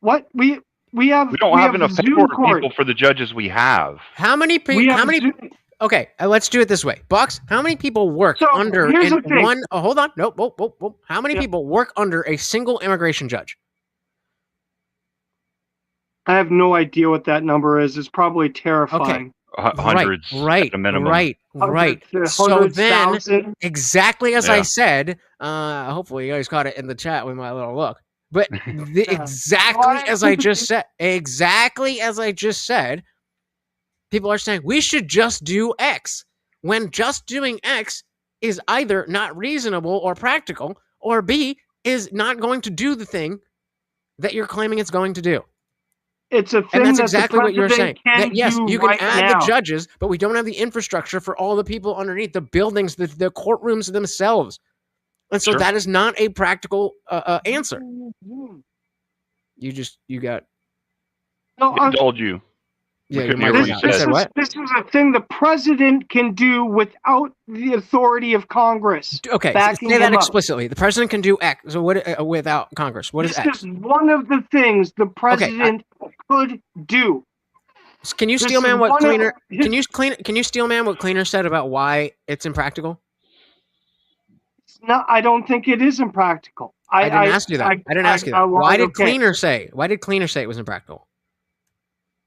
What? We don't have enough support people for the judges we have. How many people? Okay, let's do it this way. Bucks, how many people work under one? Oh, hold on. Nope. Whoa. How many people work under a single immigration judge? I have no idea what that number is. It's probably terrifying. Hundreds, right, at a minimum. Right. So then, exactly as I said, hopefully you guys caught it in the chat with my little look. But exactly as I just said, people are saying we should just do X, when just doing X is either not reasonable or practical, or B, is not going to do the thing that you're claiming it's going to do. It's a thing and that's that exactly what you're saying. That, yes, you can add the judges, but we don't have the infrastructure for all the people underneath, the buildings, the courtrooms themselves. And so that is not a practical answer. You got... No, I told you. Yeah, this is a thing the president can do without the authority of Congress. Okay, say that explicitly. The president can do X. So what without Congress? What is X? This is one of the things the president could do. Can you steel man what Cleaner? Can you steel man what Cleaner said about why it's impractical? No, I don't think it is impractical. I didn't ask you that. I didn't ask you that. Why did Cleaner say? Why did Cleaner say it was impractical?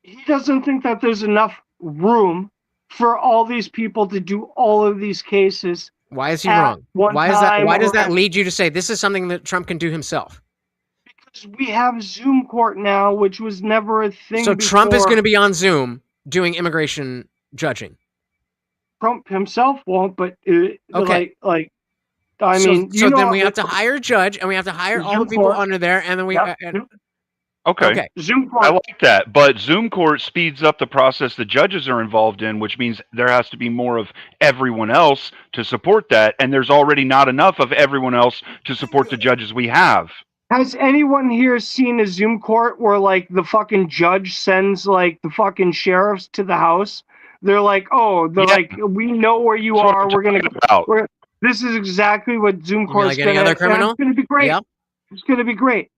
He doesn't think that there's enough room for all these people to do all of these cases. Why is he wrong? Why does that lead you to say this is something that Trump can do himself? Because we have Zoom court now, which was never a thing. So Trump is going to be on Zoom doing immigration judging. Trump himself won't, but okay. I mean, so then we have to hire a judge, and we have to hire all the people under there, and then we. Okay. Zoom court. I like that, but Zoom court speeds up the process the judges are involved in, which means there has to be more of everyone else to support that, and there's already not enough of everyone else to support the judges we have. Has anyone here seen a Zoom court where like the fucking judge sends like the fucking sheriffs to the house? They're like, like, we know where you are. We're gonna go. This is exactly what Zoom court is going to be. It's going to be great. Yep. It's going to be great.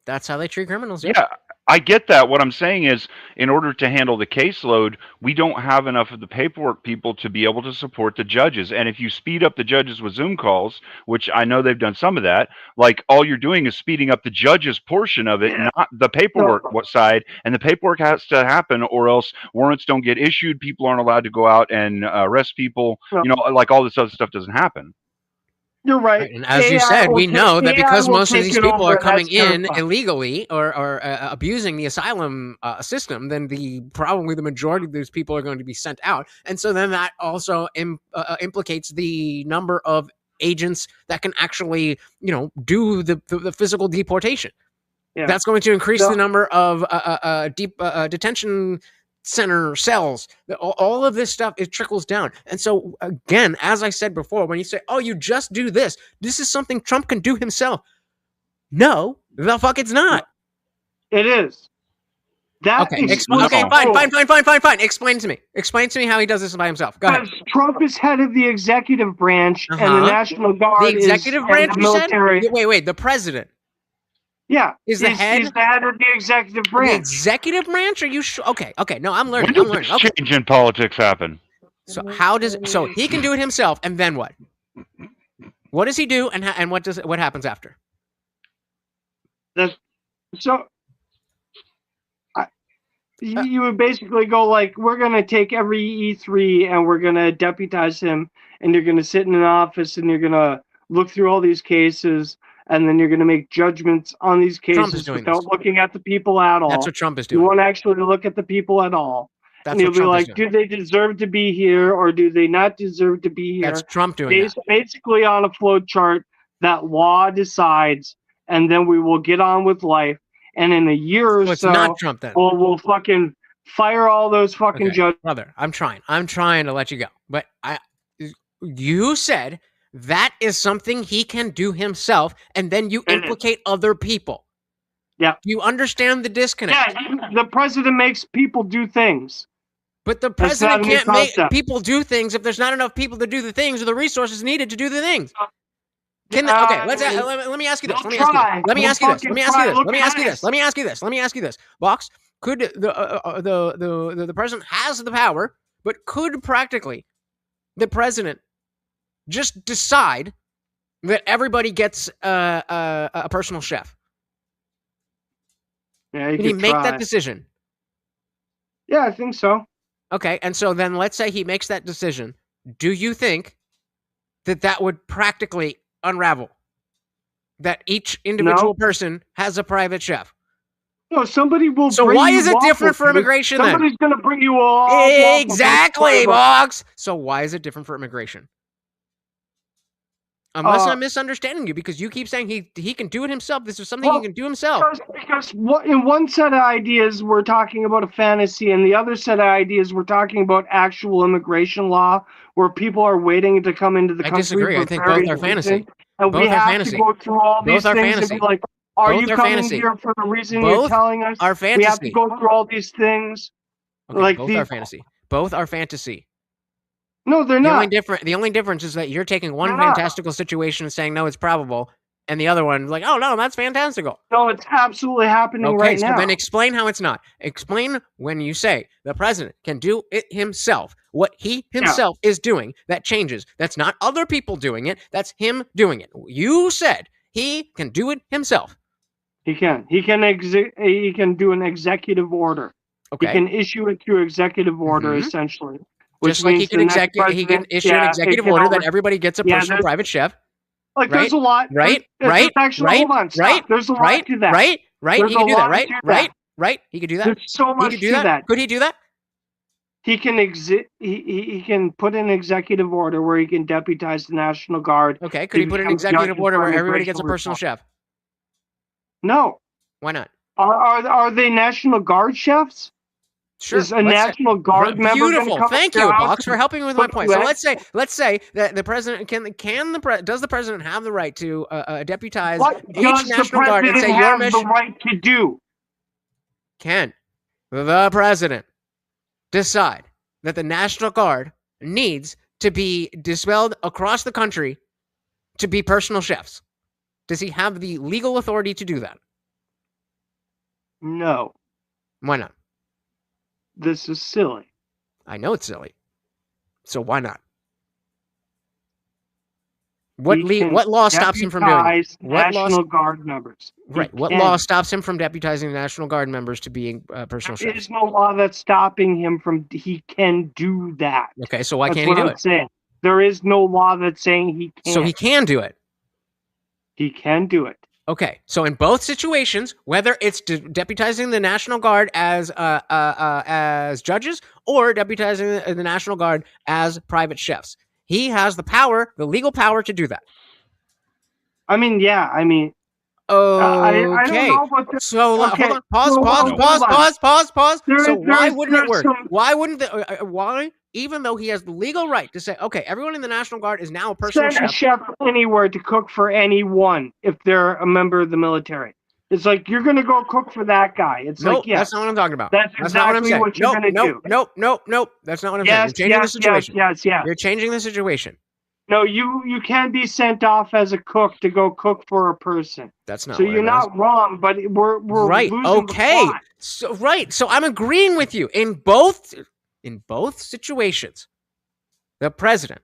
That's how they treat criminals. Yeah, I get that. What I'm saying is, in order to handle the caseload, we don't have enough of the paperwork people to be able to support the judges. And if you speed up the judges with Zoom calls, which I know they've done some of that, like all you're doing is speeding up the judges portion of it, not the paperwork side. And the paperwork has to happen, or else warrants don't get issued. People aren't allowed to go out and arrest people. You know, like all this other stuff doesn't happen. You're right. And as you said, we know that because most of these people are coming in illegally or abusing the asylum system, then probably the majority of those people are going to be sent out. And so then that also implicates the number of agents that can actually, do the physical deportation. Yeah. That's going to increase the number of detention center cells. All of this stuff, it trickles down. And so again, as I said before, when you say, you just do this is something Trump can do himself. No, the fuck it's not. It is. That Okay, excludes okay, Trump. fine. Explain to me. Explain to me how he does this by himself. Go ahead. Because Trump is head of the executive branch, and the Uh-huh. National The Guard is executive head branch, of the you said? military. Wait, the president Yeah, is the head? He's the head of the executive The branch. executive branch? Are you sure? Okay, no, I'm When learning. did this Okay. change in politics happen? So he can do it himself, and then what? What does he do, and what happens after? You would basically go like, we're going to take every E3 and we're going to deputize him, and you're going to sit in an office and you're going to look through all these cases, and then you're going to make judgments on these cases without looking at the people at all. That's what Trump is doing. You won't actually look at the people at all. That's and you'll what be Trump is like, doing. do they deserve to be here or do they not deserve to be here? That's Trump doing that. Basically on a flow chart that law decides, and then we will get on with life. And in a year or it's so, not Trump then. we'll fucking fire all those fucking judges. Brother, I'm trying to let you go. But you said that is something he can do himself, and then you implicate other people. Yeah. Do you understand the disconnect? Yeah, the president makes people do things. But the president can't make people do things if there's not enough people to do the things or the resources needed to do the things. Let me ask you this. Let me ask you this. Box, could the president has the power, but could practically the president just decide that everybody gets a personal chef? Yeah, Can he make that decision? Yeah, I think so. Okay, and so then let's say he makes that decision. Do you think that would practically unravel? That each individual person has a private chef? No, somebody will. So why is it different for immigration then? Somebody's going to bring you all. Exactly, Box. So why is it different for immigration? Unless I'm misunderstanding you, because you keep saying he can do it himself. This is something he can do himself. Because in one set of ideas we're talking about a fantasy, and the other set of ideas we're talking about actual immigration law, where people are waiting to come into the country. I disagree. I think both are fantasy. And we have to go through all these things and be like, are you coming here for the reason you're telling us? Are fantasy. We have to go through all these things. Okay, both are fantasy. Both are fantasy. No, they're not. The only difference is that you're taking one fantastical situation and saying, no, it's probable. And the other one, like, oh, no, that's fantastical. No, it's absolutely happening right now. Okay, so then explain how it's not. Explain when you say the president can do it himself, what he himself is doing that changes. That's not other people doing it. That's him doing it. You said he can do it himself. He can. He can do an executive order. Okay. He can issue it through executive order, essentially. Just like he can issue an executive order that everybody gets a personal private chef. Like there's a lot. Right. There's a lot to that. Right. There's He can do that. Right. He could do that. There's so much to that. Could he do that? He can he can put an executive order where he can deputize the National Guard. Okay. Could he put an executive order where everybody gets a personal chef? No. Why not? Are they National Guard chefs? Sure. Is a National Guard member beautiful. Come Thank you, Box, for helping me with my point. So let's say that the president does the president have the right to deputize each National Guard and say your mission? The right to do? Can the president decide that the National Guard needs to be dispelled across the country to be personal chefs? Does he have the legal authority to do that? No. Why not? This is silly. I know it's silly. So why not? What law stops him from doing it? National Guard members. Right. What law stops him from deputizing the National Guard members to being personal chefs? There's no law that's stopping him from. He can do that. Okay, so why can't he do it? Saying. There is no law that's saying he can't. So he can do it. He can do it. Okay, so in both situations, whether it's deputizing the National Guard as judges or deputizing the National Guard as private chefs, he has the power, the legal power to do that. I mean, yeah. I mean, okay. So hold on. Pause. So why wouldn't it work? Why wouldn't why? Even though he has the legal right to say, okay, everyone in the National Guard is now a personal chef. Send a chef anywhere to cook for anyone if they're a member of the military. It's like you're gonna go cook for that guy. It's Nope, like, yes, that's not what I'm talking about. that's not what I'm exactly saying. what you're gonna do. Nope. That's not what I'm saying. You're changing the situation. Yes. You're changing the situation. No, you can be sent off as a cook to go cook for a person. That's not So what you're it is. not wrong, but we're Right. losing the Okay. plot. So I'm agreeing with you in both situations. The president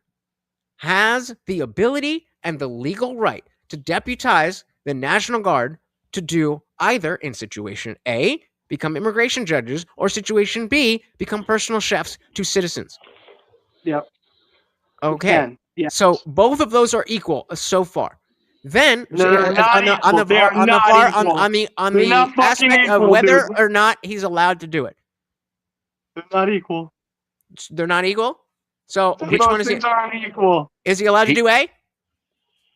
has the ability and the legal right to deputize the National Guard to do either in situation A, become immigration judges, or situation B, become personal chefs to citizens. Yep. Okay. Yes. So both of those are equal so far. Then They're not equal. They're not equal. on They're the not fucking aspect of equal, whether dude. or not he's allowed to do it. They're not equal. They're not equal? So which Those one is he? things aren't equal. Is he allowed to do A?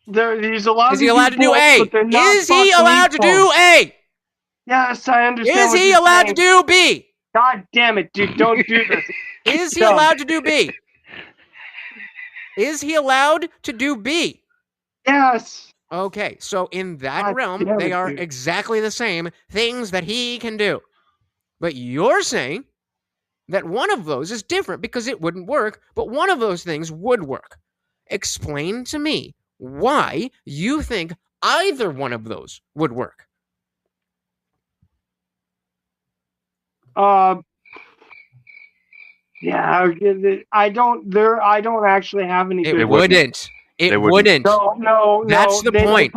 He's allowed Is he allowed to do both, A? but they're not Is he fucking allowed to equal. do A? Yes, I understand. Is what he you're allowed to saying. do B? God damn it, dude! Don't do this. Is he No. allowed to do B? Is he allowed to do B? Yes. Okay, so in that God realm, damn they it, are dude. exactly the same things that he can do. But you're saying that one of those is different because it wouldn't work, but one of those things would work. Explain to me why you think either one of those would work. Yeah, I don't actually have any. It wouldn't. It wouldn't. No. That's the point.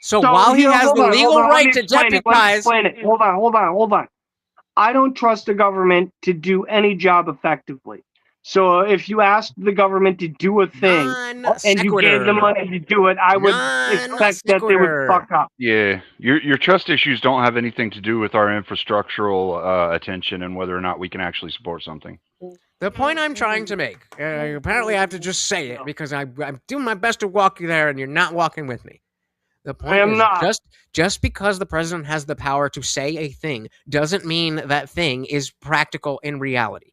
So So while he here, has hold the on, legal hold on, let right me to explain it, let me deputize, explain it. Hold on. I don't trust the government to do any job effectively. So if you asked the government to do a thing and you gave them money to do it, I would expect that they would fuck up. Yeah, your trust issues don't have anything to do with our infrastructural attention and whether or not we can actually support something. the point I'm trying to make, apparently I have to just say it because I'm doing my best to walk you there and you're not walking with me. The point am is not. just because the president has the power to say a thing doesn't mean that thing is practical in reality.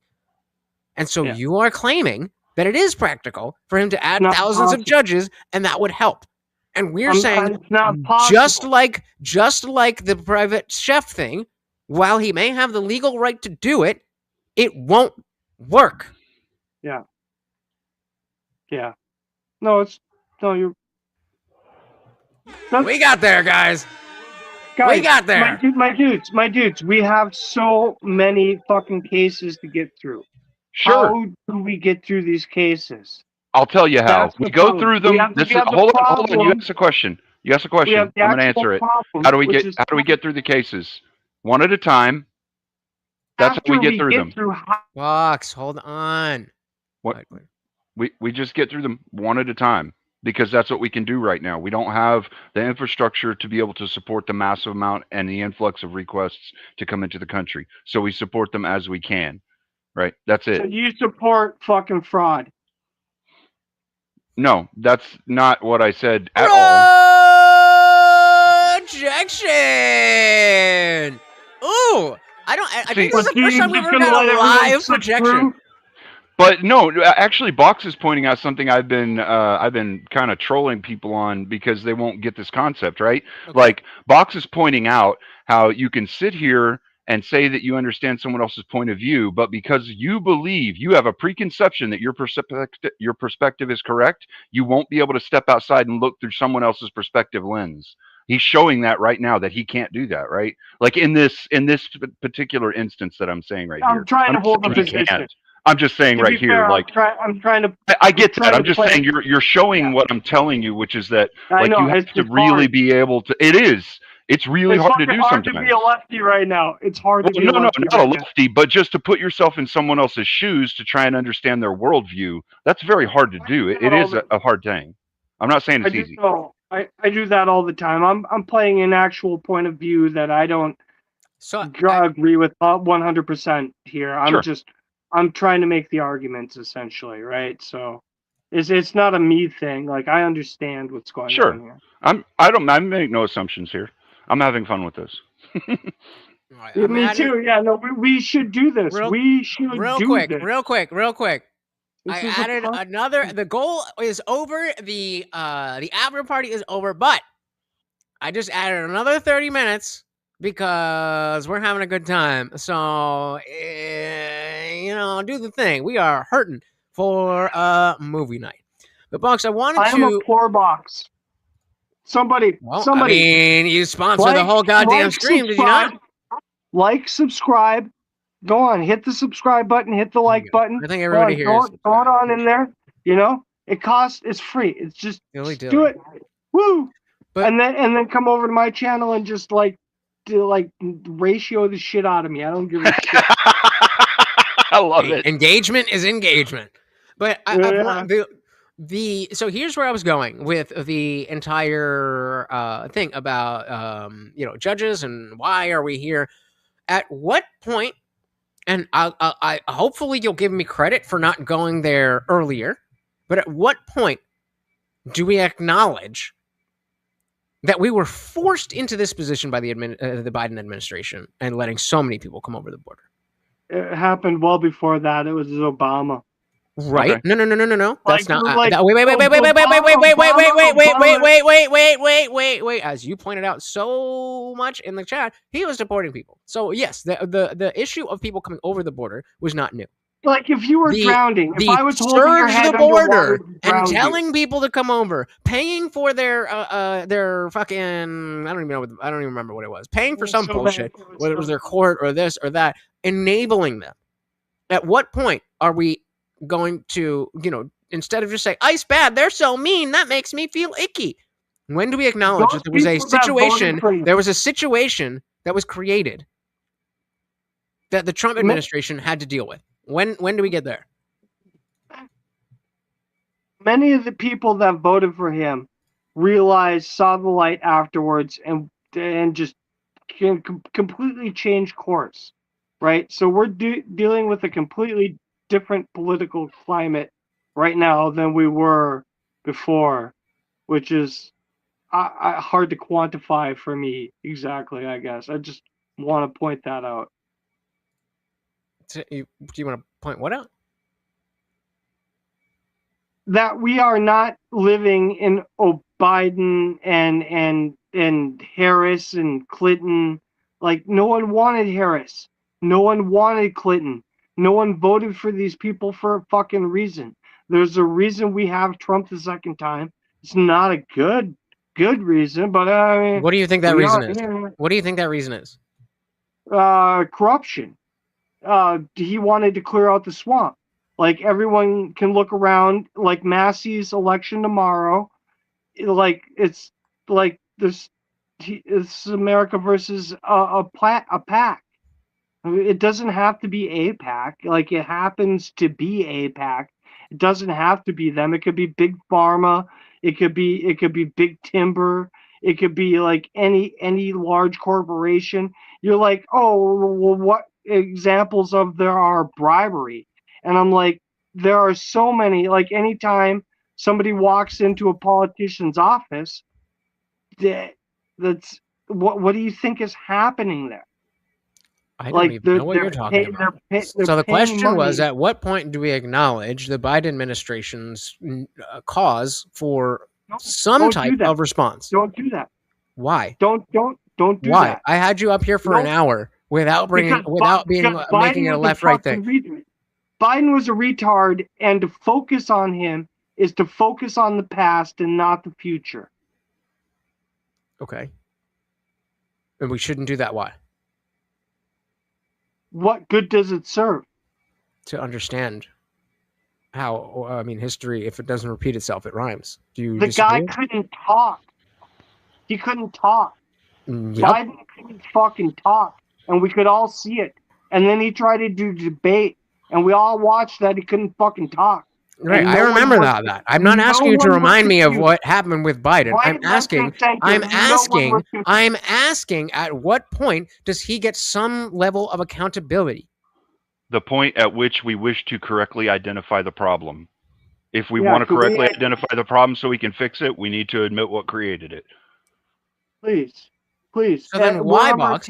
And so you are claiming that it is practical for him to add Not thousands of possible. judges and that would help. And we're saying it's not possible. just like the private chef thing, while he may have the legal right to do it, it won't work. Yeah. No, you're. We got there, guys. Guys, We got there. My dudes, we have so many fucking cases to get through. Sure. How do we get through these cases? I'll tell you how. That's We the go problem. through them. We have the Hold on. You problem. asked a question. We I'm have the going to actual answer it. problem, How do we which get? is- How do we get through the cases? One at a time. That's how we get through them. Fox, hold on. What? We just get through them one at a time because that's what we can do right now. We don't have the infrastructure to be able to support the massive amount and the influx of requests to come into the country. So we support them as we can. Right? That's it. So you support fucking fraud. No, that's not what I said at all. Objection! Ooh, I think this is the See, first time we've just ever gonna got let a everyone live sit projection. But no, actually, Box is pointing out something I've been kind of trolling people on because they won't get this concept, right? Okay. Like Box is pointing out how you can sit here and say that you understand someone else's point of view, but because you believe you have a preconception that your perspective is correct, you won't be able to step outside and look through someone else's perspective lens. He's showing that right now that he can't do that, right? Like in this particular instance that I'm saying right here. I'm trying to hold the saying he position. can't. I'm just saying To right be here, fair, like I'm trying to. I get that. trying I'm to just play- saying you're showing what I'm telling you, which is that I like know, you have it's to just really hard. be able to. It is. It's really It's hard to fucking do hard sometimes. to be a lefty right now. It's hard to be No, a lefty. not a right now. lefty, but just to put yourself in someone else's shoes to try and understand their worldview. That's very hard to do. It is a hard thing. I'm not saying it's easy. I do that all the time. I'm playing an actual point of view that I don't agree with 100% here. I'm trying to make the arguments essentially, right? So it's not a me thing. Like I understand what's going on here. I make no assumptions here. I'm having fun with this. Me too. Yeah, no, we should do this. We should Real do quick, this. real quick. This I is a added another. The goal is over. The after party is over, but I just added another 30 minutes because we're having a good time. So, do the thing. We are hurting for a movie night. But, Box, I wanted I am a to... poor box. Somebody. I mean, you sponsor the whole goddamn stream, did you not? Subscribe. Go on, hit the subscribe button, hit the like button. I think everybody here is throw it on in there. It's free. It's just do it. Woo! And then come over to my channel and just ratio the shit out of me. I don't give a shit. I love it. Engagement is engagement. But so here's where I was going with the entire thing about judges and why are we here. At what point, and I hopefully you'll give me credit for not going there earlier, but at what point do we acknowledge that we were forced into this position by the Biden administration and letting so many people come over the border? It happened well before that. It was Obama. Right? Okay. No. That's not. Wait. Wait. As you pointed out so much in the chat, he was deporting people. So yes, the issue of people coming over the border was not new. Like if you were drowning, if I was holding your head the border and telling people to come over, paying for their fucking I don't even remember what it was. Paying for some bullshit, whether it was their court or this or that, enabling them. At what point are we going to, instead of just say ICE bad, they're so mean, that makes me feel icky? When do we acknowledge that there was a situation? There was a situation that was created that the Trump administration had to deal with. When do we get there? Many of the people that voted for him saw the light afterwards, and just completely changed course, right? So we're dealing with a completely different political climate right now than we were before, which is hard to quantify for me exactly, I guess. I just want to point that out. Do you want to point what out? That we are not living in Biden and Harris and Clinton. Like, no one wanted Harris. No one wanted Clinton. No one voted for these people for a fucking reason. There's a reason we have Trump the second time. It's not a good reason, but I mean, what do you think that reason is? What do you think that reason is? Corruption. He wanted to clear out the swamp. Like, everyone can look around, like Massey's election tomorrow. Like, it's like it's America versus a pack. I mean, it doesn't have to be AIPAC. Like, it happens to be AIPAC. It doesn't have to be them. It could be big pharma. It could be big timber. It could be like any large corporation. You're like, oh, well, what examples of there are bribery? And I'm like, there are so many. Like, anytime somebody walks into a politician's office, that's what do you think is happening there? I don't even know what you're talking about. So the question was, at what point do we acknowledge the Biden administration's cause for some type of response? Don't do that. Why? Don't do Why? that. I had you up here for an hour without making it a left-right thing. Biden was a retard, and to focus on him is to focus on the past and not the future. Okay. And we shouldn't do that. Why? What good does it serve? To understand how, history, if it doesn't repeat itself, it rhymes. Do you The disagree? guy couldn't talk. He couldn't talk. Yep. Biden couldn't fucking talk, and we could all see it. And then he tried to do debate, and we all watched that he couldn't fucking talk. Right, I remember that. I'm not asking you to remind me of what happened with Biden. I'm asking at what point does he get some level of accountability? The point at which we wish to correctly identify the problem. If we want to correctly identify the problem so we can fix it, we need to admit what created it. Please. So then why, Box?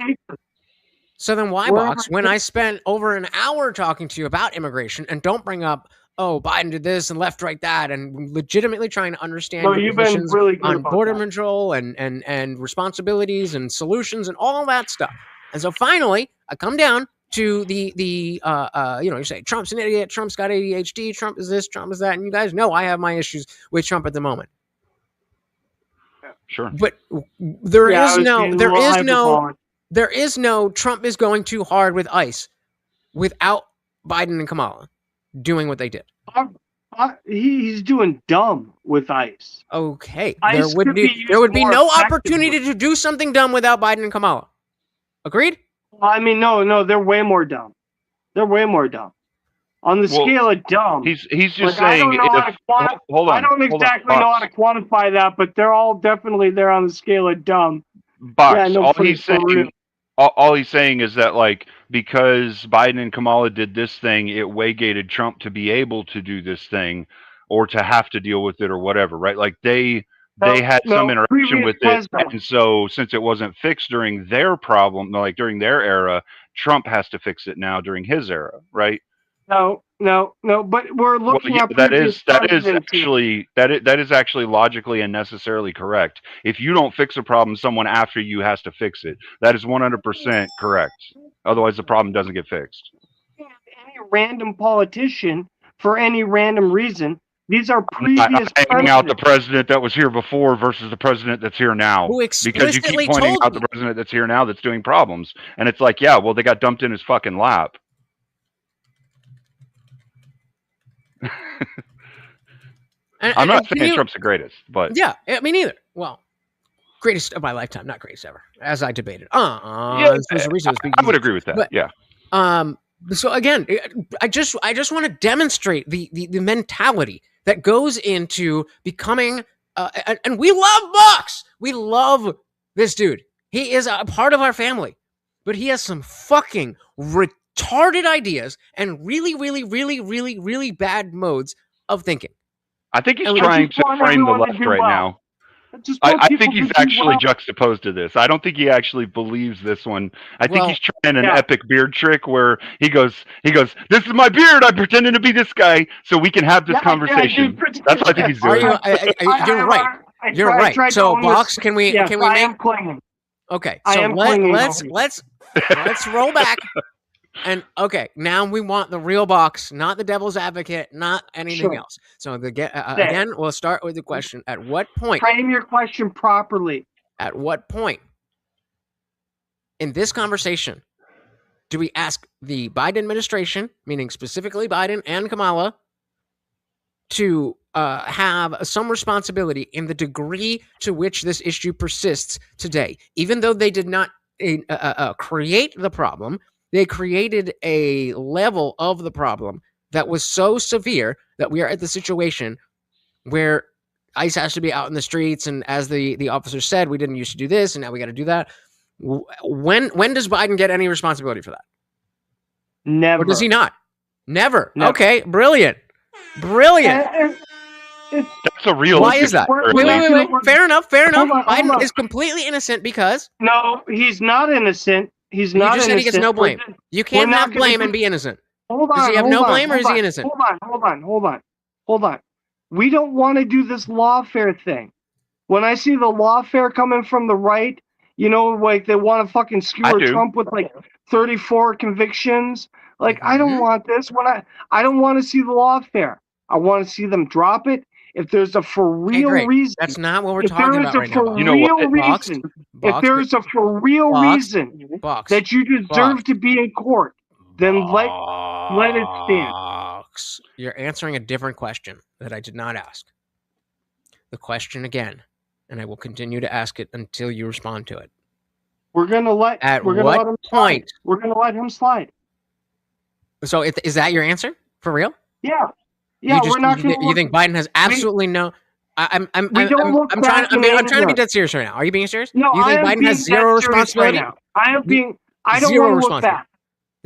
When I spent over an hour talking to you about immigration and don't bring up oh, Biden did this and left, right, that, and legitimately trying to understand No, your you've been positions really good on about border that. control and responsibilities and solutions and all that stuff. And so finally, I come down to you say Trump's an idiot, Trump's got ADHD, Trump is this, Trump is that, and you guys know I have my issues with Trump at the moment. Sure. But there is no Trump is going too hard with ICE without Biden and Kamala doing what they did. He's doing dumb with ICE. Okay. ICE There would be no opportunity to do something dumb without Biden and Kamala. Agreed? I mean, no, they're way more dumb. They're way more dumb. On the scale of dumb. He's just like, saying. Hold on. I don't exactly know how to quantify that, but they're all definitely there on the scale of dumb. Box. Yeah, no, all he's saying is that, like, because Biden and Kamala did this thing, it waygated Trump to be able to do this thing, or to have to deal with it, or whatever, right? Like they had some interaction with it, and so since it wasn't fixed during their problem, like during their era, Trump has to fix it now during his era, right? No, but we're looking at that is actually logically and necessarily correct. If you don't fix a problem, someone after you has to fix it. That is 100% correct. Otherwise, the problem doesn't get fixed. Any random politician, for any random reason, these are previous hanging out the president that was here before versus the president that's here now. Because you keep pointing out the president that's here now that's doing problems. And it's like, yeah, well, they got dumped in his fucking lap. I'm not saying Trump's the greatest, but yeah, me neither. Well, greatest of my lifetime, not greatest ever, as I debated. I would agree with that. But, yeah. So again, I just want to demonstrate the mentality that goes into becoming. And we love Box. We love this dude. He is a part of our family, but he has some fucking retarded ideas and really, really, really, really, really bad modes of thinking. I think he's trying to frame the left right now. I think he's actually juxtaposed to this. I don't think he actually believes this one. I think he's trying an epic beard trick where he goes, this is my beard. I'm pretending to be this guy so we can have this conversation. That's what I think he's doing. You're right. You're right. So, Box, can we make? Okay. So let's roll back. And okay, now we want the real Box, not the devil's advocate, not anything else. So again, we'll start with the question: at what point? Frame your question properly. At what point in this conversation do we ask the Biden administration, meaning specifically Biden and Kamala, to have some responsibility in the degree to which this issue persists today, even though they did not create the problem? They created a level of the problem that was so severe that we are at the situation where ICE has to be out in the streets. And as the officer said, we didn't used to do this, and now we got to do that. When does Biden get any responsibility for that? Never. Or does he not? Never. Okay, brilliant. Brilliant. That's a real. Why is that? Wait. Fair enough. Biden is completely innocent because... No, he's not innocent. He's not innocent. You just said he gets no blame. You can't have blame and be innocent. Does he have no blame or is he innocent? Hold on. We don't want to do this lawfare thing. When I see the lawfare coming from the right, like they want to fucking skewer Trump with like 34 convictions. Like, I don't want this. I don't want to see the lawfare. I want to see them drop it. If there's a for real reason. That's not what we're talking about right now. If there's a for real reason that you deserve to be in court, then let it stand. You're answering a different question that I did not ask. The question again, and I will continue to ask it until you respond to it. We're gonna let him point? We're gonna let him slide. So is that your answer for real? Yeah. Yeah, we're not. You think Biden has absolutely no? I'm trying to be dead serious right now. Are you being serious? No, you think Biden has zero responsibility? Right I don't want to look back.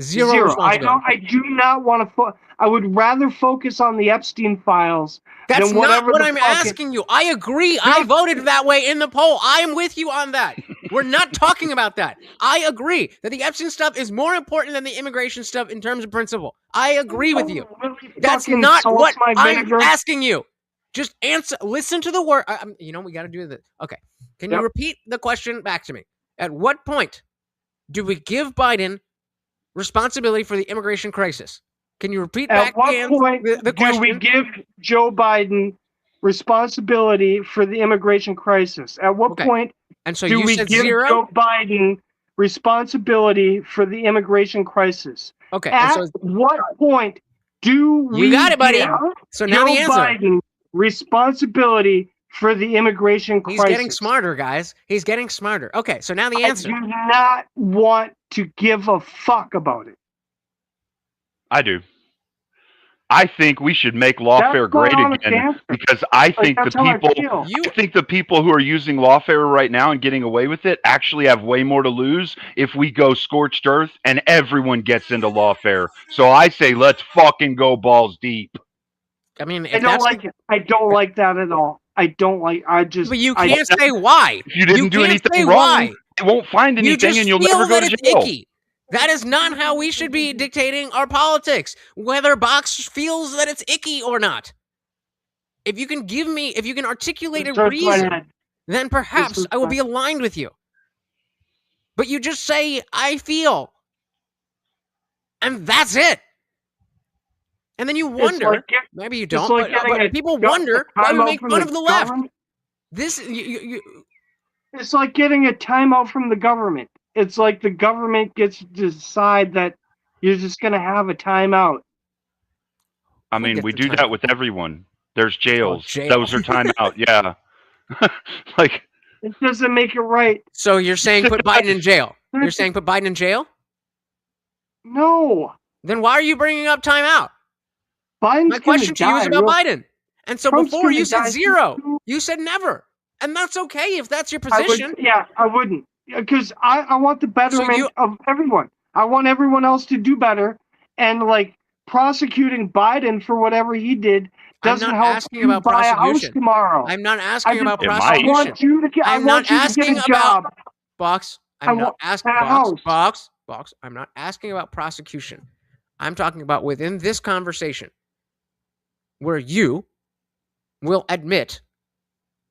Zero responsibility. I do not want to. I would rather focus on the Epstein files. That's than not what I'm asking you. I agree. I voted that way in the poll. I am with you on that. We're not talking about that. I agree that the Epstein stuff is more important than the immigration stuff in terms of principle. I agree with you. That's Fucking not salts what my I'm vinegar. asking you. Just answer. Listen to the word. You know, we got to do this. Okay. Can you repeat the question back to me? At what point do we give Biden responsibility for the immigration crisis? Can you repeat back At what point the question? do we give Joe Biden responsibility for the immigration crisis? At what point and so do you we said give 0? Joe Biden responsibility for the immigration crisis? Okay. At and so what point do we got it, buddy. give So now Joe the answer. Biden responsibility for the immigration crisis? He's getting smarter, guys. He's getting smarter. Okay, so now the answer. I do not want to give a fuck about it. I do. I think we should make lawfare great again because I think the people who are using lawfare right now and getting away with it actually have way more to lose if we go scorched earth and everyone gets into lawfare. So I say let's fucking go balls deep. I mean, I don't like it. I don't like that at all. I don't like. But you can't say why. If you didn't do anything wrong, why. you won't find anything, and you'll never go to jail. Icky. That is not how we should be dictating our politics, whether Box feels that it's icky or not. If you can articulate a reason, then perhaps I will be aligned with you. But you just say, I feel. And that's it. And then you wonder, maybe you don't, but people wonder why we make fun of the left. It's like getting a timeout from the government. It's like the government gets to decide that you're just going to have a timeout. I mean, we do that with everyone. There's jails. Those are timeout. Yeah. Like, it doesn't make it right. So you're saying put Biden in jail? You're saying put Biden in jail? No. Then why are you bringing up timeout? My question to you is about Biden. And so Trump's before you said die 0, you said never. And that's okay if that's your position. I wouldn't. Because I want the betterment of everyone. I want everyone else to do better. And like prosecuting Biden for whatever he did doesn't help you buy a house tomorrow. I'm not asking about prosecution. I want you to get, I'm not asking a job. Box. I'm not asking Box. I'm not asking about prosecution. I'm talking about within this conversation where you will admit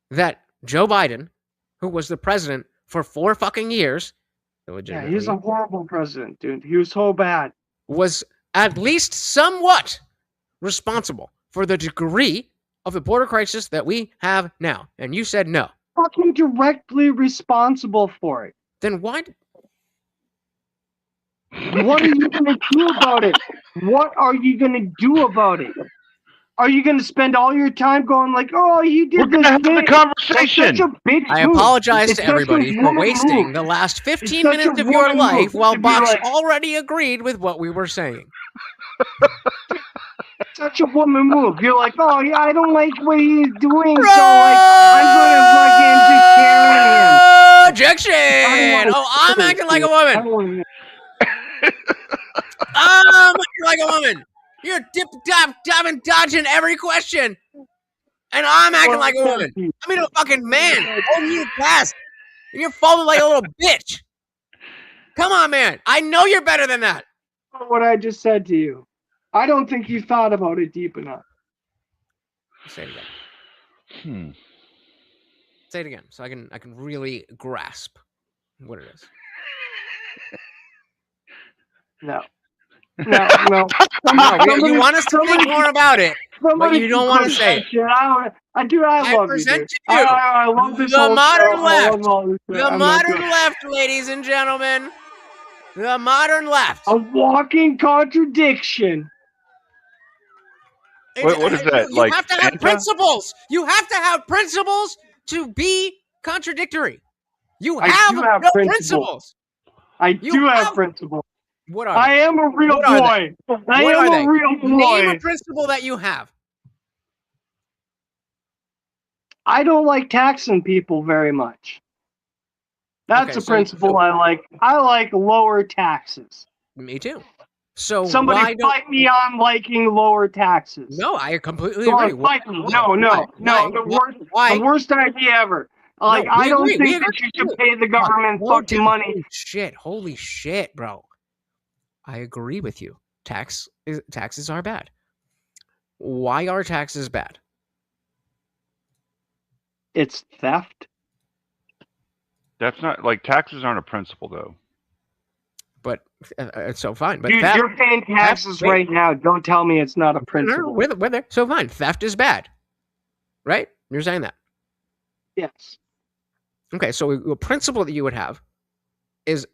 that Joe Biden, who was the president for 4 fucking years, yeah, he's a horrible president, dude. He was so bad. Was at least somewhat responsible for the degree of the border crisis that we have now. And you said no. Fucking directly responsible for it. Then why? What are you going to do about it? What are you going to do about it? Are you going to spend all your time going like, oh, you did this? We're going to have the conversation. I apologize to everybody for wasting the last 15 minutes of your life while Box already agreed with what we were saying. Such a woman move. You're like, oh, yeah, I don't like what he's doing, so like, I'm going to fucking just carry him. Objection! Oh, I'm acting like a woman. I'm acting like a woman. You're diving, dodging every question. And I'm acting like a woman. I mean, a fucking man. Holding you fast. And you're folding like a little bitch. Come on, man. I know you're better than that. What I just said to you. I don't think you thought about it deep enough. Say it again. Say it again, so I can really grasp what it is. No. You want us to think more about it, but you don't want to say it. I do. I love present you. to you I love this the whole modern show. left. The modern left, ladies and gentlemen. The modern left. A walking contradiction. What is that? You have to have principles. You have to have principles to be contradictory. You have no principles. I do have principles. What are I am a real boy. I am a real boy. Name a principle that you have. I don't like taxing people very much. That's a principle I like. I like lower taxes. Me too. So somebody fight me on liking lower taxes. No, I completely agree. Fight me. No. The worst idea ever. Like, No, I we don't agree. We think that agree. you should pay the government Slow fucking down. money. Holy shit, bro. I agree with you. Taxes are bad. Why are taxes bad? It's theft. That's not like taxes aren't a principle though. But so fine. But Dude, theft, you're paying taxes right now. Don't tell me it's not a principle. we're there. So fine. Theft is bad. Right? You're saying that. Yes. Okay, so a principle that you would have is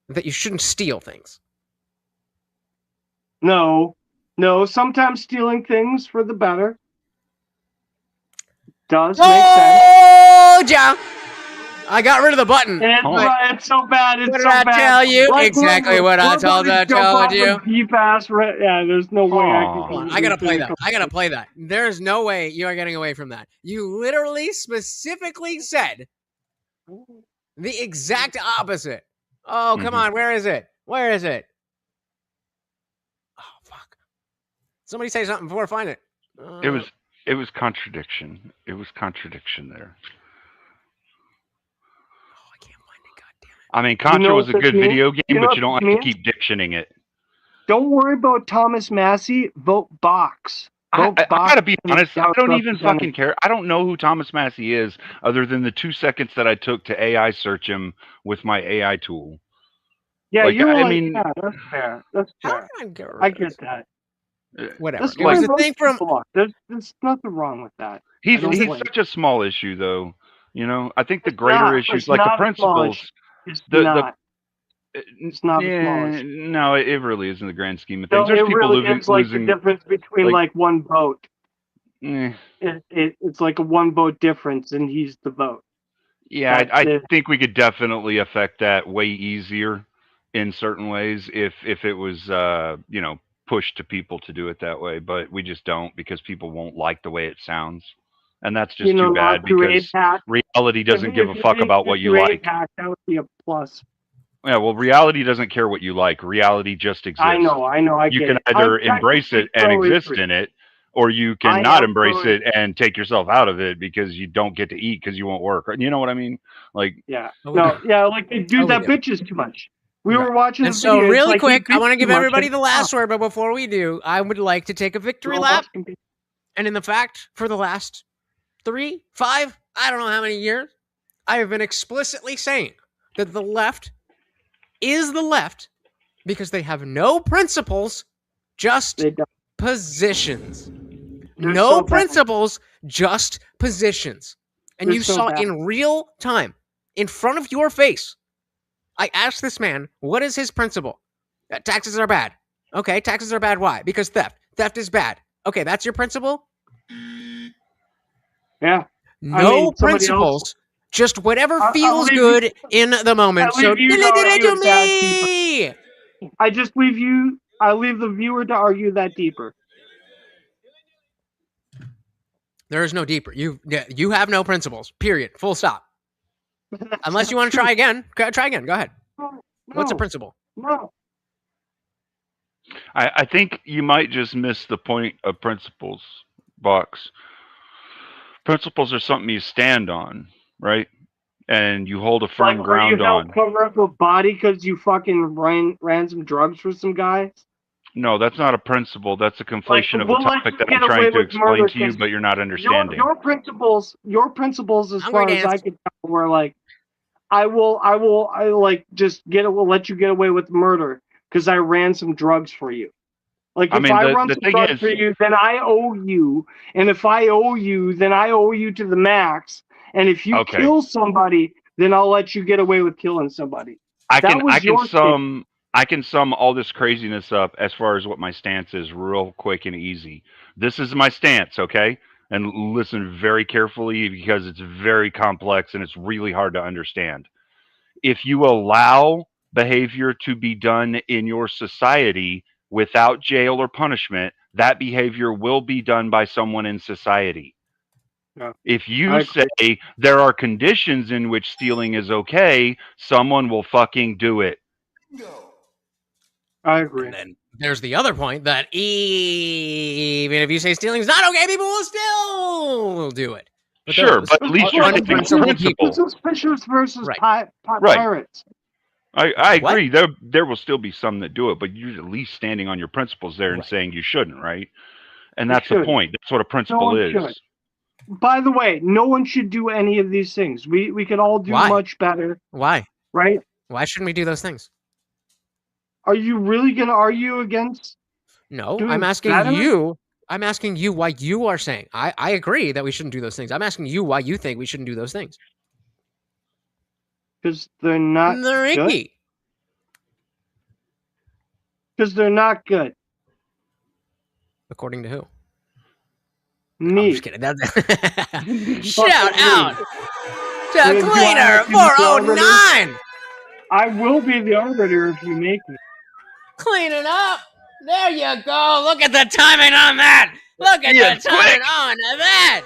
that you shouldn't steal things. No. Sometimes stealing things for the better does make sense. Oh, John! I got rid of the button. It's so bad. It's What so did I bad. tell you? Like, Exactly what I told you. Deep ass. Yeah, there's no way I can. I gotta play that. I gotta play that. There's no way you are getting away from that. You literally specifically said the exact opposite. Oh, come on. Where is it? Where is it? Oh, fuck. Somebody say something before I find it. It was contradiction. It was contradiction there. Oh, I can't find it. God damn it. I mean, Contra was a good video game, but you don't have to keep dictioning it. Don't worry about Thomas Massey. Vote Box. I gotta be honest. I don't even fucking care. I don't know who Thomas Massey is, other than the 2 seconds that I took to AI search him with my AI tool. Yeah, like, you're I like, mean, yeah, that's fair. That's fair. I get that. Whatever. That's It was the thing from. There's nothing wrong with that. He's such a small issue, though. You know, I think the greater issues, like the principles, it's not a small issue. No, it really is in the grand scheme of things. No, There's it people really is like losing the difference between like one vote. Eh. It's like a one vote difference, and he's the vote. Yeah, I think we could definitely affect that way easier in certain ways if it was pushed to people to do it that way, but we just don't, because people won't like the way it sounds, and that's just too bad, because reality doesn't give a fuck about what you like. That would be a plus. Yeah, well, reality doesn't care what you like. Reality just exists. I know. You can either embrace it and exist in it, or you can not embrace it and take yourself out of it because you don't get to eat because you won't work. You know what I mean? Like, yeah, like they do that bitches too much. We were watching. And so, really quick, I want to give everybody the last word, but before we do, I would like to take a victory lap. And in the fact, for the last 3, 5, I don't know how many years, I have been explicitly saying that the left is the left because they have no principles, just positions. No principles, just positions. And you saw in real time, in front of your face, I asked this man, what is his principle? Taxes are bad. Okay, taxes are bad. Why? Because theft. Theft is bad. Okay, that's your principle? Yeah. No principles. Just whatever feels good in the moment. So, did it to me! I leave the viewer to argue that deeper. There is no deeper. You have no principles. Period. Full stop. Unless you want to try again. Try again. Go ahead. No. What's a principle? No. I think you might just miss the point of principles, Box. Principles are something you stand on, right? And you hold a firm ground on. You cover up a body because you fucking ran some drugs for some guys? No, that's not a principle. That's a conflation of a topic that I'm trying to explain to you, but you're not understanding. Your principles, as far as I can tell, were like, I will just let you get away with murder because I ran some drugs for you. Like, if I run some drugs for you, then I owe you. And if I owe you, then I owe you to the max. And if you kill somebody, then I'll let you get away with killing somebody. I can sum all this craziness up as far as what my stance is real quick and easy. This is my stance, okay? And listen very carefully because it's very complex and it's really hard to understand. If you allow behavior to be done in your society without jail or punishment, that behavior will be done by someone in society. Yeah. If you say there are conditions in which stealing is okay, someone will fucking do it. I agree. And then there's the other point that even if you say stealing's not okay, people will still do it. But Sure, those but at least you're are stating unprincipled principle. This is Fishers versus Right. pirates. I What? agree. There will still be some that do it, but you're at least standing on your principles there and saying you shouldn't, right? And You that's the should. point. That's what a No principle one is. should. By the way, no one should do any of these things. We could all do Why? much better, Why? right? Why shouldn't we do those things? Are you really going to argue against? No, doing I'm asking better? you. I'm asking you why you are saying. I agree that we shouldn't do those things. I'm asking you why you think we shouldn't do those things. Because they're not They're good. icky. Because they're not good. According to who? Me. I'm just kidding. Shout out to Do you want Cleaner to be the 409. I will be the arbiter if you make me. Cleaning up. There you go. Look at the timing on that. Look at the timing on that.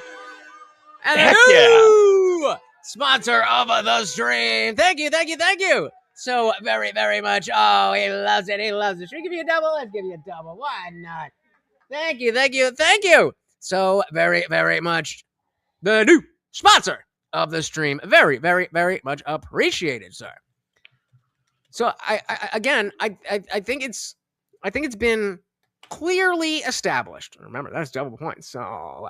And Heck ooh, sponsor of the stream. Thank you, thank you, thank you. So very, very much. Oh, he loves it. He loves it. Should we give you a double? Let's give you a double. Why not? Thank you, thank you, thank you. So very, very much the new sponsor of the stream. Very, very, very much appreciated, sir. So I think it's been clearly established. Remember, that's double points. So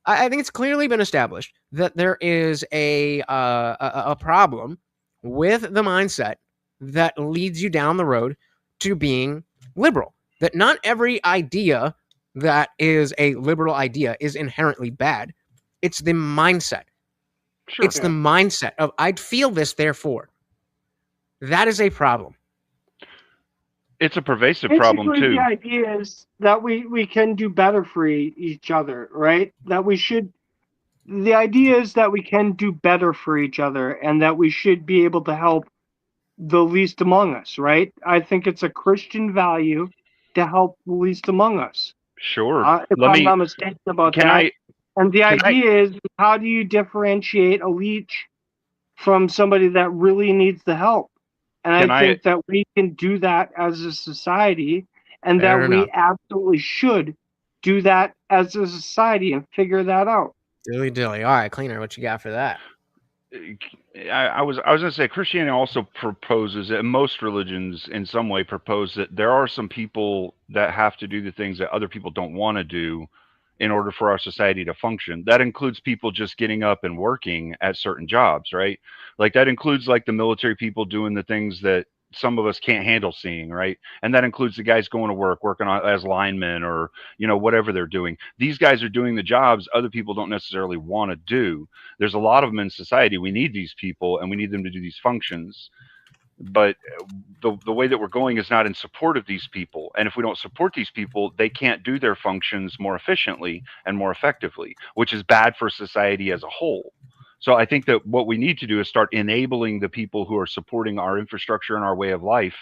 I think it's clearly been established that there is a problem with the mindset that leads you down the road to being liberal. That not every idea that is a liberal idea is inherently bad. It's the mindset. Sure. It's the mindset of I'd feel this, therefore. That is a problem. It's a pervasive problem Basically, too. the idea is that we can do better for each other, right? That we should. The idea is that we can do better for each other, and that we should be able to help the least among us, right? I think it's a Christian value to help the least among us. Sure. If I'm not mistaken about that. And the idea is, how do you differentiate a leech from somebody that really needs the help? And I think that we can do that as a society, and Fair that we enough. absolutely should do that as a society and figure that out. Dilly dilly. All right, Cleaner, what you got for that? I was going to say Christianity also proposes, and most religions in some way propose, that there are some people that have to do the things that other people don't want to do in order for our society to function. That includes people just getting up and working at certain jobs, right? Like that includes like the military people doing the things that some of us can't handle seeing, right? And that includes the guys going to work, working on as linemen or, whatever they're doing. These guys are doing the jobs other people don't necessarily want to do. There's a lot of them in society. We need these people and we need them to do these functions. But the way that we're going is not in support of these people. And if we don't support these people, they can't do their functions more efficiently and more effectively, which is bad for society as a whole. So I think that what we need to do is start enabling the people who are supporting our infrastructure and our way of life,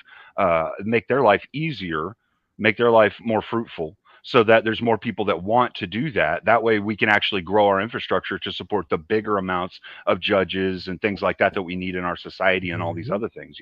make their life easier, make their life more fruitful, so that there's more people that want to do that. That way we can actually grow our infrastructure to support the bigger amounts of judges and things like that that we need in our society and all these other things,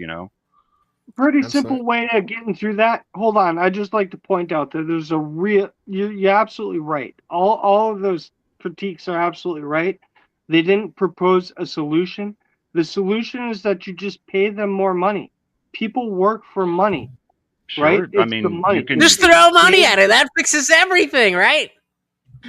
Pretty simple way of getting through that. Hold on. I'd just like to point out that there's a real, you're absolutely right. All of those critiques are absolutely right. They didn't propose a solution. The solution is that you just pay them more money. People work for money. Sure. Right? I It's mean, the money. you can Just throw money at it. That fixes everything, right?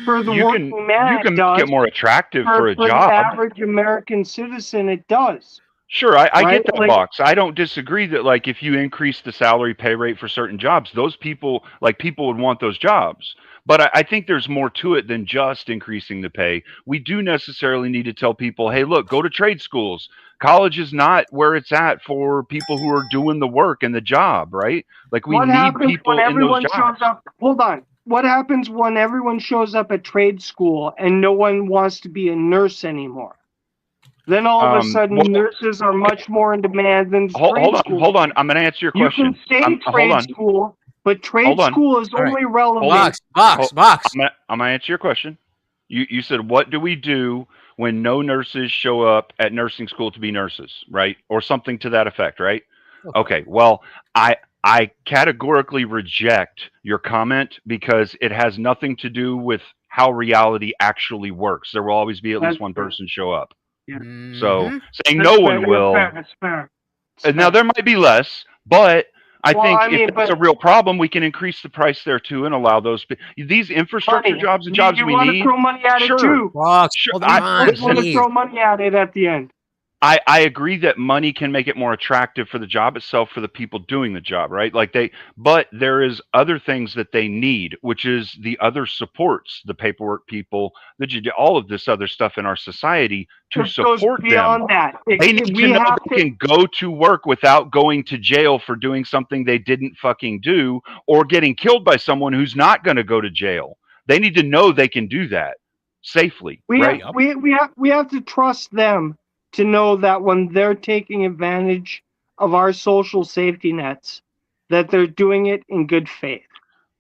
For the you working can man, you can it does. make it more attractive for a the job. average American citizen, it does. Sure, I Right? get that Like- box. I don't disagree that, like, if you increase the salary pay rate for certain jobs, those people would want those jobs. But I think there's more to it than just increasing the pay. We do necessarily need to tell people, hey, look, go to trade schools. College is not where it's at for people who are doing the work and the job, right? Like, we What need happens people when in those everyone jobs. shows up? Hold on. What happens when everyone shows up at trade school and no one wants to be a nurse anymore? Then all of a sudden, nurses are much more in demand than trade school. Hold on. I'm going to answer your question. You can stay trade school, but trade Hold on. school is only relevant. Box. I'm going to answer your question. You said, what do we do when no nurses show up at nursing school to be nurses, right? Or something to that effect, right? Okay. Well, I categorically reject your comment because it has nothing to do with how reality actually works. There will always be at least That's one fair. person show up. Yeah. So saying That's no fair. one Yeah, will. fair. That's fair. Now there might be less, but I Well, think I mean, if that's a but- real problem, we can increase the price there too and allow these infrastructure Money. jobs and jobs you we want to need. throw money at it Sure, too. sure. hold on, You want to throw money at it at the end. I agree that money can make it more attractive for the job itself for the people doing the job, right? But there is other things that they need, which is the other supports, the paperwork people, all of this other stuff in our society to It goes support them. beyond that. They need to know they can go to work without going to jail for doing something they didn't fucking do or getting killed by someone who's not going to go to jail. They need to know they can do that safely, right? We have to trust them to know that when they're taking advantage of our social safety nets, that they're doing it in good faith.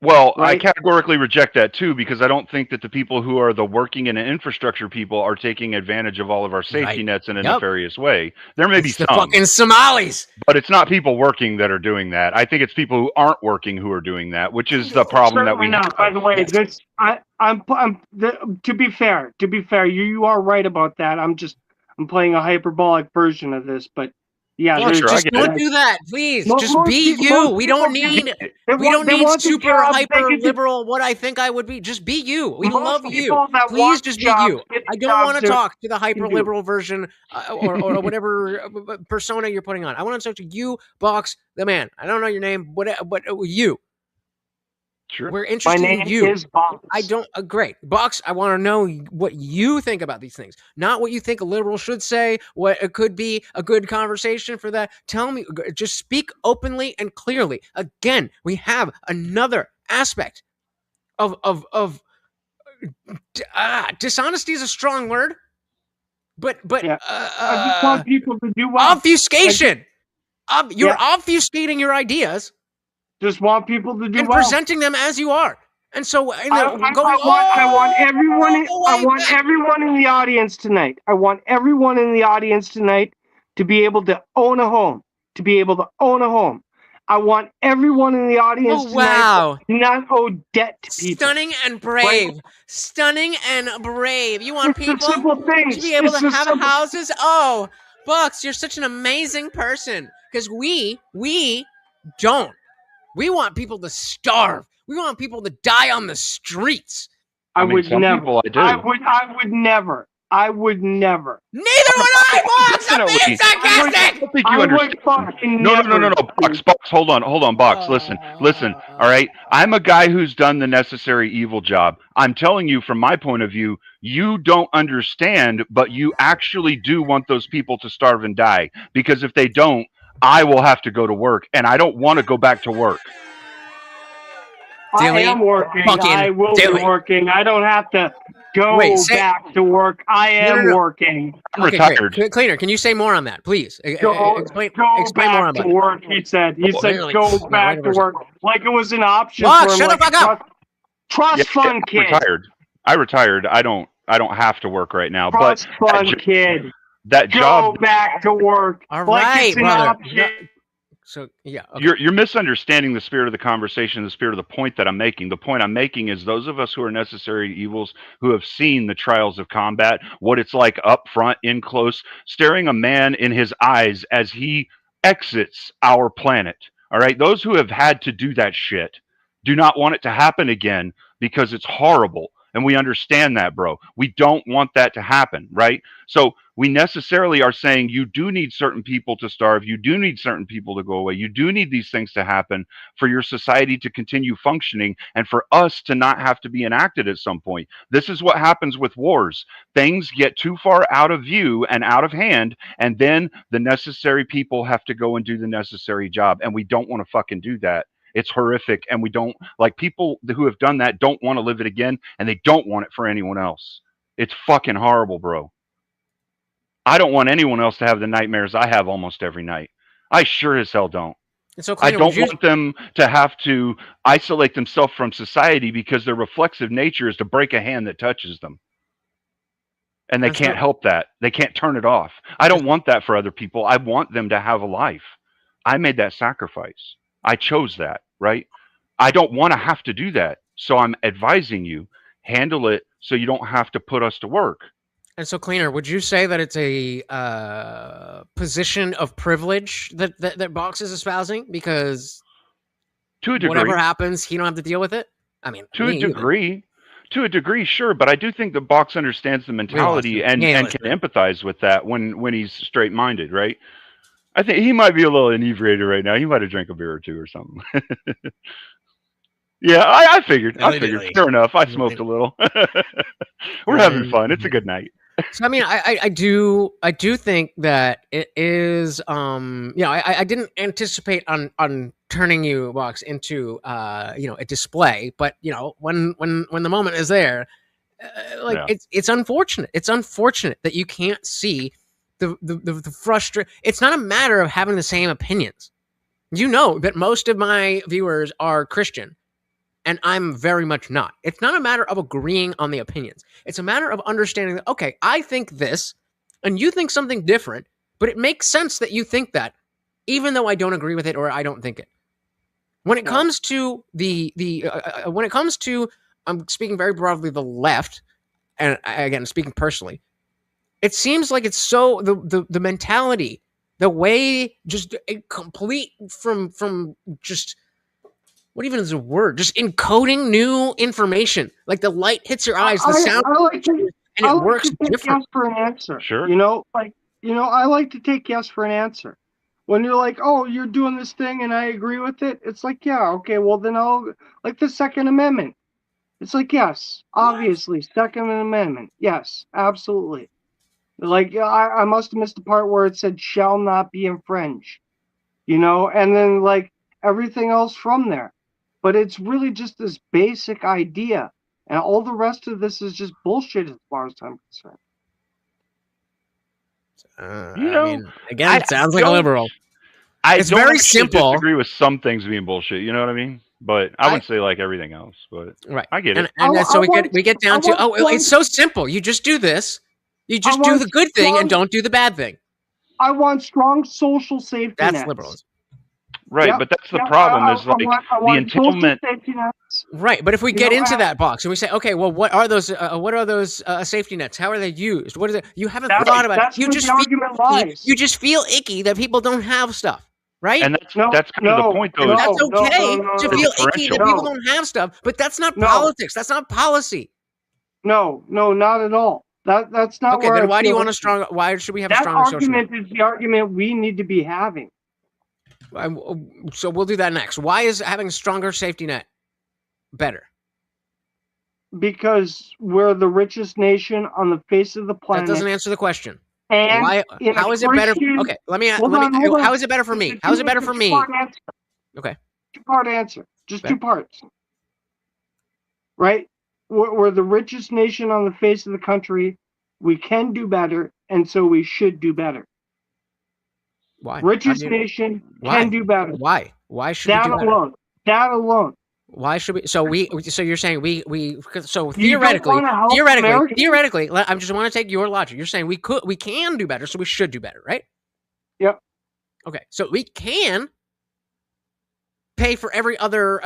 Well, I Right. categorically reject that too, because I don't think that the people who are the working and infrastructure people are taking advantage of all of our safety nets in a nefarious way. There may be It's the some, fucking Somalis. but it's not people working that are doing that. I think it's people who aren't working who are doing that, which is the problem that we Certainly not. have. By the way, to be fair, you are right about that. I'm playing a hyperbolic version of this, but yeah, Oh, sure, Just don't do that, please. Just be you. We don't need super hyper liberal. What I think I would be. Just be you. We love you. Please just be you. I don't want to talk to the hyper liberal version or whatever persona you're putting on. I want to talk to you, Box the man. I don't know your name, but you. Sure. We're interested My name in you. is Box. I don't. Great, Box. I want to know what you think about these things, not what you think a liberal should say. What it could be a good conversation for that. Tell me. Just speak openly and clearly. Again, we have another aspect of dishonesty is a strong word, but I just want people to do well. Obfuscation. You're obfuscating your ideas. Just want people to do and well. presenting them as you are. And so I want everyone in the audience tonight. I want everyone in the audience tonight to be able to own a home. I want everyone in the audience tonight to not owe debt to people. Stunning and brave. Right? Stunning and brave. You want It's people simple things. to be able It's to the have simple- houses? Oh, Bucks, you're such an amazing person. Because we don't. We want people to starve. We want people to die on the streets. I would never. People I do. I would never. Neither would I, Box. I'm being sarcastic. I think you understand. No. Box. Hold on, Box. Listen. All right. I'm a guy who's done the necessary evil job. I'm telling you from my point of view, you don't understand, but you actually do want those people to starve and die. Because if they don't, I will have to go to work, and I don't want to go back to work. I am working. I will be working. I don't have to go back to work. I am working. I'm retired. Great. Cleaner, can you say more on that, please? Explain more on that. Go back to work, he said. He said, really? go back to work. Like it was an option Box, for him. shut the fuck up. Trust fund kid. I retired. I don't have to work right now. Trust fund kid. That job. Go back to work. All like right, it's an brother. option. So yeah, okay. You're misunderstanding the spirit of the conversation, the spirit of the point that I'm making. The point I'm making is those of us who are necessary evils, who have seen the trials of combat, what it's like up front, in close, staring a man in his eyes as he exits our planet. All right, those who have had to do that shit do not want it to happen again because it's horrible. And we understand that, bro. We don't want that to happen, right? So we necessarily are saying you do need certain people to starve. You do need certain people to go away. You do need these things to happen for your society to continue functioning and for us to not have to be enacted at some point. This is what happens with wars. Things get too far out of view and out of hand, and then the necessary people have to go and do the necessary job. And we don't want to fucking do that. It's horrific, and we don't like people who have done that don't want to live it again, and they don't want it for anyone else. It's fucking horrible, bro. I don't want anyone else to have the nightmares I have almost every night. I sure as hell don't. So, I don't want them to have to isolate themselves from society because their reflexive nature is to break a hand that touches them. And they can't help that. They can't turn it off. I don't want that for other people. I want them to have a life. I made that sacrifice. I chose that, right? I don't want to have to do that. So I'm advising you, handle it so you don't have to put us to work. And so, Cleaner, would you say that it's a position of privilege that Box is espousing? Because to a degree, whatever happens, he don't have to deal with it? I mean, to a degree, sure. But I do think the Box understands the mentality and can empathize with that when he's straight-minded, right? I think he might be a little inebriated right now. He might have drank a beer or two or something. Yeah, I figured. Fair enough. I smoked a little. We're having fun. It's a good night. So I mean, I do think that it is I didn't anticipate on turning you, Box, into a display, but when the moment is there, it's unfortunate. It's unfortunate that you can't see the frustration. It's not a matter of having the same opinions. You know that most of my viewers are Christian. And I'm very much not. It's not a matter of agreeing on the opinions. It's a matter of understanding that, okay, I think this, and you think something different, but it makes sense that you think that, even though I don't agree with it or I don't think it. When it comes to I'm speaking very broadly, the left, and again, speaking personally, it seems like it's so, the mentality, the way, just a complete from just, what even is a word? Just encoding new information. Like the light hits your eyes, the sound, and it works different. Yes for an answer. Sure. I like to take yes for an answer. When you're like, oh, you're doing this thing and I agree with it, it's like, yeah, okay, well then I'll, like the Second Amendment. It's like, yes, obviously, Second Amendment. Yes, absolutely. Like, I must have missed the part where it said shall not be infringed. And then like everything else from there. But it's really just this basic idea. And all the rest of this is just bullshit as far as I'm concerned. I mean, again, it sounds like a liberal. It's very simple. I disagree with some things being bullshit. You know what I mean? But I wouldn't say like everything else. But right, I get it. And so we get down to it's so simple. You just do this. You just do the good thing and don't do the bad thing. I want strong social safety nets. That's liberalism. Right, but that's the problem is like the entitlement. Right, but if we get into that box and we say, okay, well, what are those safety nets? How are they used? What is it? You haven't thought about it. You just feel icky that people don't have stuff, right? And that's kind of the point, though. That's okay to feel icky that people don't have stuff, but that's not politics. That's not policy. No, not at all. That's not. Okay, then why do you want a strong? Why should we have a stronger social net? That argument is the argument we need to be having. So we'll do that next. Why is having a stronger safety net better? Because we're the richest nation on the face of the planet. That doesn't answer the question. And why? How is it better? Okay, how is it better for me? How is it better for me? Okay. Two-part answer. Just 2 parts. Right? We're the richest nation on the face of the country. We can do better, and so we should do better. Why? Richest nation can do better. Why? Why should we do better? That alone. Why should we? So you're saying so theoretically, I just want to take your logic. You're saying we can do better, so we should do better, right? Yep. Okay, so we can pay for every other.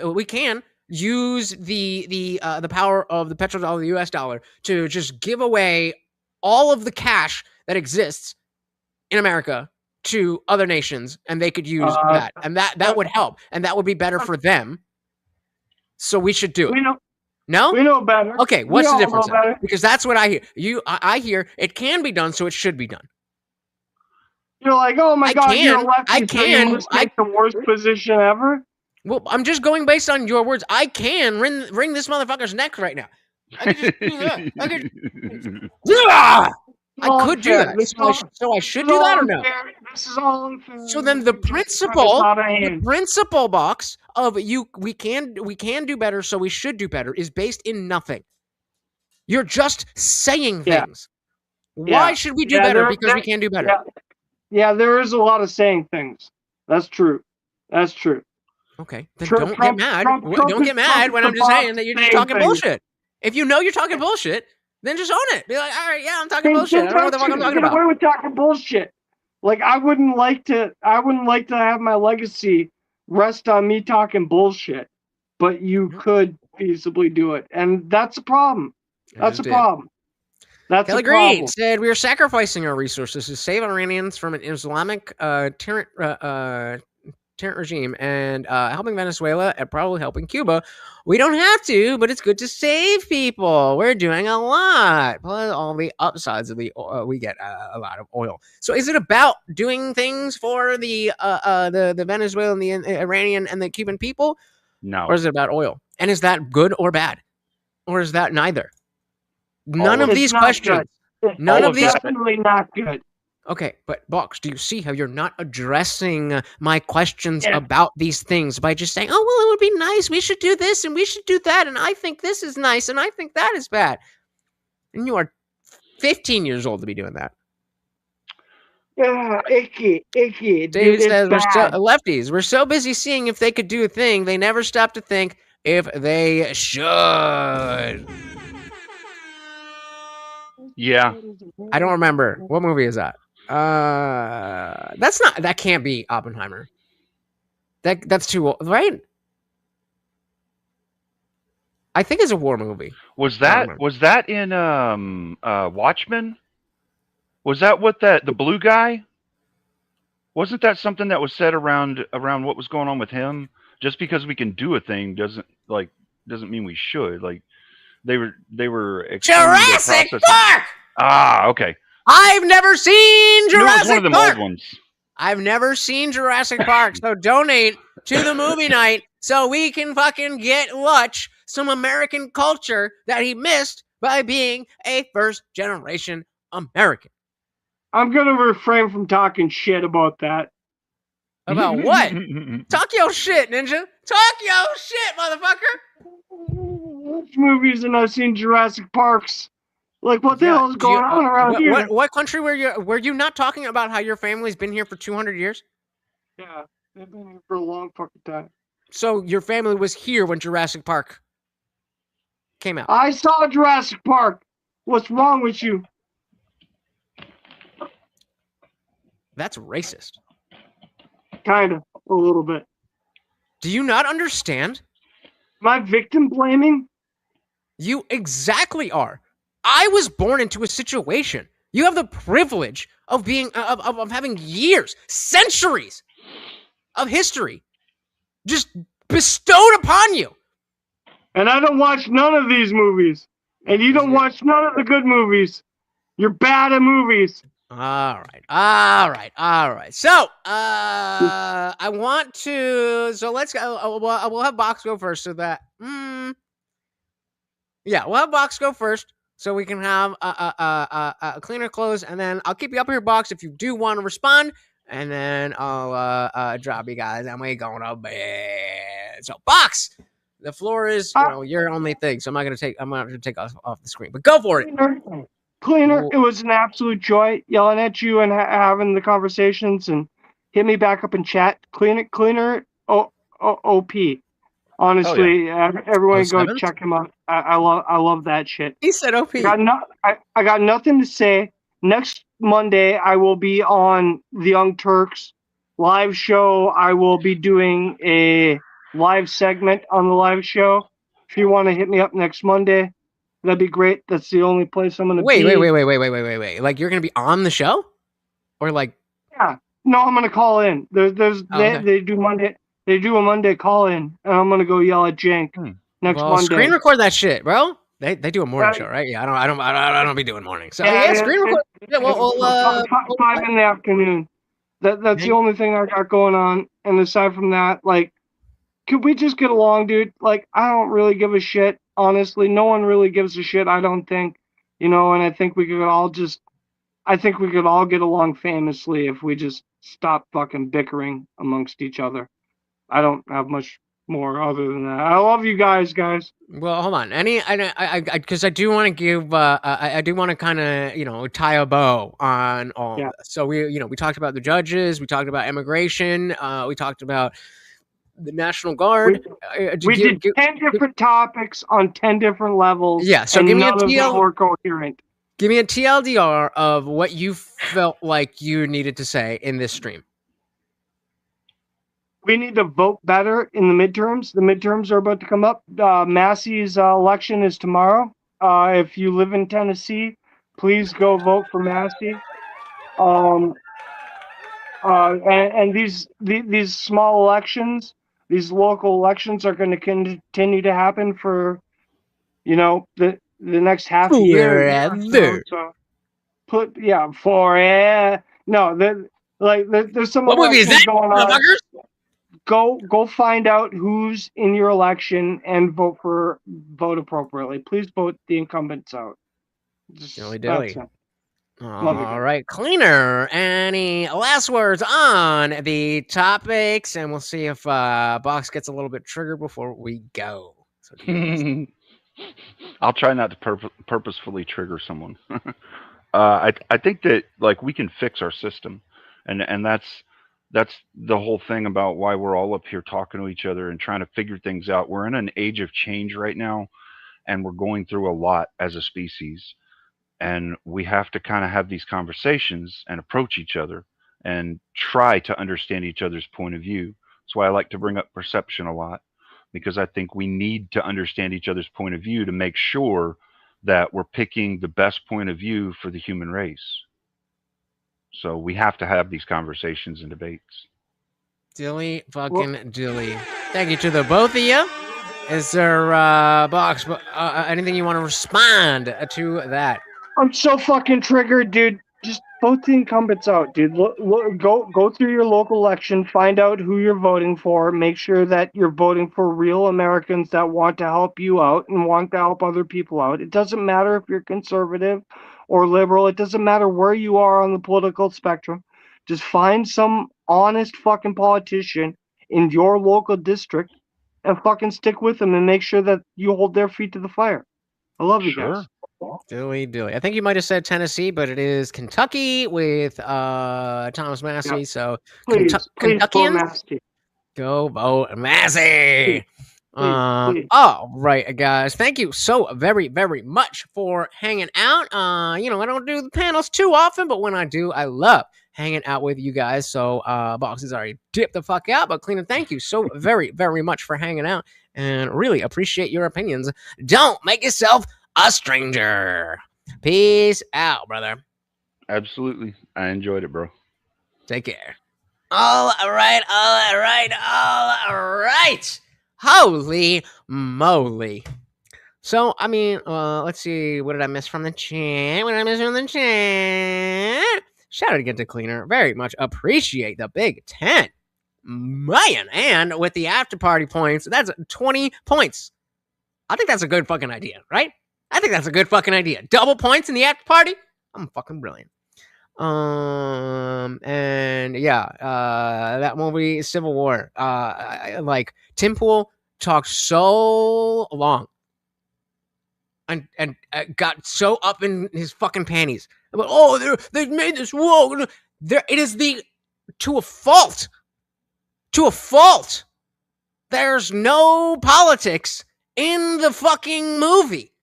We can use the power of the petrodollar, the U.S. dollar, to just give away all of the cash that exists in America to other nations, and they could use that, and that would help, and that would be better for them. So we should do it. No, we know better. Okay, what's the difference? Because that's what I hear. I hear it can be done, so it should be done. You're like, oh my God, you're lefty, so take the worst position ever. Well, I'm just going based on your words. I can wring this motherfucker's neck right now. I could just do that. I could do that. So I should do that or no? This is all unfair. So then the principle box of we can do better, so we should do better is based in nothing. You're just saying things. Why should we do better? Because we can do better. Yeah, there is a lot of saying things. That's true. Okay, then don't get mad. Don't get mad when I'm just saying that you're just talking bullshit. If you know you're talking bullshit, then just own it. Be like, all right, yeah, I'm talking bullshit. I don't know what the fuck I'm talking about. We're talking bullshit. Like I wouldn't like to have my legacy rest on me talking bullshit, but you could feasibly do it, and that's a problem. That's a problem. That's Kelly a Green problem. said, we are sacrificing our resources to save Iranians from an Islamic tyrant regime and helping Venezuela and probably helping Cuba. We don't have to, but it's good to save people. We're doing a lot. Plus all the upsides of the we get a lot of oil. So is it about doing things for the Venezuelan, the Iranian, and the Cuban people? No. Or is it about oil? And is that good or bad? Or is that neither? None of these questions. None of these. Definitely not good. Okay, but Box, do you see how you're not addressing my questions about these things by just saying, "Oh, well, it would be nice. We should do this and we should do that, and I think this is nice and I think that is bad." And you are 15 years old to be doing that. Yeah, icky. David Dude, says, it's bad. lefties, we're so busy seeing if they could do a thing, they never stop to think if they should. Yeah. I don't remember. What movie is that? That can't be Oppenheimer. That's too old, right? I think it's a war movie. Was that in Watchmen? Was that what the blue guy? Wasn't that something that was said around what was going on with him? Just because we can do a thing doesn't mean we should. Like they were Jurassic Park. Ah, okay. I've never seen Jurassic It was one of them Park. old ones. I've never seen Jurassic Park, so donate to the movie night so we can fucking get Lutch some American culture that he missed by being a first-generation American. I'm gonna refrain from talking shit about that. About what? Talk your shit, Ninja. Talk your shit, motherfucker. Watch movies and I've seen Jurassic Parks. Like, what the hell is going on around here? What country were you not talking about how your family's been here for 200 years? Yeah, they've been here for a long fucking time. So your family was here when Jurassic Park came out. I saw Jurassic Park. What's wrong with you? That's racist. Kind of, a little bit. Do you not understand? My victim blaming? You exactly are. I was born into a situation. You have the privilege of being of having years, centuries of history just bestowed upon you. And I don't watch none of these movies. And you don't watch none of the good movies. You're bad at movies. All right. So, I want to. So let's go. We'll have Box go first, so that. Yeah, we'll have Box go first, so we can have a cleaner close, and then I'll keep you up here, Box, if you do want to respond, and then I'll drop you guys, and we're going to bed. So, Box, the floor is your only thing, so I'm not gonna take us off the screen, but go for it. Cleaner, it was an absolute joy yelling at you and having the conversations, and hit me back up in chat. Cleaner, OP. Honestly, everyone go check him out. I love that shit. He said OP. I got nothing to say. Next Monday, I will be on the Young Turks live show. I will be doing a live segment on the live show. If you want to hit me up next Monday, that'd be great. That's the only place I'm going to be. Wait. Like, you're going to be on the show? Or like... Yeah. No, I'm going to call in. They do Monday. They do a Monday call in, and I'm going to go yell at Jank next Monday. Screen record that shit, bro. They do a morning show, right? Yeah, I don't be doing mornings. So screen record. Yeah, well, 5 in the afternoon. That's the only thing I got going on. And aside from that, like, could we just get along, dude? Like, I don't really give a shit. Honestly, no one really gives a shit. I don't think, and I think we could all get along famously if we just stop fucking bickering amongst each other. I don't have much more other than that. I love you guys. Well, hold on. Because I do want to give. I do want to kind of tie a bow on all. Yeah. So we talked about the judges. We talked about immigration. We talked about the National Guard. We did 10 different topics on 10 different levels. Yeah. So give me a TL. More coherent. Give me a TLDR of what you felt like you needed to say in this stream. We need to vote better in the midterms. The midterms are about to come up. Massey's election is tomorrow. If you live in Tennessee, please go vote for Massey. And these small elections, these local elections, are going to continue to happen for the next half a year. Forever. So no, there's some What movie is elections that, going on. motherfuckers? Go find out who's in your election and vote appropriately. Please vote the incumbents out. Dilly dilly. That's it. All right, Cleaner. Any last words on the topics? And we'll see if Box gets a little bit triggered before we go. So I'll try not to purposefully trigger someone. I think that like we can fix our system, and that's the whole thing about why we're all up here talking to each other and trying to figure things out. We're in an age of change right now, and we're going through a lot as a species, and we have to kind of have these conversations and approach each other and try to understand each other's point of view. That's why I like to bring up perception a lot, because I think we need to understand each other's point of view to make sure that we're picking the best point of view for the human race. So we have to have these conversations and debates. Dilly fucking dilly. Thank you to the both of you. Is there, Box, anything you want to respond to that? I'm so fucking triggered, dude. Just vote the incumbents out, dude. Go through your local election, find out who you're voting for, make sure that you're voting for real Americans that want to help you out and want to help other people out. It doesn't matter if you're conservative or liberal. It doesn't matter where you are on the political spectrum. Just find some honest fucking politician in your local district and fucking stick with them and make sure that you hold their feet to the fire. I love you guys. Dilly dilly. I think you might have said Tennessee, but it is Kentucky with Thomas Massey. Yep. So Please vote Kentuckians, Massey. go vote Massey. Please. All right, guys. Thank you so very, very much for hanging out. I don't do the panels too often, but when I do, I love hanging out with you guys. So Box has already dipped the fuck out, but Cleaner, thank you so very, very much for hanging out and really appreciate your opinions. Don't make yourself a stranger. Peace out, brother. Absolutely. I enjoyed it, bro. Take care. All right. Holy moly. So, let's see. What did I miss from the chat? Shout out again to Cleaner. Very much appreciate the Big 10. Man, and with the after party points, that's 20 points. I think that's a good fucking idea, right? I think that's a good fucking idea. Double points in the after party? I'm fucking brilliant. And yeah, that movie, Civil War. Tim Pool talked so long and got so up in his fucking panties. But they've made this war. It is to a fault. To a fault. There's no politics in the fucking movie.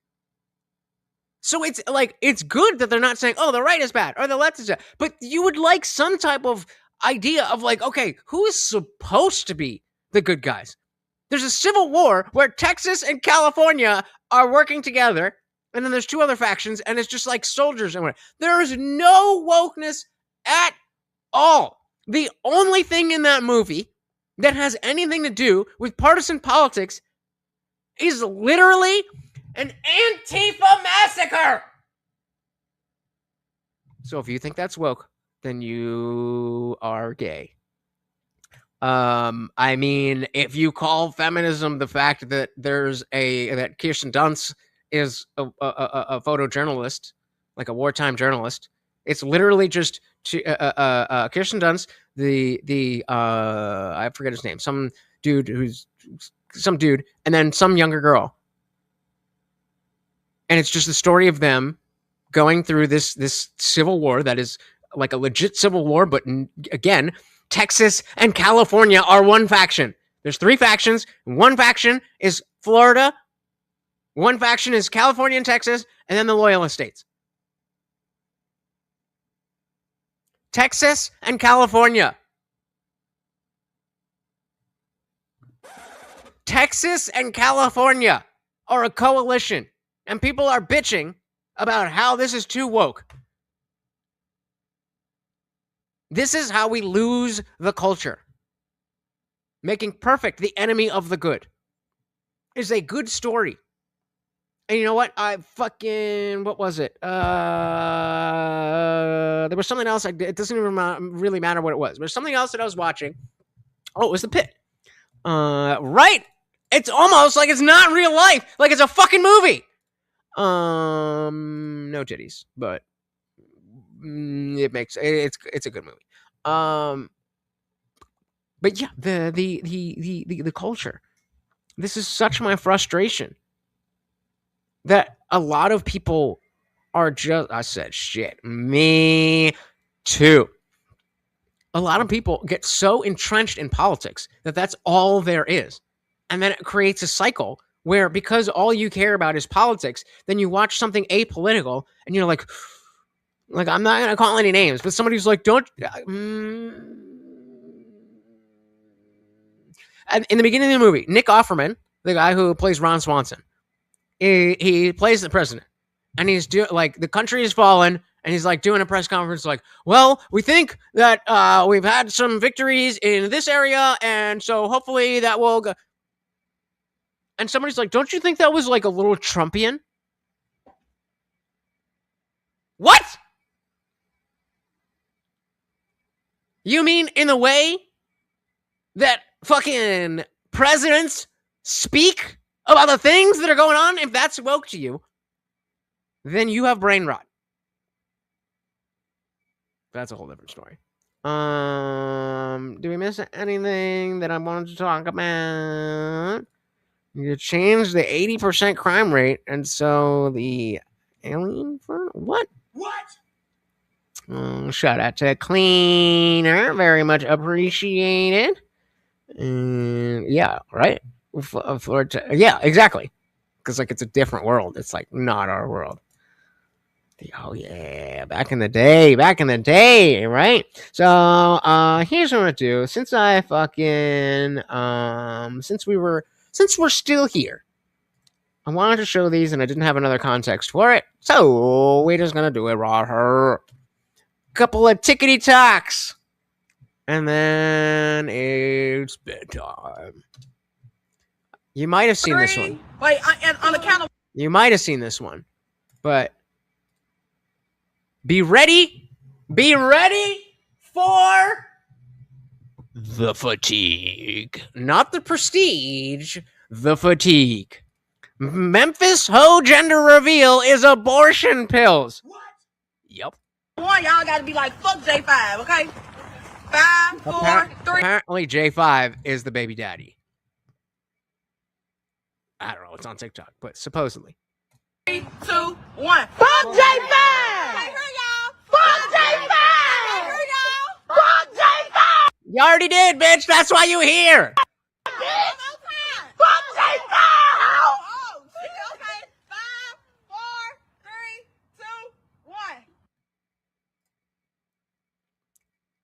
So it's good that they're not saying, oh, the right is bad or the left is bad. But you would like some type of idea of okay, who is supposed to be the good guys? There's a civil war where Texas and California are working together, and then there's two other factions, and it's just like soldiers and whatever. There is no wokeness at all. The only thing in that movie that has anything to do with partisan politics is literally an Antifa massacre. So if you think that's woke, then you are gay. If you call feminism the fact that that Kirsten Dunst is a photojournalist, like a wartime journalist, it's literally just Kirsten Dunst, I forget his name, some dude, and then some younger girl. And it's just the story of them going through this civil war that is like a legit civil war. But again, Texas and California are one faction. There's three factions. One faction is Florida. One faction is California and Texas. And then the Loyalist states. Texas and California. Texas and California are a coalition, and people are bitching about how this is too woke. This is how we lose the culture. Making perfect the enemy of the good is a good story. And you know what? What was it? There was something else. It doesn't even really matter what it was. There's something else that I was watching. Oh, it was The Pit. Right? It's almost like it's not real life. Like it's a fucking movie. No titties, but it's a good movie. But yeah, the culture. This is such my frustration that a lot of people are just. I said shit. Me too. A lot of people get so entrenched in politics that that's all there is, and then it creates a cycle where because all you care about is politics, then you watch something apolitical and you're like I'm not gonna call any names, but somebody who's like, don't. And in the beginning of the movie, Nick Offerman, the guy who plays Ron Swanson, he plays the president, and he's the country has fallen, and he's like doing a press conference, like, well, we think that we've had some victories in this area, and so hopefully that will go. And somebody's like, don't you think that was like a little Trumpian? What? You mean in the way that fucking presidents speak about the things that are going on? If that's woke to you, then you have brain rot. That's a whole different story. Do we miss anything that I wanted to talk about? You changed the 80% crime rate, and so the alien front? What? Shout out to Cleaner. Very much appreciated. Yeah, right? Yeah, exactly. Because, like, it's a different world. It's, like, not our world. Oh, yeah. Back in the day, right? So, here's what I'm going to do. Since we're still here, I wanted to show these and I didn't have another context for it. So, we're just going to do it right here. Couple of tickety talks. And then it's bedtime. You might have seen this one. Wait, on the count of... You might have seen this one. But be ready. Be ready for the fatigue. Not the prestige, the fatigue. Memphis Ho gender reveal is abortion pills. What? Yep. One, y'all gotta be like, fuck J5, okay? 5, 4, 3. Apparently J5 is the baby daddy. I don't know, it's on TikTok, but supposedly. 3, 2, 1. Fuck J5! Fuck J5! Fuck J5! You already did, bitch! That's why you here! Fuck J5! Oh, shit, okay. 5, 4, 3, 2, 1.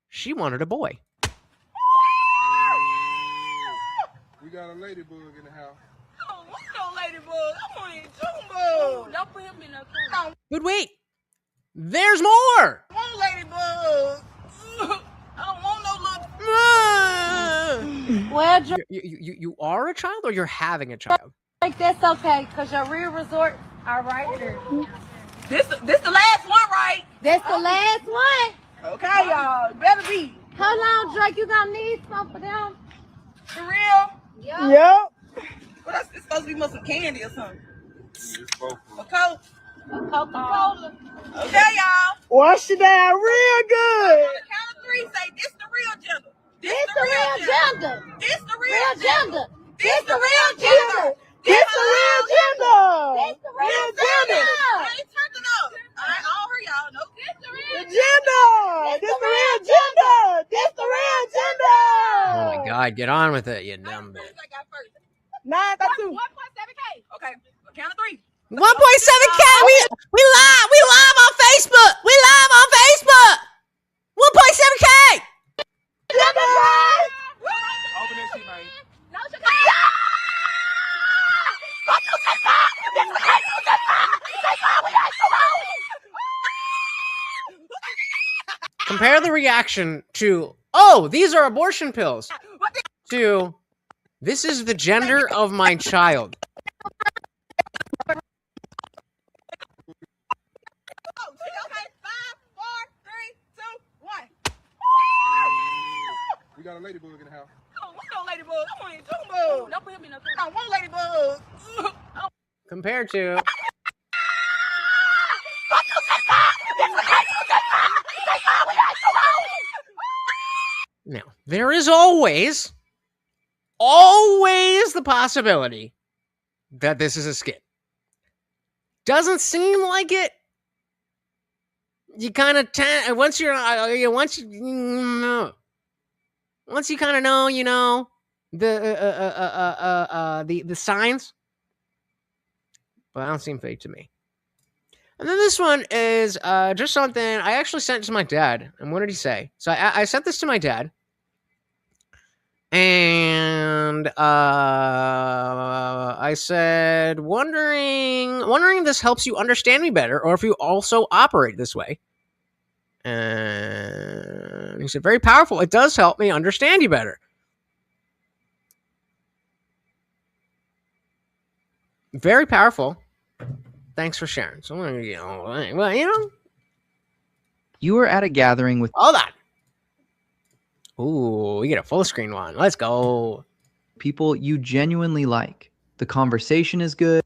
She wanted a boy. We got a ladybug in the house. I don't want no ladybug. I want a jumbo. Don't put him in that corner. But wait, there's more. I want a ladybug. I don't want no little. Well, you are a child, or you're having a child? Like that's okay, cause your real resort are right here. This the last one, right? That's the last one. Okay, y'all. Better be. How long, Drake? You gonna need some for them? For real? Yep. Well, it's supposed to be more some candy or something. A Coke. A Coca-Cola. Okay, y'all. Wash it down real good. On the count of 3, say this the real gender. This the real gender. This the real gender. This the real gender. This the real gender. This the real gender. I ain't turned it up. I don't hear y'all. No. This the real gender. This the real gender. This the real gender. Oh my God, get on with it, you dumb bitch. 1.7K. Okay, count of 3. 1.7K. We live on Facebook. We live on Facebook. 1.7K. Open that shit, man. No, Compare the reaction to, oh, these are abortion pills, to, this is the gender of my child. We got a ladybug in the house. Oh, what's no ladybug? I want two bugs. Don't put him in I want ladybug. Compared to, now, there is always the possibility that this is a skit. Doesn't seem like it. You kind of once you kind of know, you know, the signs, but I don't seem fake to me. And then this one is just something I actually sent to my dad. And what did he say? So I sent this to my dad. And I said, wondering if this helps you understand me better, or if you also operate this way. And he said, very powerful. It does help me understand you better. Very powerful. Thanks for sharing. So, you know, well, you know. You were at a gathering with... Hold on. Ooh, we get a full screen one. Let's go. People you genuinely like. The conversation is good.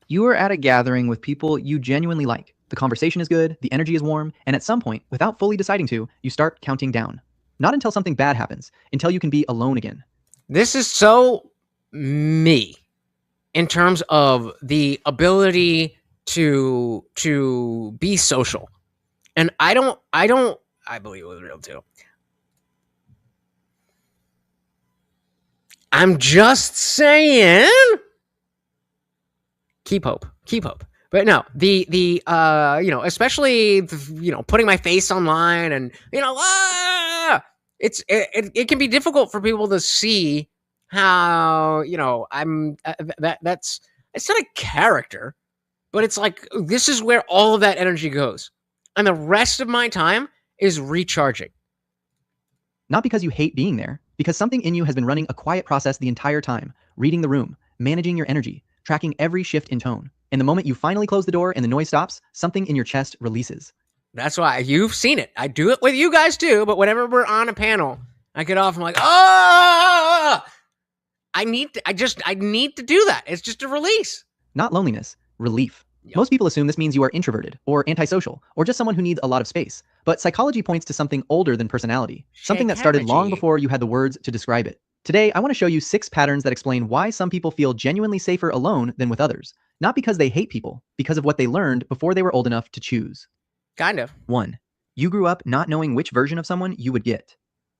You are at a gathering with people you genuinely like. The conversation is good, the energy is warm, and at some point, without fully deciding to, you start counting down. Not until something bad happens, until you can be alone again. This is so me in terms of the ability to be social. And I believe it was real too. I'm just saying, keep hope. But no, the you know, especially you know, putting my face online and you know, it can be difficult for people to see how, you know, I'm that's it's not a character, but it's like this is where all of that energy goes, and the rest of my time is recharging. Not because you hate being there, because something in you has been running a quiet process the entire time, reading the room, managing your energy, tracking every shift in tone. And the moment you finally close the door and the noise stops, something in your chest releases. That's why you've seen it. I do it with you guys too, but whenever we're on a panel, I get off, I'm like, oh, I need to do that. It's just a release. Not loneliness, relief. Yep. Most people assume this means you are introverted or antisocial or just someone who needs a lot of space. But psychology points to something older than personality, something that started long before you had the words to describe it. Today, I want to show you 6 patterns that explain why some people feel genuinely safer alone than with others. Not because they hate people, because of what they learned before they were old enough to choose. Kind of. 1. You grew up not knowing which version of someone you would get.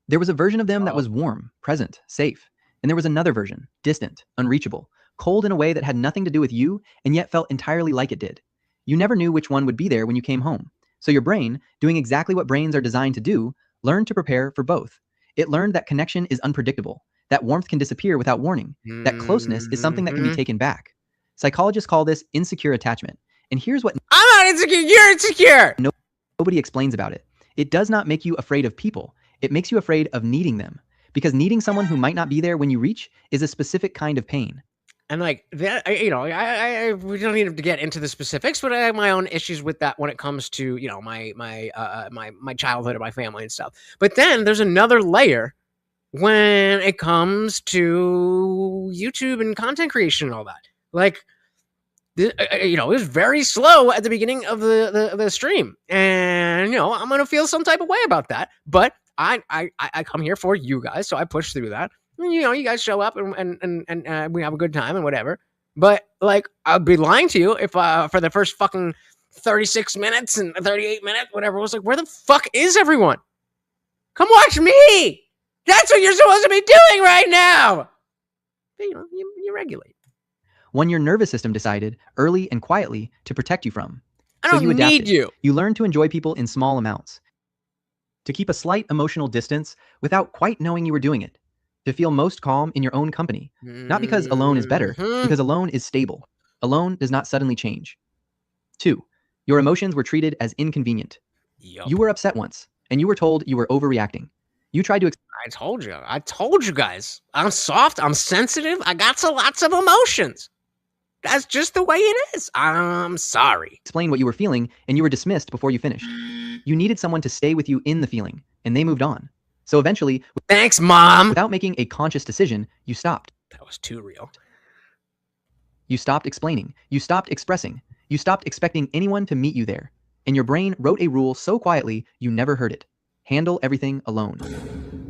There was a version of them that was warm, present, safe. And there was another version, distant, unreachable, cold in a way that had nothing to do with you and yet felt entirely like it did. You never knew which one would be there when you came home. So your brain, doing exactly what brains are designed to do, learned to prepare for both. It learned that connection is unpredictable, that warmth can disappear without warning, that closeness is something that can be taken back. Psychologists call this insecure attachment. And here's what... I'm not insecure, you're insecure! Nobody explains about it. It does not make you afraid of people. It makes you afraid of needing them. Because needing someone who might not be there when you reach is a specific kind of pain. And like that, you know, we don't need to get into the specifics, but I have my own issues with that when it comes to, you know, my childhood and my family and stuff. But then there's another layer when it comes to YouTube and content creation and all that. Like, you know, it was very slow at the beginning of the stream, and you know, I'm gonna feel some type of way about that. But I come here for you guys, so I push through that. You know, you guys show up and we have a good time and whatever. But like, I'd be lying to you if for the first fucking 36 minutes and 38 minutes, whatever, it was like, where the fuck is everyone? Come watch me. That's what you're supposed to be doing right now. But, you know, you regulate. One your nervous system decided, early and quietly, to protect you from. I don't need you. You learn to enjoy people in small amounts. To keep a slight emotional distance without quite knowing you were doing it. To feel most calm in your own company. Not because alone is better, because alone is stable. Alone does not suddenly change. 2. Your emotions were treated as inconvenient. Yep. You were upset once, and you were told you were overreacting. You tried to. I told you guys. I'm soft. I'm sensitive. I got lots of emotions. That's just the way it is. I'm sorry. Explain what you were feeling, and you were dismissed before you finished. You needed someone to stay with you in the feeling, and they moved on. So eventually, thanks, Mom. Without making a conscious decision, you stopped. That was too real. You stopped explaining. You stopped expressing. You stopped expecting anyone to meet you there. And your brain wrote a rule so quietly you never heard it. Handle everything alone.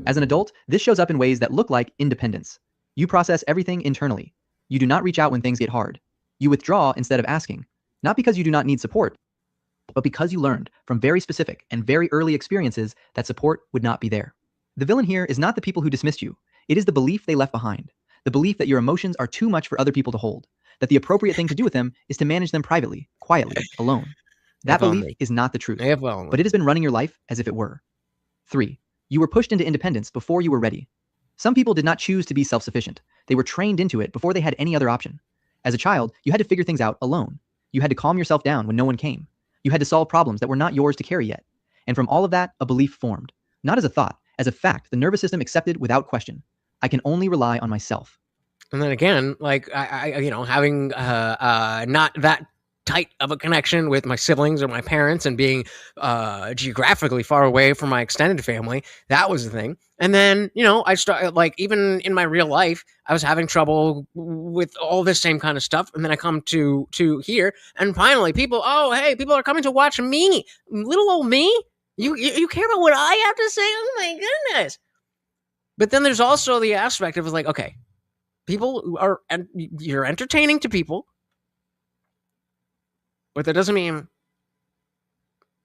As an adult, this shows up in ways that look like independence. You process everything internally. You do not reach out when things get hard. You withdraw instead of asking. Not because you do not need support, but because you learned from very specific and very early experiences that support would not be there. The villain here is not the people who dismissed you. It is the belief they left behind. The belief that your emotions are too much for other people to hold. That the appropriate thing to do with them is to manage them privately, quietly, alone. That belief is not the truth, but it has been running your life as if it were. 3. You were pushed into independence before you were ready. Some people did not choose to be self-sufficient. They were trained into it before they had any other option. As a child, you had to figure things out alone. You had to calm yourself down when no one came. You had to solve problems that were not yours to carry yet. And from all of that, a belief formed. Not as a thought, as a fact, the nervous system accepted without question. I can only rely on myself. And then again, like I having not that tight of a connection with my siblings or my parents and being geographically far away from my extended family, that was the thing. And then, I started, like, even in my real life, I was having trouble with all this same kind of stuff. And then I come to here, and finally people are coming to watch me, little old me. You care about what I have to say? Oh my goodness. But then there's also the aspect of, like, okay, you're entertaining to people, but that doesn't mean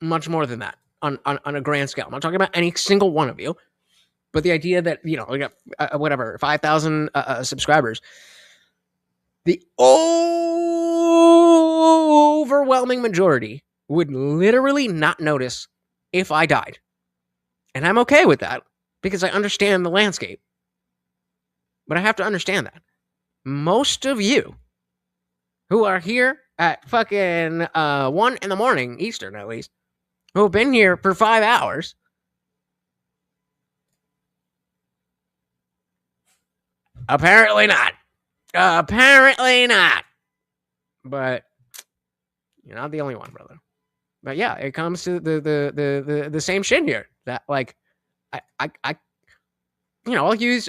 much more than that on a grand scale. I'm not talking about any single one of you, but the idea that, we got 5,000 subscribers, the overwhelming majority would literally not notice if I died. And I'm okay with that because I understand the landscape. But I have to understand that most of you who are here at fucking 1 a.m. Eastern, at least, who have been here for 5 hours, apparently not. Apparently not. But you're not the only one, brother. But yeah, it comes to the same shit here. That, like, I'll use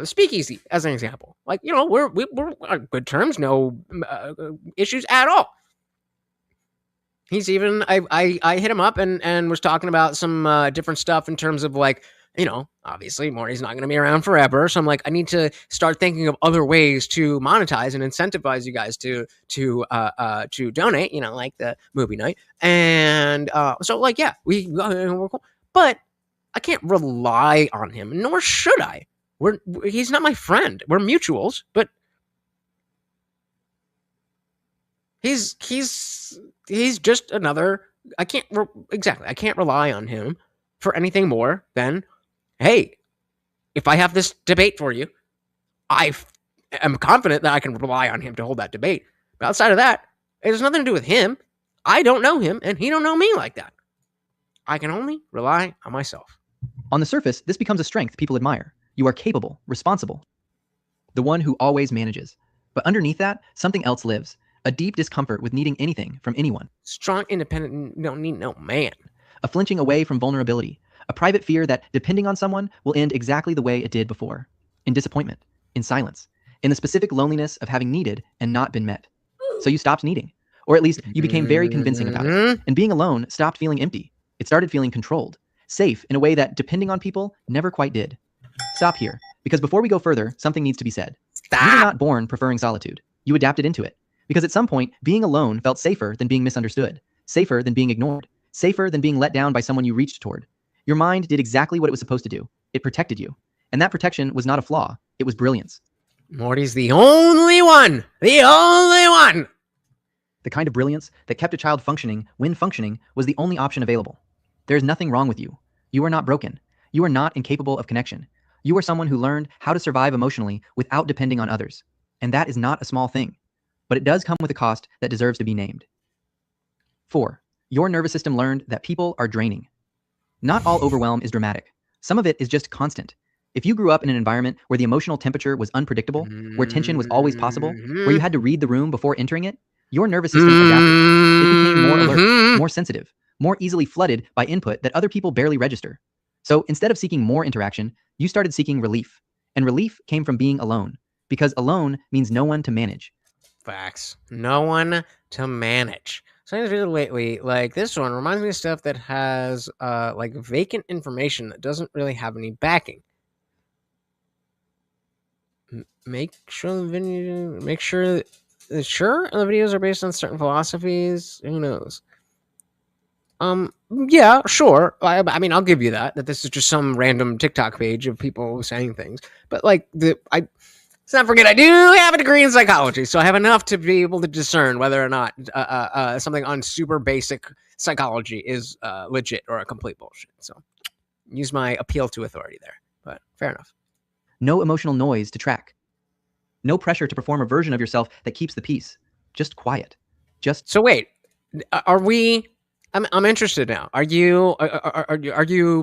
Speakeasy as an example. Like, we're on good terms, no issues at all. He's even I hit him up and was talking about some different stuff in terms of, like, obviously Morty's not going to be around forever, so I'm like, I need to start thinking of other ways to monetize and incentivize you guys to donate, like the movie night. And so, like, yeah, we're cool. But I can't rely on him, nor should I. He's not my friend. We're mutuals, but he's just another. I can't rely on him for anything more than, hey, if I have this debate for you, I am confident that I can rely on him to hold that debate. But outside of that, it has nothing to do with him. I don't know him, and he don't know me like that. I can only rely on myself. On the surface, this becomes a strength people admire. You are capable, responsible. The one who always manages. But underneath that, something else lives. A deep discomfort with needing anything from anyone. Strong, independent, don't need no man. A flinching away from vulnerability. A private fear that depending on someone will end exactly the way it did before. In disappointment. In silence. In the specific loneliness of having needed and not been met. So you stopped needing. Or at least you became very convincing about it. And being alone stopped feeling empty. It started feeling controlled. Safe in a way that depending on people never quite did. Stop here, because before we go further, something needs to be said. You were not born preferring solitude. You adapted into it. Because at some point, being alone felt safer than being misunderstood. Safer than being ignored. Safer than being let down by someone you reached toward. Your mind did exactly what it was supposed to do. It protected you. And that protection was not a flaw. It was brilliance. Morty's the only one! The only one! The kind of brilliance that kept a child functioning when functioning was the only option available. There is nothing wrong with you. You are not broken. You are not incapable of connection. You are someone who learned how to survive emotionally without depending on others. And that is not a small thing. But it does come with a cost that deserves to be named. 4. Your nervous system learned that people are draining. Not all overwhelm is dramatic. Some of it is just constant. If you grew up in an environment where the emotional temperature was unpredictable, where tension was always possible, where you had to read the room before entering it, your nervous system adapted. It became more alert, more sensitive, more easily flooded by input that other people barely register. So instead of seeking more interaction, you started seeking relief. And relief came from being alone, because alone means no one to manage. Facts. No one to manage. Something's really lately, like this one, reminds me of stuff that has like vacant information that doesn't really have any backing. Make sure the video, the videos are based on certain philosophies. Who knows? Yeah, sure. I mean, I'll give you that this is just some random TikTok page of people saying things. But like let's not forget, I do have a degree in psychology, so I have enough to be able to discern whether or not something on super basic psychology is legit or a complete bullshit. So use my appeal to authority there. But fair enough. No emotional noise to track. No pressure to perform a version of yourself that keeps the peace. Just quiet. So wait, are we? I'm interested now. Are you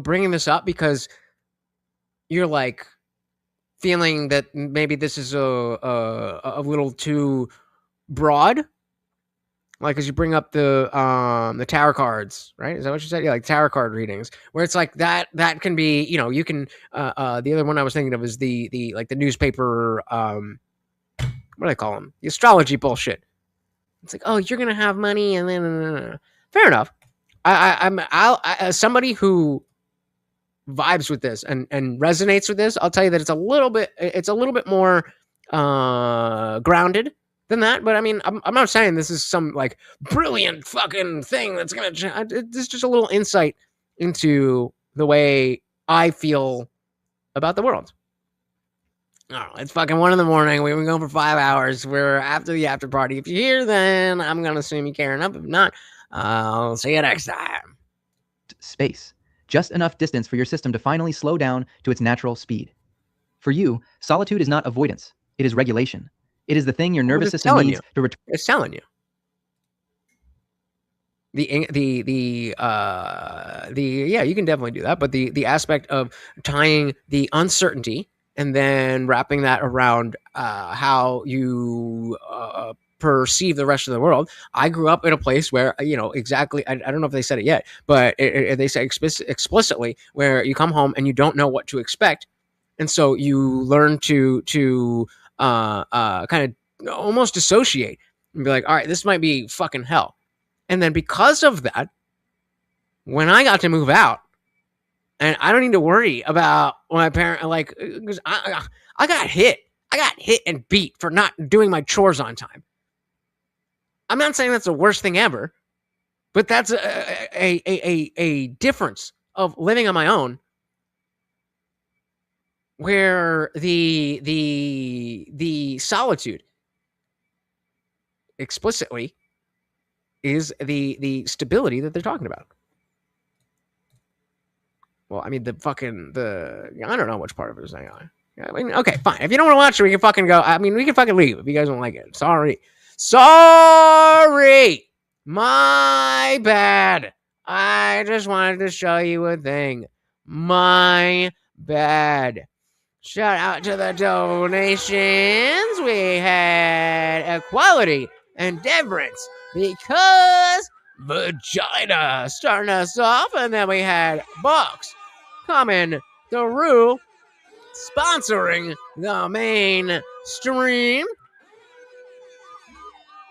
bringing this up because you're like feeling that maybe this is a little too broad? Like, as you bring up the tarot cards, right? Is that what you said? Yeah, like tarot card readings, where it's like that can be, you can. The other one I was thinking of is the like the newspaper. What do they call them? The astrology bullshit. It's like, oh, you're gonna have money, and then fair enough. I'm as somebody who vibes with this and resonates with this, I'll tell you that it's a little bit more grounded than that. But I mean, I'm not saying this is some like brilliant fucking thing that's gonna change. It's just a little insight into the way I feel about the world. I don't know, it's fucking 1 a.m. We've been going for 5 hours. We're after the after party. If you're here, then I'm gonna assume you care enough. If not, I'll see you next time. Space. Just enough distance for your system to finally slow down to its natural speed. For you, solitude is not avoidance. It is regulation. It is the thing your nervous system needs to return. It's telling you. Yeah, you can definitely do that. But the aspect of tying the uncertainty and then wrapping that around how you perceive the rest of the world. I grew up in a place where, exactly, I don't know if they said it yet, but they say explicitly where you come home and you don't know what to expect. And so you learn to kind of almost dissociate and be like, all right, this might be fucking hell. And then because of that, when I got to move out, and I don't need to worry about my parent, like, because I got hit. I got hit and beat for not doing my chores on time. I'm not saying that's the worst thing ever, but that's a difference of living on my own, where the solitude explicitly is the stability that they're talking about. Well, I mean, I don't know which part of it is anyway. I mean, okay, fine. If you don't want to watch it, we can fucking go. I mean, we can fucking leave if you guys don't like it. Sorry. My bad. I just wanted to show you a thing. My bad. Shout out to the donations. We had equality and deference because vagina starting us off, and then we had Box coming through sponsoring the main stream.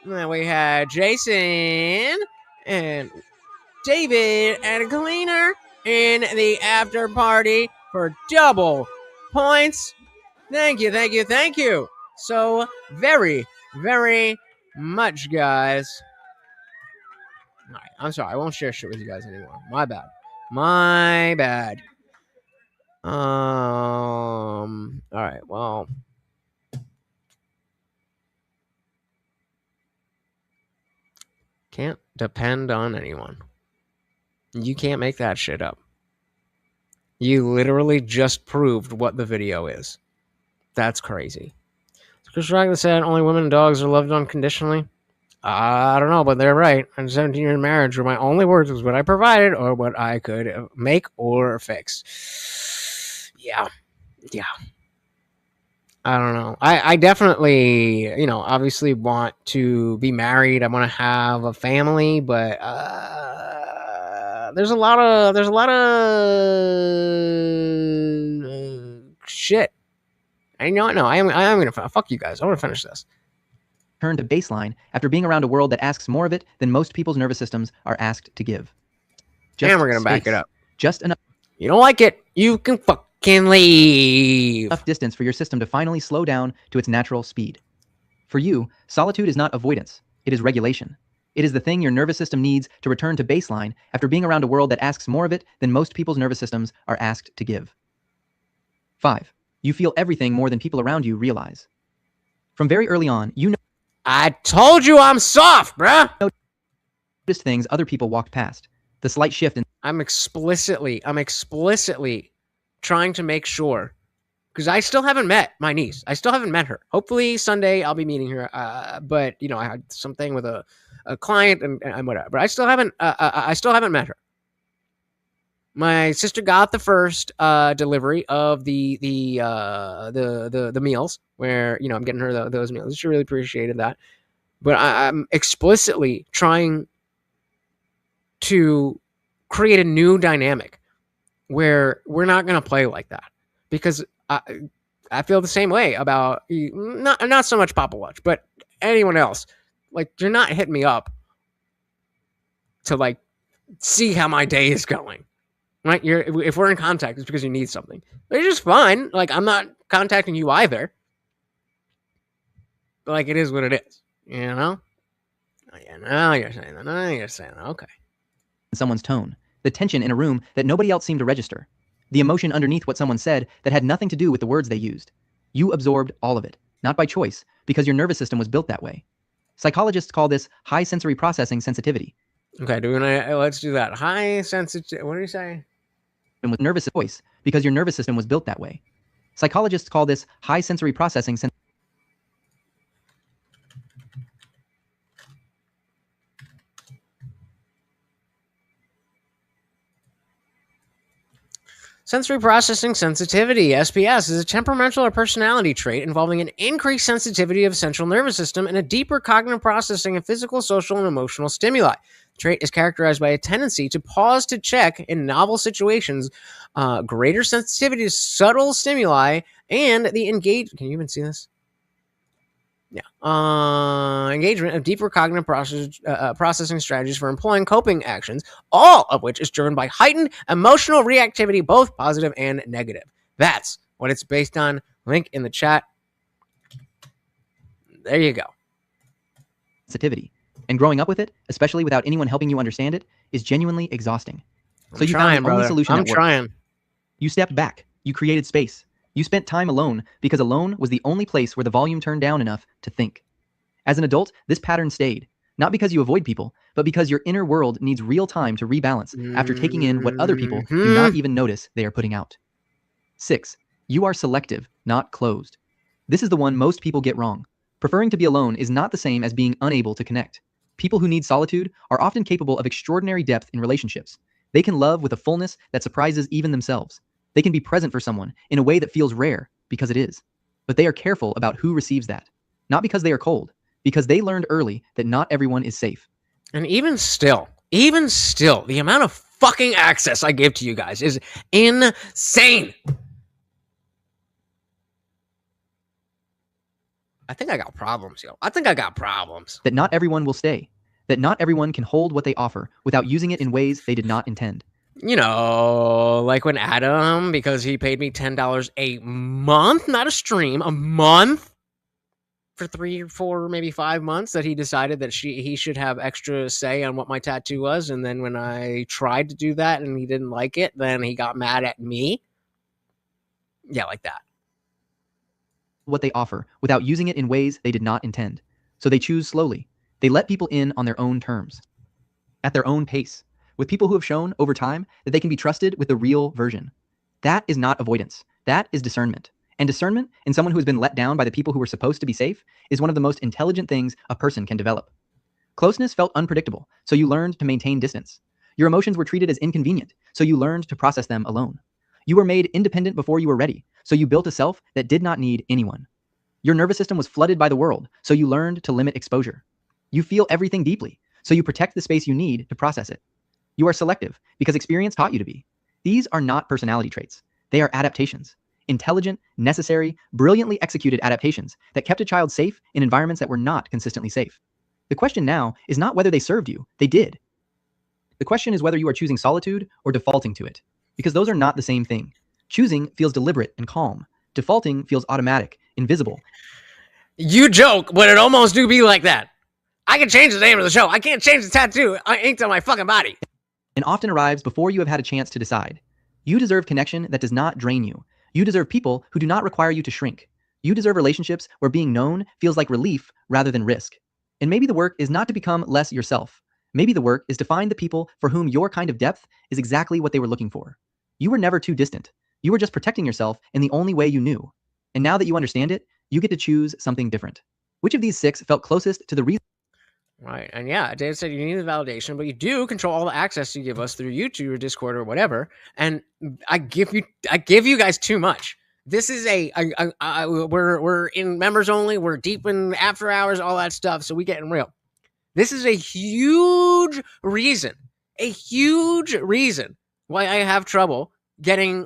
And then we had Jason and David and Cleaner in the after party for double points. Thank you so very, very much, guys. All right, I'm sorry. I won't share shit with you guys anymore. My bad. All right, well. Can't depend on anyone. You can't make that shit up. You literally just proved what the video is. That's crazy. Chris Ragland said only women and dogs are loved unconditionally. I don't know, but they're right. And 17 years of marriage were my only words was what I provided or what I could make or fix. Yeah. I don't know. I definitely, obviously want to be married. I want to have a family, but there's a lot of shit. I know. No, I am gonna fuck you guys. I want to finish this. Turn to baseline after being around a world that asks more of it than most people's nervous systems are asked to give. And we're gonna back it up. Just enough. You don't like it? You can fucking leave. Enough distance for your system to finally slow down to its natural speed. For you, solitude is not avoidance. It is regulation. It is the thing your nervous system needs to return to baseline after being around a world that asks more of it than most people's nervous systems are asked to give. 5. You feel everything more than people around you realize. From very early on, you know. I told you I'm soft, bruh. Noticed things other people walked past. The slight shift in. I'm explicitly trying to make sure, because I still haven't met my niece. I still haven't met her. Hopefully Sunday I'll be meeting her. But I had something with a client and whatever. But I still haven't met her. My sister got the first delivery of the meals, where I'm getting her those meals. She really appreciated that. But I'm explicitly trying to create a new dynamic where we're not going to play like that, because I feel the same way about not so much Papa Lunch, but anyone else. Like, you're not hitting me up to like see how my day is going, right? If we're in contact, it's because you need something. It's just fine. Like, I'm not contacting you either. But like, it is what it is, you know? Now you're saying that. Now you're saying that. Okay. Someone's tone, the tension in a room that nobody else seemed to register, the emotion underneath what someone said that had nothing to do with the words they used. You absorbed all of it, not by choice, because your nervous system was built that way. Psychologists call this high sensory processing sensitivity. Okay, let's do that. High sensitivity. What do you say? And with nervous voice, because your nervous system was built that way. Psychologists call this high sensory processing sensitivity. Sensory processing sensitivity, SPS, is a temperamental or personality trait involving an increased sensitivity of the central nervous system and a deeper cognitive processing of physical, social, and emotional stimuli. The trait is characterized by a tendency to pause to check in novel situations, greater sensitivity to subtle stimuli, and the engagement. Can you even see this? Yeah. Engagement of deeper cognitive processing strategies for employing coping actions, all of which is driven by heightened emotional reactivity, both positive and negative. That's what it's based on. Link in the chat. There you go. Sensitivity. And growing up with it, especially without anyone helping you understand it, is genuinely exhausting. So you found the only solution that worked. You stepped back. You created space. You spent time alone because alone was the only place where the volume turned down enough to think. As an adult, this pattern stayed, not because you avoid people, but because your inner world needs real time to rebalance after taking in what other people do not even notice they are putting out. 6. You are selective, not closed. This is the one most people get wrong. Preferring to be alone is not the same as being unable to connect. People who need solitude are often capable of extraordinary depth in relationships. They can love with a fullness that surprises even themselves. They can be present for someone in a way that feels rare, because it is. But they are careful about who receives that. Not because they are cold, because they learned early that not everyone is safe. And even still, the amount of fucking access I give to you guys is insane. I think I got problems, yo. I think I got problems. That not everyone will stay. That not everyone can hold what they offer without using it in ways they did not intend. Like when Adam, because he paid me $10 a month, not a stream, a month, for 3 or 4, maybe 5 months, that he decided that he should have extra say on what my tattoo was. And then when I tried to do that and he didn't like it, then he got mad at me. Yeah, like that. What they offer without using it in ways they did not intend. So they choose slowly. They let people in on their own terms, at their own pace, with people who have shown over time that they can be trusted with the real version. That is not avoidance. That is discernment. And discernment in someone who has been let down by the people who were supposed to be safe is one of the most intelligent things a person can develop. Closeness felt unpredictable, so you learned to maintain distance. Your emotions were treated as inconvenient, so you learned to process them alone. You were made independent before you were ready, so you built a self that did not need anyone. Your nervous system was flooded by the world, so you learned to limit exposure. You feel everything deeply, so you protect the space you need to process it. You are selective because experience taught you to be. These are not personality traits. They are adaptations. Intelligent, necessary, brilliantly executed adaptations that kept a child safe in environments that were not consistently safe. The question now is not whether they served you. They did. The question is whether you are choosing solitude or defaulting to it, because those are not the same thing. Choosing feels deliberate and calm. Defaulting feels automatic, invisible. You joke, but it almost do be like that. I can change the name of the show. I can't change the tattoo inked on my fucking body. And often arrives before you have had a chance to decide. You deserve connection that does not drain you. You deserve people who do not require you to shrink. You deserve relationships where being known feels like relief rather than risk. And maybe the work is not to become less yourself. Maybe the work is to find the people for whom your kind of depth is exactly what they were looking for. You were never too distant. You were just protecting yourself in the only way you knew. And now that you understand it, you get to choose something different. Which of these 6 felt closest to the reason? Right. And yeah, Dave said you need the validation, but you do control all the access you give us through YouTube or Discord or whatever. And I give you guys too much. This is we're in members only. We're deep in after hours, all that stuff. So we getting real. This is a huge reason why I have trouble getting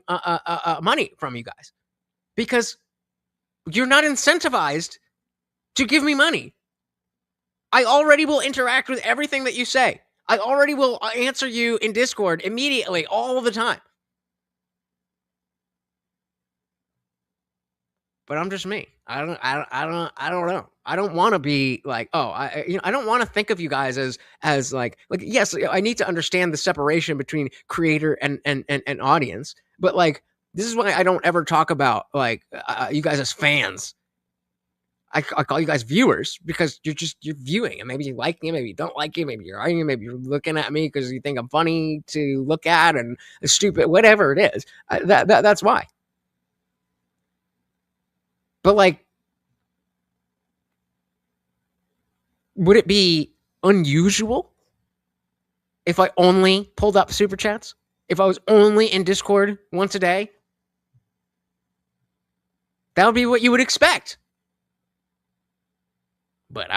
money from you guys, because you're not incentivized to give me money. I already will interact with everything that you say. I already will answer you in Discord immediately, all the time. But I'm just me. I don't know. I don't want to be like, I don't want to think of you guys as like yes, I need to understand the separation between creator and audience. But like, this is why I don't ever talk about like you guys as fans. I call you guys viewers because you're viewing, and maybe you like me, maybe you don't like it, maybe you're arguing, maybe you're looking at me because you think I'm funny to look at and stupid, whatever it is. That's why. But like, would it be unusual if I only pulled up super chats? If I was only in Discord once a day? That would be what you would expect. But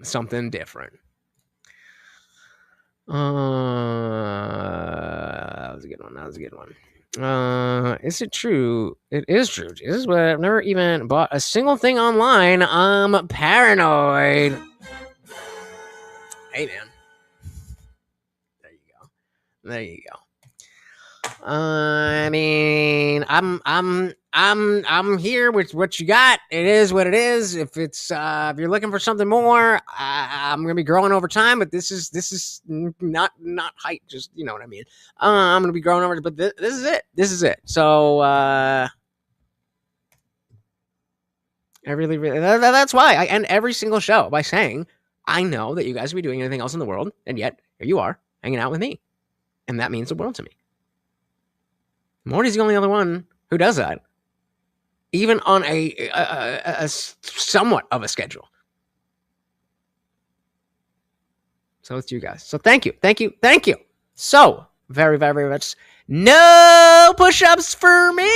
something different. That was a good one. Is it true? It is true. This is what I've never even bought a single thing online. I'm paranoid. Hey man. There you go. I mean, I'm here with what you got. It is what it is. If it's if you're looking for something more, I'm gonna be growing over time. But this is not height. Just you know what I mean. I'm gonna be growing over. But this is it. This is it. So I really that's why I end every single show by saying I know that you guys will be doing anything else in the world, and yet here you are hanging out with me, and that means the world to me. Morty's the only other one who does that, even on a somewhat of a schedule. So it's you guys. So thank you so very, very, very much. No push-ups for me.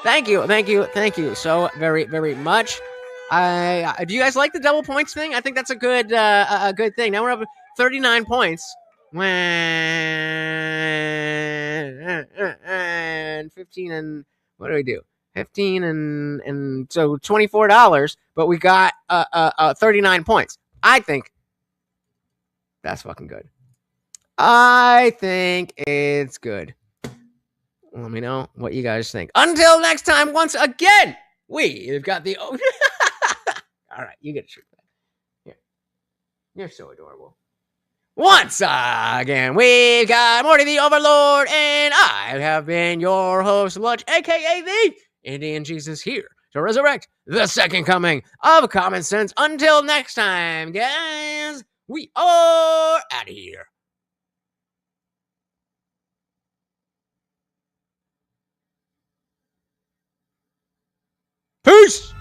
Thank you so very, very much. Do you guys like the double points thing? I think that's a good thing. Now we're up 39 points. And 15 and what do we do? 15 and so $24, but we got 39 points. I think that's fucking good. I think it's good. Let me know what you guys think. Until next time, once again, we've got the all right, you get a shirt back. Here. You're so adorable. Once again, we've got Morty the Overlord, and I have been your host, Lunch, aka the Indian Jesus, here to resurrect the second coming of common sense. Until next time, guys, we are out of here. Peace!